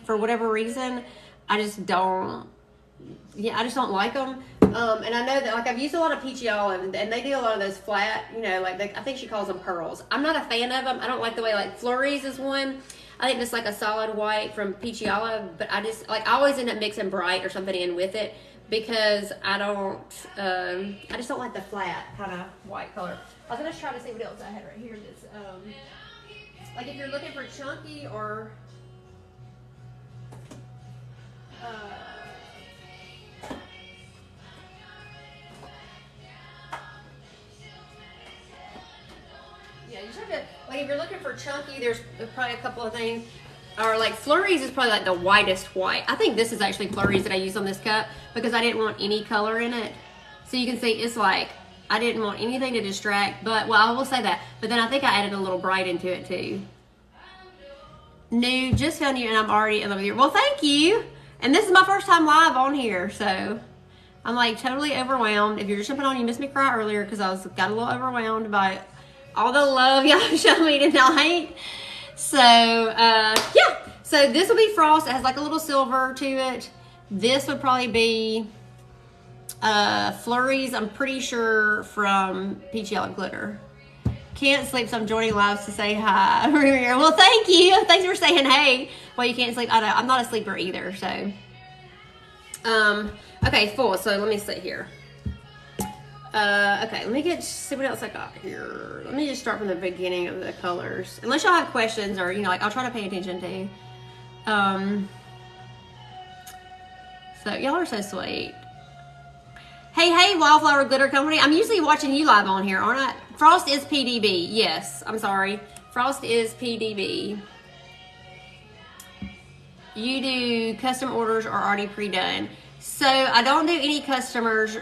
For whatever reason, I just don't like them. And I know that, like, I've used a lot of Peachy Olive, and they do a lot of those flat, you know, like, I think she calls them pearls. I'm not a fan of them. I don't like the way, like, Flurries is one. I think it's like a solid white from Peachy Olive, but I just, like, I always end up mixing bright or something in with it, because I just don't like the flat kind of white color. I was going to try to see what else I had right here. That's, like, if you're looking for chunky or... yeah, you just have to, like, if you're looking for chunky, there's probably a couple of things. Or like Flurries is probably like the whitest white. I think this is actually Flurries that I used on this cup because I didn't want any color in it. So you can see it's like, I didn't want anything to distract, but, well, I will say that. But then I think I added a little bright into it too. New, just found you and I'm already in love with you. Well, thank you. And this is my first time live on here, so I'm like totally overwhelmed. If you're just jumping on, you missed me cry earlier because got a little overwhelmed by all the love y'all showed me tonight. So, yeah. So this will be frost. It has like a little silver to it. This would probably be flurries, I'm pretty sure, from Peachy Glitter. Can't sleep, so I'm joining lives to say hi. Well, thank you. Thanks for saying hey. Well, you can't sleep. I know. I'm not a sleeper either, so. Okay, full. So let me sit here. Okay, let me see what else I got here. Let me just start from the beginning of the colors. Unless y'all have questions or, like, I'll try to pay attention to. So y'all are so sweet. Hey, Wildflower Glitter Company. I'm usually watching you live on here, aren't I? Frost is PDB. Yes, I'm sorry. Frost is PDB. You do custom orders or already pre-done. So I don't do any customers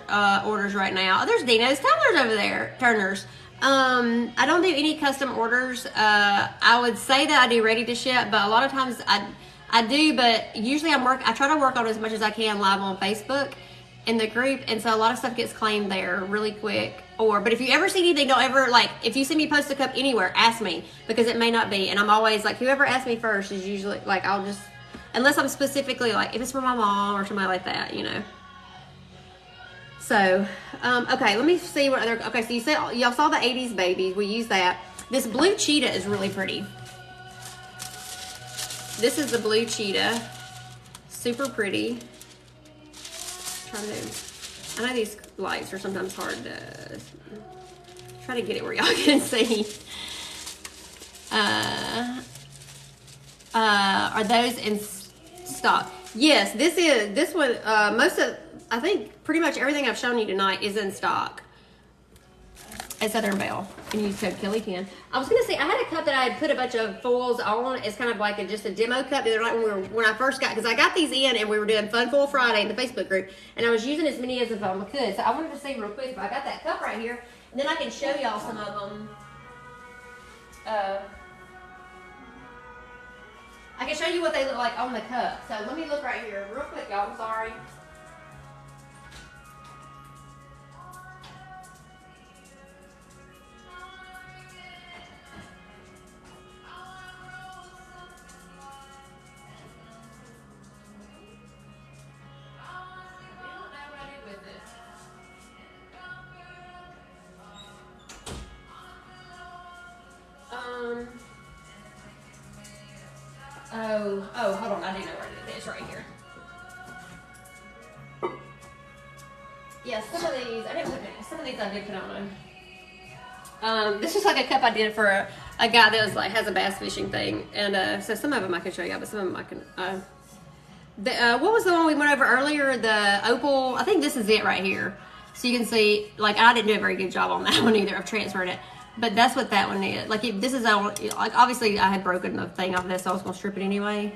orders right now. Oh, there's Dino's Tumblers over there. Turners. I don't do any custom orders. I would say that I do ready to ship, but a lot of times I do, but usually I try to work on as much as I can live on Facebook in the group, and so a lot of stuff gets claimed there really quick. But if you ever see anything, don't ever, like, if you see me post a cup anywhere, ask me, because it may not be, and I'm always like, whoever asks me first is usually like, I'll just, unless I'm specifically like, if it's for my mom or somebody like that, So, okay, let me see what other, okay, so you said y'all saw the 80's babies. We use that. This blue cheetah is really pretty. This is the blue cheetah. Super pretty. I know these lights are sometimes hard to try to get it where y'all can see. Are those in stock? Yes, this one, I think pretty much everything I've shown you tonight is in stock at Southern Belle. And use code Kelly10. I was gonna say, I had a cup that I had put a bunch of foils on. It's kind of like just a demo cup. They're like when I first got, because I got these in and we were doing Fun Foil Friday in the Facebook group, and I was using as many as I could. So I wanted to see real quick if I got that cup right here, and then I can show y'all some of them. I can show you what they look like on the cup. So let me look right here real quick, y'all. I'm sorry. Oh, hold on. I do know where it is. Right here. Yeah, some of these I did put on. This is like a cup I did for a guy that was like has a bass fishing thing, and so some of them I can show you, but some of them I can. What was the one we went over earlier? The opal. I think this is it right here. So you can see, like, I didn't do a very good job on that one either. I've transferred it. But that's what that one is. Like, this is, like, obviously I had broken the thing off of this, so I was going to strip it anyway.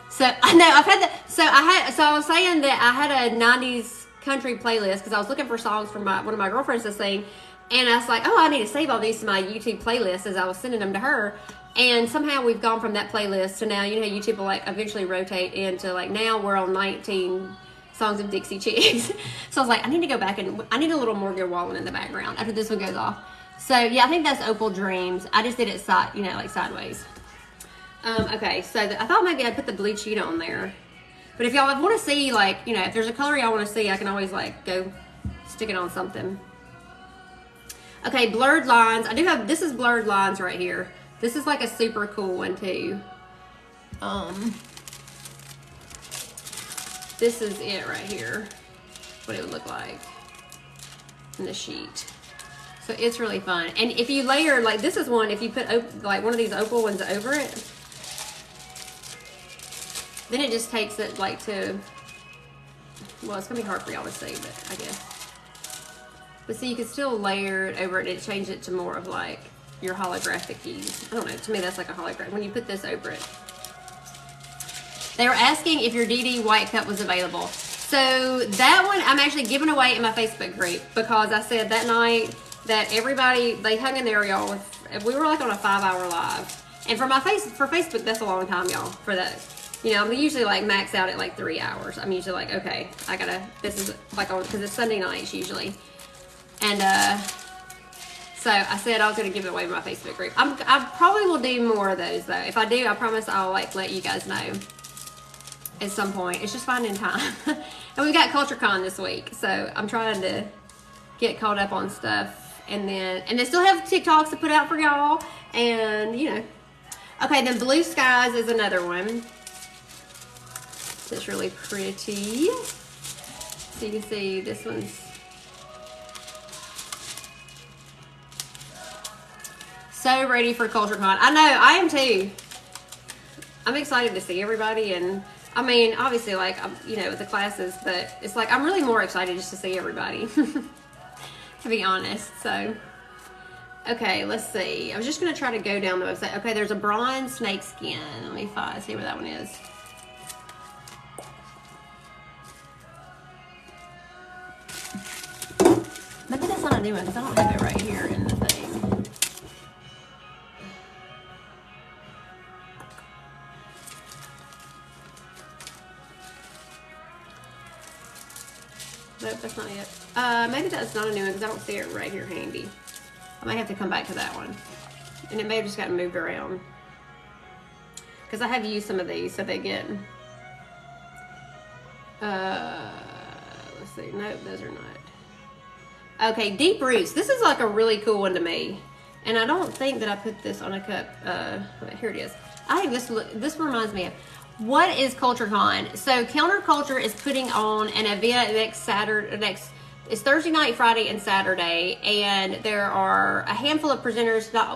So, I know, I've had that. So I was saying that I had a 90s country playlist because I was looking for songs for one of my girlfriends to sing. And I was like, oh, I need to save all these to my YouTube playlist as I was sending them to her. And somehow we've gone from that playlist to now, YouTube will, like, eventually rotate into, like, now we're on 19 songs of Dixie Chicks. So I was like, I need to go back and I need a little Morgan Wallen in the background after this one goes off. So yeah, I think that's Opal Dreams. I just did it like sideways. Okay, so I thought maybe I'd put the blue cheetah on there. But if y'all want to see, like, if there's a color y'all want to see, I can always, like, go stick it on something. Okay, blurred lines. This is blurred lines right here. This is like a super cool one too. This is it right here. What it would look like in the sheet. So it's really fun. And if you layer, like, this is one, if you put like one of these opal ones over it, then it just takes it like to, well, it's gonna be hard for y'all to see, but I guess. But see, you can still layer it over it and change it to more of like your holographic keys. I don't know, to me that's like a holographic when you put this over it. They were asking if your DD white cup was available. So that one I'm actually giving away in my Facebook group because I said that night that everybody, they hung in there, y'all. We were like on a 5-hour live. And for Facebook, that's a long time, y'all, for those. You know, I'm usually like max out at like 3 hours. I'm usually like, okay, this is like, because it's Sunday nights usually. And so I said I was going to give it away to my Facebook group. I probably will do more of those though. If I do, I promise I'll like let you guys know at some point. It's just finding time. And we've got CultureCon this week, so I'm trying to get caught up on stuff. And they still have TikToks to put out for y'all. And, you know. Okay, then Blue Skies is another one. It's really pretty. So you can see this one's so ready for CultureCon. I know, I am too. I'm excited to see everybody, and I mean, obviously, like, you know, with the classes, but it's like I'm really more excited just to see everybody, to be honest. So, okay, let's see. I was just gonna try to go down the website. Okay, there's a bronze snake skin. Let me see where that one is. Maybe that's not a new one because I don't have it right here in the thing. Nope, that's not it. Maybe that's not a new one because I don't see it right here handy. I might have to come back to that one. And it may have just gotten moved around. Because I have used some of these, so they get... let's see. Nope, those are not. Okay, Deep Roots. This is like a really cool one to me. And I don't think that I put this on a cup. Here it is. I think this reminds me of... What is CultureCon? So Counterculture is putting on an event next Saturday. It's Thursday night, Friday, and Saturday, and there are a handful of presenters that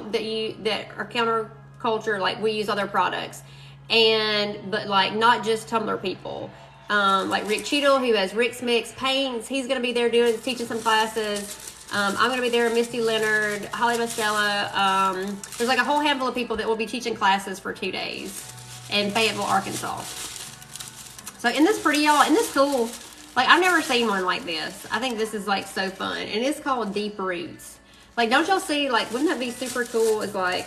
are counterculture. Like, we use other products, but like not just Tumbler people. Like Rick Cheadle, who has Rick's Mix Paints, he's going to be there teaching some classes. I'm going to be there. Misty Leonard, Holly Mastella. There's like a whole handful of people that will be teaching classes for 2 days in Fayetteville, Arkansas. So isn't this pretty, y'all? Isn't this cool? Like, I've never seen one like this. I think this is like so fun. And it's called Deep Roots. Like, don't y'all see, like, wouldn't that be super cool? It's like,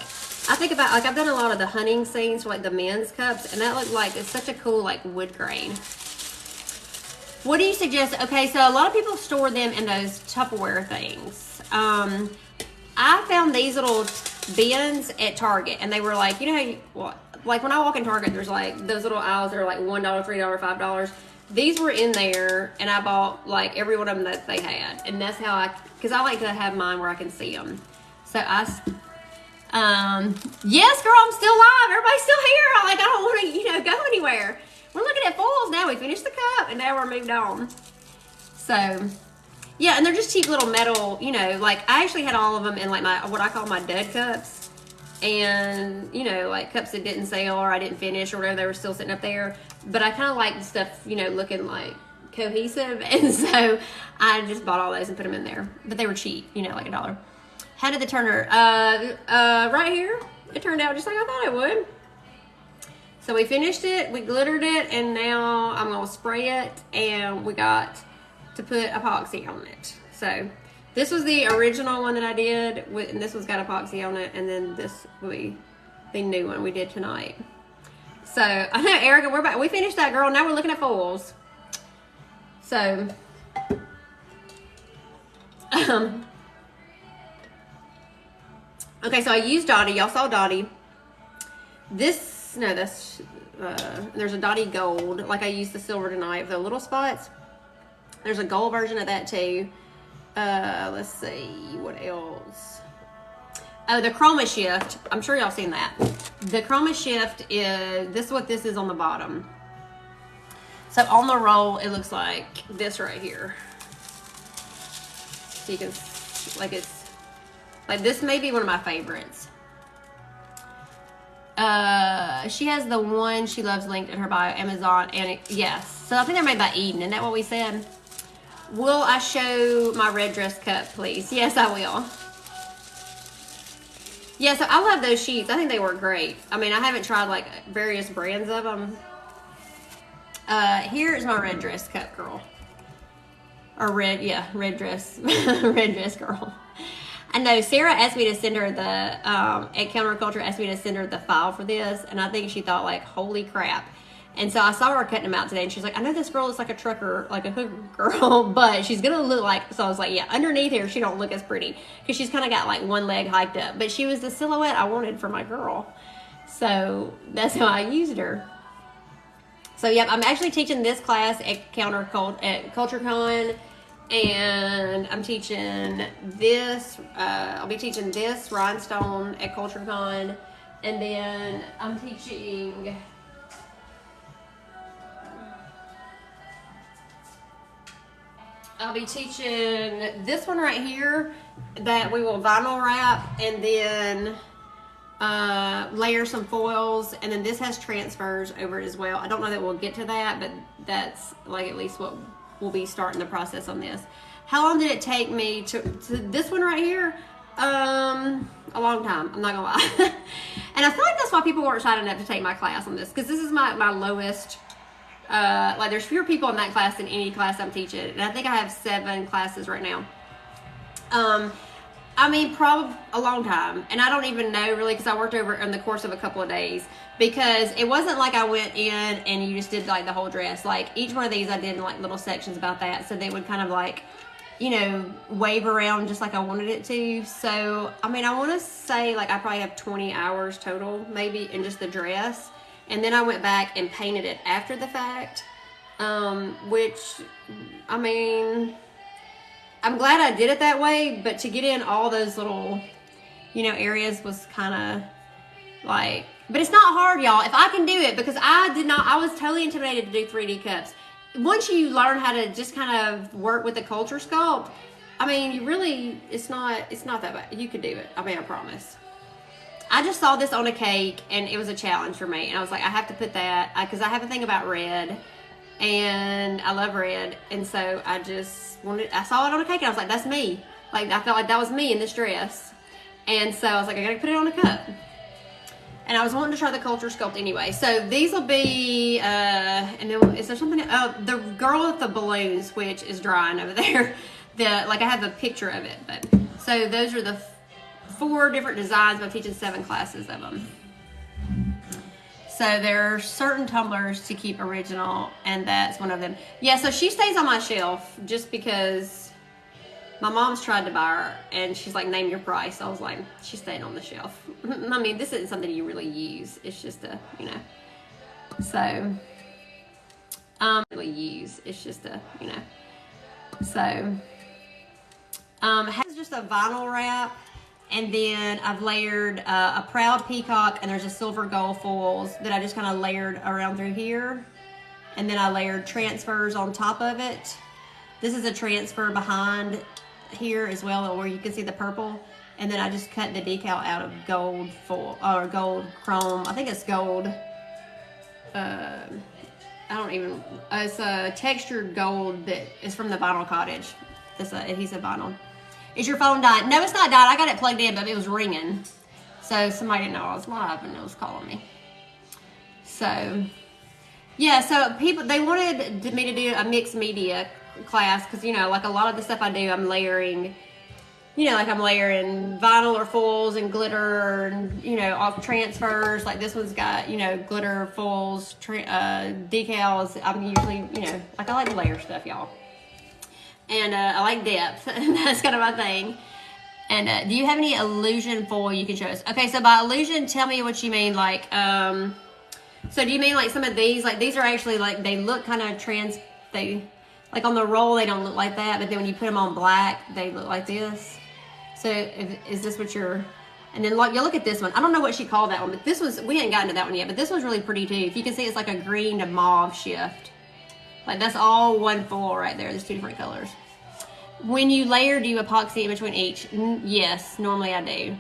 I think about, like, I've done a lot of the hunting scenes for like the men's cups, and that looked like it's such a cool like wood grain. What do you suggest? Okay, so a lot of people store them in those Tupperware things. I found these little bins at Target, and they were like, you know, like when I walk in Target, there's like those little aisles that are like $1, $3, $5. These were in there, and I bought like every one of them that they had, and that's how because I like to have mine where I can see them. So yes, girl, I'm still live. Everybody's still here. Like, I don't want to, you know, go anywhere. We're looking at foils now. We finished the cup, and now we're moved on. So, yeah, and they're just cheap little metal, you know, like I actually had all of them in like what I call my dud cups. And, you know, like cups that didn't sell or I didn't finish or whatever, they were still sitting up there. But I kind of like the stuff, you know, looking like cohesive. And so I just bought all those and put them in there. But they were cheap, you know, like $1. How did the turner? Right here. It turned out just like I thought it would. So we finished it, we glittered it, and now I'm going to spray it. And we got to put epoxy on it. So... this was the original one that I did, and this one's got epoxy on it, and then this will be the new one we did tonight. So, I know, Erica, we're back. We finished that, girl. Now we're looking at foils. So, okay, so I used Dottie. Y'all saw Dottie. There's a Dottie Gold. Like I used the silver tonight with the little spots. There's a gold version of that, too. Let's see, what else? Oh, the Chroma Shift. I'm sure y'all seen that. The Chroma Shift is what this is on the bottom. So on the roll, it looks like this right here. So you can, this may be one of my favorites. She has the one she loves linked in her bio, Amazon, and yes. So I think they're made by Eden. Isn't that what we said? Will I show my red dress cup, please? Yes, I will. Yeah, so I love those sheets. I think they work great. I mean, I haven't tried like various brands of them. Here is my red dress cup, girl. Or red dress, red dress girl. I know Sarah asked me to send her the, at Counterculture asked me to send her the file for this, and I think she thought like, holy crap. And so I saw her cutting them out today, and she's like, I know this girl looks like a trucker, like a hooker girl, but she's going to look like, so I was like, yeah, underneath here, she don't look as pretty, because she's kind of got like one leg hiked up, but she was the silhouette I wanted for my girl. So that's how I used her. So yep, I'm actually teaching this class at CultureCon. And I'm teaching this, I'll be teaching this rhinestone at CultureCon. And then I'm teaching, I'll be teaching this one right here that we will vinyl wrap and then layer some foils. And then this has transfers over it as well. I don't know that we'll get to that, but that's like at least what we'll be starting the process on this. How long did it take me to this one right here? A long time, I'm not gonna lie. And I feel like that's why people weren't excited enough to take my class on this, because this is my lowest, like there's fewer people in that class than any class I'm teaching, and I think I have 7 classes right now. I mean, probably a long time, and I don't even know really, because I worked over in the course of a couple of days, because it wasn't like I went in and you just did like the whole dress. Like each one of these I did in like little sections about that, so they would kind of like, you know, wave around just like I wanted it to. So I mean, I want to say like I probably have 20 hours total maybe in just the dress, and then I went back and painted it after the fact, which I mean, I'm glad I did it that way, but to get in all those little, you know, areas was kind of like, but it's not hard, y'all. If I can do it, because I was totally intimidated to do 3D cups. Once you learn how to just kind of work with the culture sculpt, I mean, you really, it's not that bad. You could do it. I mean, I promise. I just saw this on a cake, and it was a challenge for me. And I was like, I have to put that, because I have a thing about red, and I love red. And so I saw it on a cake, and I was like, that's me. Like, I felt like that was me in this dress. And so I was like, I gotta put it on a cup. And I was wanting to try the culture sculpt anyway. So these will be, and then is there something? Oh, the girl with the balloons, which is drying over there. Like I have a picture of it, but so those are the 4 different designs. I'm teaching 7 classes of them. So there are certain tumblers to keep original, and that's one of them. Yeah, so she stays on my shelf just because my mom's tried to buy her, and she's like, name your price. I was like, she's staying on the shelf. I mean, this isn't something you really use. It's just a, you know. So, really use. It's just a, you know. So, has just a vinyl wrap, and then I've layered a proud peacock, and there's a silver gold foils that I just kind of layered around through here, and then I layered transfers on top of it. This is a transfer behind here as well, where you can see the purple, and then I just cut the decal out of gold foil or gold chrome. I think it's gold. I don't even. It's a textured gold that is from the Vinyl Cottage. It's a adhesive vinyl. Is your phone dying? No, it's not dying. I got it plugged in, but it was ringing, so somebody didn't know I was live and it was calling me. So yeah, so people, they wanted me to do a mixed media class, because, you know, like a lot of the stuff I do, I'm layering, you know, like I'm layering vinyl or foils and glitter, and, you know, off transfers. Like this one's got, you know, glitter, foils, decals. I'm usually, you know, like I like to layer stuff, y'all. And I like depth. That's kind of my thing. And do you have any illusion foil you can show us? Okay, so by illusion, tell me what you mean. Like, so do you mean like some of these? Like these are actually like, they look kind of like on the roll, they don't look like that, but then when you put them on black, they look like this. So is this what you're, and then like, you look at this one. I don't know what she called that one, but this was, we hadn't gotten to that one yet, but this one's really pretty too. If you can see, it's like a green to mauve shift. Like that's all one foil right there. There's 2 different colors. When you layer, do you epoxy in between each? Yes, normally I do.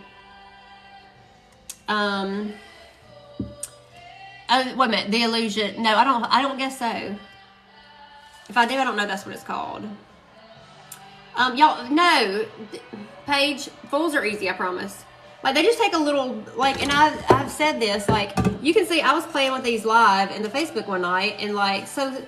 Oh, wait a minute, the illusion. No, I don't guess so. If I do, I don't know that's what it's called. Y'all, no, Paige, foils are easy, I promise. Like, they just take a little, like, and I've said this, like, you can see I was playing with these live in the Facebook one night, and, like, so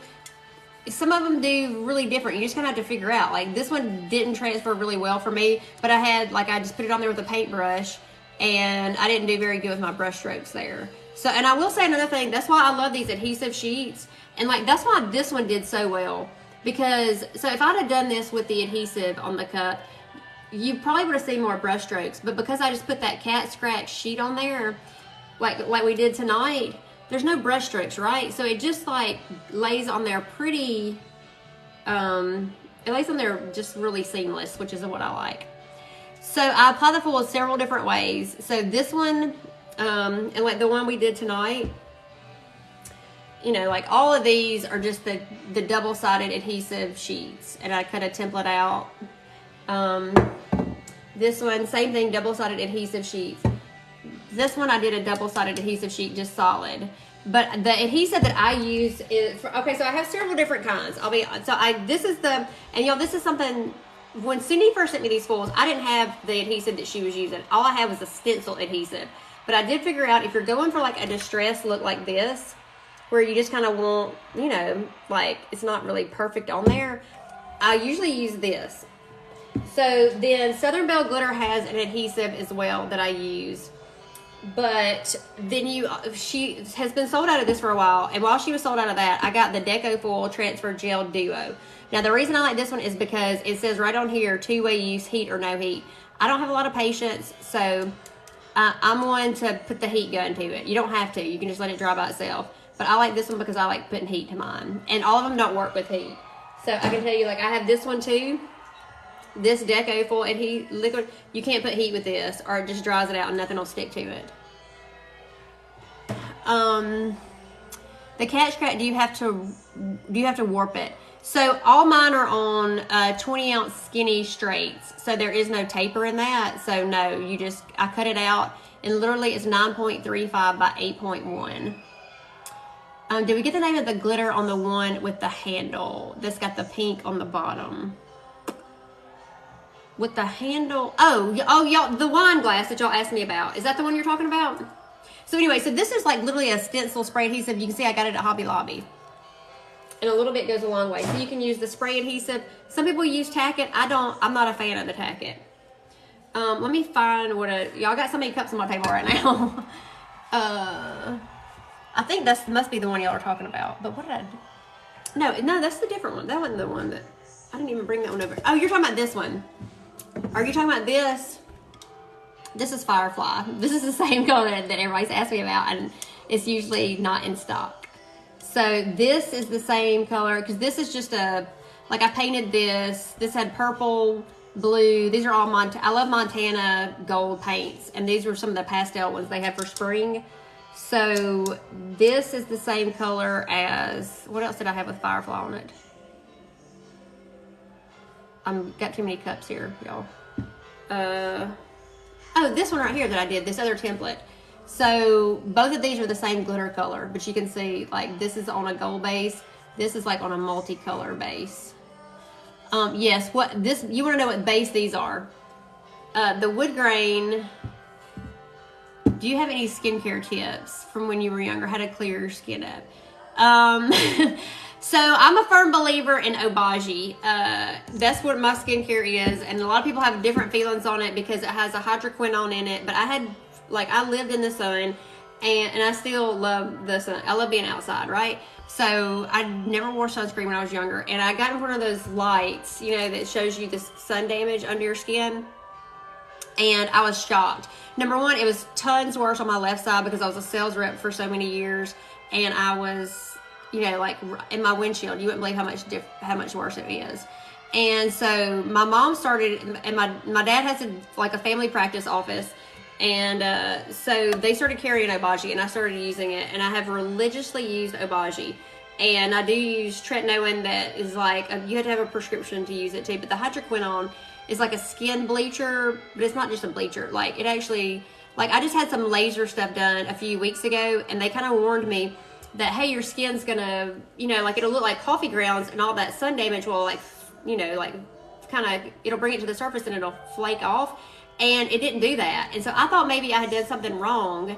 some of them do really different. You just kind of have to figure out. Like this one didn't transfer really well for me, but I just put it on there with a paintbrush, and I didn't do very good with my brush strokes there. So, and I will say another thing, that's why I love these adhesive sheets, and like that's why this one did so well, because so if I'd have done this with the adhesive on the cup, you probably would have seen more brush strokes, but because I just put that cat scratch sheet on there, like we did tonight, there's no brush strokes, right? So it just like lays on there pretty, it lays on there just really seamless, which is what I like. So I apply the foil several different ways. So this one, and like the one we did tonight, you know, like all of these are just the double-sided adhesive sheets, and I cut a template out. This one, same thing, double-sided adhesive sheets. This one I did a double-sided adhesive sheet, just solid. But the adhesive that I use is, okay, so I have several different kinds. This is something, when Cindy first sent me these foils, I didn't have the adhesive that she was using. All I had was a stencil adhesive. But I did figure out if you're going for like a distressed look like this, where you just kind of want, you know, like it's not really perfect on there, I usually use this. So then Southern Belle Glitter has an adhesive as well that I use. But then she has been sold out of this for a while, and while she was sold out of that, I got the Deco Foil Transfer Gel Duo. Now the reason I like this one is because it says right on here, 2-way use, heat or no heat. I don't have a lot of patience, so I'm one to put the heat gun to it. You don't have to, you can just let it dry by itself. But I like this one because I like putting heat to mine, and all of them don't work with heat. So I can tell you, like I have this one too. This Deco Foil liquid, you can't put heat with this, or it just dries it out and nothing will stick to it. The cat scratch, do you have to warp it? So all mine are on 20-ounce skinny straights, so there is no taper in that. So no, I cut it out, and literally it's 9.35 by 8.1. Did we get the name of the glitter on the one with the handle that's got the pink on the bottom? With the handle, y'all, the wine glass that y'all asked me about. Is that the one you're talking about? So anyway, so this is like literally a stencil spray adhesive. You can see I got it at Hobby Lobby. And a little bit goes a long way. So you can use the spray adhesive. Some people use Tack-It. I'm not a fan of the Tack-It. Let me find y'all got so many cups on my table right now. I think must be the one y'all are talking about. But what did I do? No, that's the different one. That wasn't the one that, I didn't even bring that one over. Oh, you're talking about this one. Are you talking about this? This is Firefly. This is the same color that everybody's asked me about, and it's usually not in stock. So this is the same color, because this is just I painted this. This had purple, blue. These are all I love Montana gold paints, and these were some of the pastel ones they have for spring. So this is the same color as, what else did I have with Firefly on it? Got too many cups here, y'all. Oh, this one right here that I did, this other template. So both of these are the same glitter color, but you can see like this is on a gold base. This is like on a multicolor base. Yes, you want to know what base these are? The wood grain. Do you have any skincare tips from when you were younger? How to clear your skin up? So I'm a firm believer in Obagi. That's what my skincare is, and a lot of people have different feelings on it because it has a hydroquinone in it. But I lived in the sun, and I still love the sun. I love being outside, right? So I never wore sunscreen when I was younger, and I got in one of those lights, you know, that shows you the sun damage under your skin, and I was shocked. Number one, it was tons worse on my left side because I was a sales rep for so many years, and I was, you know, like in my windshield, you wouldn't believe how much worse it is. And so my mom started, and my dad has a family practice office, and so they started carrying Obagi, and I started using it, and I have religiously used Obagi. And I do use tretinoin that is like, you have to have a prescription to use it too, but the hydroquinone is like a skin bleacher, but it's not just a bleacher. Like it actually, like I just had some laser stuff done a few weeks ago, and they kind of warned me that, hey, your skin's gonna, you know, like it'll look like coffee grounds, and all that sun damage will, like, you know, like kind of, it'll bring it to the surface and it'll flake off. And it didn't do that. And so I thought maybe I had done something wrong.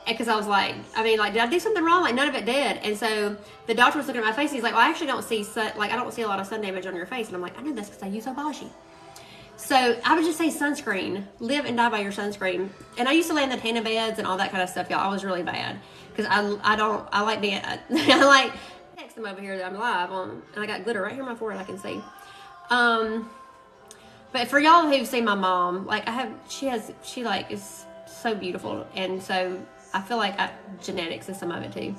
because I was like, I mean, like, did I do something wrong? Like, none of it did. And so the doctor was looking at my face. He's like, well, I actually don't see I don't see a lot of sun damage on your face. And I'm like, I know that's because I use Obagi. So I would just say sunscreen. Live and die by your sunscreen. And I used to lay in the tanning beds and all that kind of stuff, y'all. I was really bad because I like being I like text them over here that I'm live on, and I got glitter right here on my forehead. I can see. But for y'all who've seen my mom, like she like is so beautiful, and so I feel like genetics is some of it too.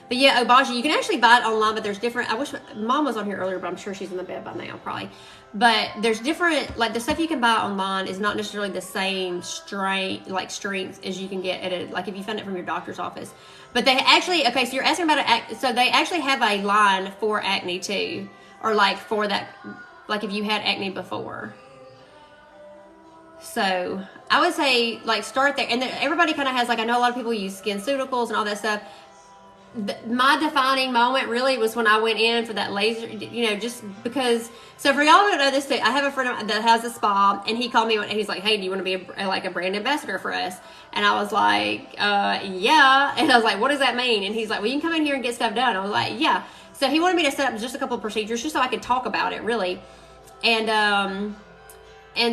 But yeah, Obagi, you can actually buy it online, but there's different. I wish Mom was on here earlier, but I'm sure she's in the bed by now, probably. But there's different, like the stuff you can buy online is not necessarily the same strength as you can get at like if you find it from your doctor's office. But they actually, okay, so you're asking about it. So they actually have a line for acne too, or like for that, like if you had acne before. So I would say like start there, and then everybody kind of has, like, I know a lot of people use SkinCeuticals and all that stuff. My defining moment really was when I went in for that laser, just because. So for y'all who don't know this too, I have a friend that has a spa, and he called me and he's like, hey, do you want to be a brand ambassador for us? And I was like, yeah. And I was like, what does that mean? And he's like, well, you can come in here and get stuff done. I was like, yeah. So he wanted me to set up just a couple of procedures just so I could talk about it really. And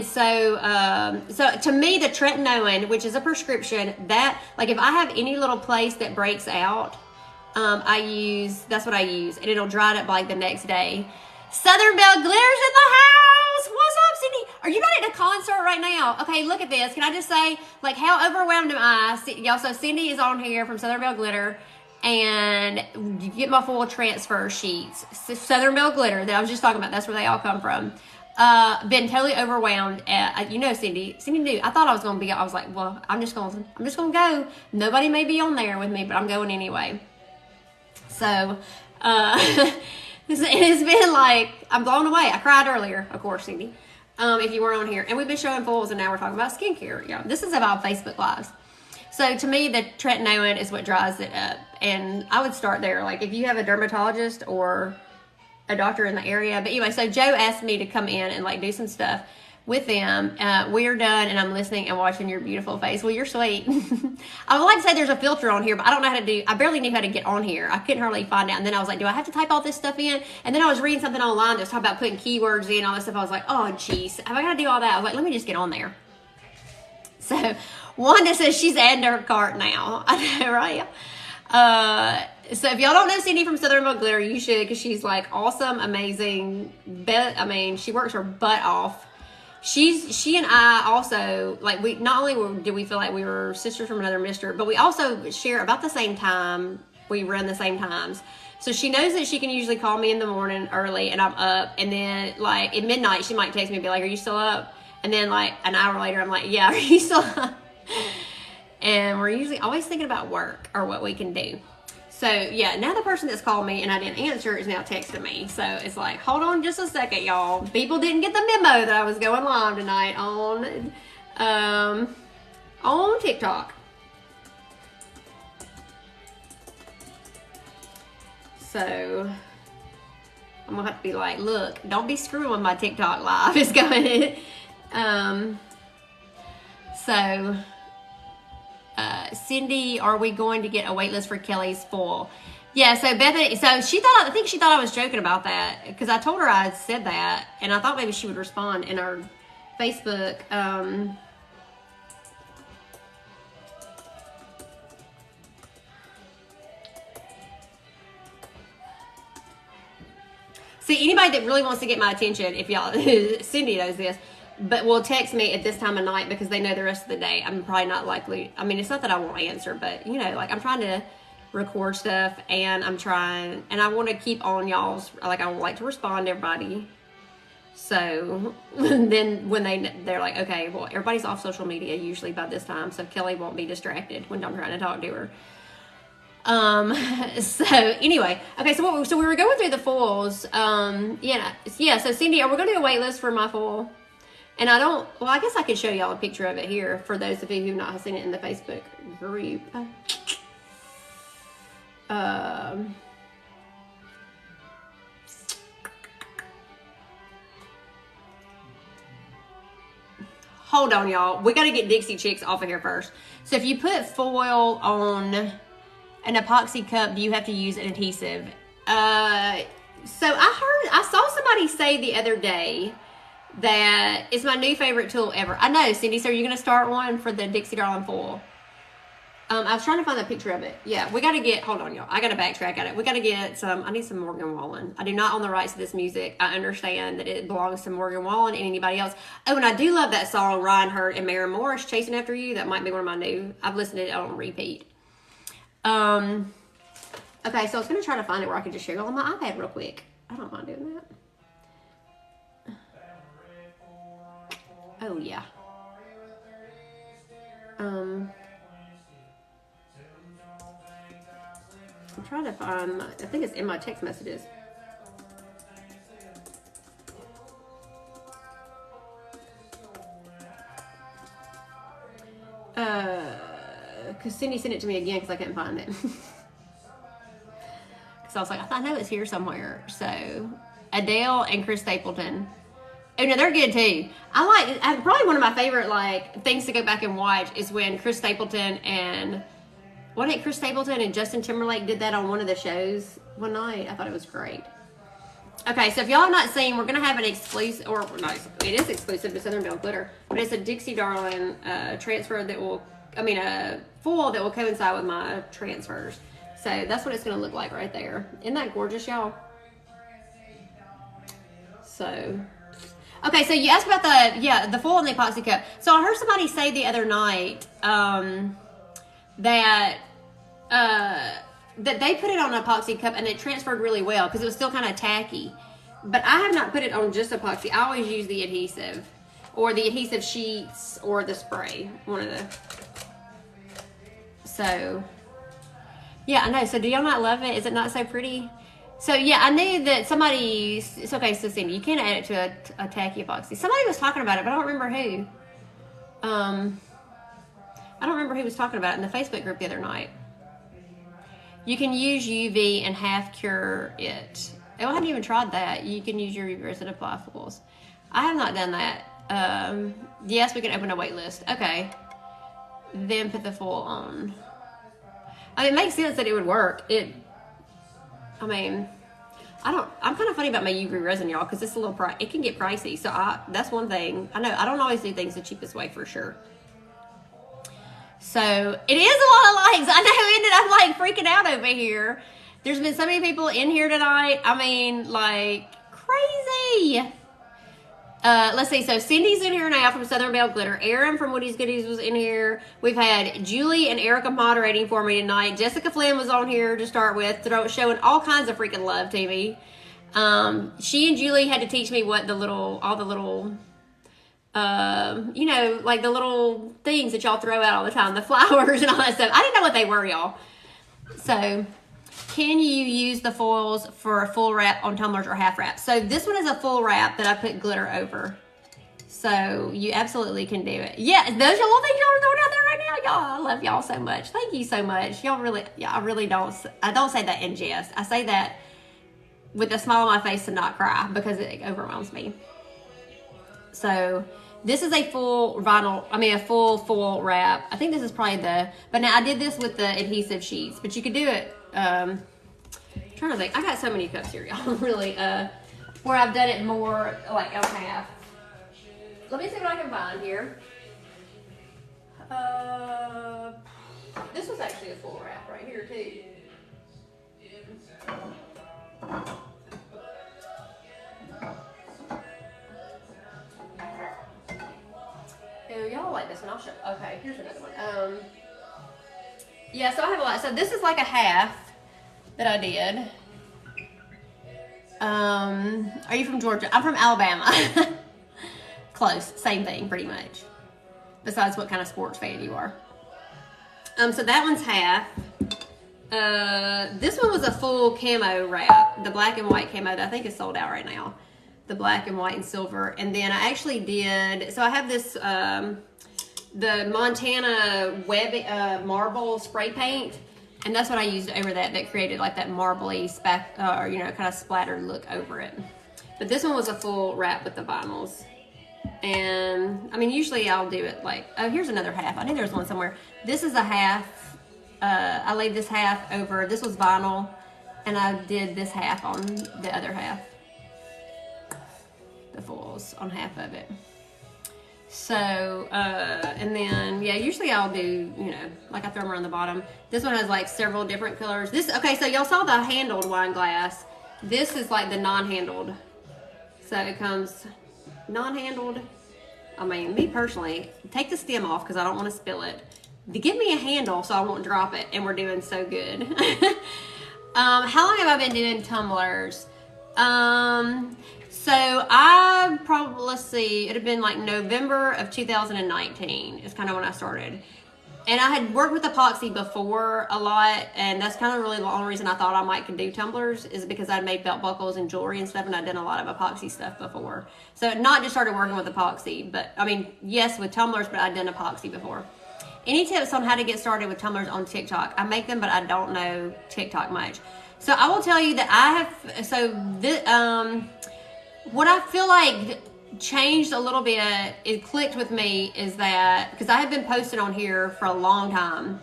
so to me, the tretinoin, which is a prescription, that, like, if I have any little place that breaks out, that's what I use, and it'll dry it up like the next day. Southern Belle Glitter's in the house. What's up, Cindy? Are you not at a concert right now? Okay, look at this. Can I just say, like, how overwhelmed am I? Y'all, so Cindy is on here from Southern Belle Glitter, and you get my full transfer sheets. Southern Belle Glitter that I was just talking about. That's where they all come from. Been totally overwhelmed. Cindy knew. I thought I was going to be. I was like, well, I'm just going to go. Nobody may be on there with me, but I'm going anyway. So, it's been like, I'm blown away. I cried earlier, of course, Cindy, if you weren't on here. And we've been showing fools, and now we're talking about skincare. Yeah, this is about Facebook Lives. So to me, the tretinoin is what dries it up. And I would start there. Like, if you have a dermatologist or a doctor in the area. But anyway, so Joe asked me to come in and, like, do some stuff with them. We're done, and I'm listening and watching your beautiful face. Well, you're sweet. I would like to say there's a filter on here, but I don't know how to do. I barely knew how to get on here. I couldn't hardly find out. And then I was like, do I have to type all this stuff in? And then I was reading something online that was talking about putting keywords in, all this stuff. I was like, oh, jeez, have I got to do all that? I was like, let me just get on there. So Wanda says she's adding to her cart now. I know, right? So if y'all don't know Cindy from Southern Belle Glitter, you should, because she's like awesome, amazing. She works her butt off. She and I also, like, we not only did we feel like we were sisters from another mister, but we also share about the same time. We run the same times. So she knows that she can usually call me in the morning early, and I'm up, and then, like, at midnight she might text me and be like, are you still up? And then, like, an hour later I'm like, yeah, are you still up? And we're usually always thinking about work or what we can do. So, yeah, now the person that's called me and I didn't answer is now texting me. So, it's like, hold on just a second, y'all. People didn't get the memo that I was going live tonight on TikTok. So, I'm going to have to be like, look, don't be screwing with my TikTok live. It's going. Cindy, are we going to get a wait list for Kelly's full? Yeah, so Bethany, I think she thought I was joking about that, because I told her I had said that, and I thought maybe she would respond in our Facebook. See, anybody that really wants to get my attention, if y'all, Cindy knows this, but will text me at this time of night because they know the rest of the day I'm probably not likely. I mean, it's not that I won't answer, but, like, I'm trying to record stuff, and and I want to keep on y'all's, like, I would like to respond to everybody. So then when they're like, okay, well, everybody's off social media usually by this time, so Kelly won't be distracted when I'm trying to talk to her. So anyway, okay, so we were going through the fulls. So Cindy, are we going to do a wait list for my full? And I guess I could show y'all a picture of it here for those of you who've not seen it in the Facebook group. hold on, y'all. We got to get Dixie Chicks off of here first. So if you put foil on an epoxy cup, do you have to use an adhesive? So I saw somebody say the other day that it's my new favorite tool ever. I know, Cindy, so are you going to start one for the Dixie Darling foil? I was trying to find the picture of it. Yeah, we got to get, hold on, y'all. I got to backtrack at it. We got to get some, I need some Morgan Wallen. I do not own the rights to this music. I understand that it belongs to Morgan Wallen and anybody else. Oh, and I do love that song, Ryan Hurt and Maren Morris, Chasing After You. That might be one of my new, I've listened to it on repeat. Okay, so I was going to try to find it where I could just share it on my iPad real quick. I don't mind doing that. Oh, yeah. I'm trying to find, I think it's in my text messages. Because Cindy sent it to me again because I couldn't find it. Because I was like, I know it's here somewhere. So, Adele and Chris Stapleton. Oh, no, they're good too. Probably one of my favorite, like, things to go back and watch is when Chris Stapleton and Chris Stapleton and Justin Timberlake did that on one of the shows one night. I thought it was great. Okay, so if y'all have not seen, we're going to have an exclusive, or no, it is exclusive to Southern Belle Glitter, but it's a Dixie Darling transfer that will, a foil that will coincide with my transfers. So that's what it's going to look like right there. Isn't that gorgeous, y'all? So, okay, so you asked about the foil and the epoxy cup. So I heard somebody say the other night that they put it on an epoxy cup and it transferred really well because it was still kind of tacky. But I have not put it on just epoxy. I always use the adhesive or the adhesive sheets or the spray. One of the. So, yeah, I know. So do y'all not love it? Is it not so pretty? So, yeah, I knew that somebody. It's okay, so Cindy, you can't add it to a tacky epoxy. Somebody was talking about it, but I don't remember who. I don't remember who was talking about it in the Facebook group the other night. You can use UV and half cure it. Oh, I haven't even tried that. You can use your UV resin to apply foils. I have not done that. Yes, we can open a wait list. Okay. Then put the foil on. I mean, it makes sense that it would work. I'm kind of funny about my UV resin, y'all, because it's a little it can get pricey. So that's one thing. I know I don't always do things the cheapest way for sure. So, it is a lot of likes. I know, ended up like freaking out over here. There's been so many people in here tonight. I mean, like, crazy. Let's see. So, Cindy's in here now from Southern Belle Glitter. Erin from Woody's Goodies was in here. We've had Julie and Erica moderating for me tonight. Jessica Flynn was on here to start with, showing all kinds of freaking love to me. She and Julie had to teach me what all the little... like the little things that y'all throw out all the time, the flowers and all that stuff. I didn't know what they were, y'all. So, can you use the foils for a full wrap on tumblers or half wrap? So, this one is a full wrap that I put glitter over. So, you absolutely can do it. Yeah, those are little things y'all are throwing out there right now, y'all. I love y'all so much. Thank you so much. Y'all really, I don't say that in jest. I say that with a smile on my face to not cry because it overwhelms me. So, this is a full full foil wrap. I think this is probably but now I did this with the adhesive sheets, but you could do it, I'm trying to think. I got so many cups here, y'all, really, where I've done it more like on half. Let me see what I can find here. This was actually a full wrap right here, too. Oh, y'all like this one. I'll show. Okay, here's another one. Yeah, so I have a lot. So this is like a half that I did. Are you from Georgia? I'm from Alabama. Close. Same thing, pretty much. Besides what kind of sports fan you are. So that one's half. This one was a full camo wrap. The black and white camo that I think is sold out right now. The black and white and silver. And then I actually did, so I have this, the Montana Web marble spray paint. And that's what I used over that created like that marbly, kind of splattered look over it. But this one was a full wrap with the vinyls. And I mean, usually I'll do it like, oh, here's another half. I knew there was one somewhere. This is a half. I laid this half over, this was vinyl, and I did this half on the other half. The foils on half of it. So, and then, yeah, usually I'll do, you know, like I throw them around the bottom. This one has like several different colors. This, okay, so y'all saw the handled wine glass. This is like the non-handled. So it comes non-handled. I mean, me personally, take the stem off because I don't want to spill it. Give me a handle so I won't drop it, and we're doing so good. How long have I been doing tumblers? So I probably, let's see, it had been like November of 2019 is kind of when I started. And I had worked with epoxy before a lot, and that's kind of really the only reason I thought I might could do tumblers is because I'd made belt buckles and jewelry and stuff, and I'd done a lot of epoxy stuff before. So not just started working with epoxy, but I mean, yes, with tumblers, but I'd done epoxy before. Any tips on how to get started with tumblers on TikTok? I make them, but I don't know TikTok much. So I will tell you that I have, so this, what I feel like changed a little bit, it clicked with me, is that because I have been posting on here for a long time.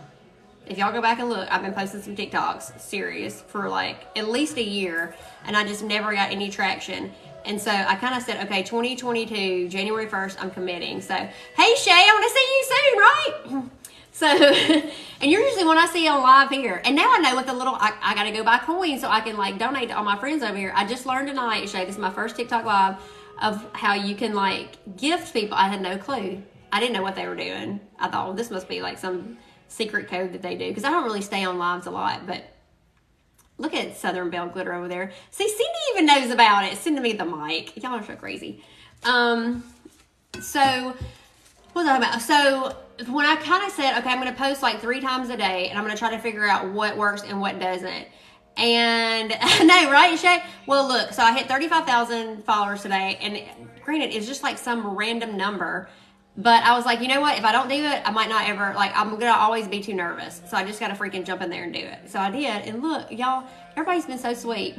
If y'all go back and look, I've been posting some TikToks, serious, for like at least a year, and I just never got any traction. And so I kind of said, okay, 2022, January 1st, I'm committing. So, hey Shay, I want to see you soon, right? So, and you're usually when I see you on live here. And now I know with the little, I got to go buy coins so I can like donate to all my friends over here. I just learned tonight, Shay, this is my first TikTok live, of how you can like gift people. I had no clue. I didn't know what they were doing. I thought, well, this must be like some secret code that they do, because I don't really stay on lives a lot. But look at Southern Belle Glitter over there. See, Cindy even knows about it. Sending me the mic. Y'all are so crazy. So what was I about? So when I kind of said, okay, I'm going to post like 3 times a day, and I'm going to try to figure out what works and what doesn't. And I know, right, Shay? Well, look, so I hit 35,000 followers today, and granted, it's just like some random number, but I was like, you know what? If I don't do it, I might not ever, like, I'm going to always be too nervous. So I just got to freaking jump in there and do it. So I did, and look, y'all, everybody's been so sweet.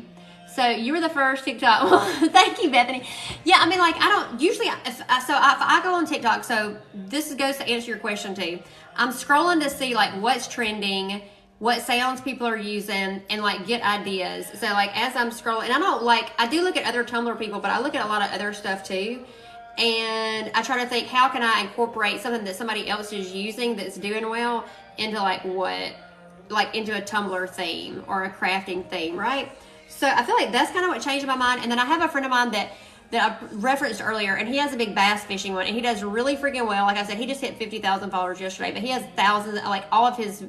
So you were the first TikTok. Well, thank you, Bethany. Yeah, I mean, like, I don't, usually, if I go on TikTok, so this goes to answer your question too. I'm scrolling to see, like, what's trending, what sounds people are using, and like get ideas. So like as I'm scrolling, and I don't like, I do look at other Tumbler people, but I look at a lot of other stuff too. And I try to think, how can I incorporate something that somebody else is using that's doing well into like what, like into a Tumbler theme or a crafting theme, right? So I feel like that's kind of what changed my mind. And then I have a friend of mine that I referenced earlier, and he has a big bass fishing one, and he does really freaking well. Like I said, he just hit 50,000 followers yesterday, but he has thousands, like all of his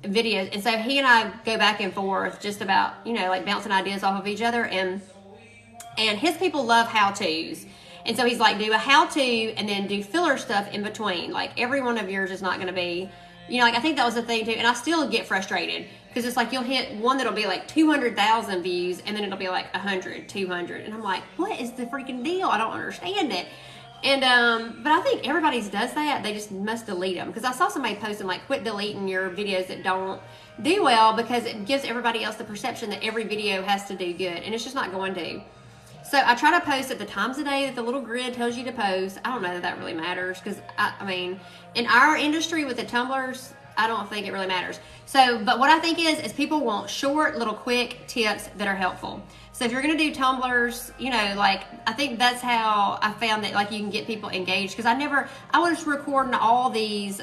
videos. And so he and I go back and forth just about, you know, like bouncing ideas off of each other. And his people love how-tos. And so he's like, do a how-to and then do filler stuff in between. Like every one of yours is not going to be, you know, like I think that was the thing too. And I still get frustrated because it's like you'll hit one that'll be like 200,000 views, and then it'll be like 100, 200. And I'm like, what is the freaking deal? I don't understand it. And, but I think everybody's does that. They just must delete them. Because I saw somebody posting like, quit deleting your videos that don't do well, because it gives everybody else the perception that every video has to do good. And it's just not going to. So I try to post at the times of day that the little grid tells you to post. I don't know that really matters, because I mean, in our industry with the tumblers, I don't think it really matters. So, but what I think is people want short, little quick tips that are helpful. So if you're going to do tumblers, you know, like, I think that's how I found that, like, you can get people engaged. Because I was recording all these,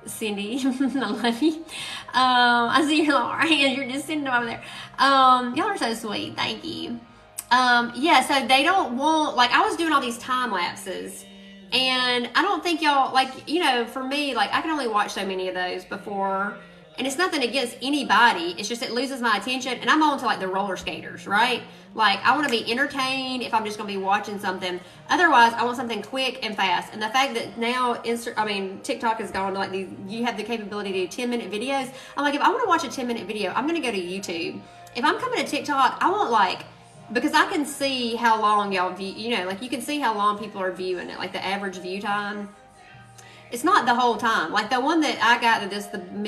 Cindy, I love you. I see your little hands, you're just sitting over there. Y'all are so sweet, thank you. Yeah, so they don't want, like, I was doing all these time lapses. And I don't think y'all, like, you know, for me, like, I can only watch so many of those before. And it's nothing against anybody. It's just it loses my attention. And I'm on to like the roller skaters, right? Like I want to be entertained if I'm just going to be watching something. Otherwise, I want something quick and fast. And the fact that now, TikTok has gone to like you have the capability to do 10-minute videos. I'm like, if I want to watch a 10-minute video, I'm going to go to YouTube. If I'm coming to TikTok, I want like, because I can see how long y'all view, you know, like you can see how long people are viewing it, like the average view time. It's not the whole time. Like the one that I got that is over 1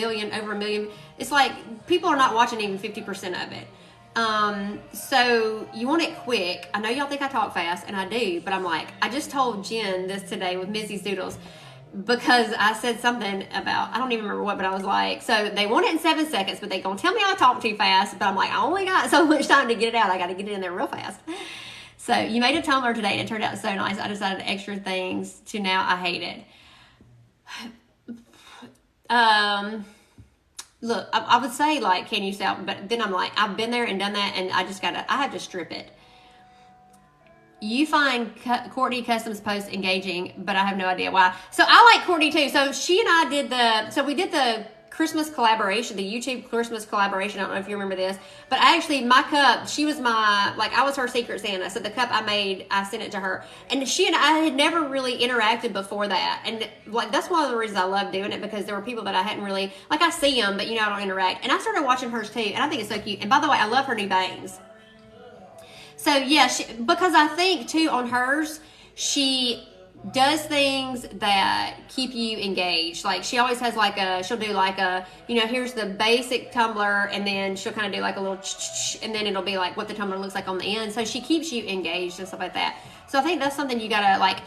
million, it's like people are not watching even 50% of it. So you want it quick. I know y'all think I talk fast, and I do, but I'm like, I just told Jen this today with Missy's Doodles because I said something about, I don't even remember what, but I was like, so they want it in 7 seconds, but they gonna tell me I talk too fast, but I'm like, I only got so much time to get it out. I got to get it in there real fast. So you made a tumbler today, and it turned out so nice. I decided extra things to now I hate it. Look, I would say like, can you sell? But then I'm like, I've been there and done that, and I have to strip it. You find Courtney Customs posts engaging, but I have no idea why. So I like Courtney too. So she and I we did the Christmas collaboration, the YouTube Christmas collaboration. I don't know if you remember this, but my cup, I was her secret Santa. So the cup I made, I sent it to her, and she and I had never really interacted before that. And like, that's one of the reasons I love doing it, because there were people that I hadn't really, like, I see them, but I don't interact. And I started watching hers too, and I think it's so cute. And by the way, I love her new bangs. So yeah, because I think too on hers, she does things that keep you engaged. Like, she always has she'll do here's the basic tumbler, and then she'll kind of do like a little and then it'll be like what the tumbler looks like on the end. So she keeps you engaged and stuff like that. So I think that's something you gotta I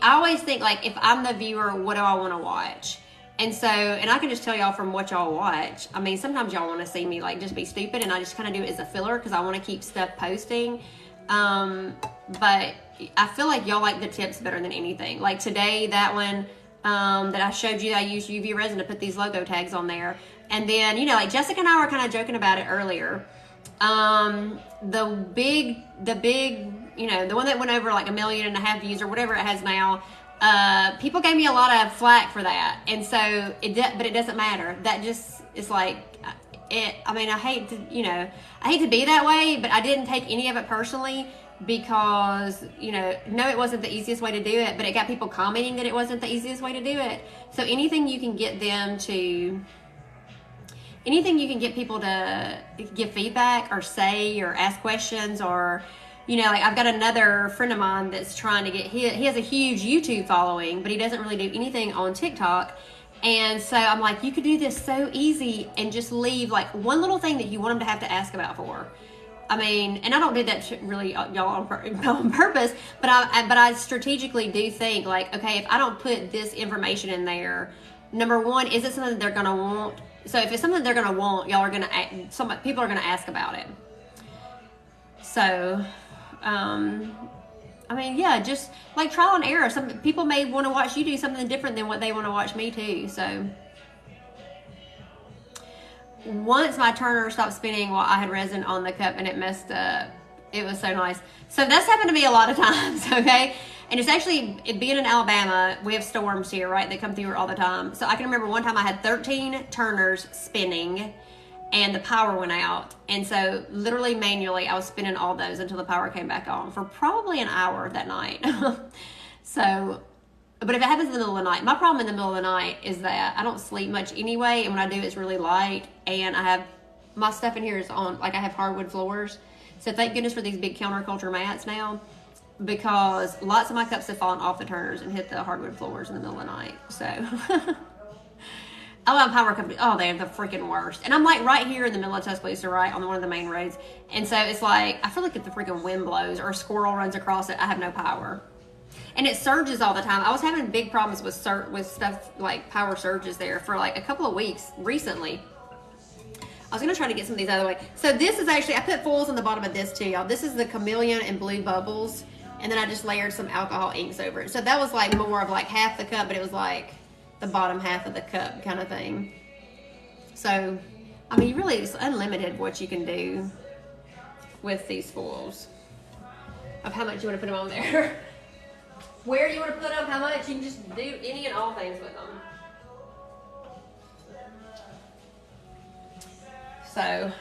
always think, like, if I'm the viewer, what do I want to watch? And so, and I can just tell y'all from what y'all watch, I mean, sometimes y'all want to see me like just be stupid, and I just kind of do it as a filler because I want to keep stuff posting. But I feel like y'all like the tips better than anything. Like today, that one that I showed you, I used UV resin to put these logo tags on there. And then, like Jessica and I were kind of joking about it earlier. The big, the one that went over like 1.5 million views or whatever it has now, people gave me a lot of flack for that. And so but it doesn't matter. That just is like, I mean, I hate to be that way, but I didn't take any of it personally because, no, it wasn't the easiest way to do it, but it got people commenting that it wasn't the easiest way to do it. So anything you can get people to give feedback or say or ask questions, or, like I've got another friend of mine that's trying to he has a huge YouTube following, but he doesn't really do anything on TikTok. And so I'm like, you could do this so easy and just leave like one little thing that you want them to have to ask about for. I mean, and I don't do that really, y'all, on purpose, but I strategically do think like, okay, if I don't put this information in there, number one, is it something that they're going to want? So if it's something they're going to want, people are going to ask about it. So, I mean, yeah, just like trial and error. Some people may want to watch you do something different than what they want to watch me too. So once my turner stopped spinning while I had resin on the cup and it messed up, it was so nice. So that's happened to me a lot of times, okay? And it's actually, being in Alabama, we have storms here, right? They come through here all the time. So I can remember one time I had 13 turners spinning and the power went out. And so literally manually, I was spinning all those until the power came back on for probably an hour that night. So, but if it happens in the middle of the night, my problem in the middle of the night is that I don't sleep much anyway. And when I do, it's really light. And I have, my stuff in here is on, like I have hardwood floors. So thank goodness for these big counterculture mats now, because lots of my cups have fallen off the turners and hit the hardwood floors in the middle of the night. So I love power company. Oh, they're the freaking worst. And I'm like right here in the middle of Tuscaloosa, right on one of the main roads. And so it's like, I feel like if the freaking wind blows or a squirrel runs across it, I have no power. And it surges all the time. I was having big problems with stuff like power surges there for like a couple of weeks recently. I was going to try to get some of these out of the way. So this is actually, I put foils on the bottom of this too, y'all. This is the Chameleon and Blue Bubbles. And then I just layered some alcohol inks over it. So that was like more of like half the cup, but it was like the bottom half of the cup kind of thing. So, I mean, really, it's unlimited what you can do with these foils of how much you want to put them on there. Where you want to put them, how much, you can just do any and all things with them. So,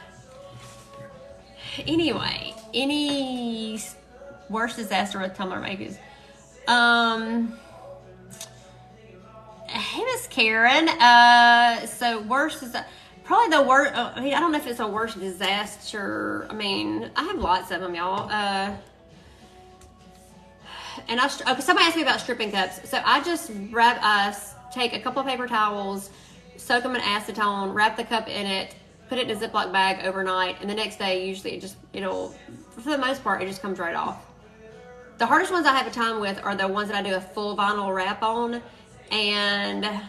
anyway, any worst disaster with tumbler makers? Hey, Miss Karen. So worst is probably the worst. I mean, I don't know if it's a worst disaster. I mean, I have lots of them, y'all. And somebody asked me about stripping cups. So I just take a couple of paper towels, soak them in acetone, wrap the cup in it, put it in a Ziploc bag overnight, and the next day usually it'll, for the most part, it just comes right off. The hardest ones I have a time with are the ones that I do a full vinyl wrap on, and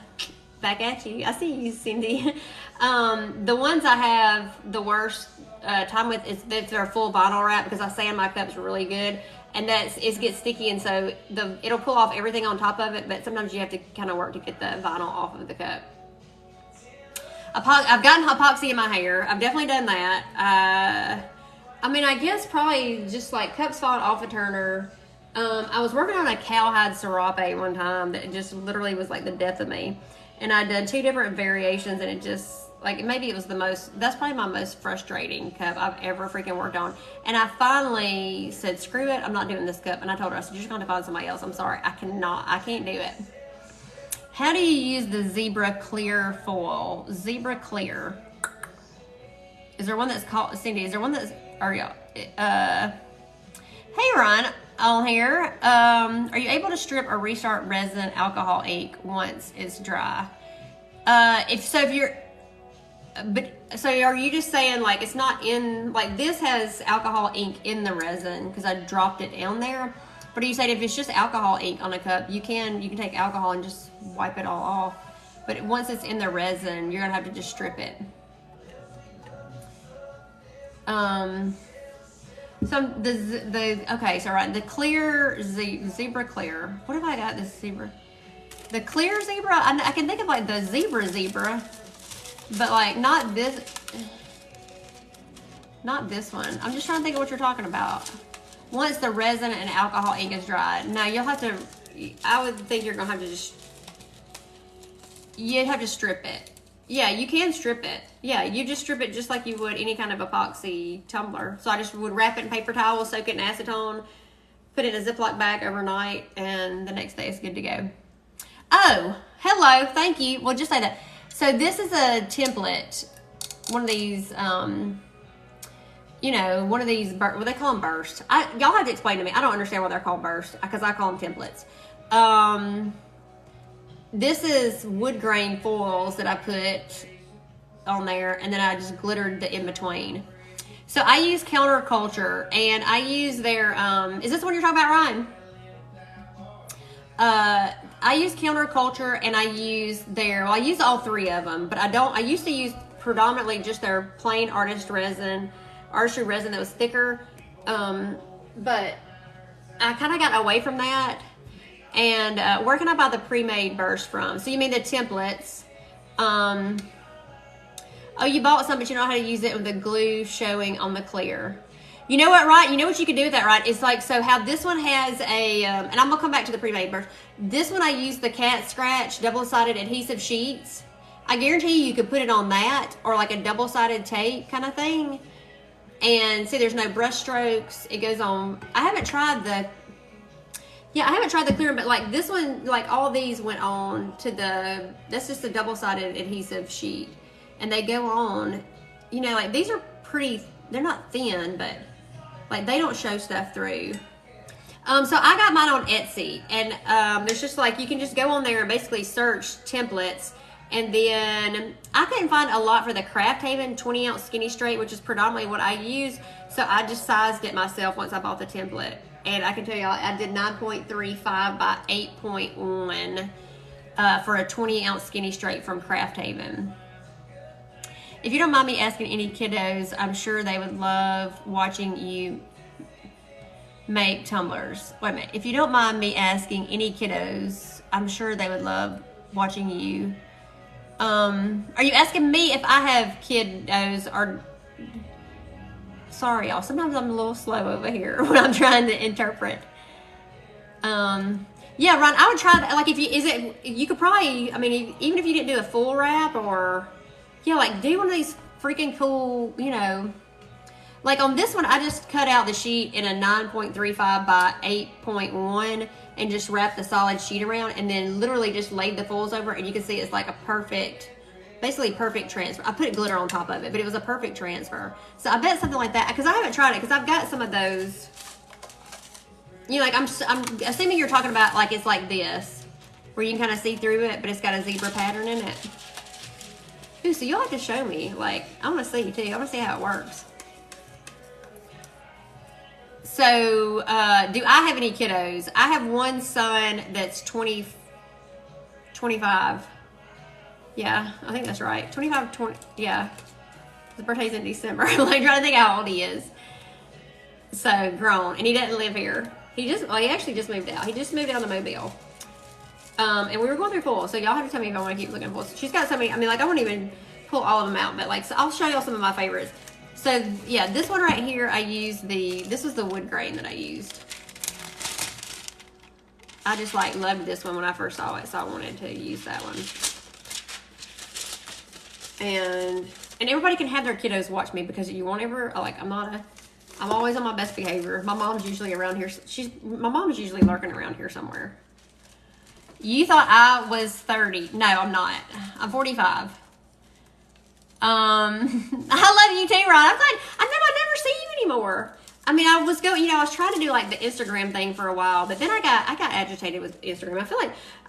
back at you. I see you, Cindy. The ones I have the worst time with is that they're full vinyl wrap, because I sand my cups really good, and it gets sticky, and so it'll pull off everything on top of it, but sometimes you have to kind of work to get the vinyl off of the cup. I've gotten epoxy in my hair. I've definitely done that. I mean, I guess probably just like cups falling off a turner. I was working on a cowhide serape one time that just literally was like the death of me. And I did 2 different variations, and it just, like, maybe it was that's probably my most frustrating cup I've ever freaking worked on. And I finally said, screw it, I'm not doing this cup. And I told her, I said, you're just going to find somebody else. I'm sorry, I can't do it. How do you use the Zebra Clear foil? Zebra Clear. Is there one that's called, Cindy, is there one that's, hey Ron, on here, are you able to strip or restart resin alcohol ink once it's dry? So are you just saying, like, it's not in, like, this has alcohol ink in the resin because I dropped it down there? But are you saying if it's just alcohol ink on a cup, you can take alcohol and just wipe it all off? But once it's in the resin, you're gonna have to just strip it. So the clear zebra clear. What have I got? This zebra, the clear zebra. I can think of like the zebra, but like not this one. I'm just trying to think of what you're talking about. Once the resin and alcohol ink is dry, now you'll have to. I would think you're gonna have to you'd have to strip it. Yeah, you can strip it. Yeah, you just strip it just like you would any kind of epoxy tumbler. So I just would wrap it in paper towel, soak it in acetone, put it in a Ziploc bag overnight, and the next day it's good to go. Oh, hello, thank you. Well, just say that. So this is a template, one of these, one of these, well, they call them burst. Y'all have to explain to me. I don't understand why they're called burst, because I call them templates. This is wood grain foils that I put on there, and then I just glittered the in between. So I use CultureCon, and I use their, is this the one you're talking about, Ryan? I use CultureCon, and I use I use all 3 of them, but I used to use predominantly just their plain artistry resin that was thicker, but I kind of got away from that. And where can I buy the pre-made burst from? So you mean the templates? Oh, you bought some, but you don't know how to use it with the glue showing on the clear. You know what, right? You know what you could do with that, right? It's like, so how this one has a, and I'm gonna come back to the pre-made burst. This one I use the cat scratch double-sided adhesive sheets. I guarantee you could put it on that, or like a double-sided tape kind of thing. And see, there's no brush strokes. It goes on. I haven't tried the clear, but like this one, like all these went on to that's just a double-sided adhesive sheet. And they go on, like these are pretty, they're not thin, but like they don't show stuff through. So I got mine on Etsy, and there's just like, you can just go on there and basically search templates. And then I couldn't find a lot for the Craft Haven 20-ounce skinny straight, which is predominantly what I use. So I just sized it myself once I bought the template. And I can tell y'all, I did 9.35 by 8.1 for a 20-ounce skinny straight from Craft Haven. If you don't mind me asking any kiddos, I'm sure they would love watching you make tumblers. Wait a minute. If you don't mind me asking any kiddos, I'm sure they would love watching you. Are you asking me if I have kiddos or... Sorry, y'all. Sometimes I'm a little slow over here when I'm trying to interpret. Yeah, Ron, I would try that. Like, you could probably, I mean, even if you didn't do a full wrap, or, like do one of these freaking cool, like on this one, I just cut out the sheet in a 9.35 by 8.1 and just wrapped the solid sheet around, and then literally just laid the foils over, and you can see it's like a basically perfect transfer. I put glitter on top of it, but it was a perfect transfer. So I bet something like that, because I haven't tried it, because I've got some of those. Like I'm assuming you're talking about like it's like this, where you can kind of see through it, but it's got a zebra pattern in it. Ooh, so you'll have to show me. Like, I want to see too. I want to see how it works. So, do I have any kiddos? I have one son that's 25. Yeah, I think that's right. 25, 20, yeah. His birthday's in December. I'm like trying to think how old he is. So, grown. And he doesn't live here. He actually just moved out. He just moved out to Mobile. And we were going through full. So, y'all have to tell me if I want to keep looking full. She's got so many. I mean, like, I won't even pull all of them out. But, like, so I'll show y'all some of my favorites. So, yeah, this one right here, this was the wood grain that I used. I just, like, loved this one when I first saw it, so I wanted to use that one. And everybody can have their kiddos watch me, because you won't ever, like, I'm always on my best behavior. My mom's usually around here. My mom's usually lurking around here somewhere. You thought I was 30. No, I'm not. I'm 45. I love you too, Ron. I never see you anymore. I mean, I was trying to do like the Instagram thing for a while, but then I got agitated with Instagram. I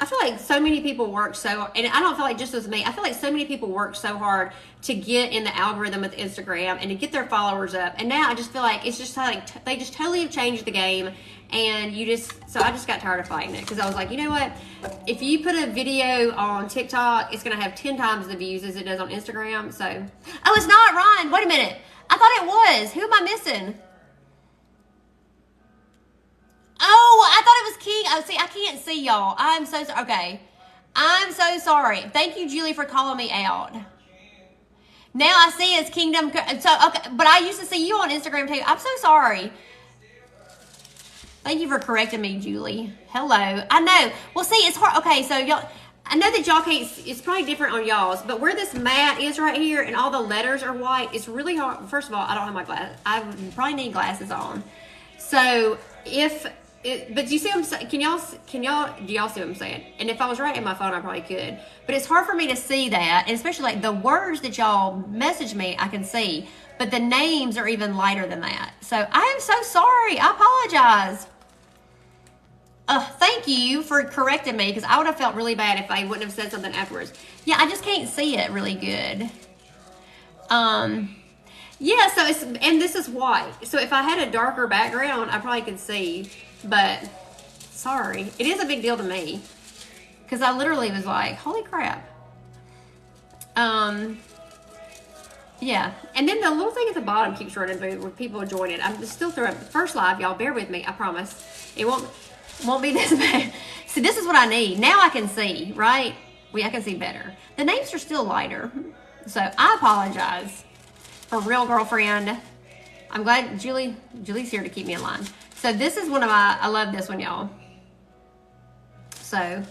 feel like so many people work and I don't feel like just as me. I feel like so many people work so hard to get in the algorithm with Instagram and to get their followers up. And now I just feel like it's just like they just totally have changed the game. And so I just got tired of fighting it, because I was like, you know what? If you put a video on TikTok, it's going to have 10 times the views as it does on Instagram. So, oh, it's not Ron. Wait a minute. I thought it was. Who am I missing? Oh, I thought it was King. Oh, see, I can't see y'all. I'm so sorry. Okay. I'm so sorry. Thank you, Julie, for calling me out. Now I see it's Kingdom. So, okay, but I used to see you on Instagram too. I'm so sorry. Thank you for correcting me, Julie. Hello. I know. Well, see, it's hard. Okay, so y'all, I know that y'all can't, it's probably different on y'all's, but where this mat is right here and all the letters are white, it's really hard. First of all, I don't have my glasses. I probably need glasses on. So but you see what I'm saying? Do y'all see what I'm saying? And if I was right in my phone, I probably could. But it's hard for me to see that, and especially like the words that y'all message me, I can see. But the names are even lighter than that. So I am so sorry. I apologize. Thank you for correcting me, because I would have felt really bad if I wouldn't have said something afterwards. Yeah, I just can't see it really good. Yeah, so and this is white. So if I had a darker background, I probably could see. But sorry, it is a big deal to me, because I literally was like, holy crap. Yeah, and then the little thing at the bottom keeps running through where people join it. I'm just still throwing first live, y'all. Bear with me, I promise. It won't be this bad. See, this is what I need. Now I can see, right? I can see better. The names are still lighter, so I apologize. For real, girlfriend. I'm glad Julie's here to keep me in line. So this is one of I love this one, y'all. So,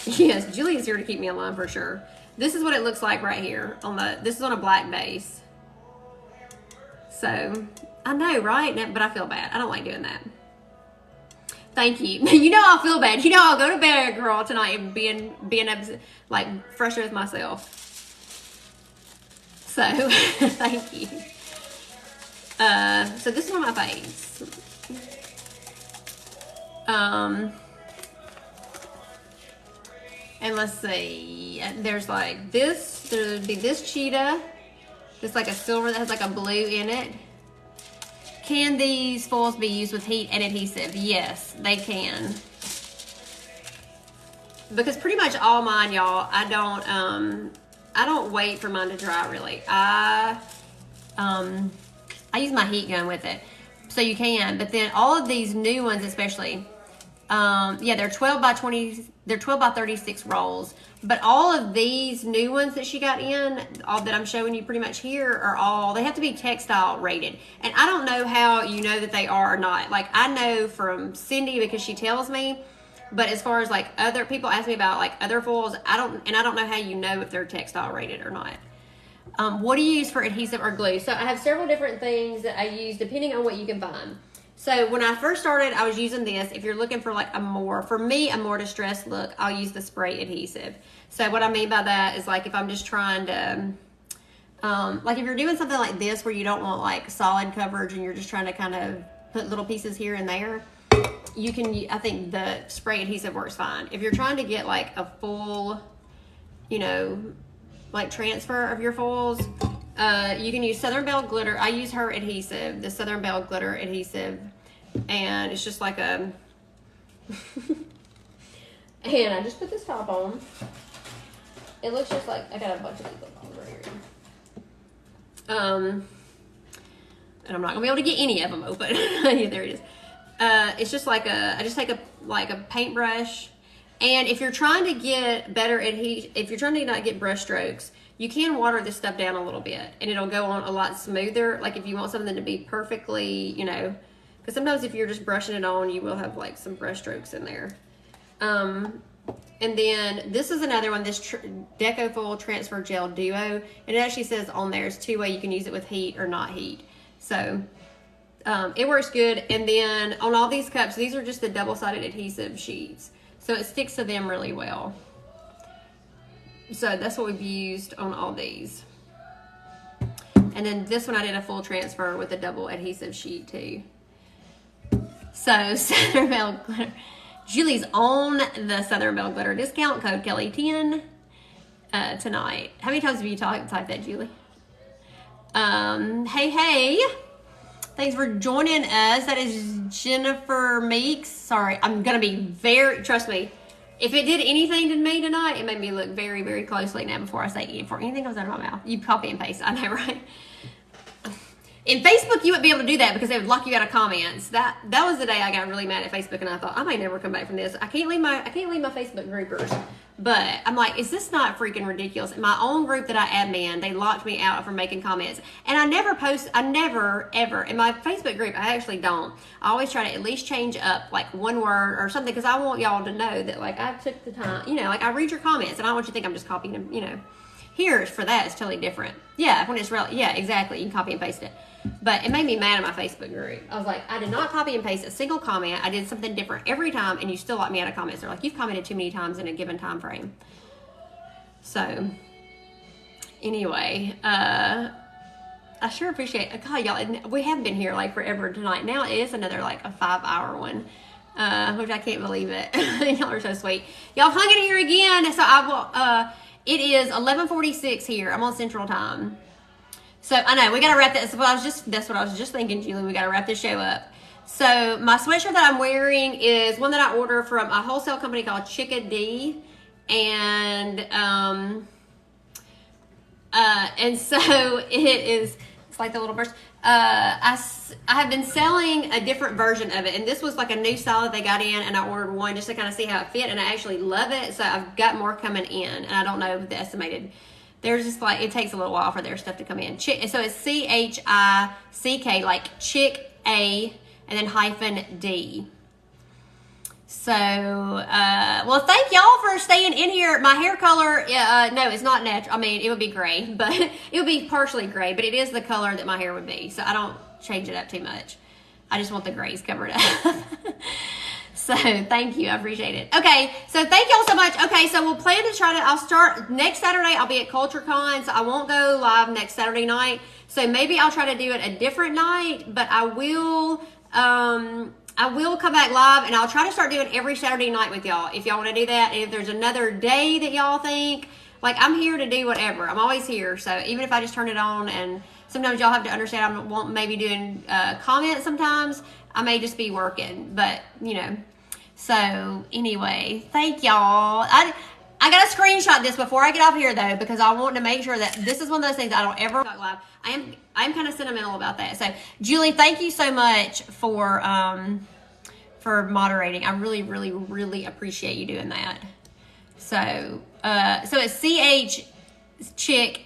yes, Julie is here to keep me in line for sure. This is what it looks like right here. This is on a black base. So, I know, right? But I feel bad. I don't like doing that. Thank you. You know I'll feel bad. You know I'll go to bed, girl, tonight and being like fresher with myself. So, thank you. So this is one of my faves. And let's see. There's like this. There'd be this cheetah. It's like a silver that has like a blue in it. Can these foils be used with heat and adhesive? Yes, they can. Because pretty much all mine, y'all, I don't wait for mine to dry really. I use my heat gun with it. So you can, but then all of these new ones especially, yeah, they're 12 by 20, they're 12 by 36 rolls. But all of these new ones that she got in, all that I'm showing you pretty much here, are they have to be textile rated. And I don't know how you know that they are or not. Like, I know from Cindy because she tells me, but as far as like other people ask me about like other foils, I don't know how you know if they're textile rated or not. What do you use for adhesive or glue? So I have several different things that I use depending on what you can find. So when I first started, I was using this. If you're looking for like a more distressed look, I'll use the spray adhesive. So what I mean by that is like if I'm just trying to, like if you're doing something like this where you don't want like solid coverage and you're just trying to kind of put little pieces here and there, you can, I think the spray adhesive works fine. If you're trying to get like a full, you know, like transfer of your foils, you can use Southern Belle glitter. I use her adhesive, the Southern Belle glitter adhesive, and it's just like a and I just put this top on. It looks just like, I got a bunch of these over here. And I'm not gonna be able to get any of them open. Yeah, there it is. It's just like I just take a paintbrush, and if you're trying to get better if you're trying to not get brush strokes, you can water this stuff down a little bit, and it'll go on a lot smoother. Like if you want something to be perfectly, you know, because sometimes if you're just brushing it on, you will have like some brush strokes in there. And then this is another one, this Deco Foil Transfer Gel Duo, and it actually says on there it's 2-way. You can use it with heat or not heat. So it works good. And then on all these cups, these are just the double-sided adhesive sheets, so it sticks to them really well. So that's what we've used on all these. And then this one I did a full transfer with a double adhesive sheet too. So Southern Belle glitter. Julie's on the Southern Belle glitter discount code Kelly10 tonight. How many times have you typed that, Julie? Hey. Thanks for joining us. That is Jennifer Meeks. Sorry, I'm going to be trust me, if it did anything to me tonight, it made me look very, very closely now before I say it. Before anything comes out of my mouth, you copy and paste. I know, right? In Facebook, you wouldn't be able to do that because they would lock you out of comments. That was the day I got really mad at Facebook, and I thought I might never come back from this. I can't leave my Facebook groupers. But I'm like, is this not freaking ridiculous? In my own group that I admin, they locked me out from making comments. And I never ever, in my Facebook group, I actually don't. I always try to at least change up like one word or something, because I want y'all to know that like I took the time, you know, like I read your comments, and I don't want you to think I'm just copying them, you know. Here, for that, it's totally different. Yeah, when it's real, yeah, exactly. You can copy and paste it. But it made me mad in my Facebook group. I was like, I did not copy and paste a single comment. I did something different every time, and you still locked me out of comments. They're like, you've commented too many times in a given time frame. So, anyway, I sure appreciate it. God, y'all, we have been here like forever tonight. Now it is another like a 5-hour one, which I can't believe it. Y'all are so sweet. Y'all hung in here again. So I will, it is 11:46 here. I'm on Central Time. So I know we gotta wrap this. That's what I was just thinking, Julie. We gotta wrap this show up. So my sweatshirt that I'm wearing is one that I ordered from a wholesale company called Chickadee, and so it is. It's like the little burst. I have been selling a different version of it, and this was like a new style that they got in, and I ordered one just to kind of see how it fit, and I actually love it. So I've got more coming in, and I don't know the estimated. There's just like, it takes a little while for their stuff to come in. So it's CHICK, like chick A, and then -D. So, well, thank y'all for staying in here. My hair color, no, it's not natural. I mean, it would be gray, but it would be partially gray, but it is the color that my hair would be. So I don't change it up too much. I just want the grays covered up. So thank you. I appreciate it. Okay. So thank y'all so much. Okay. So we'll plan to I'll start next Saturday. I'll be at CultureCon. So I won't go live next Saturday night. So maybe I'll try to do it a different night, but I will come back live, and I'll try to start doing every Saturday night with y'all if y'all want to do that. And if there's another day that y'all think, like, I'm here to do whatever. I'm always here. So even if I just turn it on, and sometimes y'all have to understand I won't maybe doing comments sometimes. I may just be working, but you know. So anyway, thank y'all. I gotta screenshot this before I get off here though, because I want to make sure that this is one of those things I don't ever talk live. I'm kind of sentimental about that. So Julie, thank you so much for moderating. I really, really, really appreciate you doing that. So so it's CHICK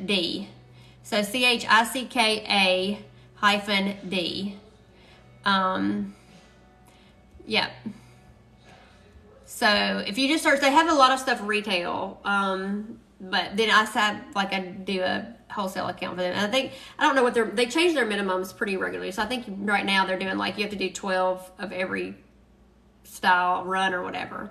-D. So CHICKA -D. Yeah. So if you just search, they have a lot of stuff retail. But then I said, like, I do a wholesale account for them. And I don't know what they change their minimums pretty regularly. So I think right now they're doing like, you have to do 12 of every style run or whatever.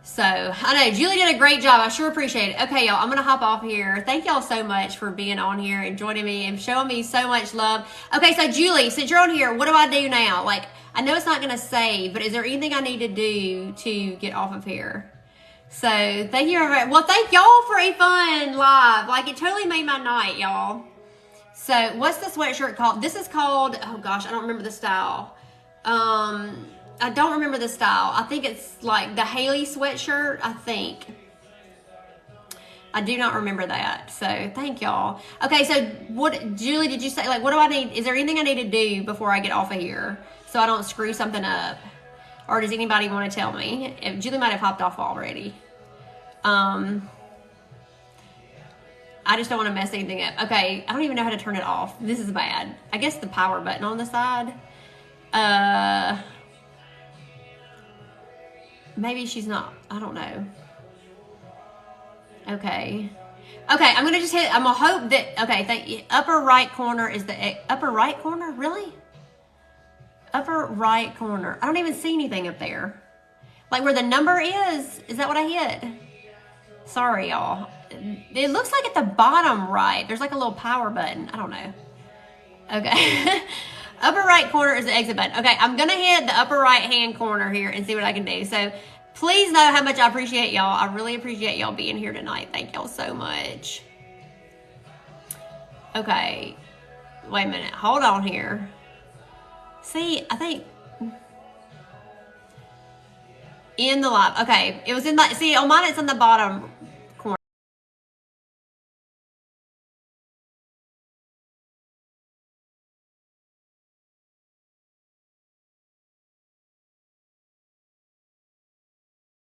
So I know Julie did a great job. I sure appreciate it. Okay, y'all, I'm going to hop off here. Thank y'all so much for being on here and joining me and showing me so much love. Okay, so Julie, since you're on here, what do I do now? Like, I know it's not going to save, but is there anything I need to do to get off of here? So thank you, everybody. Well, thank y'all for a fun live. Like, it totally made my night, y'all. So what's the sweatshirt called? This is called, oh gosh, I don't remember the style. I don't remember the style. I think it's like the Haley sweatshirt, I think. I do not remember that. So thank y'all. Okay, so what, Julie, did you say, like, what do I need? Is there anything I need to do before I get off of here so I don't screw something up? Or does anybody want to tell me? Julie might have hopped off already. I just don't want to mess anything up. Okay, I don't even know how to turn it off. This is bad. I guess the power button on the side. Maybe she's not. I don't know. Okay. Okay, I'm gonna just hit. I'm gonna hope that. Okay, thank you. Upper right corner is the upper right corner. Really? Upper right corner. I don't even see anything up there. Like where the number is. Is that what I hit? Sorry, y'all. It looks like at the bottom right. There's like a little power button. I don't know. Okay. Upper right corner is the exit button. Okay, I'm gonna hit the upper right hand corner here and see what I can do. So please know how much I appreciate y'all. I really appreciate y'all being here tonight. Thank y'all so much. Okay. Wait a minute. Hold on here. See, I think in the live. Okay, it was in the, see, on mine it's on the bottom